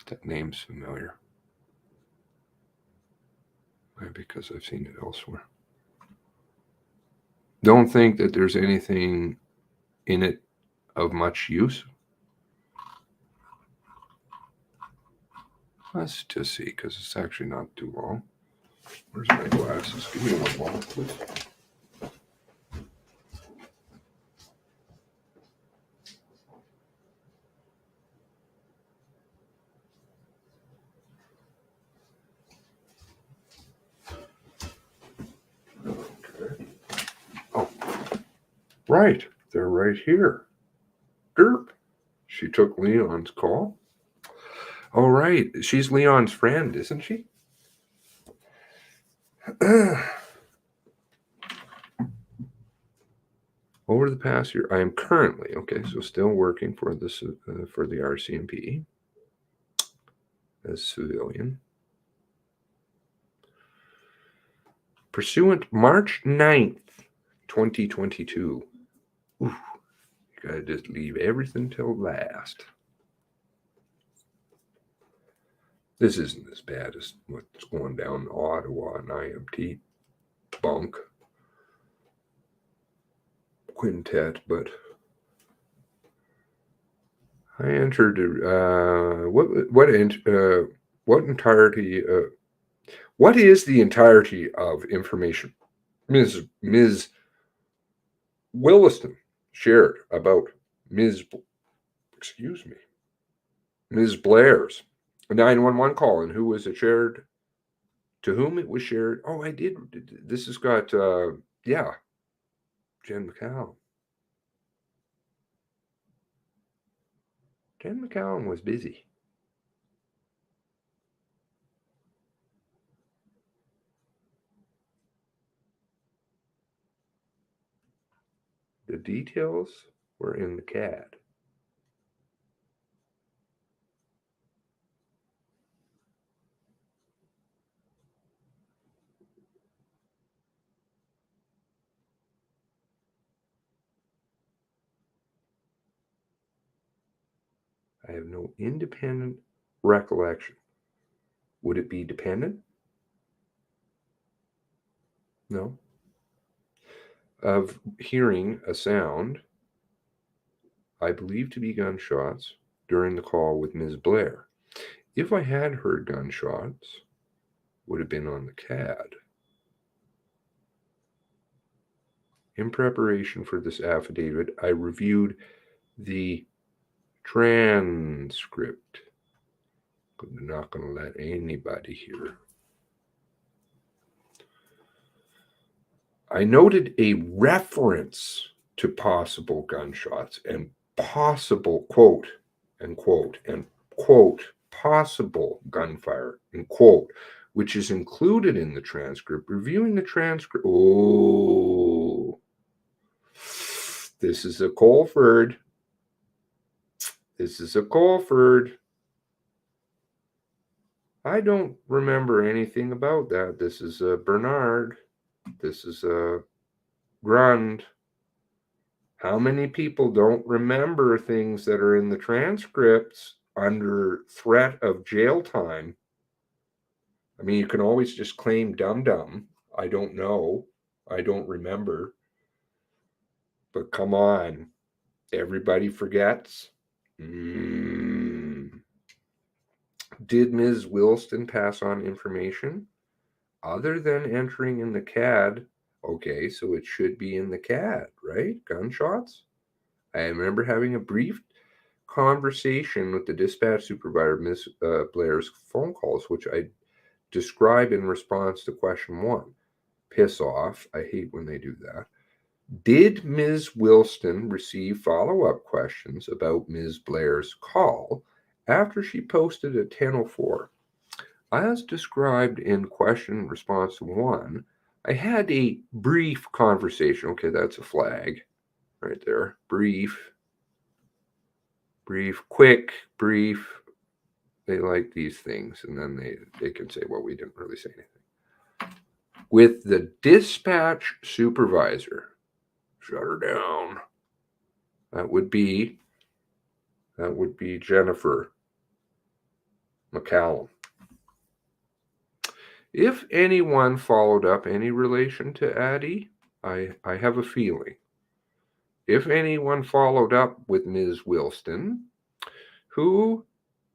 That name's familiar. Maybe because I've seen it elsewhere. Don't think that there's anything in it of much use. Let's just see, because it's actually not too long. Where's my glasses? Give me one moment, please. Okay. Oh, right. They're right here. Derp. She took Leon's call. Oh, right. She's Leon's friend, isn't she? Over the past year, I am currently, so still working for this for the RCMP as civilian. Pursuant March 9th, 2022. Ooh, you gotta just leave everything till last. This isn't as bad as what's going down in Ottawa and IMT bunk quintet, but I entered what entirety what is the entirety of information Ms. Williston shared about Ms. Blair's 911 call, and who was it shared? To whom it was shared? Oh, I did. This has got Jen McCallum. Jen McCallum was busy. The details were in the CAD. I have no independent recollection. Would it be dependent? No. Of hearing a sound I believe to be gunshots during the call with Ms. Blair. If I had heard gunshots, would have been on the CAD. In preparation for this affidavit, I reviewed the transcript. I'm not going to let anybody hear. I noted a reference to possible gunshots and possible quote, and quote, and quote, possible gunfire, and quote, which is included in the transcript. Reviewing the transcript. Oh, this is a Colford. This is a Colford. I don't remember anything about that. This is a Bernard. This is a Grund. How many people don't remember things that are in the transcripts under threat of jail time? I mean, you can always just claim dum-dum. I don't know. I don't remember. But come on. Everybody forgets. Did Ms. Williston pass on information other than entering in the CAD? Okay, so it should be in the CAD, right? Gunshots. I remember having a brief conversation with the dispatch supervisor, Ms. Blair's phone calls, which I describe in response to question 1. Piss off. I hate when they do that. Did Ms. Williston receive follow-up questions about Ms. Blair's call after she posted at 10:04? As described in question response 1, I had a brief conversation. Okay, that's a flag right there. Brief, quick, brief. They like these things, and then they can say, well, we didn't really say anything. With the dispatch supervisor. Shut her down. That would be Jennifer McCallum. If anyone followed up any relation to Addie, I have a feeling. If anyone followed up with Ms. Williston, who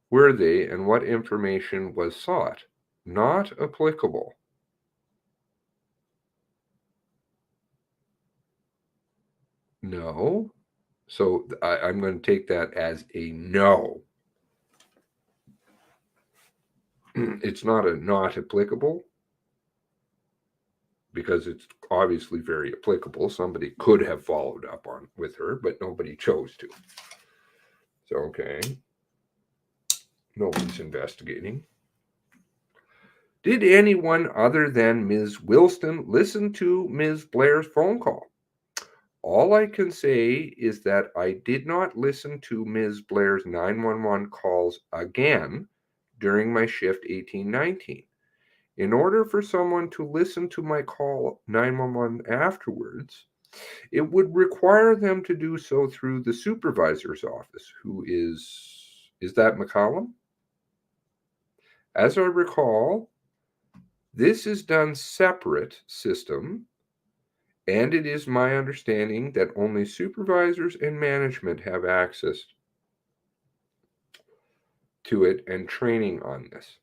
were they and what information was sought? Not applicable. No. So I'm going to take that as a no. It's not applicable because it's obviously very applicable. Somebody could have followed up on with her, but nobody chose to. So, okay. Nobody's investigating. Did anyone other than Ms. Williston listen to Ms. Blair's phone call? All I can say is that I did not listen to Ms. Blair's 911 calls again during my shift 1819. In order for someone to listen to my call 911 afterwards, it would require them to do so through the supervisor's office, who is that McCallum? As I recall, this is done separate system, and it is my understanding that only supervisors and management have access to it and training on this.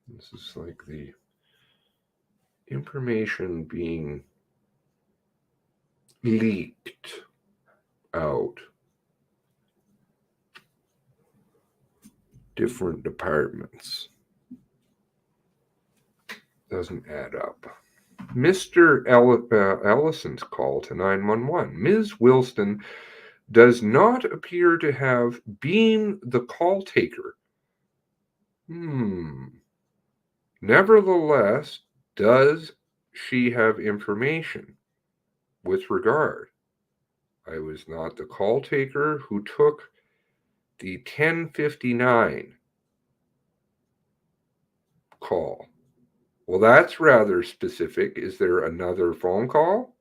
This is like the information being leaked out. Different departments. Doesn't add up. Mr. Ellison's call to 911. Ms. Wilston does not appear to have been the call taker. Nevertheless, does she have information with regard? I was not the call taker who took the 1059 call. Well, that's rather specific. Is there another phone call?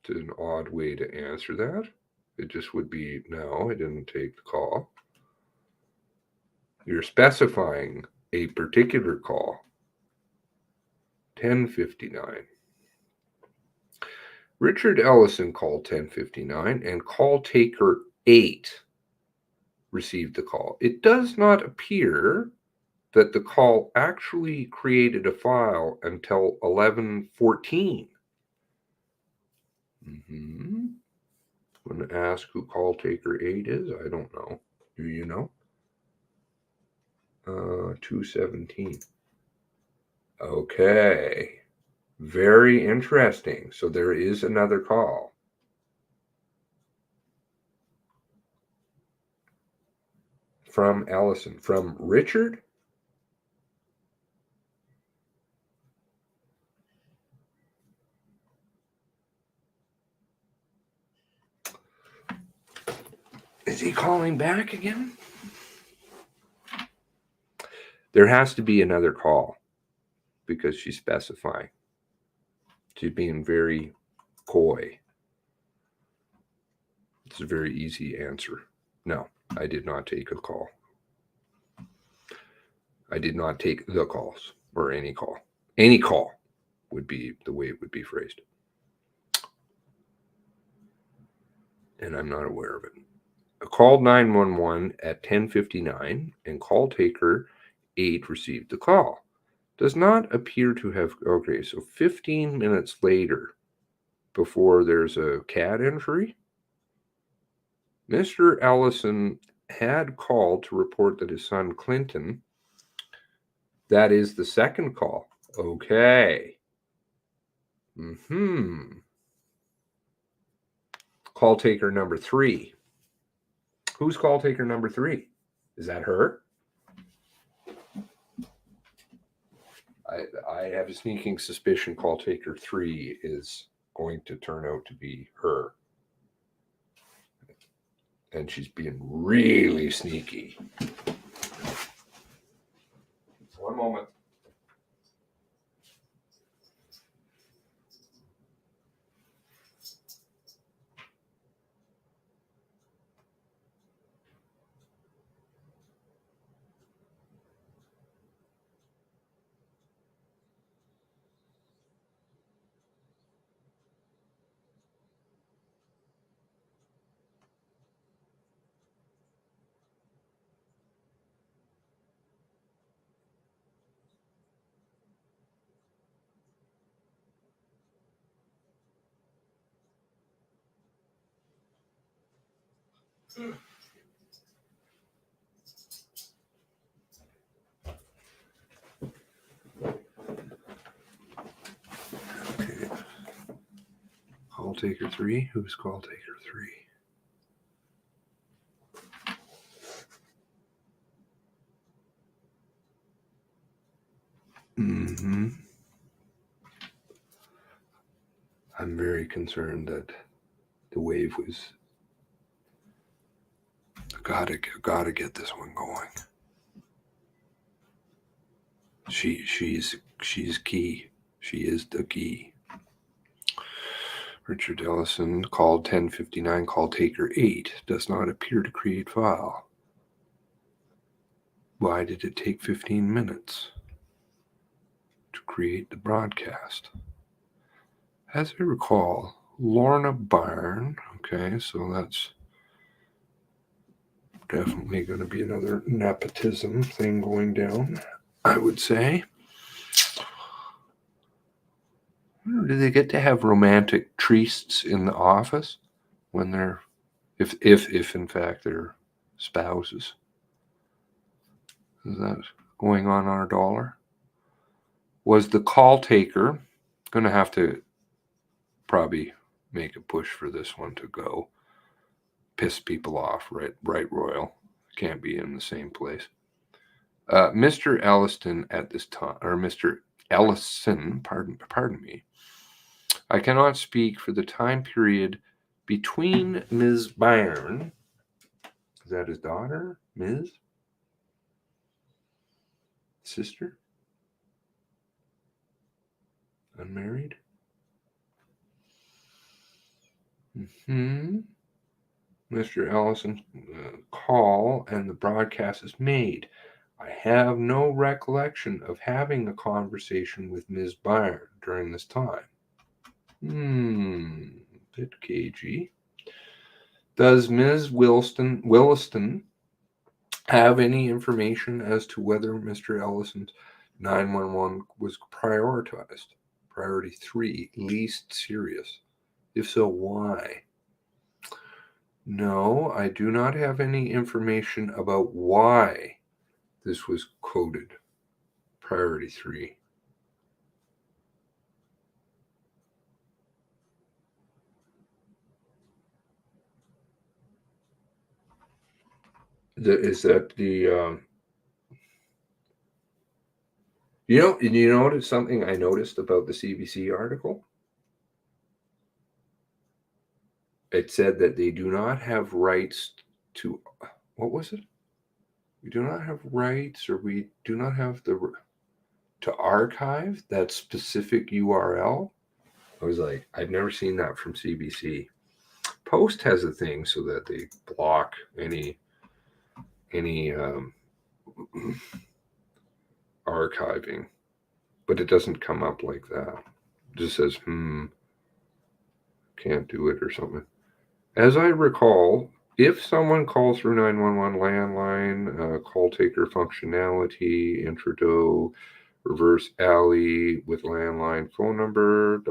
It's an odd way to answer that. It just would be, no, I didn't take the call. You're specifying a particular call. 1059. Richard Ellison called 1059 and call taker 8 received the call. It does not appear that the call actually created a file until 11:14. I'm going to ask who call taker 8 is. I don't know. Do you know? 217. Okay. Very interesting. So there is another call. From Ellison. From Richard? Is he calling back again? There has to be another call because she's specifying. She's being very coy. It's a very easy answer. No, I did not take a call. I did not take the calls or any call. Any call would be the way it would be phrased. And I'm not aware of it. I called 911 at 10:59 and call taker 8 received the call. Does not appear to have, okay, so 15 minutes later, before there's a CAD entry, Mr. Ellison had called to report that his son Clinton, that is the second call. Okay. Call taker number 3. Who's call taker number 3? Is that her? I have a sneaking suspicion call taker 3 is going to turn out to be her. And she's being really sneaky. One moment. Okay. Call taker 3. Who's call taker 3? I'm very concerned that the wave was gotta get this one going. She's key. She is the key. Richard Ellison called 1059, call taker 8, does not appear to create file. Why did it take 15 minutes to create the broadcast? As I recall, Lorna Byrne, okay, so that's definitely going to be another nepotism thing going down, I would say. Do they get to have romantic trysts in the office when they're, if in fact they're spouses? Is that going on our dollar? Was the call taker going to have to probably make a push for this one to go? Piss people off, right, Royal? Can't be in the same place. Mr. Elliston at this time, or Mr. Ellison, pardon me. I cannot speak for the time period between Ms. Byrne, is that his daughter? Ms.? Sister? Unmarried? Mr. Ellison's call and the broadcast is made. I have no recollection of having a conversation with Ms. Byrne during this time. Bit cagey. Does Ms. Williston have any information as to whether Mr. Ellison's 911 was prioritized? Priority 3, least serious. If so, why? No, I do not have any information about why this was coded priority 3. Is that the you notice something I noticed about the CBC article? It said that they do not have rights to, what was it? We do not have rights, or we do not have to archive that specific URL. I was like, I've never seen that from CBC. Post has a thing so that they block any archiving, but it doesn't come up like that. It just says, can't do it or something. As I recall, if someone calls through 911 landline, call taker functionality, introdo, reverse alley with landline phone number,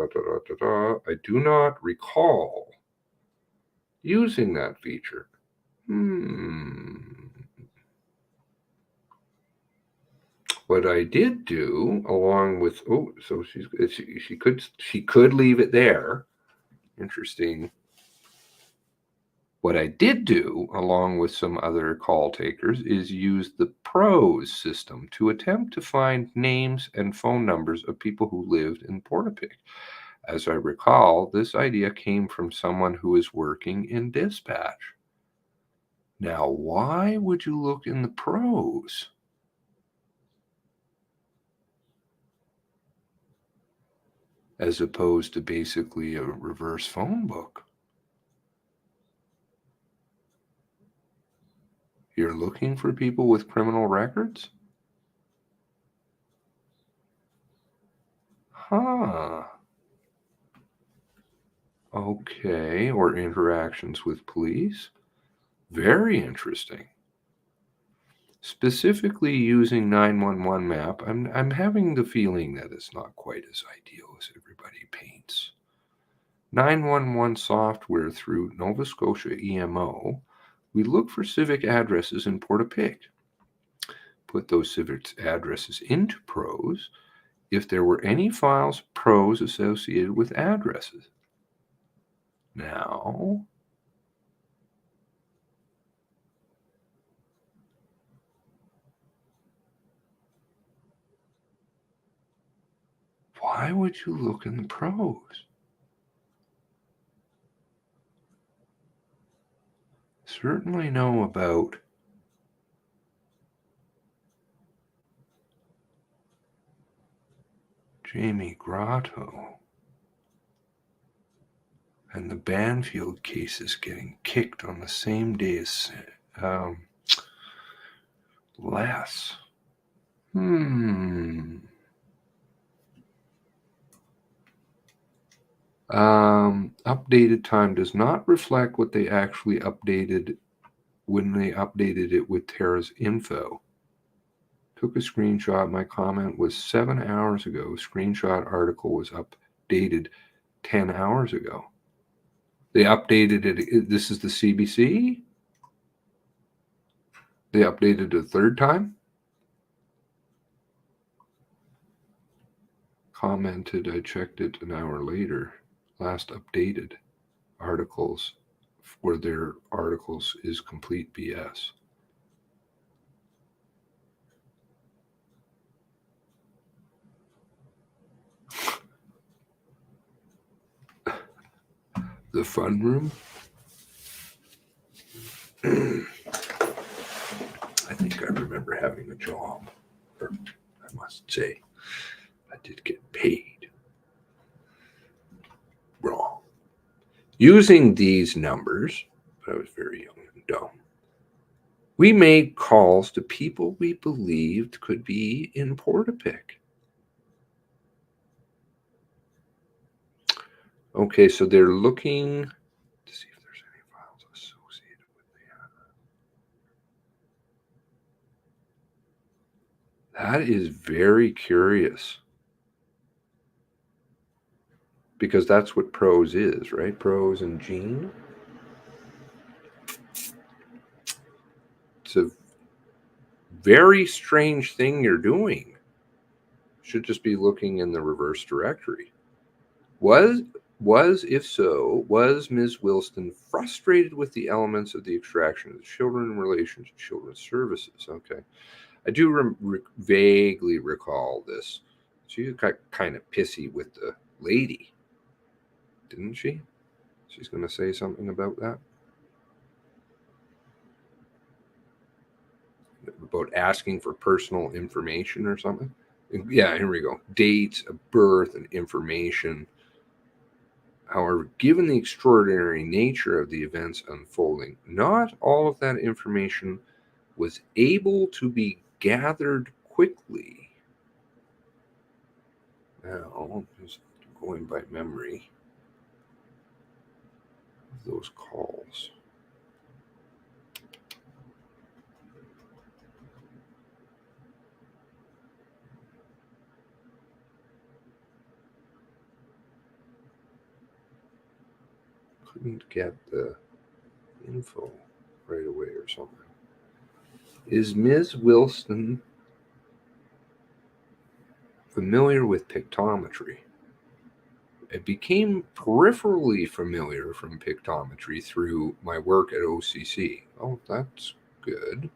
I do not recall using that feature. What I did do, along with so she could leave it there. Interesting. What I did do, along with some other call takers, is use the PROS system to attempt to find names and phone numbers of people who lived in Portapique. As I recall, this idea came from someone who is working in dispatch. Now, why would you look in the PROS? As opposed to basically a reverse phone book? You're looking for people with criminal records? Huh. Okay, or interactions with police? Very interesting. Specifically using 911 map, I'm having the feeling that it's not quite as ideal as everybody paints. 911 software through Nova Scotia EMO, we look for civic addresses in Portapique. Put those civic addresses into PROS if there were any files PROS associated with addresses. Now, why would you look in the PROS? Certainly know about Jamie Grotto. And the Banfield case is getting kicked on the same day as Les. Updated time does not reflect what they actually updated when they updated it with Terra's info. Took a screenshot. My comment was 7 hours ago. Screenshot article was updated 10 hours ago. They updated it. This is the CBC. They updated it a third time. Commented, I checked it an hour later. Last updated articles for their articles is complete BS. The fun room. I think I remember having a job. Or I must say, I did get paid. Wrong. Using these numbers, but I was very young and dumb, we made calls to people we believed could be in Portapique. Okay, so they're looking to see if there's any files associated with that. That is very curious. Because that's what prose is, right? Prose and Gene. It's a very strange thing you're doing. Should just be looking in the reverse directory. Was, if so, was Ms. Wilson frustrated with the elements of the extraction of the children in relation to children's services? Okay. I do vaguely recall this. She got kind of pissy with the lady, didn't she? She's going to say something about that. About asking for personal information or something. Yeah, here we go. Dates of birth and information. However, given the extraordinary nature of the events unfolding, not all of that information was able to be gathered quickly. Now, just going by memory of those calls. Couldn't get the info right away or something. Is Ms. Wilson familiar with pictometry? I became peripherally familiar from pictometry through my work at OCC. Oh, that's good.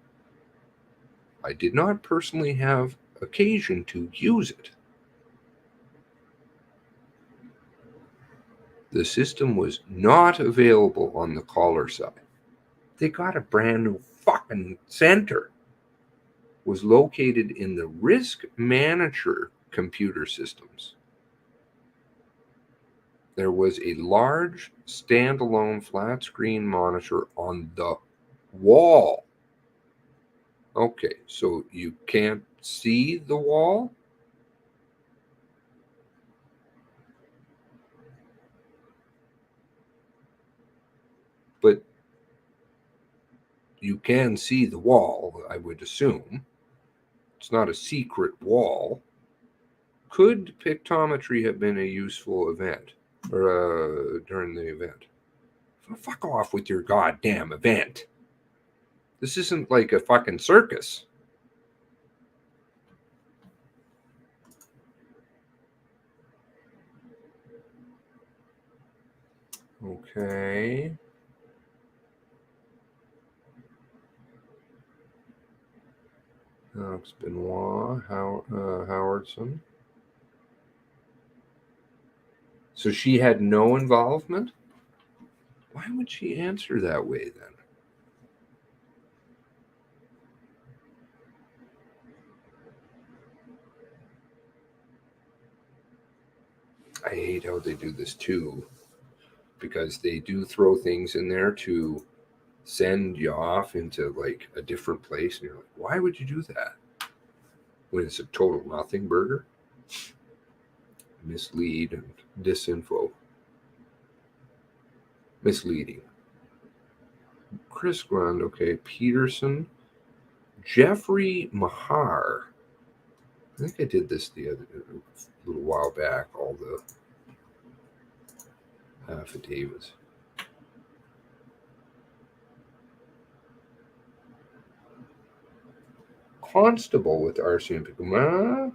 I did not personally have occasion to use it. The system was not available on the caller side. They got a brand new fucking center. Was located in the Risk Manager computer systems. There was a large standalone flat screen monitor on the wall. Okay, so you can't see the wall? But you can see the wall, I would assume. It's not a secret wall. Could pictometry have been a useful event or during the event? Fuck off with your goddamn event. This isn't like a fucking circus. Okay. Alex Benoit, Howardson. So she had no involvement? Why would she answer that way then? I hate how they do this too. because they do throw things in there to send you off into like a different place. And you're like, why would you do that when it's a total nothing burger? Mislead and disinfo. Misleading. Chris Grund, okay. Peterson. Jeffrey Mahar. I think I did this a little while back, all the affidavits. Constable with RCMP.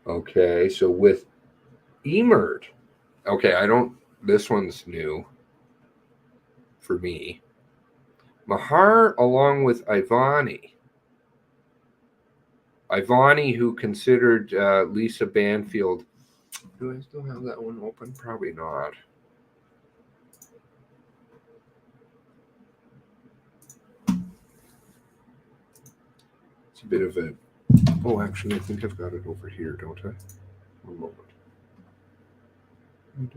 Okay, so with Emert. Okay, this one's new for me. Mahar along with Ivani. Ivani, who considered Lisa Banfield. Do I still have that one open? Probably not. It's a bit of a... Oh, actually, I think I've got it over here, don't I? One moment. I'm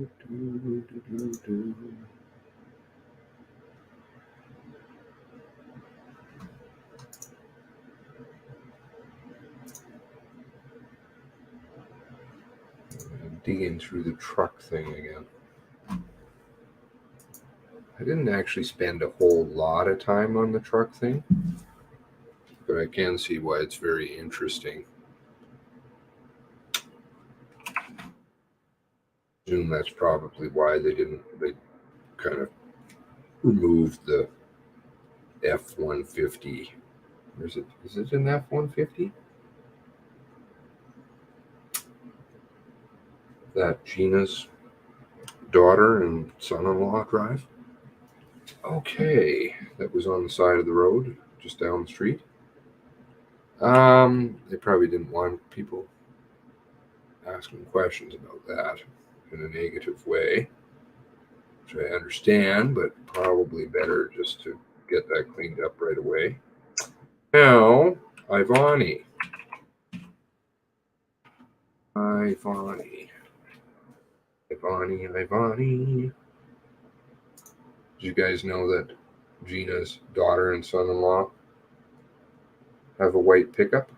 digging through the truck thing again. I didn't actually spend a whole lot of time on the truck thing, but I can see why it's very interesting. I assume that's probably why they kind of removed the F-150. Is it an F-150? That Gina's daughter and son-in-law drive? Okay, that was on the side of the road, just down the street. They probably didn't want people asking questions about that in a negative way, which I understand, but probably better just to get that cleaned up right away. Now, Ivani. Did you guys know that Gina's daughter and son-in-law have a white pickup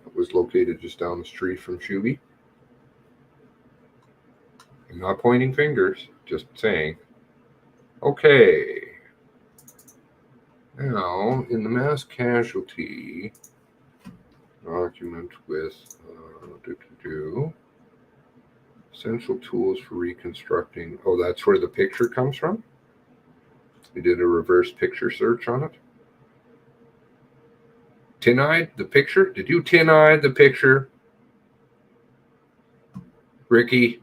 that was located just down the street from Shuby? I'm not pointing fingers, just saying. Okay. Now, in the mass casualty document with essential tools for reconstructing. Oh, that's where the picture comes from? We did a reverse picture search on it. Tin-eyed the picture? Did you tin-eye the picture? Ricky?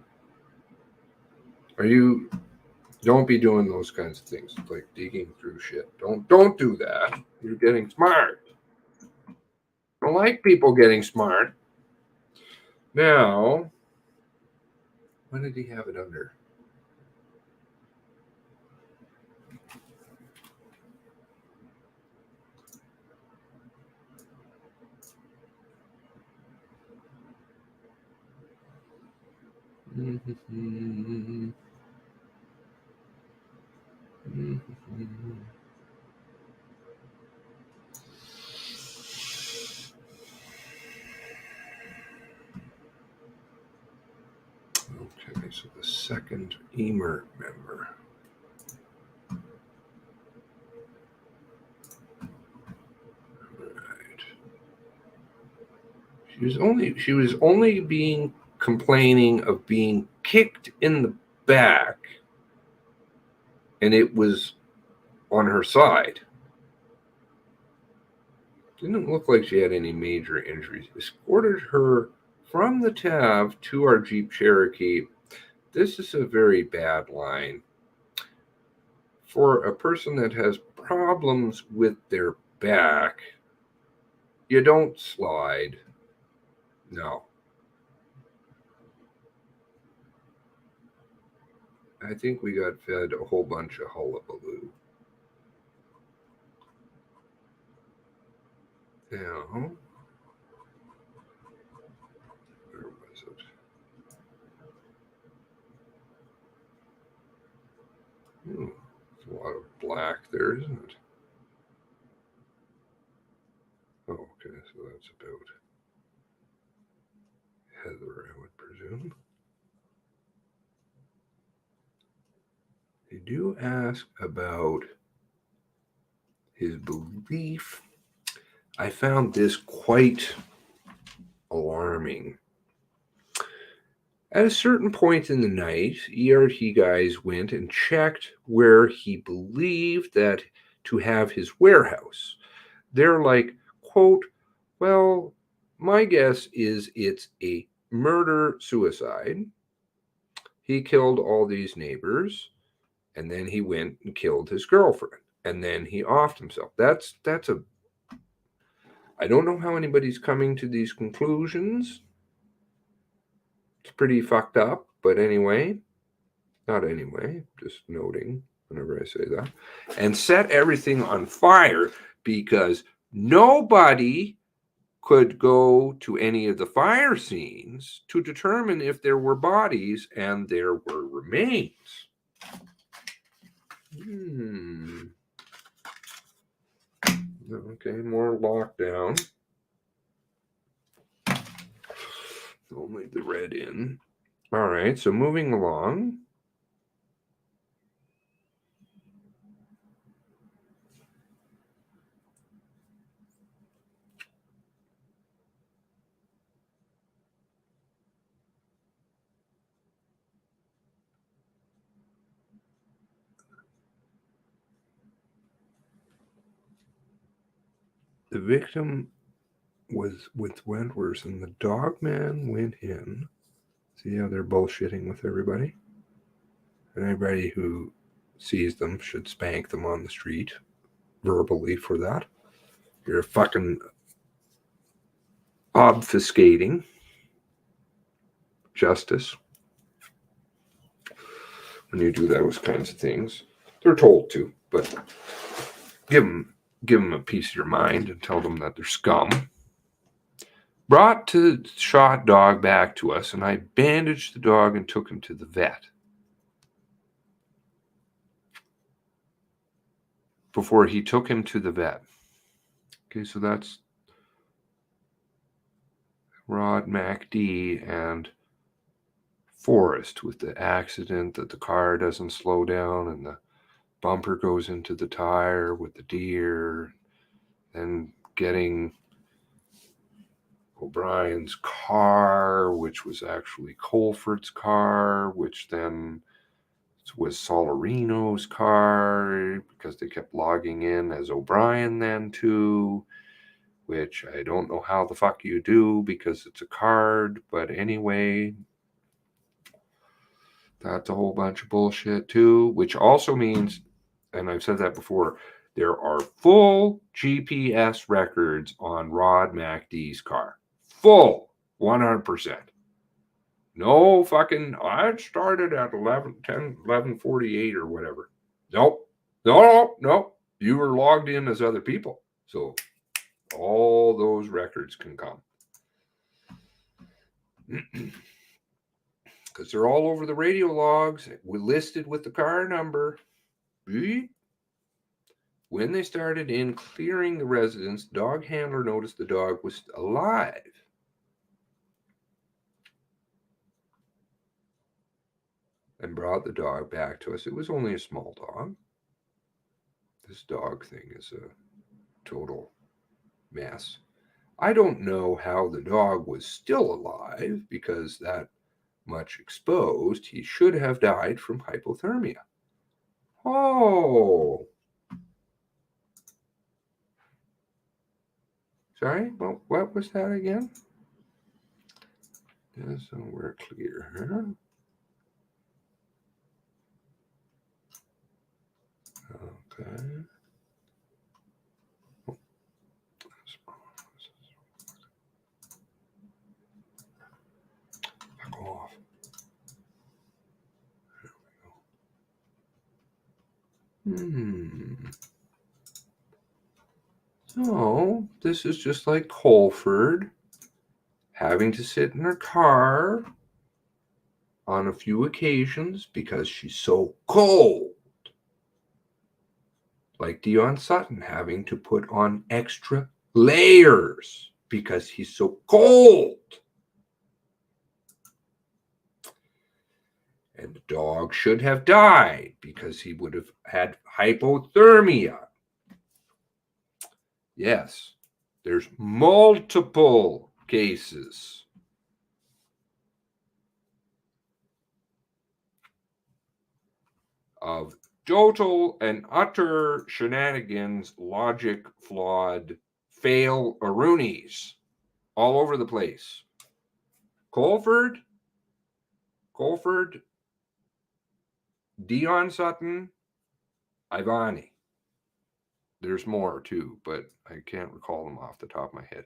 Don't be doing those kinds of things, like digging through shit. Don't do that. You're getting smart. I don't like people getting smart. Now, what did he have it under? Okay, so the second Emert member. Right. She was only complaining of being kicked in the back, and it was on her side. Didn't look like she had any major injuries. Escorted her from the TAV to our Jeep Cherokee. This is a very bad line. For a person that has problems with their back, you don't slide. No. I think we got fed a whole bunch of hullabaloo. Now, where was it? There's a lot of black there, isn't it? Oh, okay, so that's about Heather, I would presume. They do ask about his belief. I found this quite alarming. At a certain point in the night, ERT guys went and checked where he believed that to have his warehouse. They're like, quote, well, my guess is it's a murder-suicide. He killed all these neighbors, and then he went and killed his girlfriend, and then he offed himself. That's a... I don't know how anybody's coming to these conclusions. It's pretty fucked up, but anyway, not anyway, just noting whenever I say that. And set everything on fire because nobody could go to any of the fire scenes to determine if there were bodies, and there were remains. Okay, more lockdown. Only the red in. All right, so moving along. The victim was with Wentworth, and the dog man went in. See how they're bullshitting with everybody? And anybody who sees them should spank them on the street verbally for that. You're fucking obfuscating justice when you do those kinds of things. They're told to, but give them a piece of your mind and tell them that they're scum. Brought the shot dog back to us, and I bandaged the dog and took him to the vet. Before he took him to the vet. Okay, so that's Rod MacD and Forrest with the accident that the car doesn't slow down and the bumper goes into the tire with the deer, and getting O'Brien's car, which was actually Colford's car, which then was Solarino's car, because they kept logging in as O'Brien then too, which I don't know how the fuck you do because it's a card, but anyway, that's a whole bunch of bullshit too, which also means, and I've said that before, there are full GPS records on Rod MacD's car. Full 100%. No fucking, I started at 11:48 or whatever. Nope. No. You were logged in as other people. So all those records can come. Because they're all over the radio logs. We're listed with the car number. When they started in clearing the residence, dog handler noticed the dog was alive. And brought the dog back to us. It was only a small dog. This dog thing is a total mess. I don't know how the dog was still alive, because that much exposed, he should have died from hypothermia. Oh. Sorry, well, what was that again? Yeah, so we're clear here. Okay. Oh, that's wrong. Back off. There we go. So this is just like Colford having to sit in her car on a few occasions because she's so cold. Like Dion Sutton having to put on extra layers because he's so cold. And the dog should have died because he would have had hypothermia. Yes, there's multiple cases of total and utter shenanigans, logic flawed, fail-a-roonies all over the place. Colford, Dion Sutton, Ivani. There's more too, but I can't recall them off the top of my head.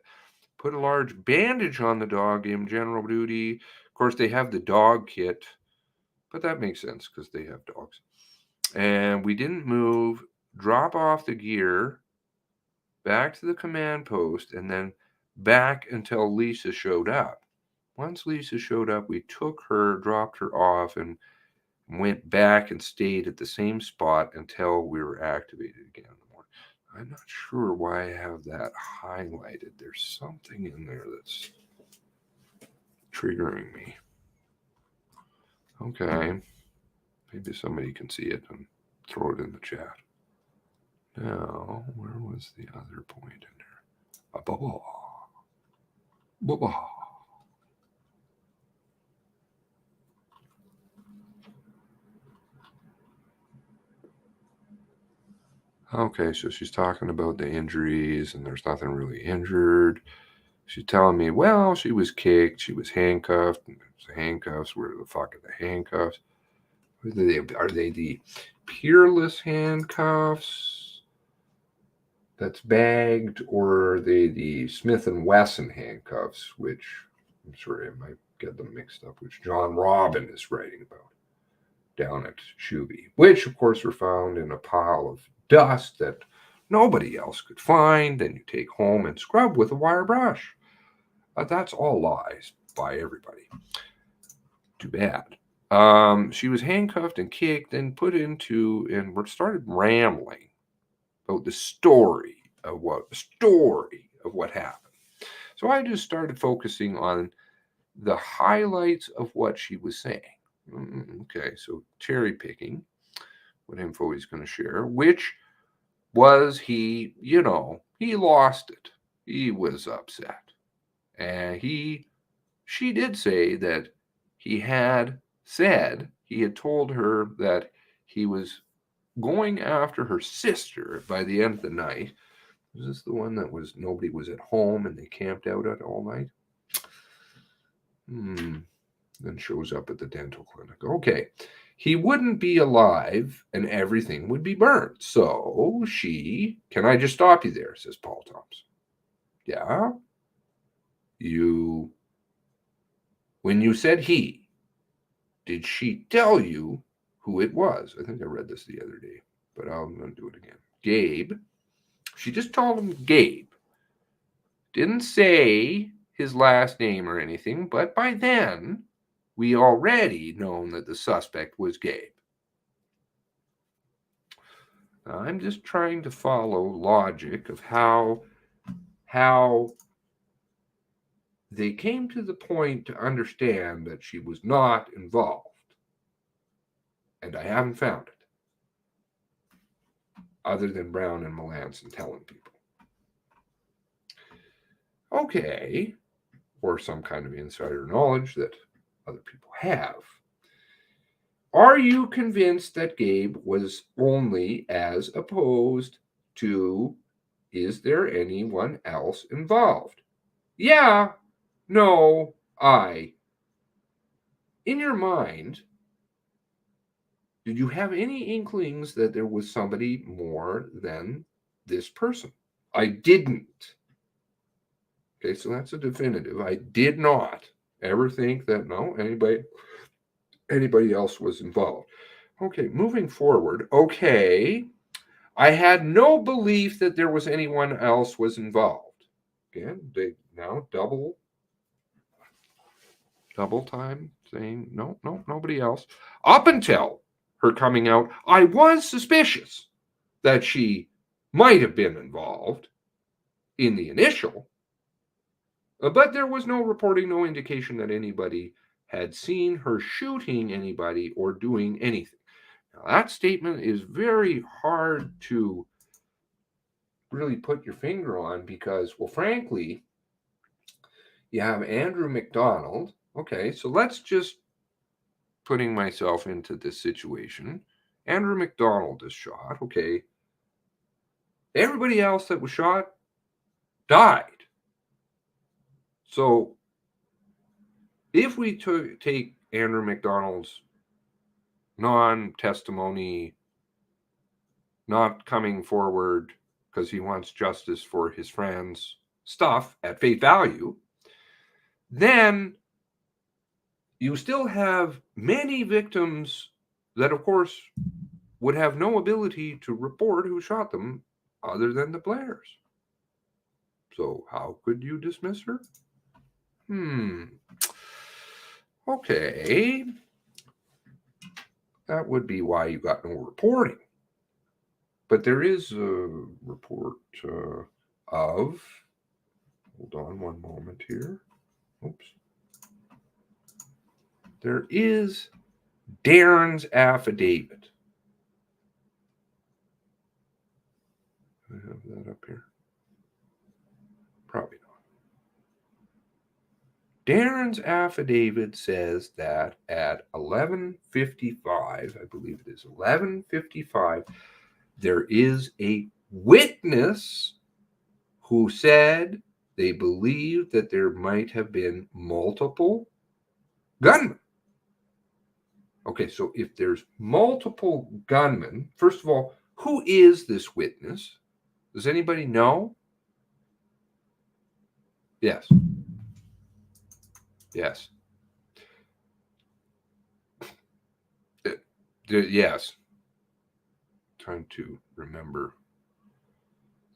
Put a large bandage on the dog, gave him general duty. Of course, they have the dog kit, but that makes sense because they have dogs. And we didn't move, drop off the gear, back to the command post, and then back until Lisa showed up. Once Lisa showed up, we took her, dropped her off, and went back and stayed at the same spot until we were activated again in the morning. I'm not sure why I have that highlighted. There's something in there that's triggering me. Okay. Maybe somebody can see it and throw it in the chat. Now, where was the other point in there? Okay, so she's talking about the injuries and there's nothing really injured. She's telling me, well, she was kicked, she was handcuffed, and the handcuffs, where the fuck are the handcuffs? Are they the peerless handcuffs that's bagged, or are they the Smith & Wesson handcuffs, which I'm sorry, I might get them mixed up, which John Robin is writing about down at Shubie, which of course were found in a pile of dust that nobody else could find, and you take home and scrub with a wire brush. That's all lies by everybody. Too bad. She was handcuffed and kicked and put into, and started rambling about the story of what happened. So I just started focusing on the highlights of what she was saying. Okay, so cherry picking what info he's going to share, which was he lost it. He was upset. And she did say that he had told her that he was going after her sister by the end of the night. Was this the one that was nobody was at home and they camped out at all night? Then shows up at the dental clinic. Okay. He wouldn't be alive and everything would be burned. So can I just stop you there, says Paul Thompson. Yeah. When you said he, did she tell you who it was? I think I read this the other day, but I'm going to do it again. Gabe. She just told him Gabe. Didn't say his last name or anything, but by then, we already known that the suspect was Gabe. Now, I'm just trying to follow logic of how they came to the point to understand that she was not involved. And I haven't found it. Other than Brown and Melanson telling people. Okay. Or some kind of insider knowledge that other people have. Are you convinced that Gabe was only as opposed to, is there anyone else involved? Yeah, no, in your mind, did you have any inklings that there was somebody more than this person? I didn't. Okay, so that's a definitive. I did not ever think that, no, anybody else was involved. Okay, moving forward. Okay, I had no belief that there was anyone else was involved. Again, they now double time saying, no, nobody else. Up until her coming out, I was suspicious. that she might have been involved in the initial, but there was no reporting, no indication that anybody had seen her shooting anybody or doing anything. Now, that statement is very hard to really put your finger on because, well, frankly, you have Andrew McDonald. Okay, so let's just putting myself into this situation. Andrew McDonald is shot. Okay. Everybody else that was shot died. So if we take Andrew McDonald's non-testimony, not coming forward because he wants justice for his friends stuff at face value, then you still have many victims that, of course, would have no ability to report who shot them other than the Blairs. So how could you dismiss her? Okay. That would be why you got no reporting. But there is a report of, hold on one moment here. Oops. There is Darren's affidavit. I have that up here. Probably not. Darren's affidavit says that at 11:55, I believe it is 11:55, there is a witness who said they believe that there might have been multiple gunmen. Okay, so if there's multiple gunmen, first of all, who is this witness? Does anybody know? Yes. Yes. Yes. Trying to remember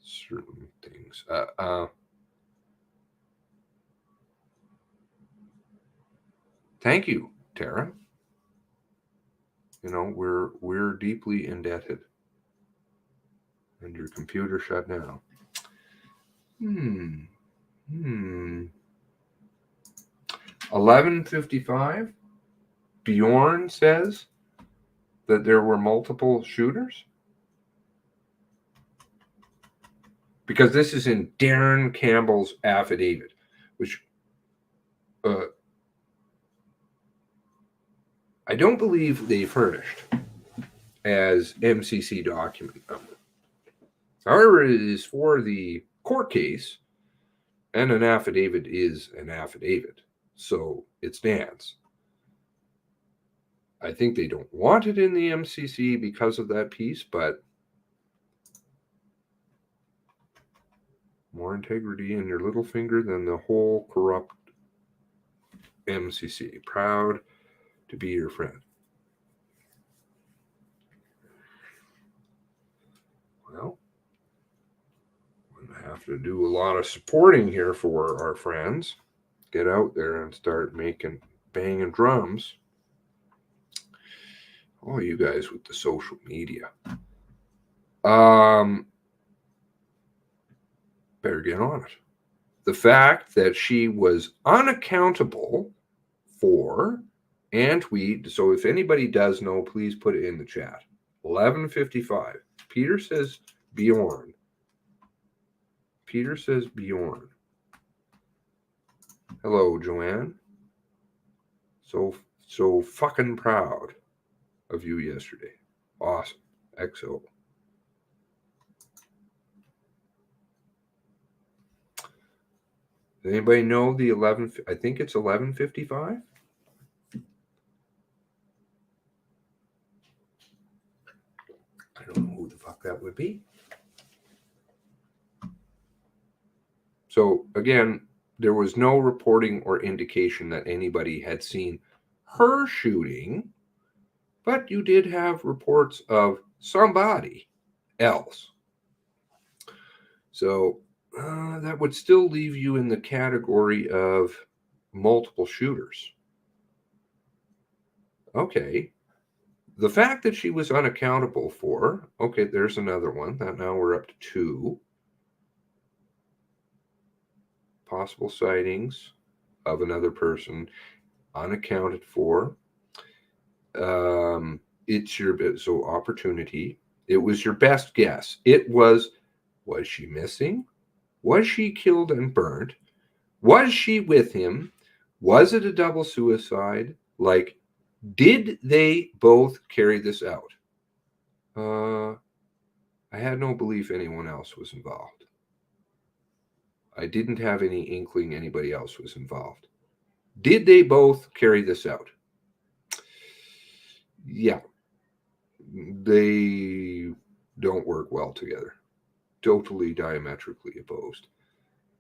certain things. Thank you, Tara. You know, we're deeply indebted. And your computer shut down. 11:55. Bjorn says that there were multiple shooters. Because this is in Darren Campbell's affidavit, which I don't believe they furnished as MCC document number. However, it is for the court case, and an affidavit is an affidavit, so it stands. I think they don't want it in the MCC because of that piece, but more integrity in your little finger than the whole corrupt MCC. Proud to be your friend. Well, we have to do a lot of supporting here for our friends. Get out there and start banging drums. All you guys with the social media. Better get on it. The fact that she was unaccountable for and tweet. So if anybody does know, please put it in the chat. 11:55. Peter says Bjorn. Peter says Bjorn. Hello, Joanne. So fucking proud of you yesterday. Awesome. XO. Does anybody know the 11? I think it's 11:55. I don't know who the fuck that would be. So again, there was no reporting or indication that anybody had seen her shooting, but you did have reports of somebody else. So that would still leave you in the category of multiple shooters. Okay. The fact that she was unaccountable for, okay, there's another one. That now we're up to 2 possible sightings of another person unaccounted for. It's your so opportunity. It was your best guess. It was she missing? Was she killed and burnt? Was she with him? Was it a double suicide? Like, did they both carry this out? I had no belief anyone else was involved. I didn't have any inkling anybody else was involved. Did they both carry this out? Yeah. They don't work well together. Totally diametrically opposed.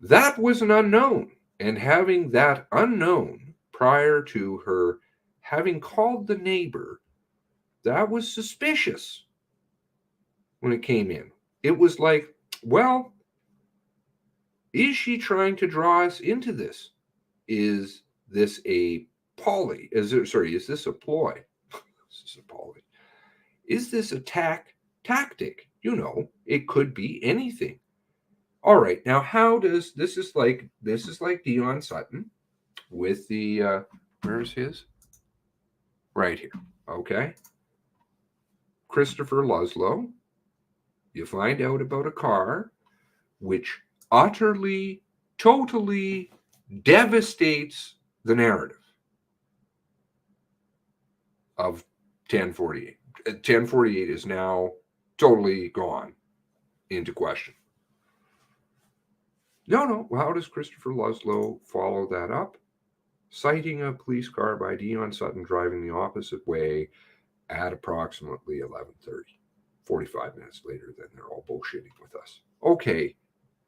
That was an unknown. And having that unknown prior to her having called the neighbor, that was suspicious when it came in. It was like, well, is she trying to draw us into this? Is this a poly? Is this a ploy? Is this a poly? Is this a tactic? You know, it could be anything. All right, now how does this is like Dion Sutton with the where's his? Right here. Okay. Christopher Luslow. You find out about a car which utterly, totally devastates the narrative of 1048. 1048 is now totally gone into question. No. How does Christopher Luslow follow that up? Citing a police car by Dion Sutton driving the opposite way at approximately 11:30. 45 minutes later, then they're all bullshitting with us. Okay.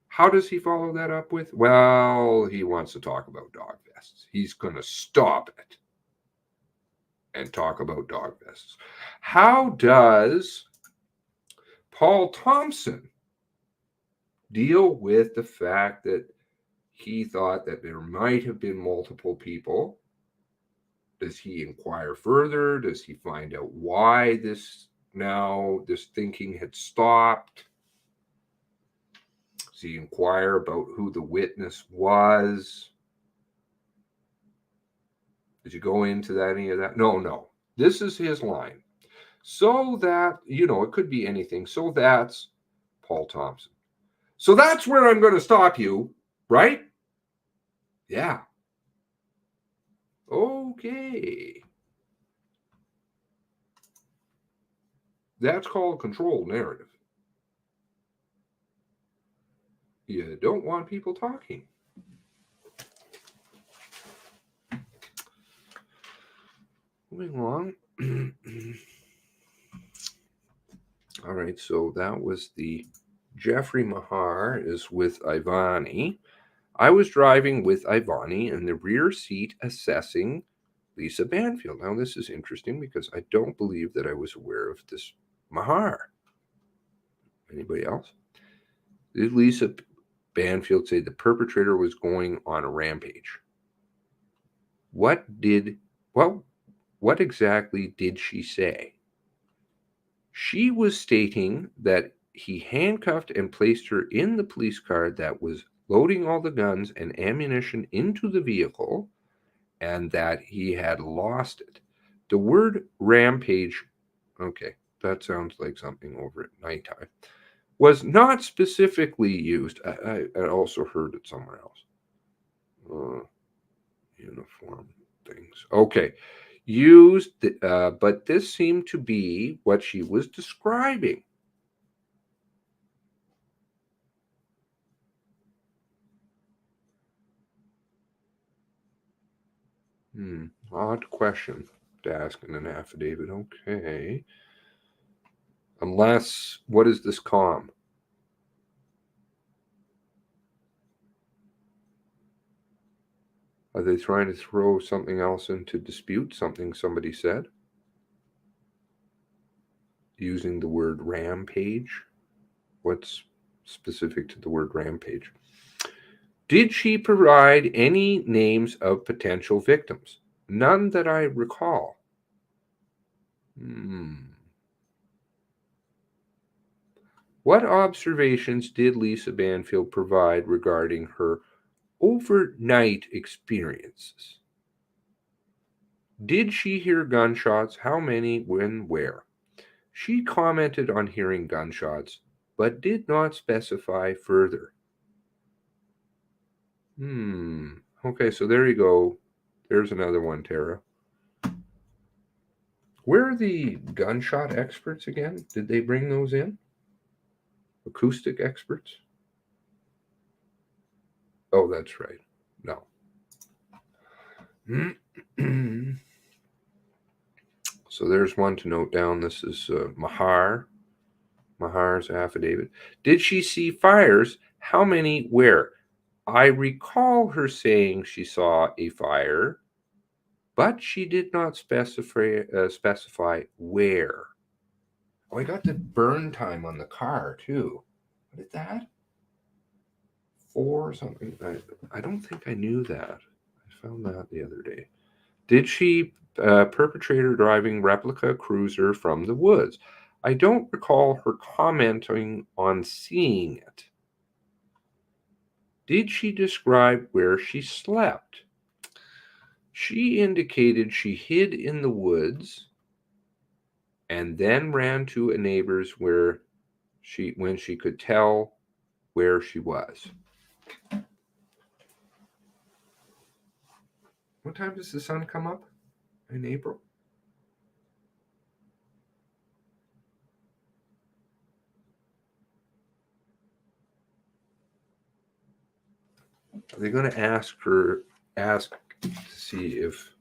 How does he follow that up with? Well, he wants to talk about dog vests. He's going to stop it and talk about dog vests. How does Paul Thompson deal with the fact that he thought that there might have been multiple people? Does he inquire further? Does he find out why this thinking had stopped? Does he inquire about who the witness was? Did you go into any of that? No. This is his line. So that, it could be anything. So that's Paul Thompson. So that's where I'm going to stop you, right? Yeah. Okay. That's called controlled narrative. You don't want people talking. Moving along. All right, so that was the Jeffrey Mahar is with Ivani. I was driving with Ivani in the rear seat assessing Lisa Banfield. Now, this is interesting because I don't believe that I was aware of this Mahar. Anybody else? Did Lisa Banfield say the perpetrator was going on a rampage? What exactly did she say? She was stating that he handcuffed and placed her in the police car that was loading all the guns and ammunition into the vehicle, and that he had lost it. The word rampage, okay, that sounds like something over at nighttime, was not specifically used. I also heard it somewhere else. Uniform things. Okay. Used, but this seemed to be what she was describing. Odd question to ask in an affidavit. Okay. Unless, what is this calm? Are they trying to throw something else into dispute, something somebody said? Using the word rampage? What's specific to the word rampage? Did she provide any names of potential victims? None that I recall. What observations did Lisa Banfield provide regarding her overnight experiences? Did she hear gunshots? How many? When? Where? She commented on hearing gunshots, but did not specify further. Okay, so there you go. There's another one, Tara. Where are the gunshot experts again? Did they bring those in? Acoustic experts? Oh, that's right. No. So there's one to note down. This is Mahar's affidavit. Did she see fires? How many? Where? I recall her saying she saw a fire, but she did not specify where. Oh, I got the burn time on the car too. What is that? 4 something. I don't think I knew that. I found that the other day. Did she perpetrator driving replica cruiser from the woods? I don't recall her commenting on seeing it. Did she describe where she slept? She indicated she hid in the woods and then ran to a neighbor's when she could tell where she was. What time does the sun come up in April? Are they going to ask to see if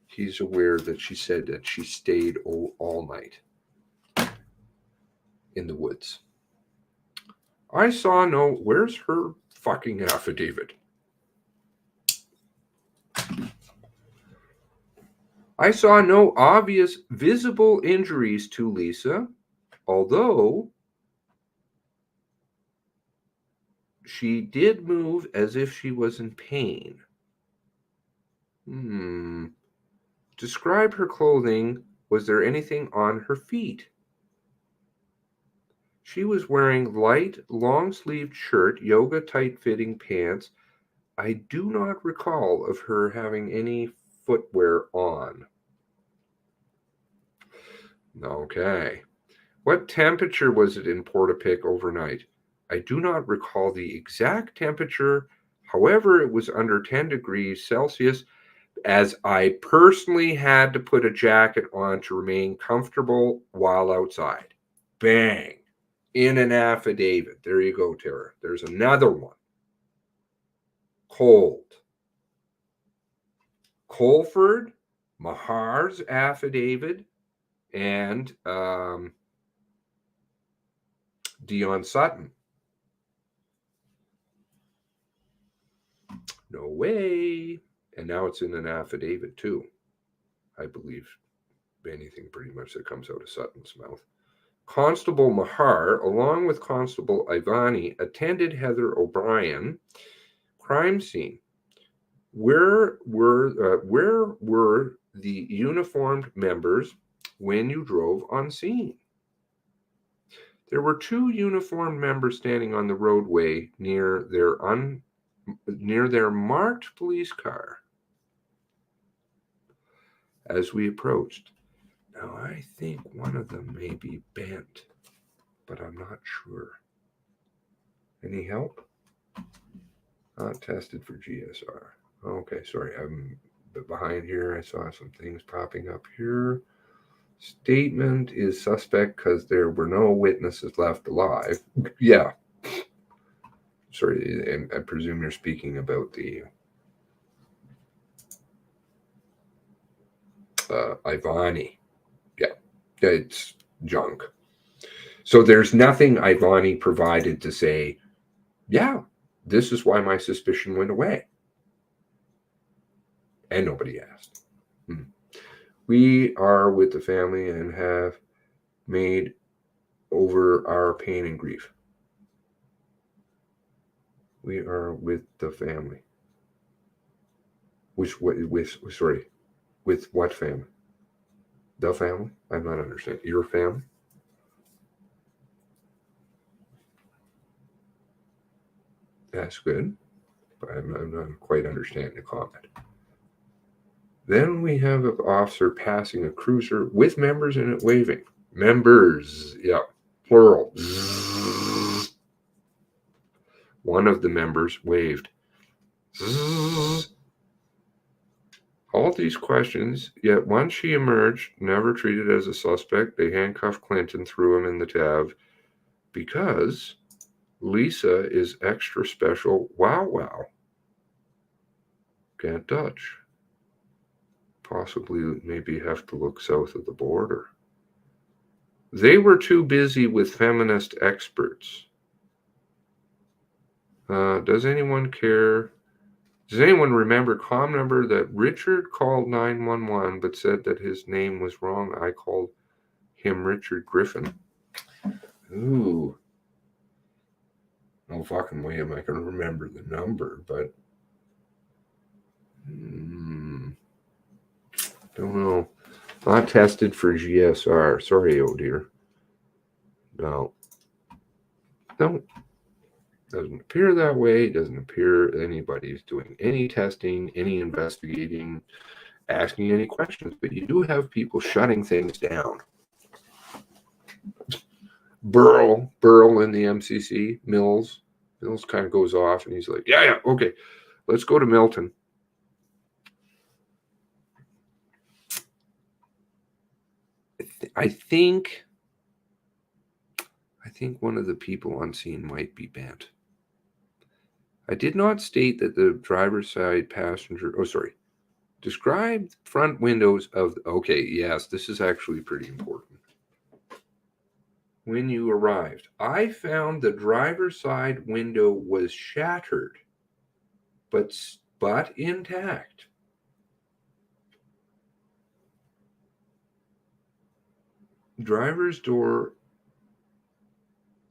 he's aware that she said that she stayed all night in the woods? I saw no. Where's her fucking affidavit? I saw no obvious visible injuries to Lisa, although she did move as if she was in pain. Describe her clothing. Was there anything on her feet? She was wearing light, long-sleeved shirt, yoga tight-fitting pants. I do not recall of her having any footwear on. Okay. What temperature was it in Portapique overnight? I do not recall the exact temperature. However, it was under 10 degrees Celsius, as I personally had to put a jacket on to remain comfortable while outside. Bang. In an affidavit. There you go, Tara. There's another one. Cold. Colford, Mahar's affidavit, and Dion Sutton. No way. And now it's in an affidavit too. I believe anything pretty much that comes out of Sutton's mouth. Constable Mahar, along with Constable Ivani, attended Heather O'Brien crime scene. Where were the uniformed members when you drove on scene? There were 2 uniformed members standing on the roadway near their marked police car as we approached. Now, I think one of them may be bent, but I'm not sure. Any help? Not tested for GSR. Okay, sorry, I'm behind here. I saw some things popping up here. Statement is suspect because there were no witnesses left alive. Yeah. Sorry, and I presume you're speaking about the Ivani. Yeah, it's junk. So there's nothing Ivani provided to say, yeah, this is why my suspicion went away. And nobody asked. We are with the family and have made over our pain and grief. We are with the family. With what family? The family? I'm not understanding. Your family? That's good, but I'm not quite understanding the comment. Then we have an officer passing a cruiser with members in it waving. Members, yeah, plural. Zzz. One of the members waved. Zzz. All these questions, yet once she emerged, never treated as a suspect, they handcuffed Clint and threw him in the tab because Lisa is extra special. Wow, wow. Can't touch. Possibly maybe have to look south of the border. They were too busy with feminist experts. Does anyone care? Does anyone remember comm number that Richard called 911 but said that his name was wrong? I called him Richard Griffin. Ooh. No fucking way am I going to remember the number, but don't know. Not tested for GSR. Sorry, oh dear. No. Don't. Doesn't appear that way. Doesn't appear anybody's doing any testing, any investigating, asking any questions. But you do have people shutting things down. Burl in the MCC, Mills kind of goes off and he's like, yeah, okay, let's go to Milton. I think one of the people on scene might be bent. I did not state that the driver's side passenger, describe front windows of, okay, yes, this is actually pretty important. When you arrived, I found the driver's side window was shattered, but intact. Driver's door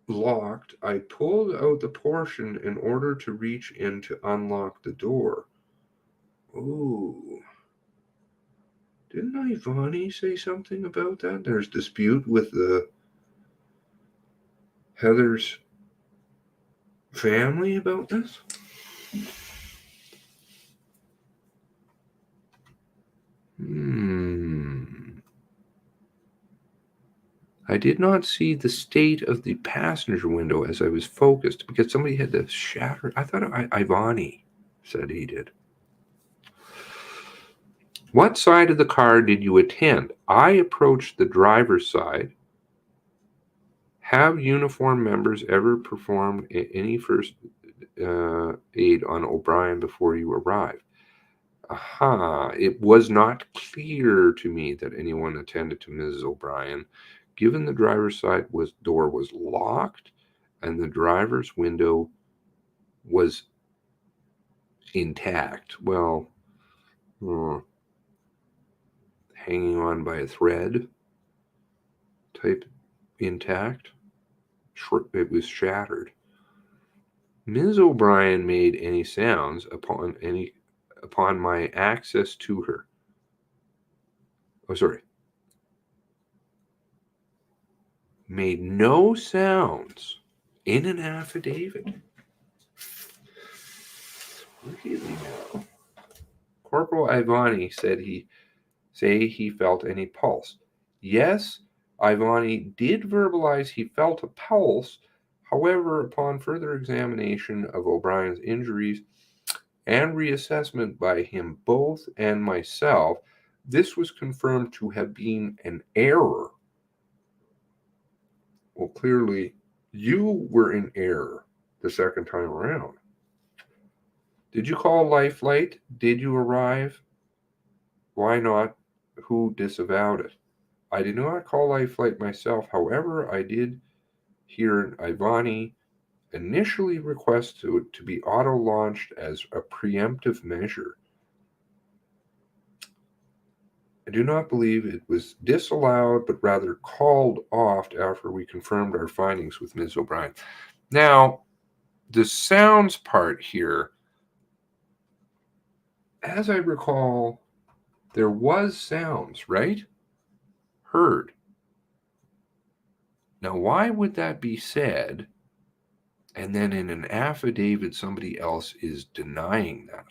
locked. I pulled out the portion in order to reach in to unlock the door. Ooh. Didn't Ivani say something about that? There's dispute with the Heather's family about this? I did not see the state of the passenger window as I was focused because somebody had to shatter. I thought Ivani said he did. What side of the car did you attend? I approached the driver's side. Have uniformed members ever performed any first aid on O'Brien before you arrived? It was not clear to me that anyone attended to Mrs. O'Brien, given the driver's side door was locked and the driver's window was intact. Well, hanging on by a thread type intact. It was shattered. Ms. O'Brien made any sounds upon my access to her. Made no sounds in an affidavit. Really now. Corporal Ivani said he felt any pulse. Yes, Ivani did verbalize he felt a pulse. However, upon further examination of O'Brien's injuries and reassessment by him both and myself, this was confirmed to have been an error. Well, clearly, you were in error the second time around. Did you call Life Flight? Did you arrive? Why not? Who disavowed it? I did not call Life Flight myself. However, I did hear Ivani initially request to be auto-launched as a preemptive measure. I do not believe it was disallowed, but rather called off after we confirmed our findings with Ms. O'Brien. Now, the sounds part here, as I recall, there was sounds, right? heard. Now, why would that be said? And then in an affidavit, somebody else is denying that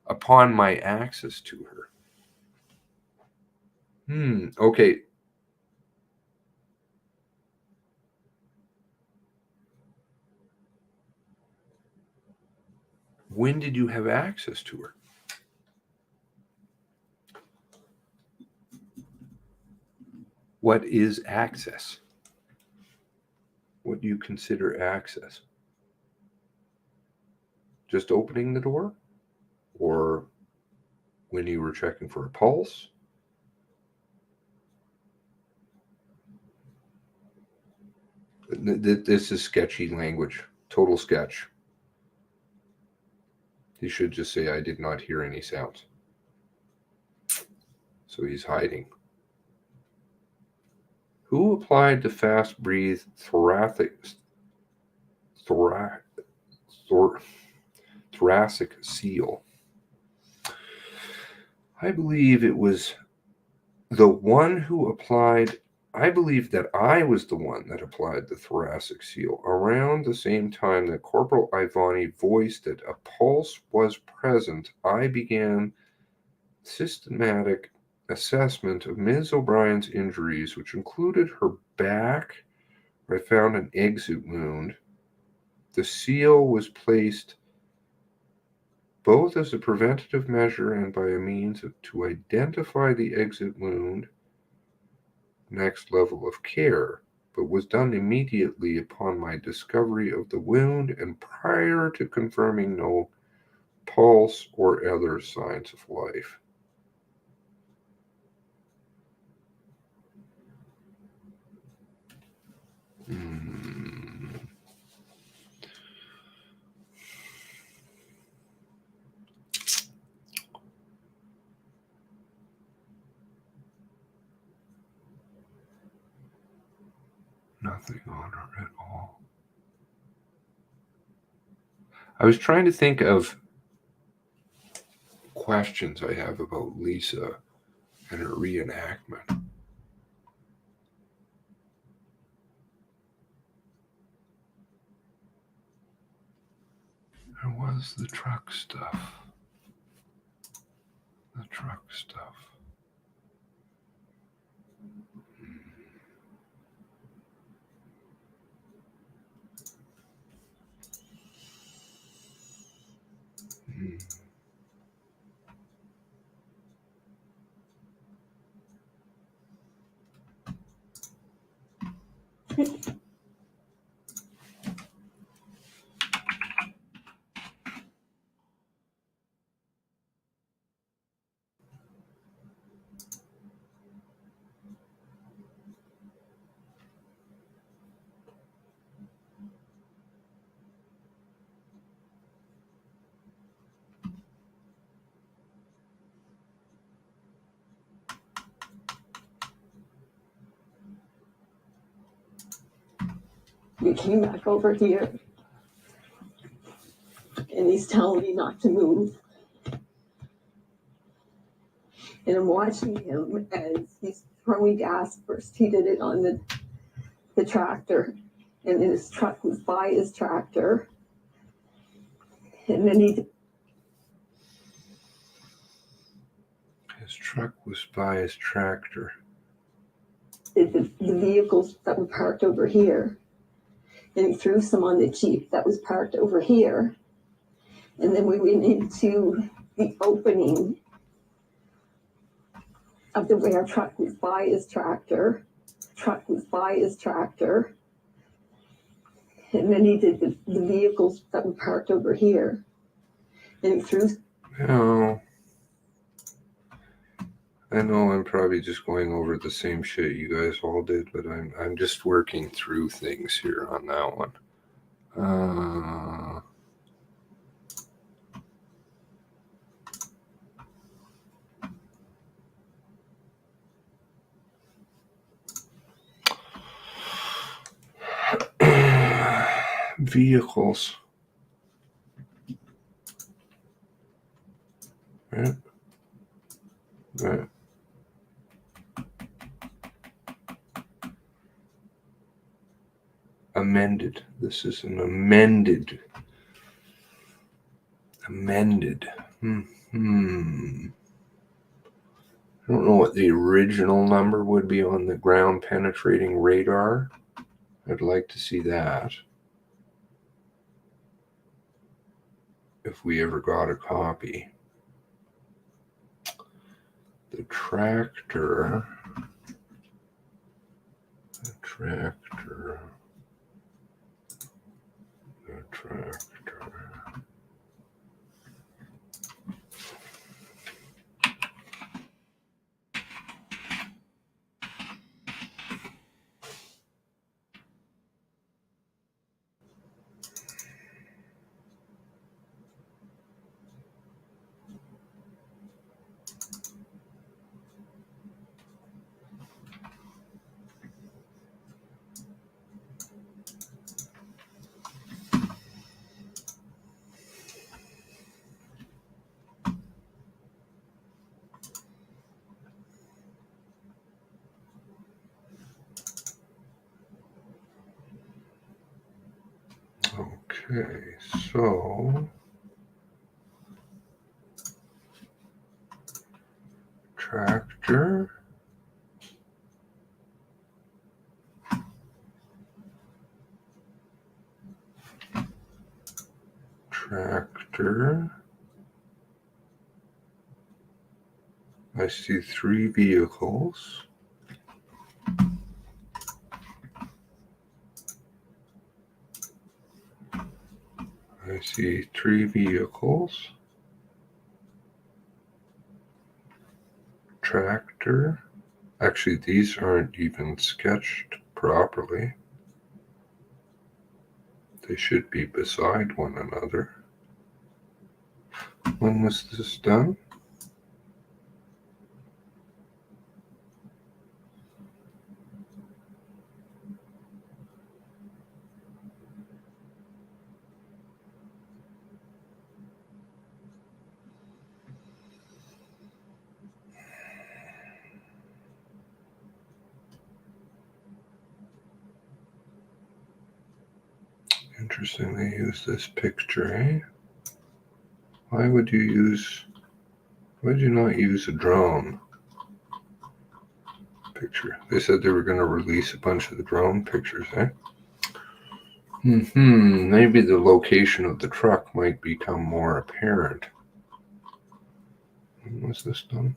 upon my access to her. Okay. When did you have access to her? What is access? What do you consider access? Just opening the door? Or when you were checking for a pulse? This is sketchy language, total sketch. He should just say, I did not hear any sounds. So he's hiding. Who applied the fast breathe thoracic seal? I believe it was the one who applied. I believe that I was the one that applied the thoracic seal around the same time that Corporal Ivani voiced that a pulse was present. I began systematic assessment of Ms. O'Brien's injuries, which included her back, where I found an exit wound. The seal was placed both as a preventative measure and by a means to identify the exit wound, next level of care, but was done immediately upon my discovery of the wound and prior to confirming no pulse or other signs of life. Nothing on her at all. I was trying to think of questions I have about Lisa and her reenactment. There was the truck stuff. The truck stuff. We came back over here and he's telling me not to move. And I'm watching him as he's throwing gas. First he did it on the tractor, and then his truck was by his tractor. And then His truck was by his tractor. The vehicles that were parked over here. And he threw some on the Jeep that was parked over here. And then we went into the opening of the way our truck was by his tractor. Truck was by his tractor. And then he did the vehicles that were parked over here. And he threw. No. I know I'm probably just going over the same shit you guys all did, but I'm just working through things here on that one. Vehicles. Right. Right. amended. This is an amended. I don't know what the original number would be on the ground penetrating radar. I'd like to see that. If we ever got a copy. The tractor. Okay, so tractor. I see 3 vehicles. I see 3 vehicles. Tractor. Actually, these aren't even sketched properly. They should be beside one another. When was this done? Interesting, they use this picture, eh? Why would you not use a drone picture? They said they were going to release a bunch of the drone pictures, eh? Maybe the location of the truck might become more apparent. When was this done?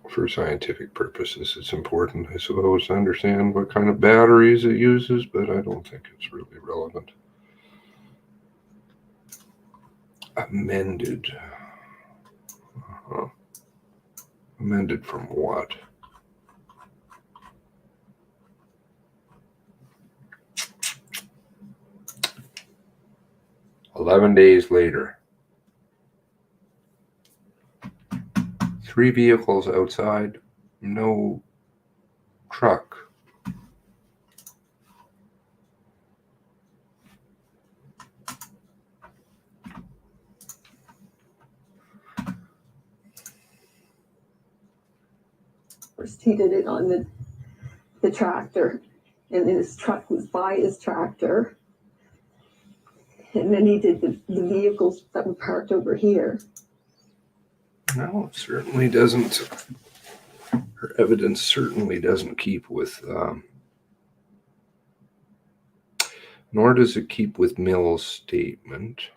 For scientific purposes, it's important, I suppose, to understand what kind of batteries it uses, but I don't think it's really relevant. Amended. Amended from what? "11 days later. 3 vehicles outside, no truck. First, he did it on the tractor, and then his truck was by his tractor. And then he did the vehicles that were parked over here. No, it certainly doesn't. Her evidence certainly doesn't keep with, nor does it keep with Mill's statement.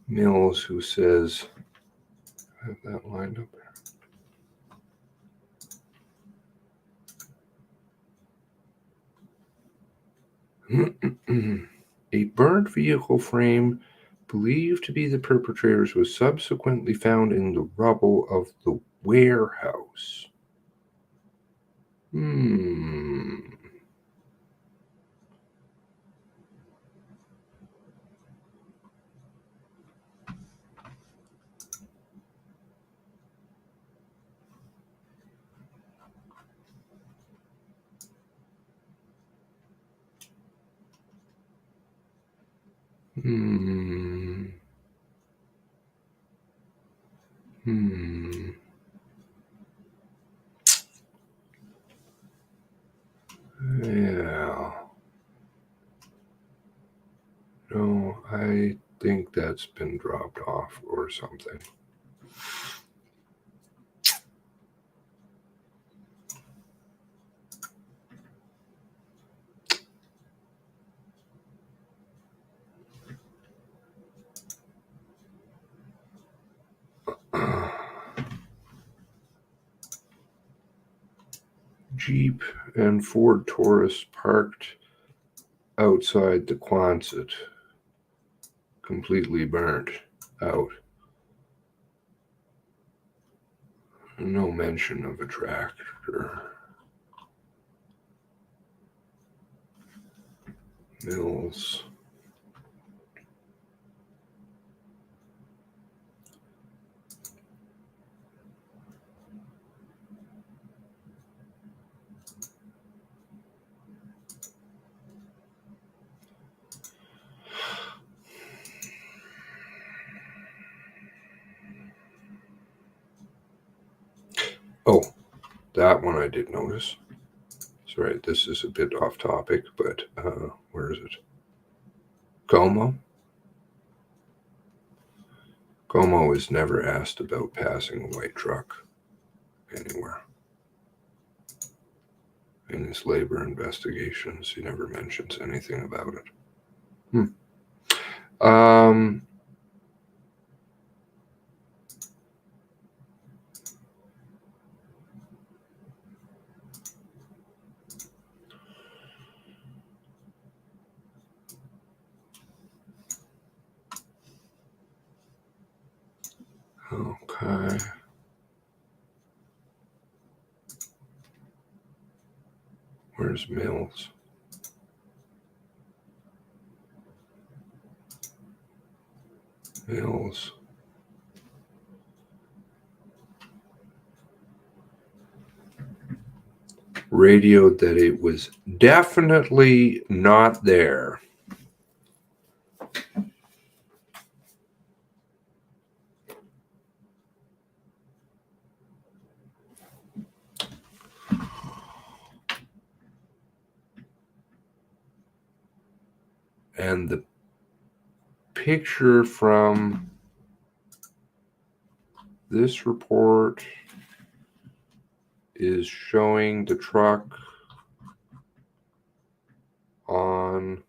Mills, who says, I have that lined up there. A burnt vehicle frame believed to be the perpetrators was subsequently found in the rubble of the warehouse. Yeah. No, I think that's been dropped off or something. Jeep and Ford Taurus parked outside the Quonset, completely burnt out. No mention of a tractor. Mills. Oh, that one I did notice. Sorry, this is a bit off topic, but where is it? Como? Como is never asked about passing a white truck anywhere. In his labor investigations, he never mentions anything about it. Okay. Where's Mills? Mills. Radioed that it was definitely not there. And the picture from this report is showing the truck on,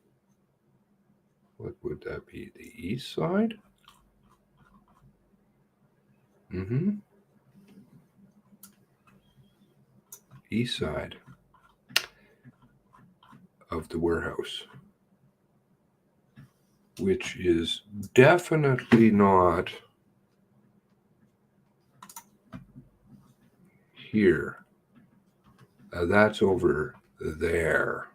what would that be, the east side? East side of the warehouse, which is definitely not here. That's over there.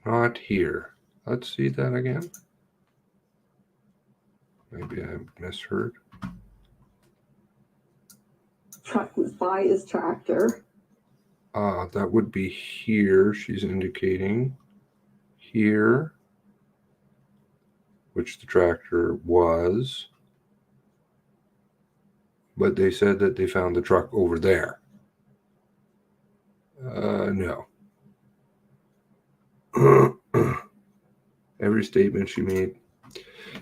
Not here. Let's see that again. Maybe I misheard. Truck was by his tractor. That would be here. She's indicating here, which the tractor was. But they said that they found the truck over there. No. Every statement she made.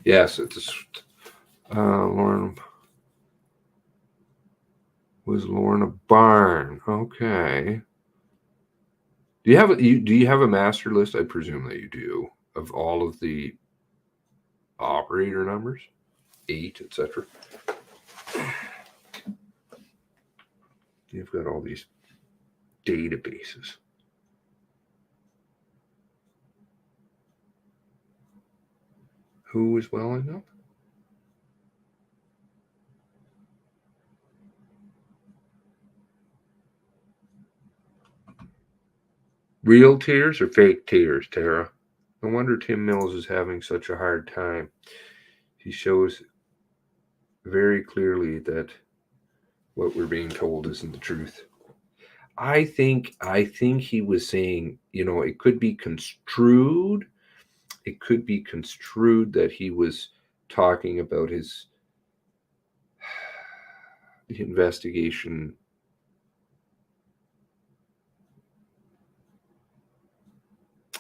Yes, it's Lauren. Was Lorna Barn. Okay. Do you have a master list? I presume that you do, of all of the operator numbers, 8, etc. You've got all these databases. Who was welling up? Real tears or fake tears, Tara? No wonder Tim Mills is having such a hard time. He shows very clearly that what we're being told isn't the truth. I think he was saying, you know, it could be construed. It could be construed that he was talking about his investigation.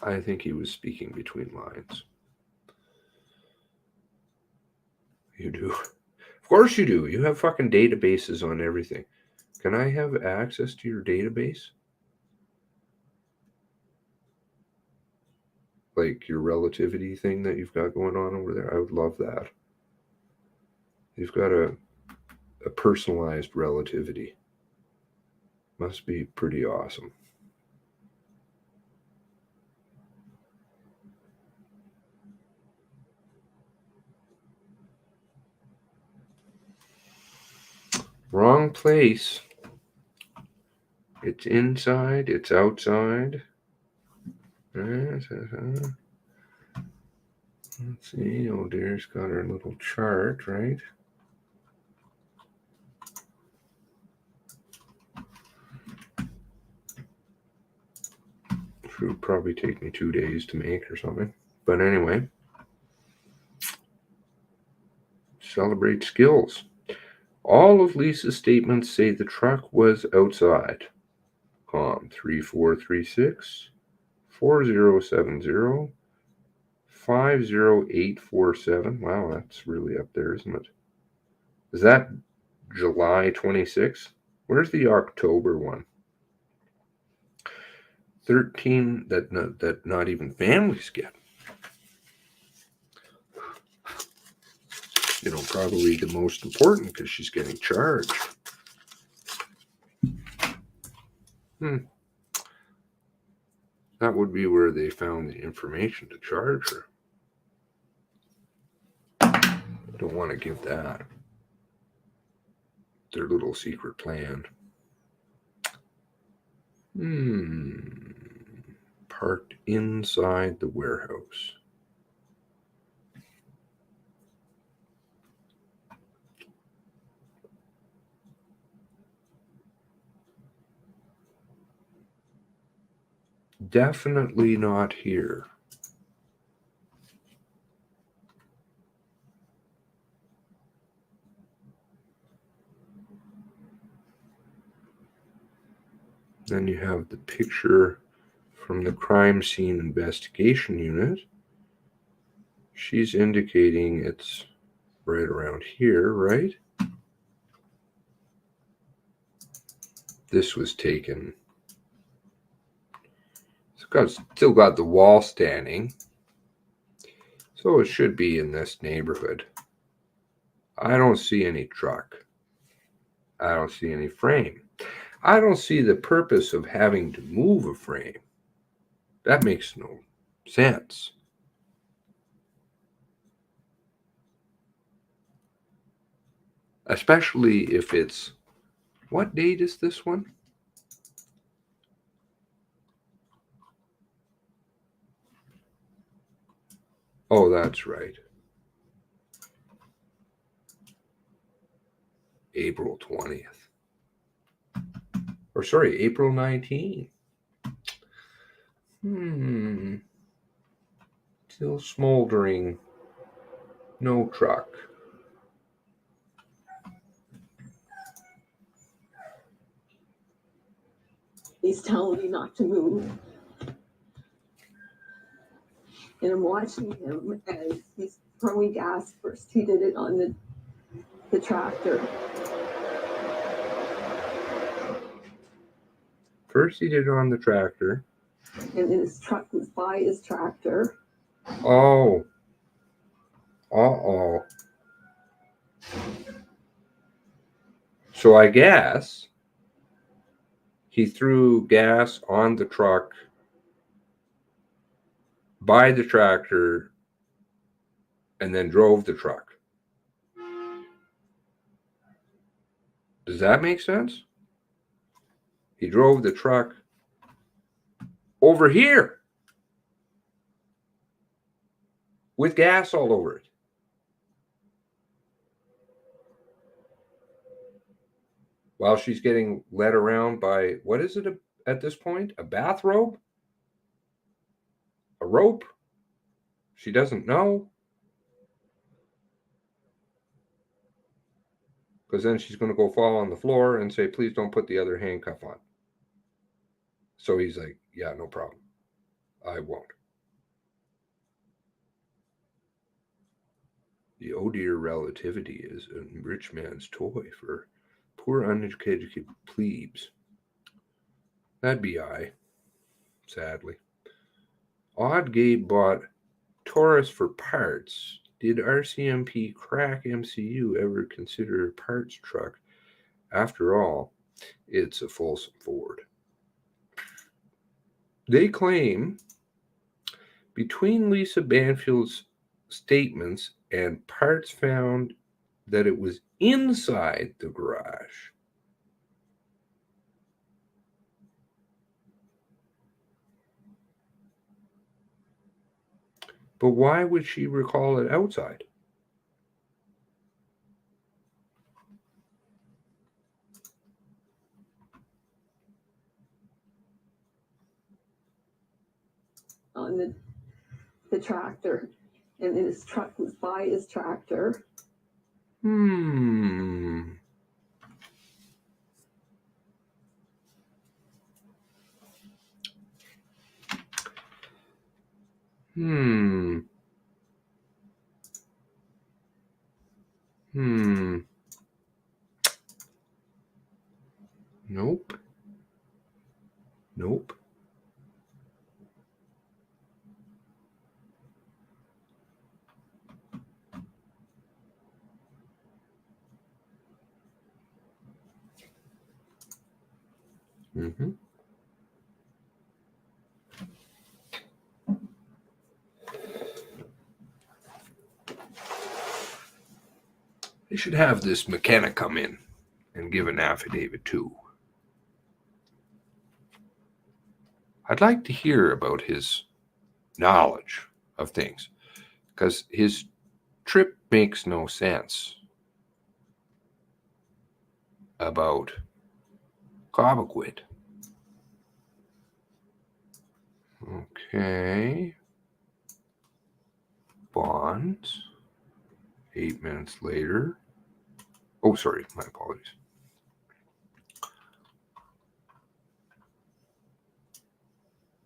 I think he was speaking between lines. You do. Of course you do. You have fucking databases on everything. Can I have access to your database? Like your relativity thing that you've got going on over there? I would love that. You've got a personalized relativity. Must be pretty awesome. Wrong place. It's inside, it's outside. Let's see. Oh, dear's got our little chart, right? Which would probably take me 2 days to make or something. But anyway. Celebrate skills. All of Lisa's statements say the truck was outside. 3436 4070 50847. Wow, that's really up there, isn't it? Is that July 26th? Where's the October one? 13 that not even families get. You know, probably the most important because she's getting charged. That would be where they found the information to charge her. Don't want to give that. Their little secret plan. Parked inside the warehouse. Definitely not here. Then you have the picture from the crime scene investigation unit. She's indicating it's right around here, right? This was taken. Still got the wall standing. So it should be in this neighborhood. I don't see any truck. I don't see any frame. I don't see the purpose of having to move a frame. That makes no sense. Especially if it's, what date is this one? Oh, that's right. April 20th. Or sorry, April 19th. Still smoldering. No truck. He's telling me not to move. And I'm watching him as he's throwing gas. First he did it on the tractor. First he did it on the tractor. And then his truck was by his tractor. Oh. Uh-oh. So I guess he threw gas on the truck by the tractor and then drove the truck. Does that make sense? He drove the truck over here with gas all over it. While she's getting led around by, what is it at this point? A bathrobe? A rope? She doesn't know. Because then she's going to go fall on the floor and say, please don't put the other handcuff on. So he's like, yeah, no problem. I won't. The oh dear relativity is a rich man's toy for poor uneducated plebes. That'd be I, sadly. Odd Gabe bought Taurus for parts. Did RCMP crack MCU ever consider a parts truck? After all, it's a Folsom Ford. They claim between Lisa Banfield's statements and parts found that it was inside the garage. But why would she recall it outside? On the tractor, and his truck was by his tractor. Hmm. Nope. Nope. Mm-hmm. They should have this mechanic come in and give an affidavit too. I'd like to hear about his knowledge of things, because his trip makes no sense about Cobequid. Okay. Bonds. 8 minutes later. Oh, sorry. My apologies.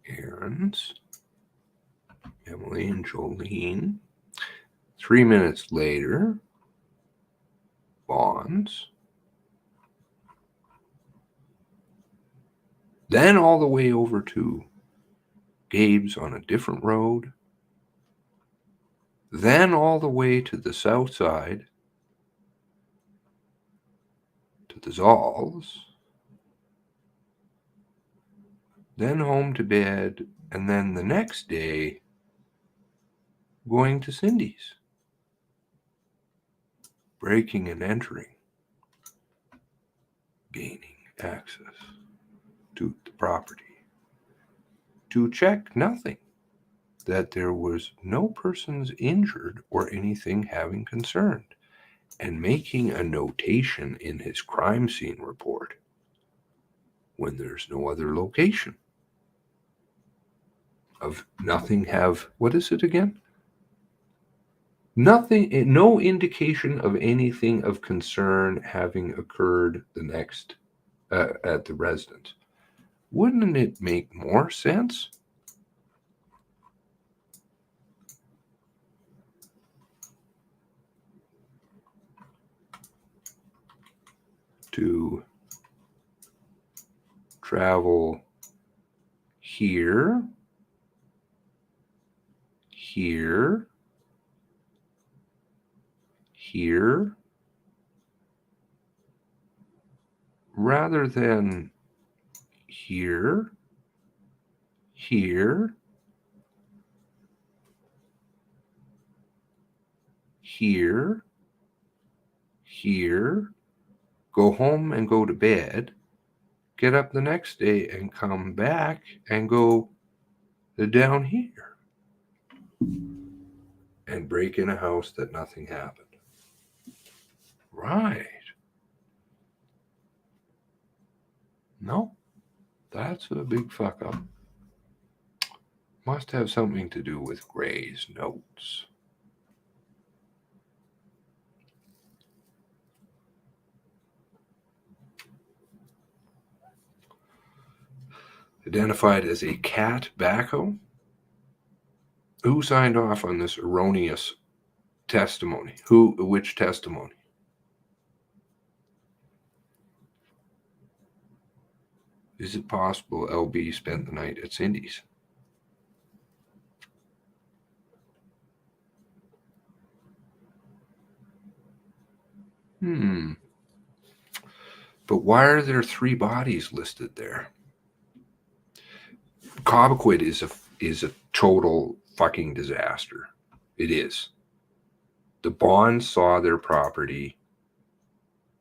Errands. Emily and Jolene. 3 minutes later. Bonds. Then all the way over to Gabe's on a different road. Then all the way to the south side, to the Zolls. Then home to bed, and then the next day going to Cindy's. Breaking and entering. Gaining access to the property. To check nothing. That there was no persons injured or anything having concerned, and making a notation in his crime scene report when there's no other location of nothing have, what is it again? Nothing, no indication of anything of concern having occurred the next at the residence. Wouldn't it make more sense to travel here, here, here, rather than here, here, here, go home and go to bed, get up the next day and come back and go down here and break in a house that nothing happened. Right. No, that's a big fuck up. Must have something to do with Gray's notes. Identified as a cat backhoe? Who signed off on this erroneous testimony? Which testimony? Is it possible LB spent the night at Cindy's? But why are there 3 bodies listed there? Cobequid is a total fucking disaster. It is. The Bonds saw their property,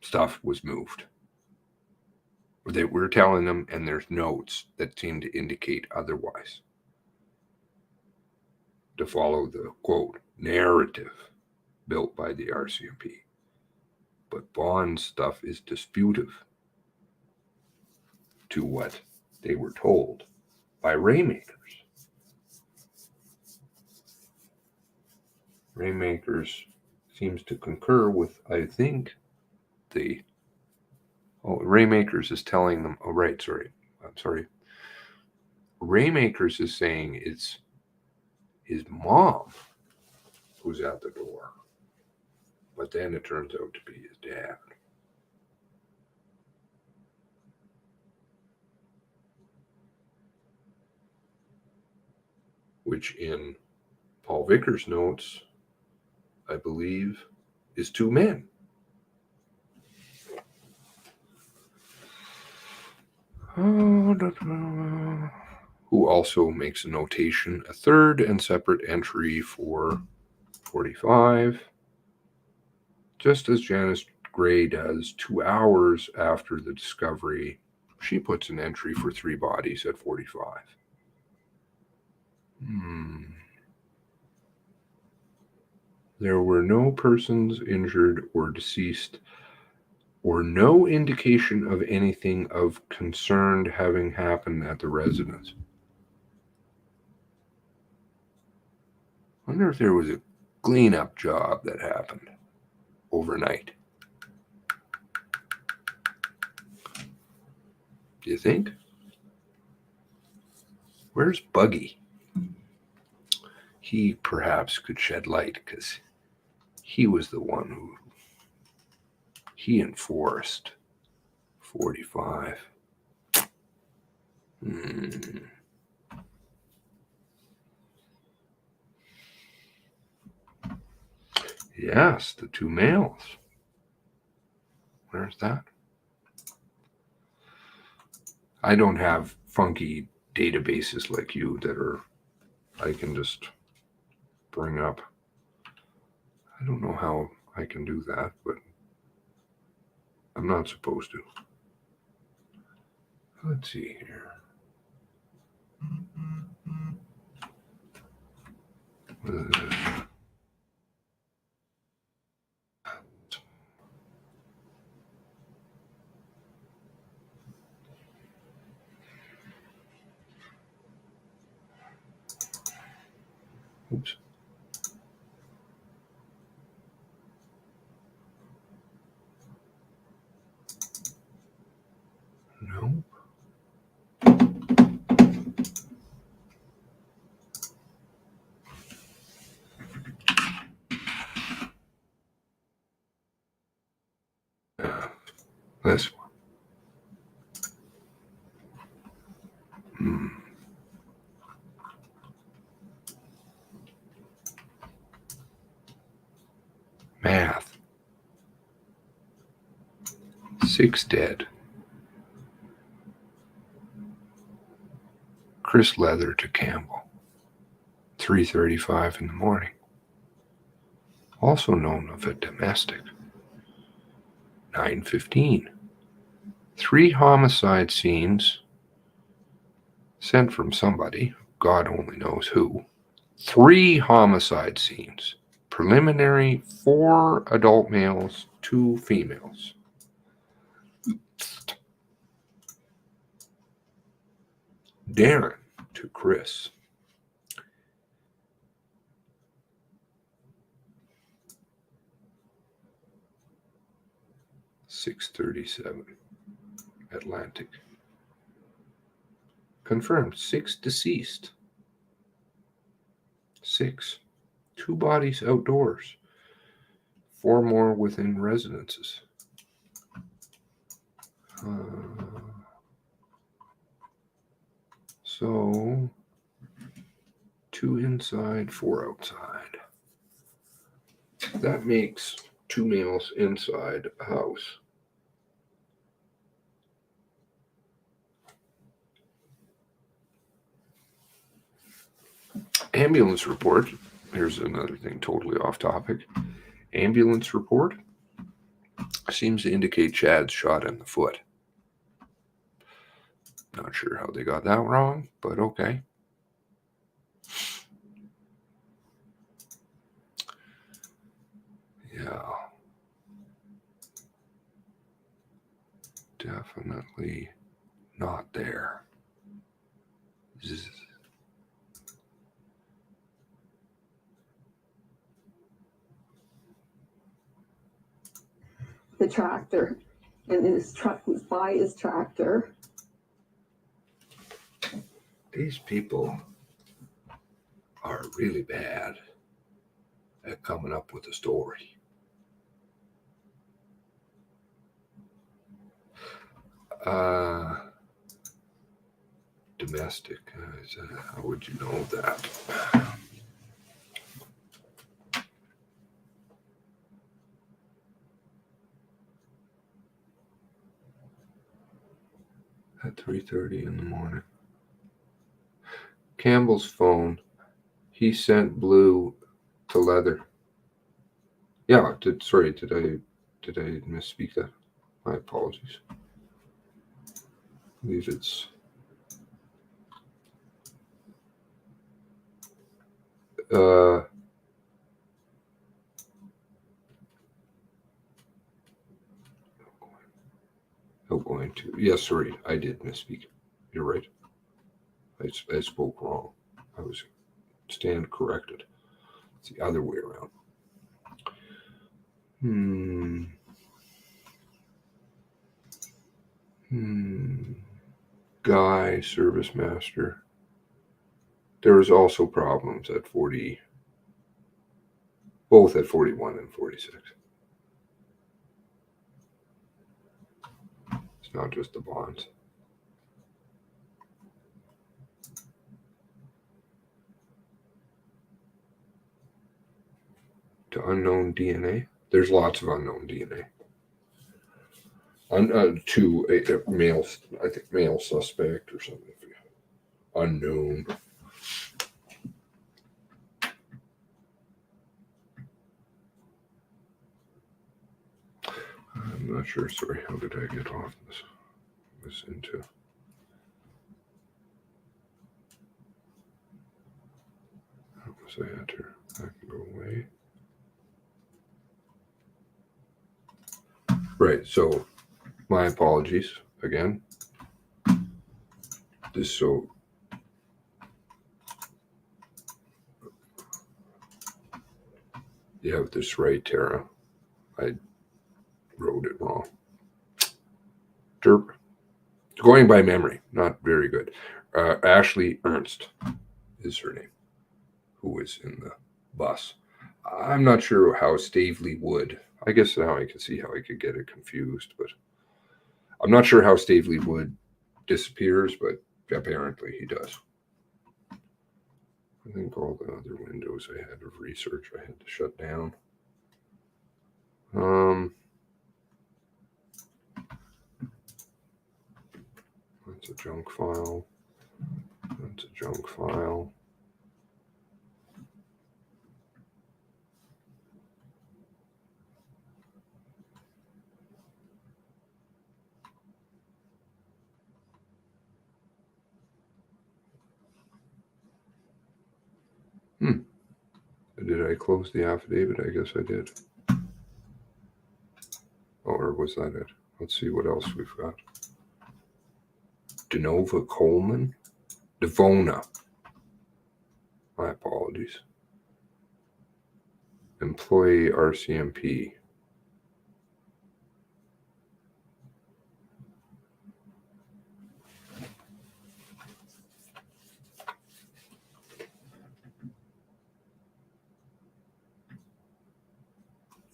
stuff was moved. They were telling them, and there's notes that seem to indicate otherwise. To follow the quote narrative built by the RCMP. But Bond's stuff is disputive to what they were told by Rainmakers. Rainmakers seems to concur with, I think, Rainmakers is telling them, Rainmakers is saying it's his mom who's at the door. But then it turns out to be his dad. Which in Paul Vickers' notes, I believe, is 2 men. Who also makes a notation, a third and separate entry for 45. Just as Janice Gray does 2 hours after the discovery, she puts an entry for 3 bodies at 45. There were no persons injured or deceased, or no indication of anything of concern having happened at the residence. I wonder if there was a cleanup job that happened overnight. Do you think? Where's Buggy? He perhaps could shed light because he was the one who enforced 45. Yes, the 2 males. Where's that? I don't have funky databases like you that I can just bring up. I don't know how I can do that, but I'm not supposed to. Let's see here. Oops. Nope. This one. Math. 6 dead. Chris Leather to Campbell. 3:35 in the morning. also known of a domestic. 9:15. 3 homicide scenes sent from somebody, God only knows who. 3 homicide scenes. Preliminary, 4 adult males, 2 females. Darren to Chris. $6:37. Atlantic. Confirmed 6 deceased. 6. 2 bodies outdoors. 4 more within residences. So 2 inside, 4 outside. That makes 2 males inside a house. Ambulance report. Here's another thing totally off topic. Ambulance report seems to indicate Chad's shot in the foot. Not sure how they got that wrong, but okay. Yeah. Definitely not there. Zzz. The tractor, and his truck was by his tractor. These people are really bad at coming up with a story. Domestic. How would you know that? At 3:30 in the morning. Campbell's phone. He sent blue to leather. Yeah, did I misspeak that? My apologies. I believe it's going to. Yes, sorry, I did misspeak. You're right. I spoke wrong. I was stand corrected. It's the other way around. Guy, service master. There was also problems at 40, both at 41 and 46. It's not just the bonds. To unknown DNA. There's lots of unknown DNA. To a male, I think male suspect or something. Unknown. I'm not sure. Sorry, how did I get off this into? How was I enter? I can go away. Right. So, my apologies again. So you have this right, Tara. I wrote it wrong. Derp. Going by memory, not very good. Ashley Ernst is her name, who is in the bus. I'm not sure how Stavely Wood. I guess now I can see how I could get it confused, but I'm not sure how Stavely Wood disappears, but apparently he does. I think all the other windows I had of research I had to shut down. That's a junk file. That's a junk file. Did I close the affidavit? I guess I did. Or was that it? Let's see what else we've got. Denova Coleman. Devona. My apologies. Employee RCMP.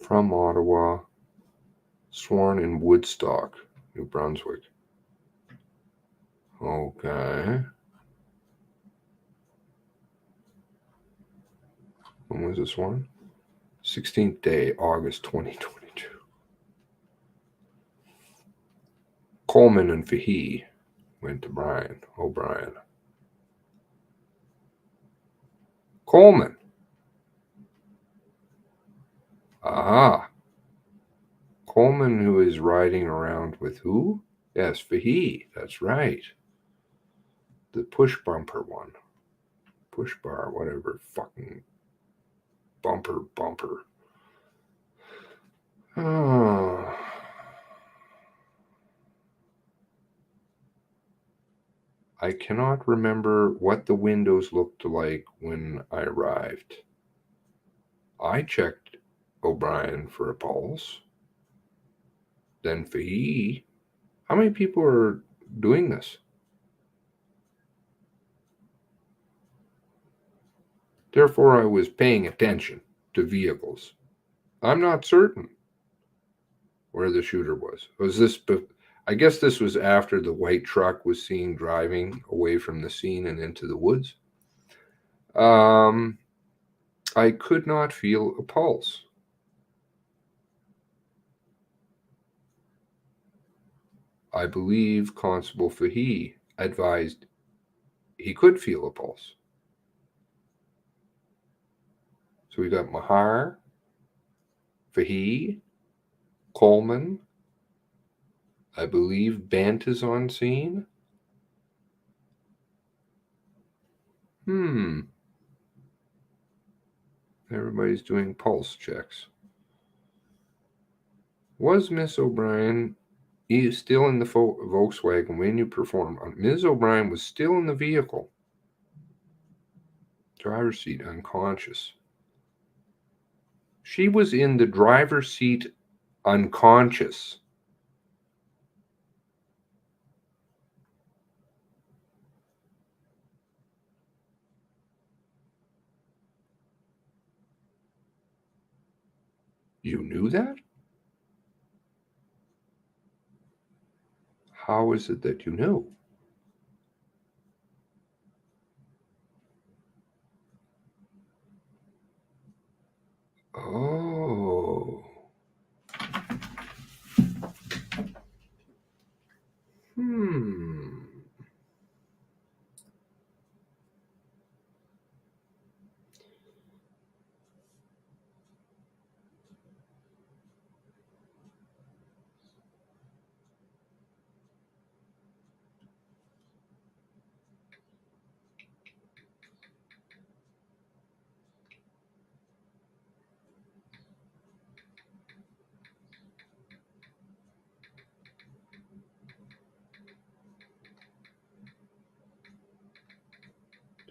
From Ottawa, sworn in Woodstock, New Brunswick. Okay. When was this one? 16th day, August 2022. Coleman and Fahey went to Brian O'Brien. Coleman. Ah. Coleman, who is riding around with who? Yes, Fahey. That's right. The push bumper one. Push bar, whatever. Fucking bumper. Oh. I cannot remember what the windows looked like when I arrived. I checked O'Brien for a pulse. Then Fahey. How many people are doing this? Therefore, I was paying attention to vehicles. I'm not certain where the shooter was. Was this? I guess this was after the white truck was seen driving away from the scene and into the woods. I could not feel a pulse. I believe Constable Fahey advised he could feel a pulse. So we got Mahar, Fahey, Coleman. I believe Bant is on scene. Everybody's doing pulse checks. Was Miss O'Brien still in the Volkswagen when you performed? Ms. O'Brien was still in the vehicle. Driver's seat, unconscious. She was in the driver's seat, unconscious. You knew that? How is it that you knew? Oh.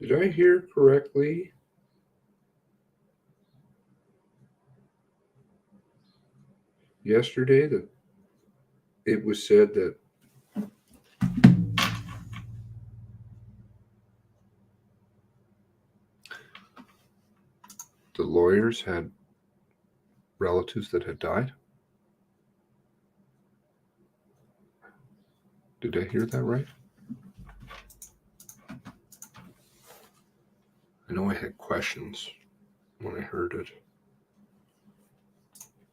Did I hear correctly? Yesterday that it was said that the lawyers had relatives that had died? Did I hear that right? I know I had questions when I heard it.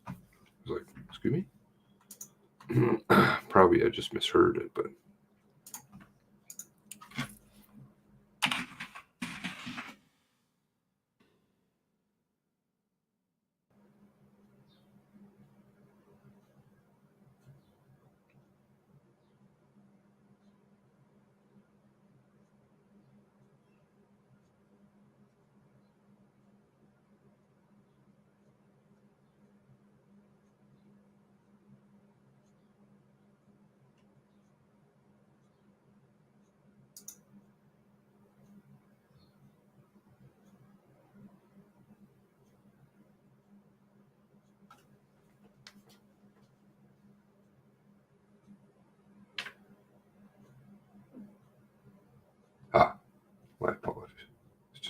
I was like, excuse me? Probably I just misheard it, but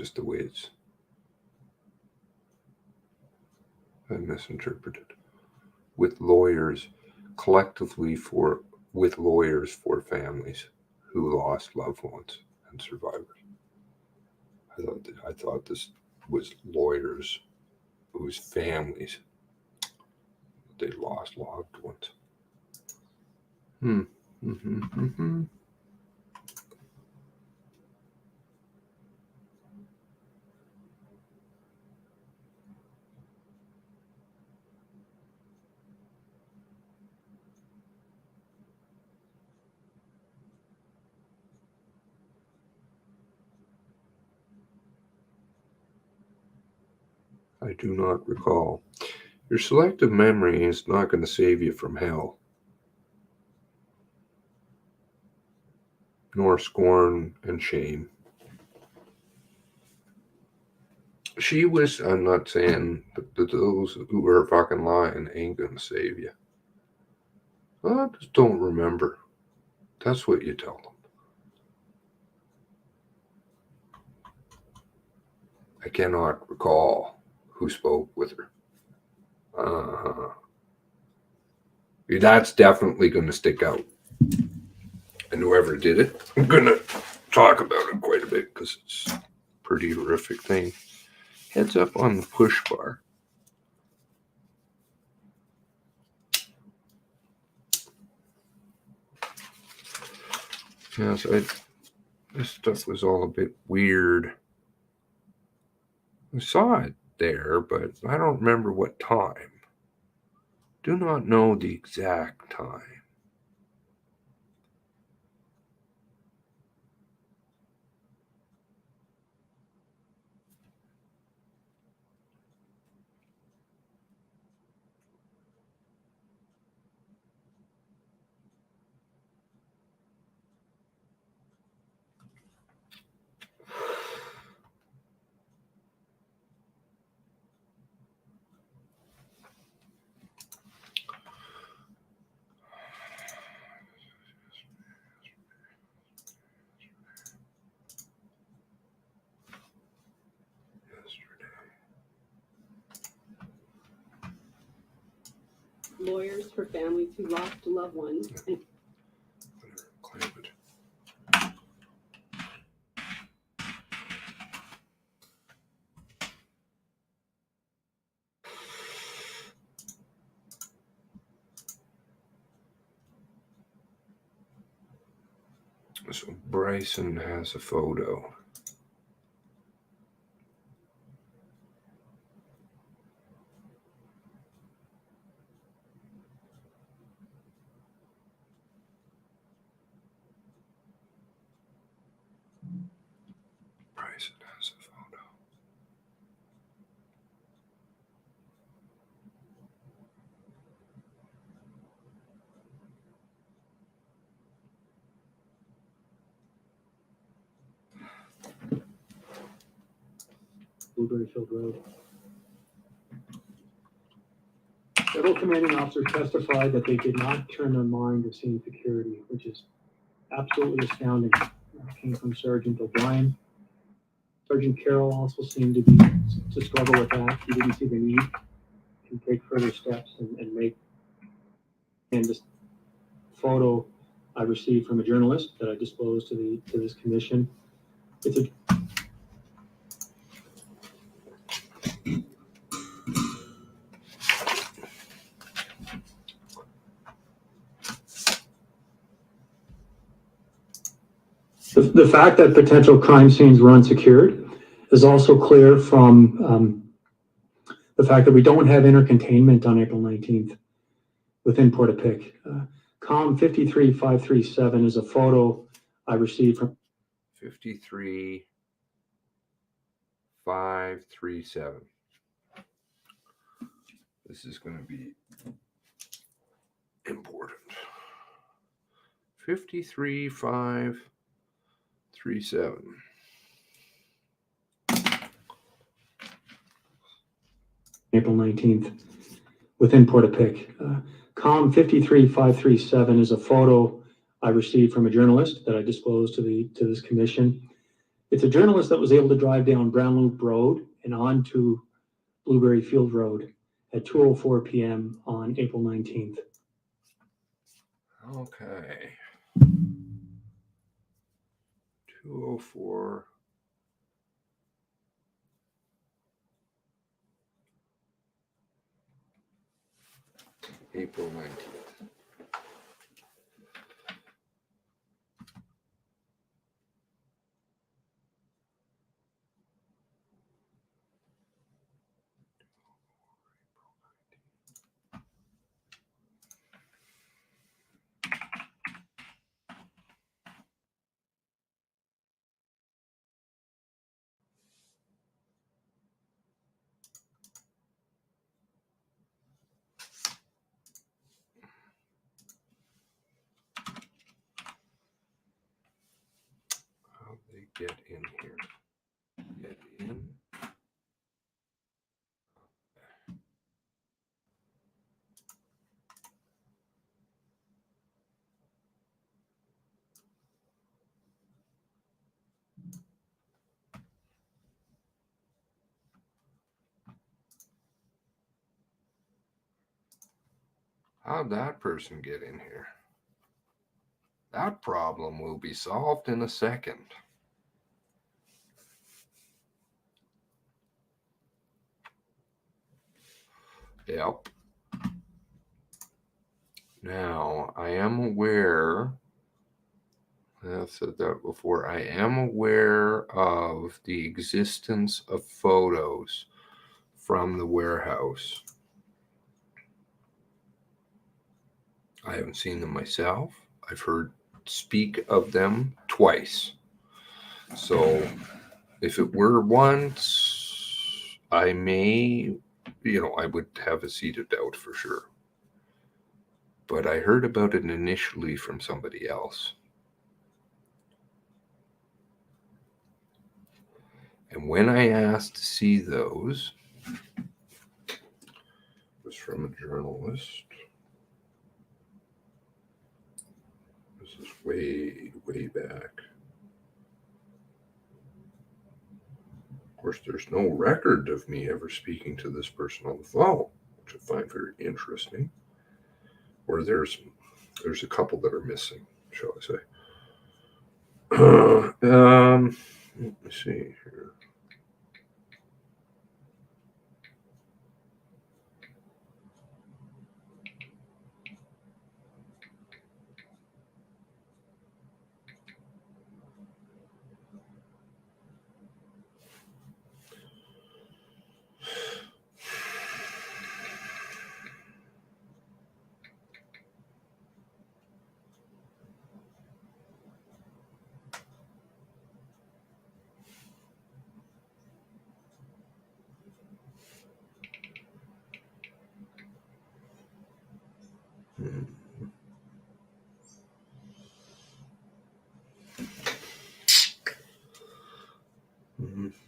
just the way it's been misinterpreted. With lawyers, with lawyers for families who lost loved ones and survivors. I thought this was lawyers whose families they lost loved ones. I do not recall. Your selective memory is not going to save you from hell, nor scorn and shame. She was, I'm not saying that those who are fucking lying ain't going to save you. I just don't remember. That's what you tell them. I cannot recall who spoke with her. That's definitely going to stick out. And whoever did it, I'm going to talk about it quite a bit because it's a pretty horrific thing. Heads up on the push bar. Yeah, so this stuff was all a bit weird. I saw it there, but I don't remember what time. Do not know the exact time. Lawyers for families who lost loved ones. So Bryson has a photo. Bryson has a photo. Blueberry Field Road. Several commanding officers testified that they did not turn their mind to seeing security, which is absolutely astounding. Came from Sergeant O'Brien. Sergeant Carroll also seemed to struggle with that. He didn't see the need to take further steps and make. And this photo I received from a journalist that I disclosed to this commission. It's a The fact that potential crime scenes were unsecured is also clear from the fact that we don't have intercontainment on April 19th within Portapique. COM 53537 is a photo I received from 53537. This is going to be important. 53537. April 19th within Portapique. COM 53537 is a photo I received from a journalist that I disclosed to this commission. It's a journalist that was able to drive down Brown Loop Road and onto Blueberry Field Road at 2:04 p.m. on April 19th. Okay. 2:04. April 19th. How'd they get in here? Get in. How'd that person get in here? That problem will be solved in a second. Yep. Now, I am aware, I've said that before, I am aware of the existence of photos from the warehouse. I haven't seen them myself. I've heard speak of them twice. So if it were once, I may, I would have a seat of doubt for sure. But I heard about it initially from somebody else. And when I asked to see those, it was from a journalist. This is way, way back. Of course, there's no record of me ever speaking to this person on the phone, which I find very interesting. Or there's a couple that are missing, shall I say. Let me see here.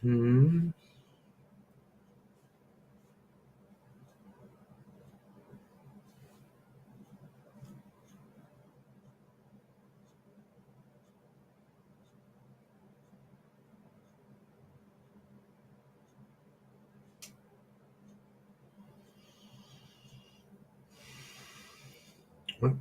Mm-hmm. What?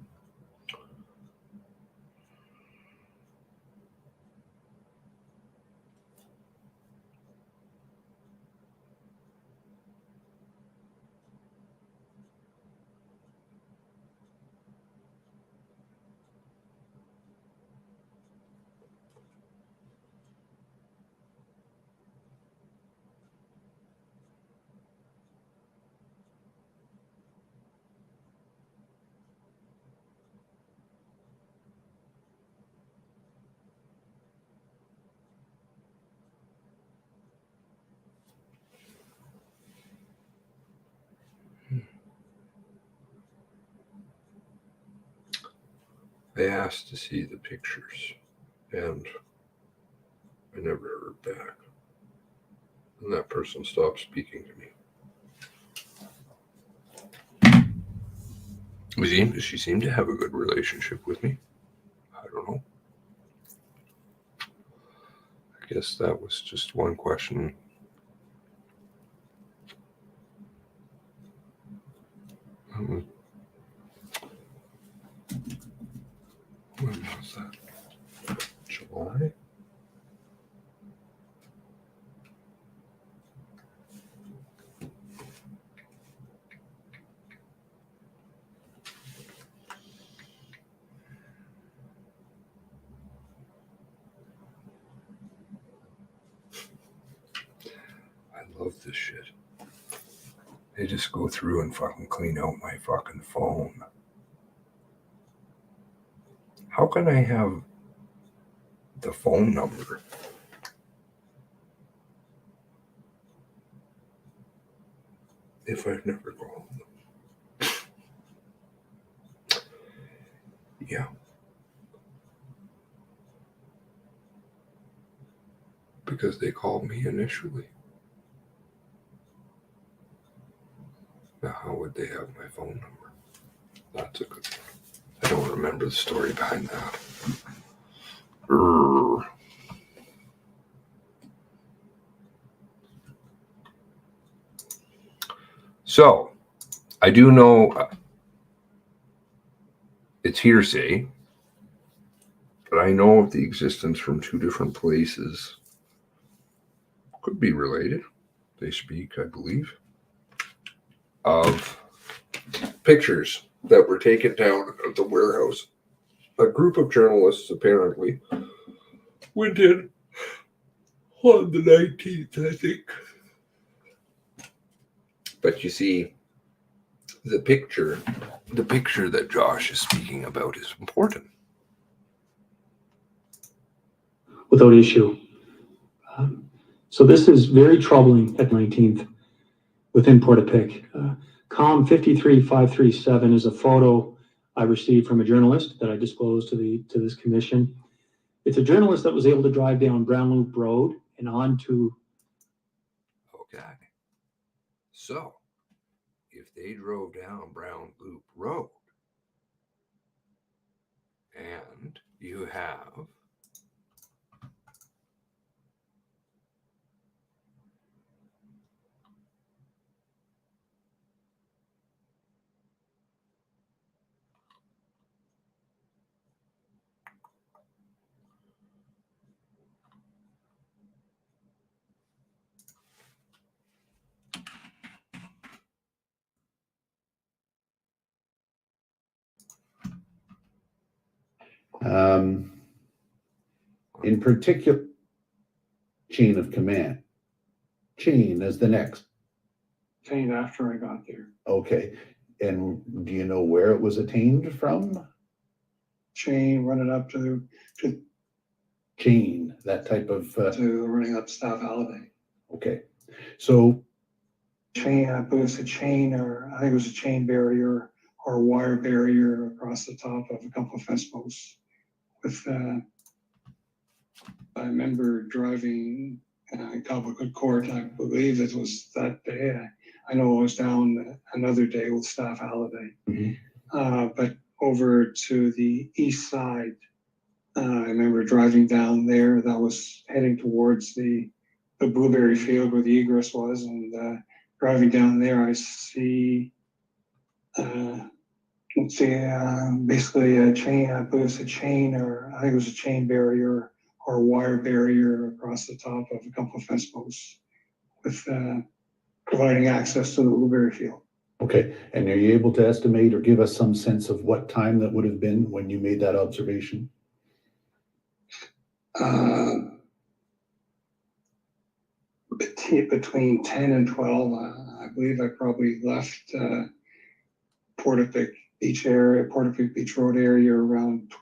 I asked to see the pictures, and I never heard back. And that person stopped speaking to me. She seemed to have a good relationship with me. I don't know. I guess that was just one question. When was that? July? I love this shit. They just go through and fucking clean out my fucking phone. How can I have the phone number? If I've never called them. Yeah. Because they called me initially. Now, how would they have my phone number? That's a good one. I don't remember the story behind that. So, I do know it's hearsay, but I know of the existence from two different places. Could be related. They speak, I believe, of pictures that were taken down at the warehouse. A group of journalists apparently went in on the 19th, I think. But you see, the picture that Josh is speaking about is important. Without issue. So this is very troubling at 19th within Portapique. COM 53537 is a photo I received from a journalist that I disclosed to this commission. It's a journalist that was able to drive down Brown Loop Road and onto. Okay. So, if they drove down Brown Loop Road and you have in particular, chain of command. Chain is the next. Chain after I got there. Okay. And do you know where it was attained from? Chain running up to Chain, that type of. running up Staff Holiday. Okay. So. Chain, I believe it's a chain, or I think it was a chain barrier or a wire barrier across the top of a couple of fence posts. With, I remember driving Cobequid Court, I believe it was that day. I know I was down another day with Staff Holiday. But over to the east side, I remember driving down there. That was heading towards the blueberry field where the egress was, and driving down there, I see basically a chain. I believe it's a chain, or I think it was a chain barrier or a wire barrier across the top of a couple of fence posts, with providing access to the blueberry field. Okay. And are you able to estimate or give us some sense of what time that would have been when you made that observation? Between 10 and 12, I believe I probably left Portapique Beach Road area around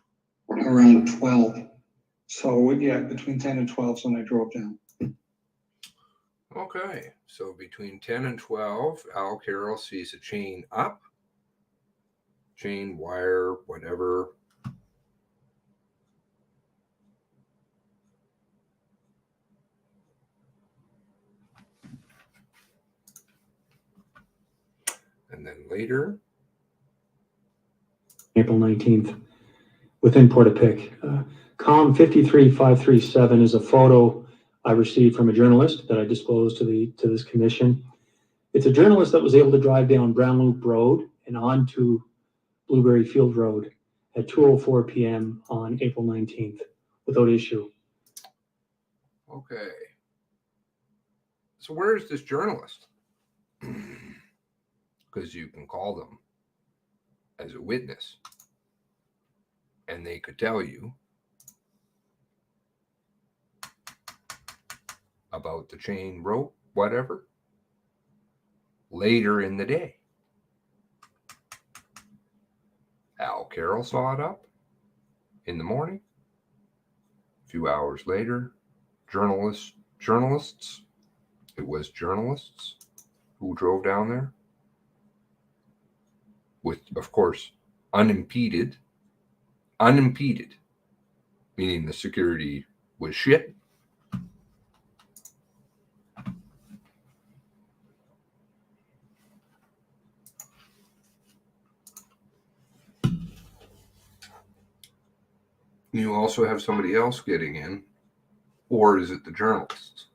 12. So yeah, between 10 and 12 is when I drove down. Okay, so between 10 and 12, Al Carroll sees a chain up, chain, wire, whatever. And then later. April 19th, within Portapique. COM 53537 is a photo I received from a journalist that I disclosed to this commission. It's a journalist that was able to drive down Brown Loop Road and onto Blueberry Field Road at 2:04 p.m. on April 19th without issue. Okay. So where is this journalist? Because you can call them as a witness and they could tell you about the chain rope, whatever, later in the day. Al Carroll saw it up in the morning. A few hours later, journalists, it was journalists who drove down there with, of course, unimpeded, meaning the security was shit. You also have somebody else getting in, or is it the journalists?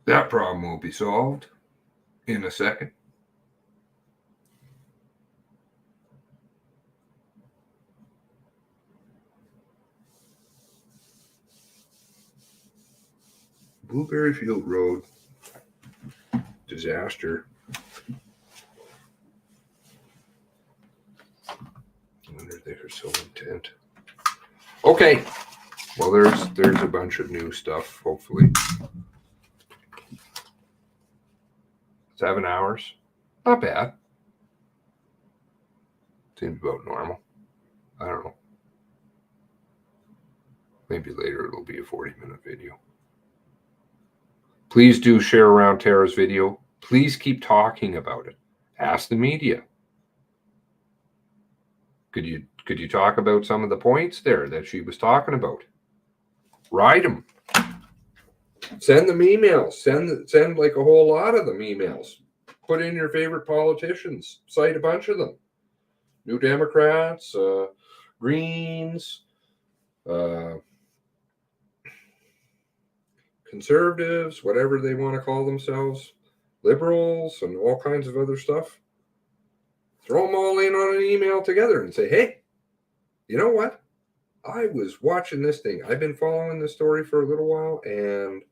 That problem will be solved in a second. Blueberry Field Road disaster. I wonder if they're so intent. Okay. Well, there's a bunch of new stuff, hopefully. 7 hours. Not bad. Seems about normal. I don't know. Maybe later it'll be a 40-minute video. Please do share around Tara's video. Please keep talking about it. Ask the media. Could you talk about some of the points there that she was talking about? Write them. Send them emails. Send like a whole lot of them emails. Put in your favorite politicians. Cite a bunch of them. New Democrats, Greens, Conservatives, whatever they want to call themselves, Liberals, and all kinds of other stuff. Throw them all in on an email together and say, hey, you know what? I was watching this thing. I've been following this story for a little while, and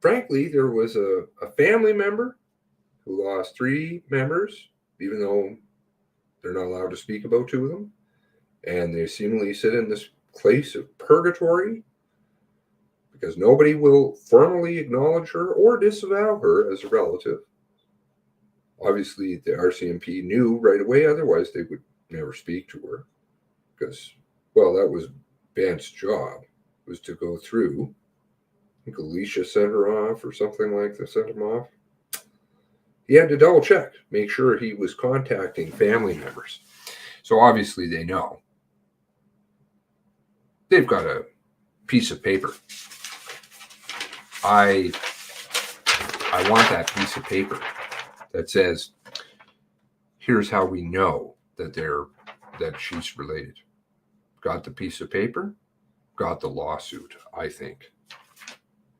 frankly, there was a family member who lost 3 members, even though they're not allowed to speak about 2 of them. And they seemingly sit in this place of purgatory because nobody will formally acknowledge her or disavow her as a relative. Obviously, the RCMP knew right away, otherwise they would never speak to her. Because, well, that was Ben's job, was to go through. I think Alicia sent her off or something like that, sent him off. He had to double check, make sure he was contacting family members. So obviously they know. They've got a piece of paper. I want that piece of paper that says, here's how we know that she's related. Got the piece of paper, got the lawsuit, I think.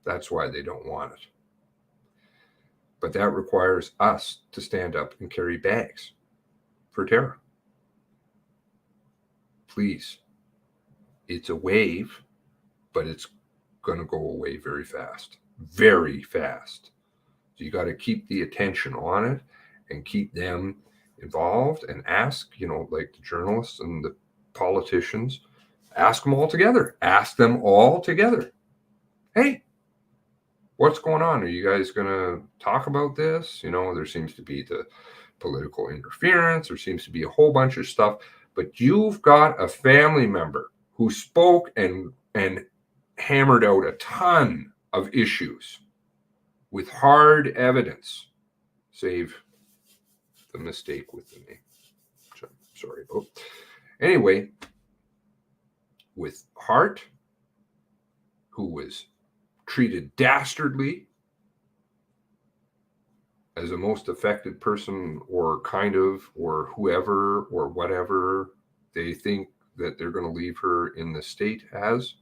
That's why they don't want it. But that requires us to stand up and carry bags for Tara. Please. It's a wave, but it's going to go away very fast. Very fast. So you got to keep the attention on it and keep them involved and ask, like the journalists and the politicians, ask them all together. Ask them all together. Hey, what's going on? Are you guys going to talk about this? There seems to be the political interference. There seems to be a whole bunch of stuff. But you've got a family member who spoke and hammered out a ton of issues with hard evidence, save the mistake with the name. Sorry about. Anyway, with Hart, who was treated dastardly as a most affected person or kind of, or whoever, or whatever they think that they're going to leave her in the state as,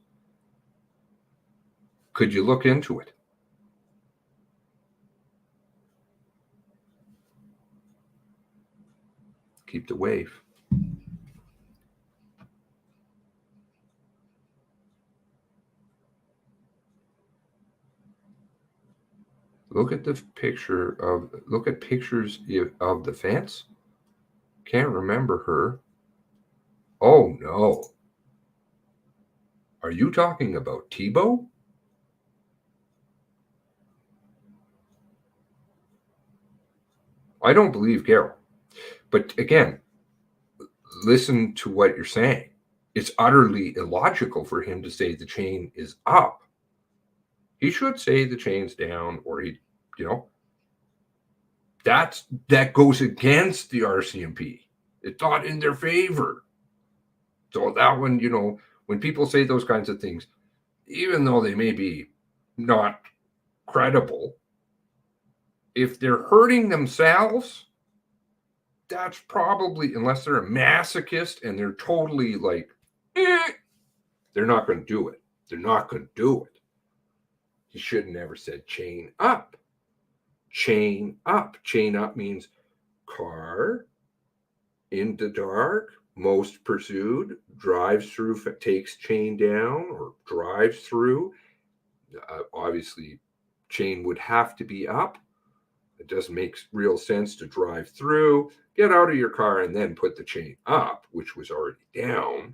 could you look into it? Keep the wave. Look at the pictures of the fence. Can't remember her. Oh no. Are you talking about Tebow? I don't believe Carol. But again, listen to what you're saying. It's utterly illogical for him to say the chain is up. He should say the chain's down, or that goes against the RCMP. It's not in their favor. So that one, when people say those kinds of things, even though they may be not credible, if they're hurting themselves, that's probably, unless they're a masochist and they're totally like, they're not going to do it. They're not going to do it. He should have never said chain up. Chain up. Chain up means car in the dark, most pursued, drives through, takes chain down, or drives through. Obviously, chain would have to be up. It doesn't make real sense to drive through, get out of your car, and then put the chain up, which was already down.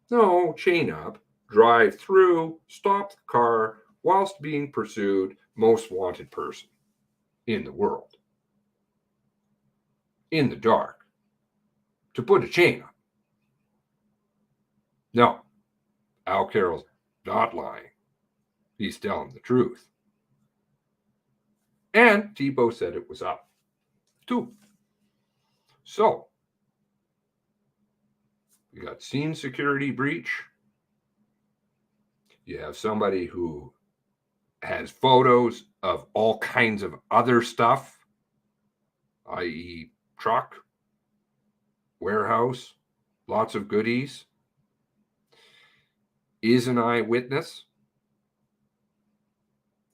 No, chain up, drive through, stop the car whilst being pursued, most wanted person in the world. In the dark. To put a chain up. No, Al Carroll's not lying. He's telling the truth. And Tebow said it was up, too. So, you got scene security breach. You have somebody who has photos of all kinds of other stuff, i.e. truck, warehouse, lots of goodies, is an eyewitness,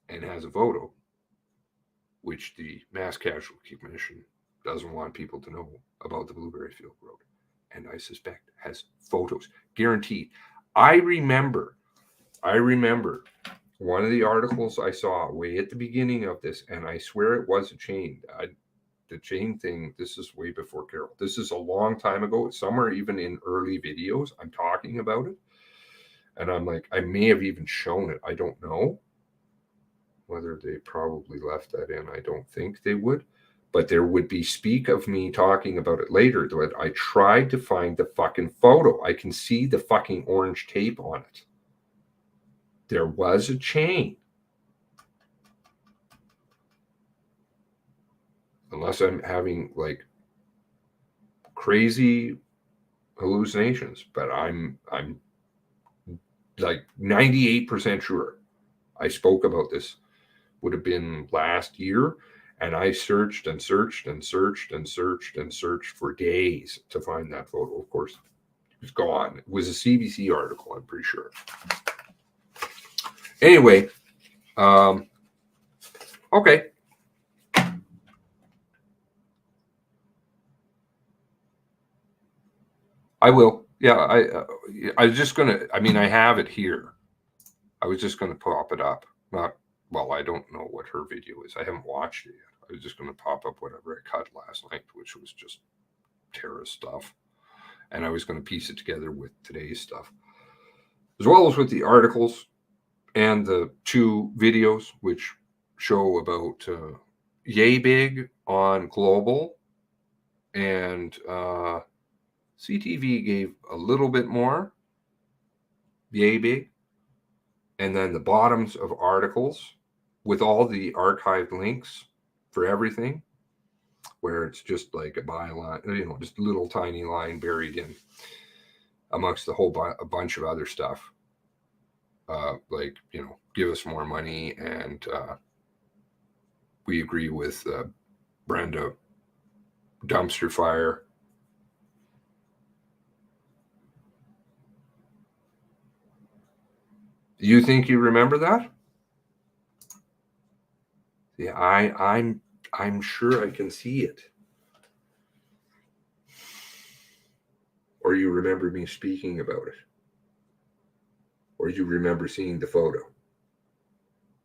and has a photo, which the Mass Casualty Commission doesn't want people to know about the Blueberry Field Road. And I suspect has photos, guaranteed. I remember one of the articles I saw way at the beginning of this, and I swear it was a chain. The chain thing, this is way before Carol. This is a long time ago, somewhere even in early videos, I'm talking about it. And I'm like, I may have even shown it. I don't know whether they probably left that in. I don't think they would. But there would be speak of me talking about it later. That I tried to find the fucking photo. I can see the fucking orange tape on it. There was a chain. Unless I'm having like crazy hallucinations, but I'm like 98% sure I spoke about this. Would have been last year, and I searched and searched and searched and searched and searched for days to find that photo. Of course, it was gone. It was a CBC article, I'm pretty sure. Anyway, okay. I will. Yeah, I was just gonna. I mean, I have it here. I was just gonna pop it up. Well, I don't know what her video is. I haven't watched it yet. I was just gonna pop up whatever I cut last night, which was just terrorist stuff, and I was gonna piece it together with today's stuff, as well as with the articles and the 2 videos which show about Yay Big on Global, and CTV gave a little bit more, Yay Big, and then the bottoms of articles with all the archived links for everything, where it's just like a byline, just a little tiny line buried in amongst the whole a bunch of other stuff. Like, give us more money and we agree with Brenda. Dumpster fire. You think you remember that? Yeah, I'm sure I can see it. Or you remember me speaking about it. Or you remember seeing the photo.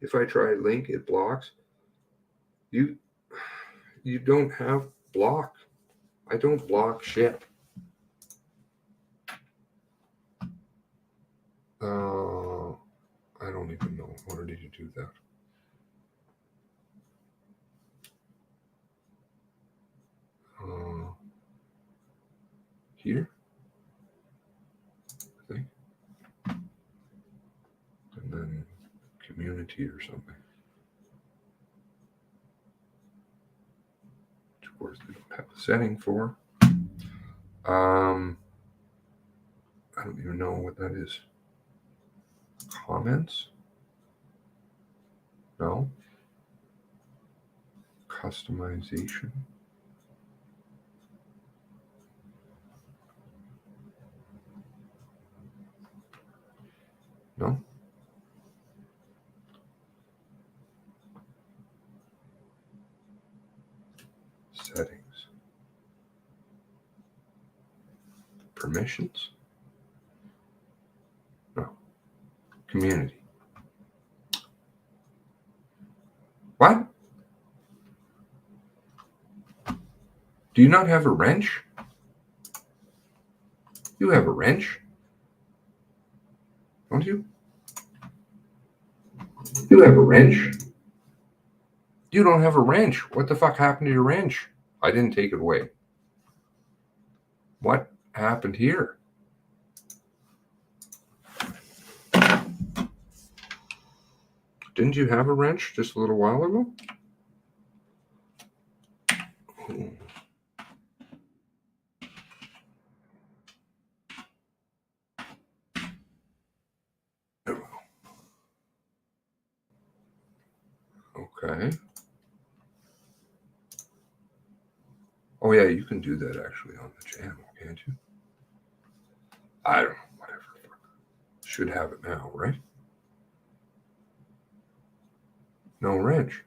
If I try link, it blocks. You don't have block. I don't block shit. I don't even know. Why did you do that? Here? I think. And then community or something. Which of course they don't have a setting for. I don't even know what that is. Comments? No. Customization. No. Settings. Permissions? No. Community. What? Do you not have a wrench? You have a wrench? Don't you? You have a wrench? You don't have a wrench. What the fuck happened to your wrench? I didn't take it away. What happened here? Didn't you have a wrench just a little while ago? Okay. Oh yeah, you can do that actually on the channel, can't you? I don't know, whatever. Should have it now, right? No wrench.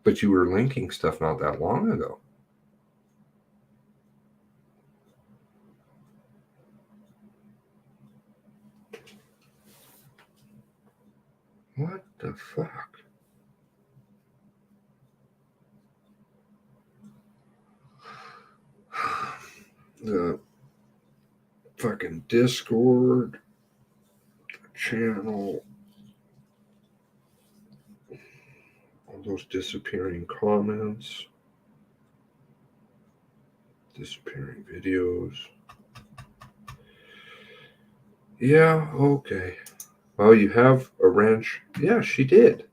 But you were linking stuff not that long ago. What the fuck? The fucking Discord channel, all those disappearing comments, disappearing videos. Yeah, okay. Well, you have a wrench. Yeah, she did.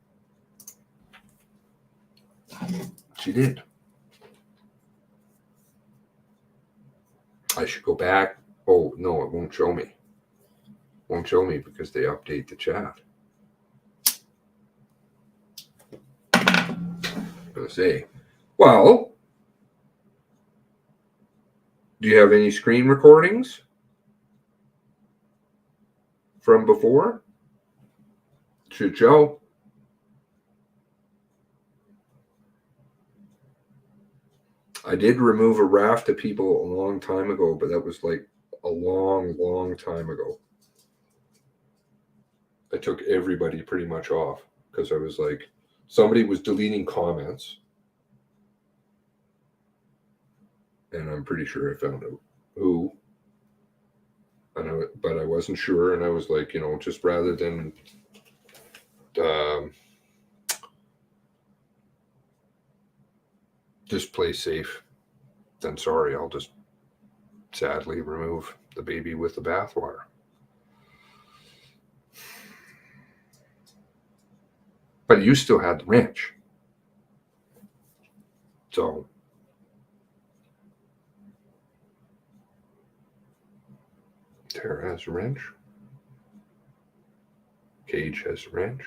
She did. I should go back. Oh, no, it won't show me. Won't show me because they update the chat. I'm going to say, well, do you have any screen recordings from before? Should show. I did remove a raft of people a long time ago, but that was like a long, long time ago. I took everybody pretty much off because I was like, somebody was deleting comments. And I'm pretty sure I found out who. But I wasn't sure. And I was like, you know, just rather than just play safe, then sorry, I'll just sadly remove the baby with the bathwater. But you still had the wrench. So Tara has a wrench. Cage has a wrench.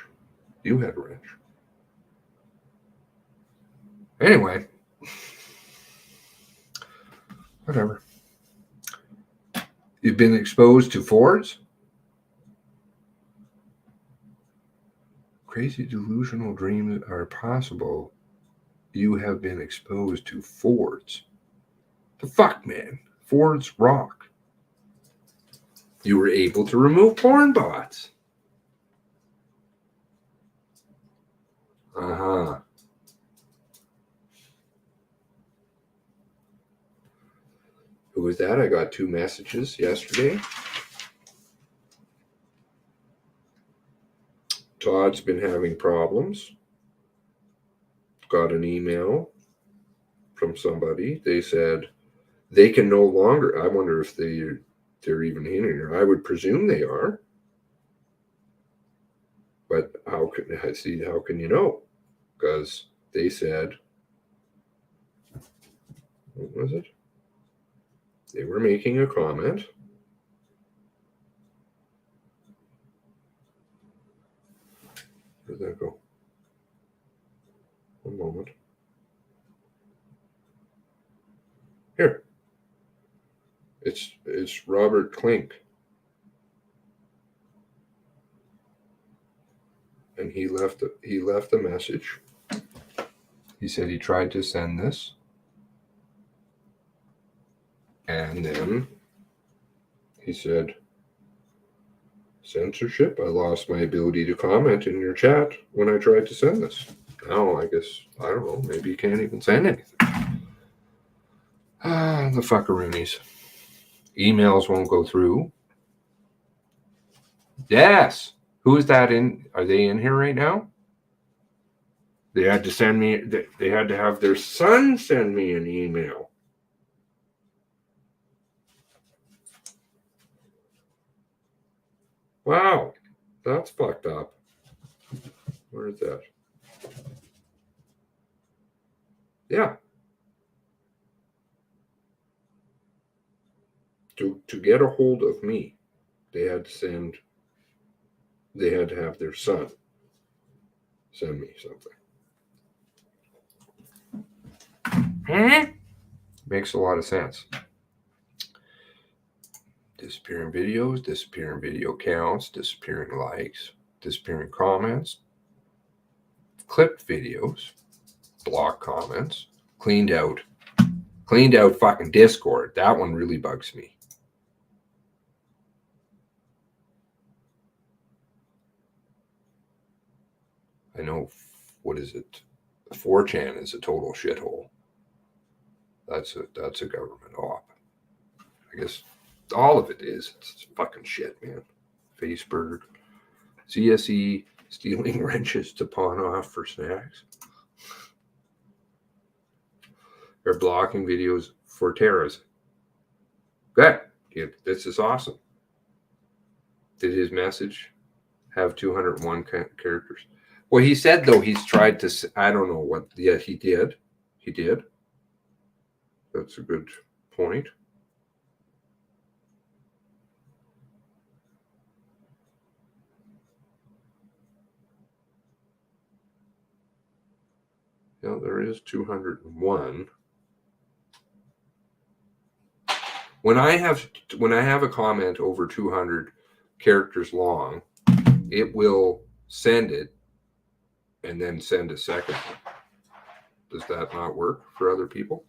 You had a wrench. Anyway, whatever. You've been exposed to Fords? Crazy delusional dreams are possible. You have been exposed to Fords. The fuck, man? Fords rock. You were able to remove porn bots. Uh-huh. Who was that? I got 2 messages yesterday. Todd's been having problems. Got an email from somebody. They said they can no longer. I wonder if they're even in here. I would presume they are. But how can you know? Because they said, what was it? They were making a comment. Where'd that go? One moment. Here. It's Robert Klink. And he left a message. He said he tried to send this. And then he said, censorship. I lost my ability to comment in your chat when I tried to send this. Now, I guess, I don't know, maybe you can't even send anything. The fuckaroonies. Emails won't go through. Yes. Who is that in? Are they in here right now? They had to send me, they had to have their son send me an email. Wow, that's fucked up. Where is that? Yeah. To get a hold of me, they had to have their son send me something. Makes a lot of sense. Disappearing videos, disappearing video counts, disappearing likes, disappearing comments, clipped videos, blocked comments, cleaned out fucking Discord. That one really bugs me. I know, what is it? 4chan is a total shithole. That's a government op. I guess all of it is. It's fucking shit, man. Facebook, CSE stealing wrenches to pawn off for snacks. They're blocking videos for terrorism. Good. This is awesome. Did his message have 201 characters? Well, he said, though, he's tried to, I don't know what, yeah, he did. He did. That's a good point. Yeah, there is 201. When I have a comment over 200 characters long, it will send it and then send a second one. Does that not work for other people?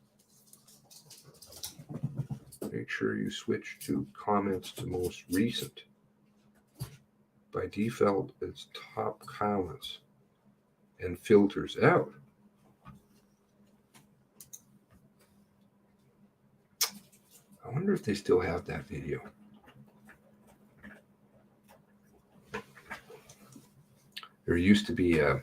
Make sure you switch to comments to most recent. By default, it's top comments and filters out. I wonder if they still have that video. There used to be a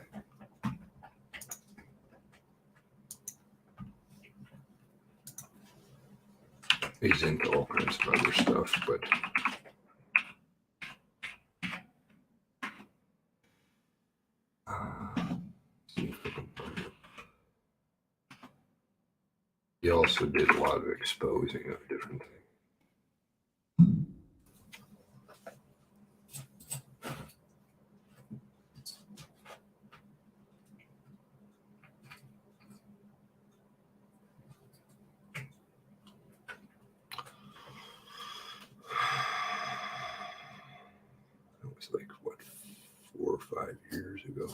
he's into all kinds of other stuff, but he also did a lot of exposing of different things. about 5 years ago.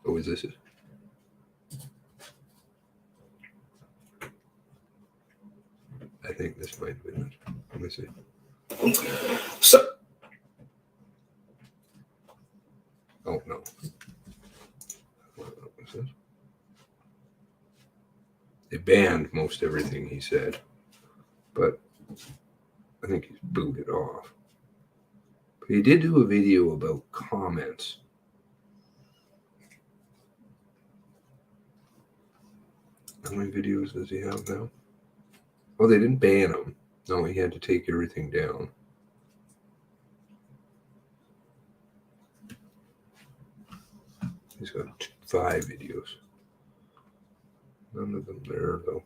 Oh, is this it? I think this might be it. Let me see. So, oh no. What was this? They banned most everything he said, but I think he's booted off. But he did do a video about comments. How many videos does he have now? Oh, they didn't ban him. No, he had to take everything down. He's got 5 videos. None of them there, though.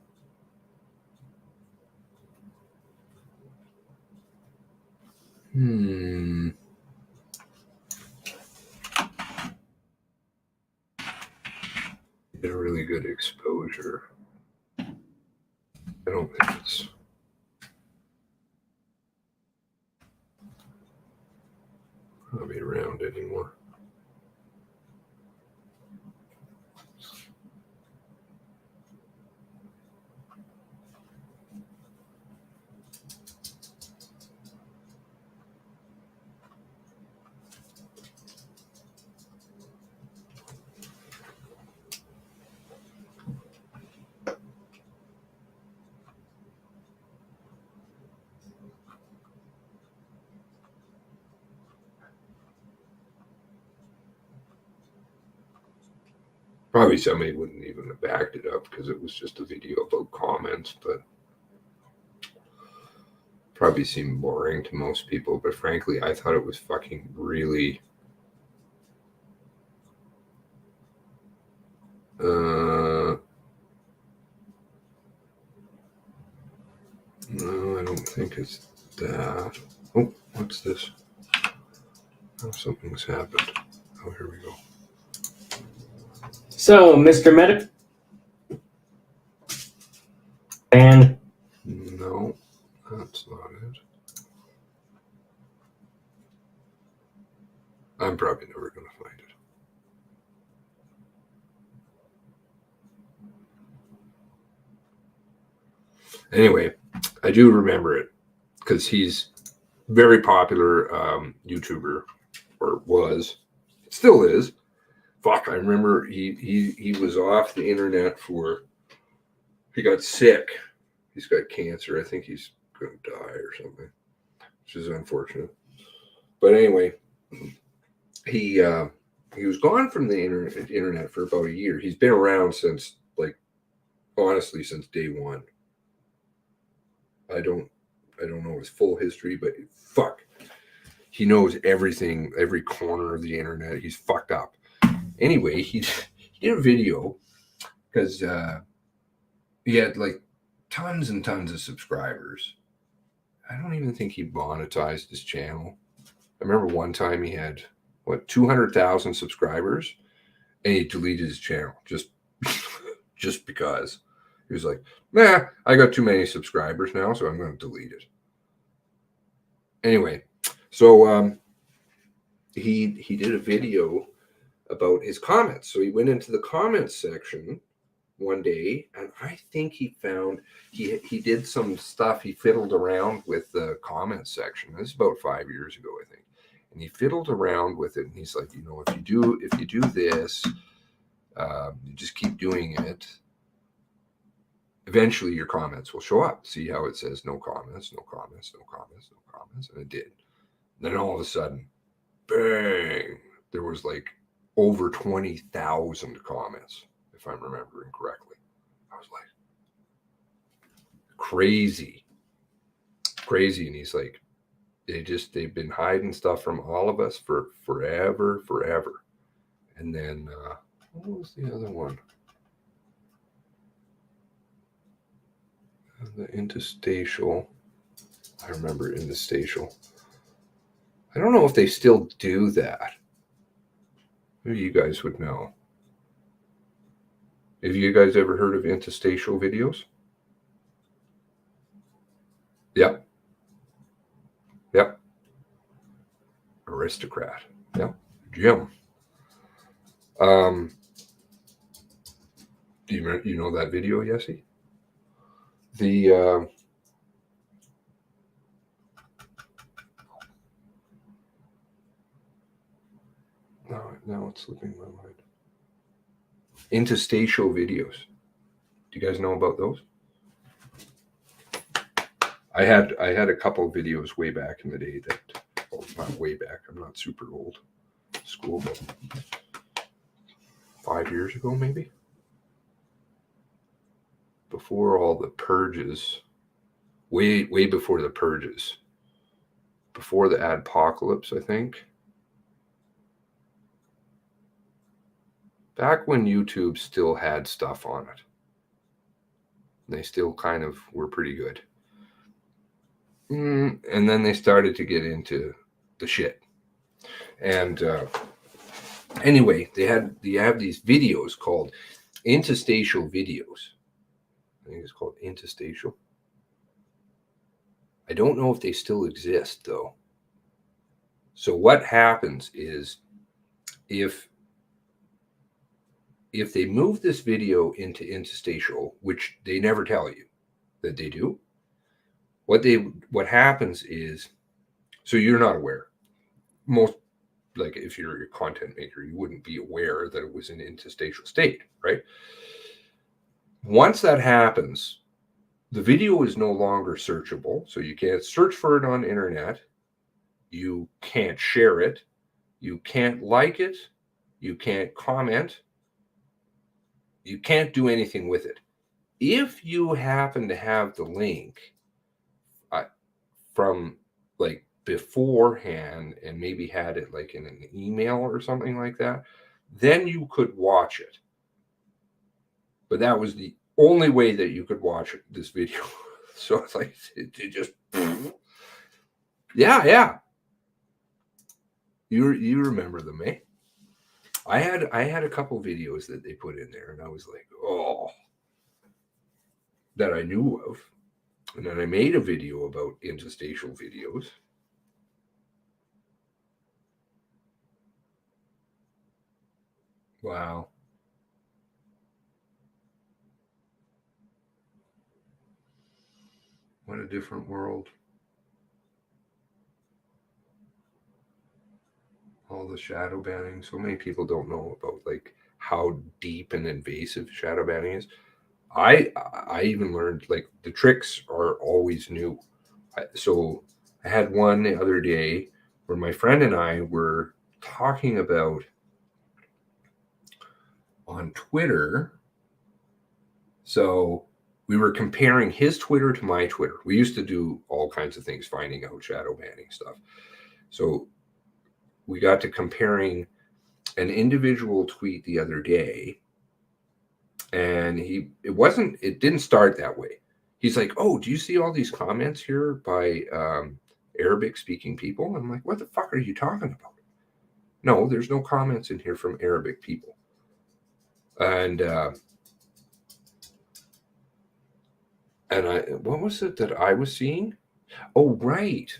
Get a really good exposure. I don't think it's probably around anymore. Probably somebody wouldn't even have backed it up because it was just a video about comments, but probably seemed boring to most people. But frankly, I thought it was fucking really no, I don't think it's that. Oh, what's this? Oh, something's happened. Oh, here we go. So, Mr. Medic, and No, that's not it. I'm probably never going to find it. Anyway, I do remember it because he's very popular YouTuber, or was, still is. Fuck, I remember he was off the internet for, he got sick. He's got cancer. I think he's going to die or something, which is unfortunate. But anyway, he was gone from the internet for about a year. He's been around since, like, honestly, since day one. I don't know his full history, but fuck, he knows everything, every corner of the internet. He's fucked up. Anyway, he did a video because he had like tons and tons of subscribers. I don't even think he monetized his channel. I remember one time he had, 200,000 subscribers, and he deleted his channel just because. He was like, nah, I got too many subscribers now, so I'm going to delete it. Anyway, so he did a video about his comments. So he went into the comments section one day, and I think he found he did some stuff. He fiddled around with the comments section. This is about 5 years ago, I think. And he fiddled around with it, and he's like, if you do this, you just keep doing it. Eventually, your comments will show up. See how it says no comments, no comments, no comments, no comments, and it did. Then all of a sudden, bang! There was like over 20,000 comments, if I'm remembering correctly. I was like, crazy. And he's like, they've been hiding stuff from all of us for forever. And then, what was the other one? The interstitial. I remember interstitial. I don't know if they still do that. Maybe you guys would know. Have you guys ever heard of interstitial videos? Yep. aristocrat. Yeah, Jim. Do you know that video, Yessie? The now it's slipping my mind. Interstitial videos. Do you guys know about those? I had a couple of videos way back in the day that, well, not way back. I'm not super old. School, but 5 years ago, maybe. Before all the purges, way before the purges, before the adpocalypse, I think. Back when YouTube still had stuff on it. They still kind of were pretty good. And then they started to get into the shit. And anyway, they have these videos called interstitial videos. I think it's called interstitial. I don't know if they still exist, though. So what happens is if they move this video into interstitial, which they never tell you that they do, what happens is, so you're not aware. Most, like if you're a content maker, you wouldn't be aware that it was in interstitial state, right? Once that happens, the video is no longer searchable. So you can't search for it on internet. You can't share it. You can't like it. You can't comment. You can't do anything with it. If you happen to have the link from like beforehand and maybe had it like in an email or something like that, then you could watch it. But that was the only way that you could watch this video. So it's like, it just, yeah. You remember them, eh? I had a couple videos that they put in there, and I was like, oh, that I knew of. And then I made a video about interstitial videos. Wow. What a different world. All the shadow banning. So many people don't know about like how deep and invasive shadow banning is. I even learned like the tricks are always new. So I had one the other day where my friend and I were talking about on Twitter. So we were comparing his Twitter to my Twitter. We used to do all kinds of things, finding out shadow banning stuff. So we got to comparing an individual tweet the other day. And it didn't start that way. He's like, oh, do you see all these comments here by Arabic speaking people? I'm like, what the fuck are you talking about? No, there's no comments in here from Arabic people. And what was it that I was seeing? Oh, right.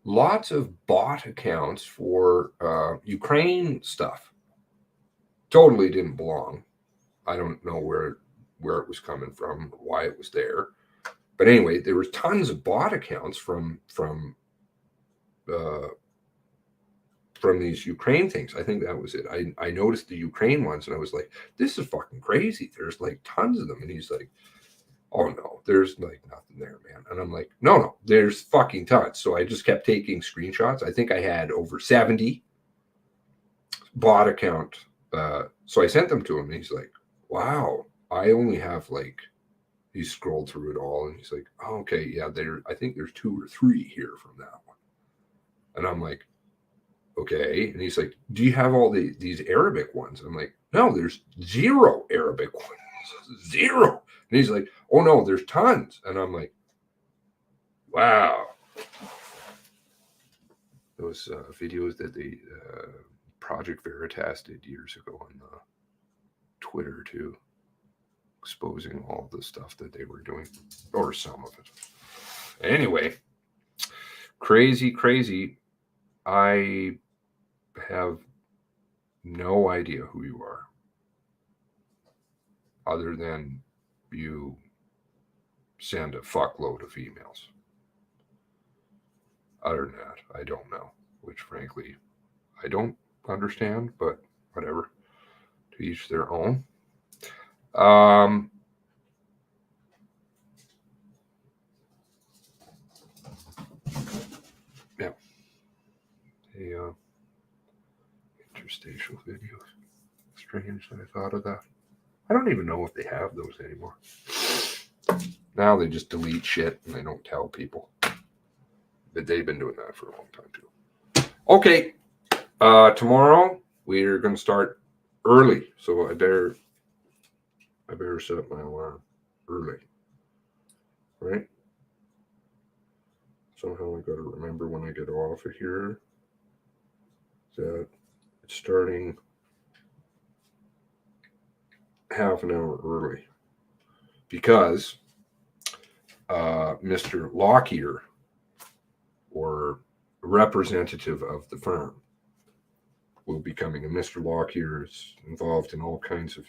Lots of bot accounts for Ukraine stuff. Totally didn't belong. I don't know where it was coming from, why it was there. But anyway, there was tons of bot accounts from these Ukraine things. I think that was it. I noticed the Ukraine ones and I was like, this is fucking crazy. There's like tons of them. And he's like, oh no, there's like nothing there, man. And I'm like, no, there's fucking tons. So I just kept taking screenshots. I think I had over 70 bot account. So I sent them to him and he's like, wow, I only have like, he scrolled through it all and he's like, oh, okay, yeah, I think there's 2 or 3 here from that one. And I'm like, okay. And he's like, do you have all these Arabic ones? I'm like, no, there's 0 Arabic ones, 0. And he's like, oh no, there's tons. And I'm like, wow. Those videos that the Project Veritas did years ago on Twitter too, exposing all the stuff that they were doing, or some of it. Anyway, crazy. I have no idea who you are, other than you send a fuckload of emails. Other than that, I don't know, which frankly, I don't understand, but whatever. To each their own. Yeah. The interstitial videos. Strange that I thought of that. I don't even know if they have those anymore. Now they just delete shit and they don't tell people. But they've been doing that for a long time too. Okay. Tomorrow we're going to start early, so I better set up my alarm early. Right? Somehow I got to remember when I get off of here that it's starting half an hour early because Mr. Lockyer, or representative of the firm, will be coming. And Mr. Lockyer is involved in all kinds of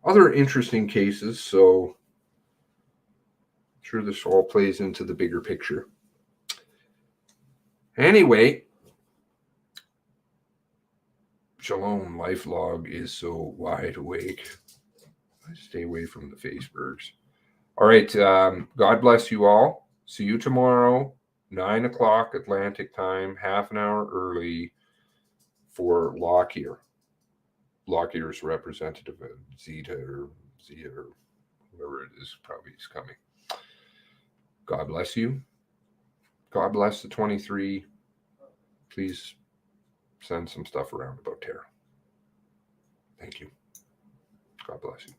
other interesting cases. So I'm sure this all plays into the bigger picture. Anyway, Shalom Life Log is so wide awake. I stay away from the Facebergs. All right. God bless you all. See you tomorrow, 9 o'clock Atlantic time, half an hour early for Lockyer. Lockyer's representative, Zeta or whoever it is, probably is coming. God bless you. God bless the 23. Please send some stuff around about Tara. Thank you. God bless you.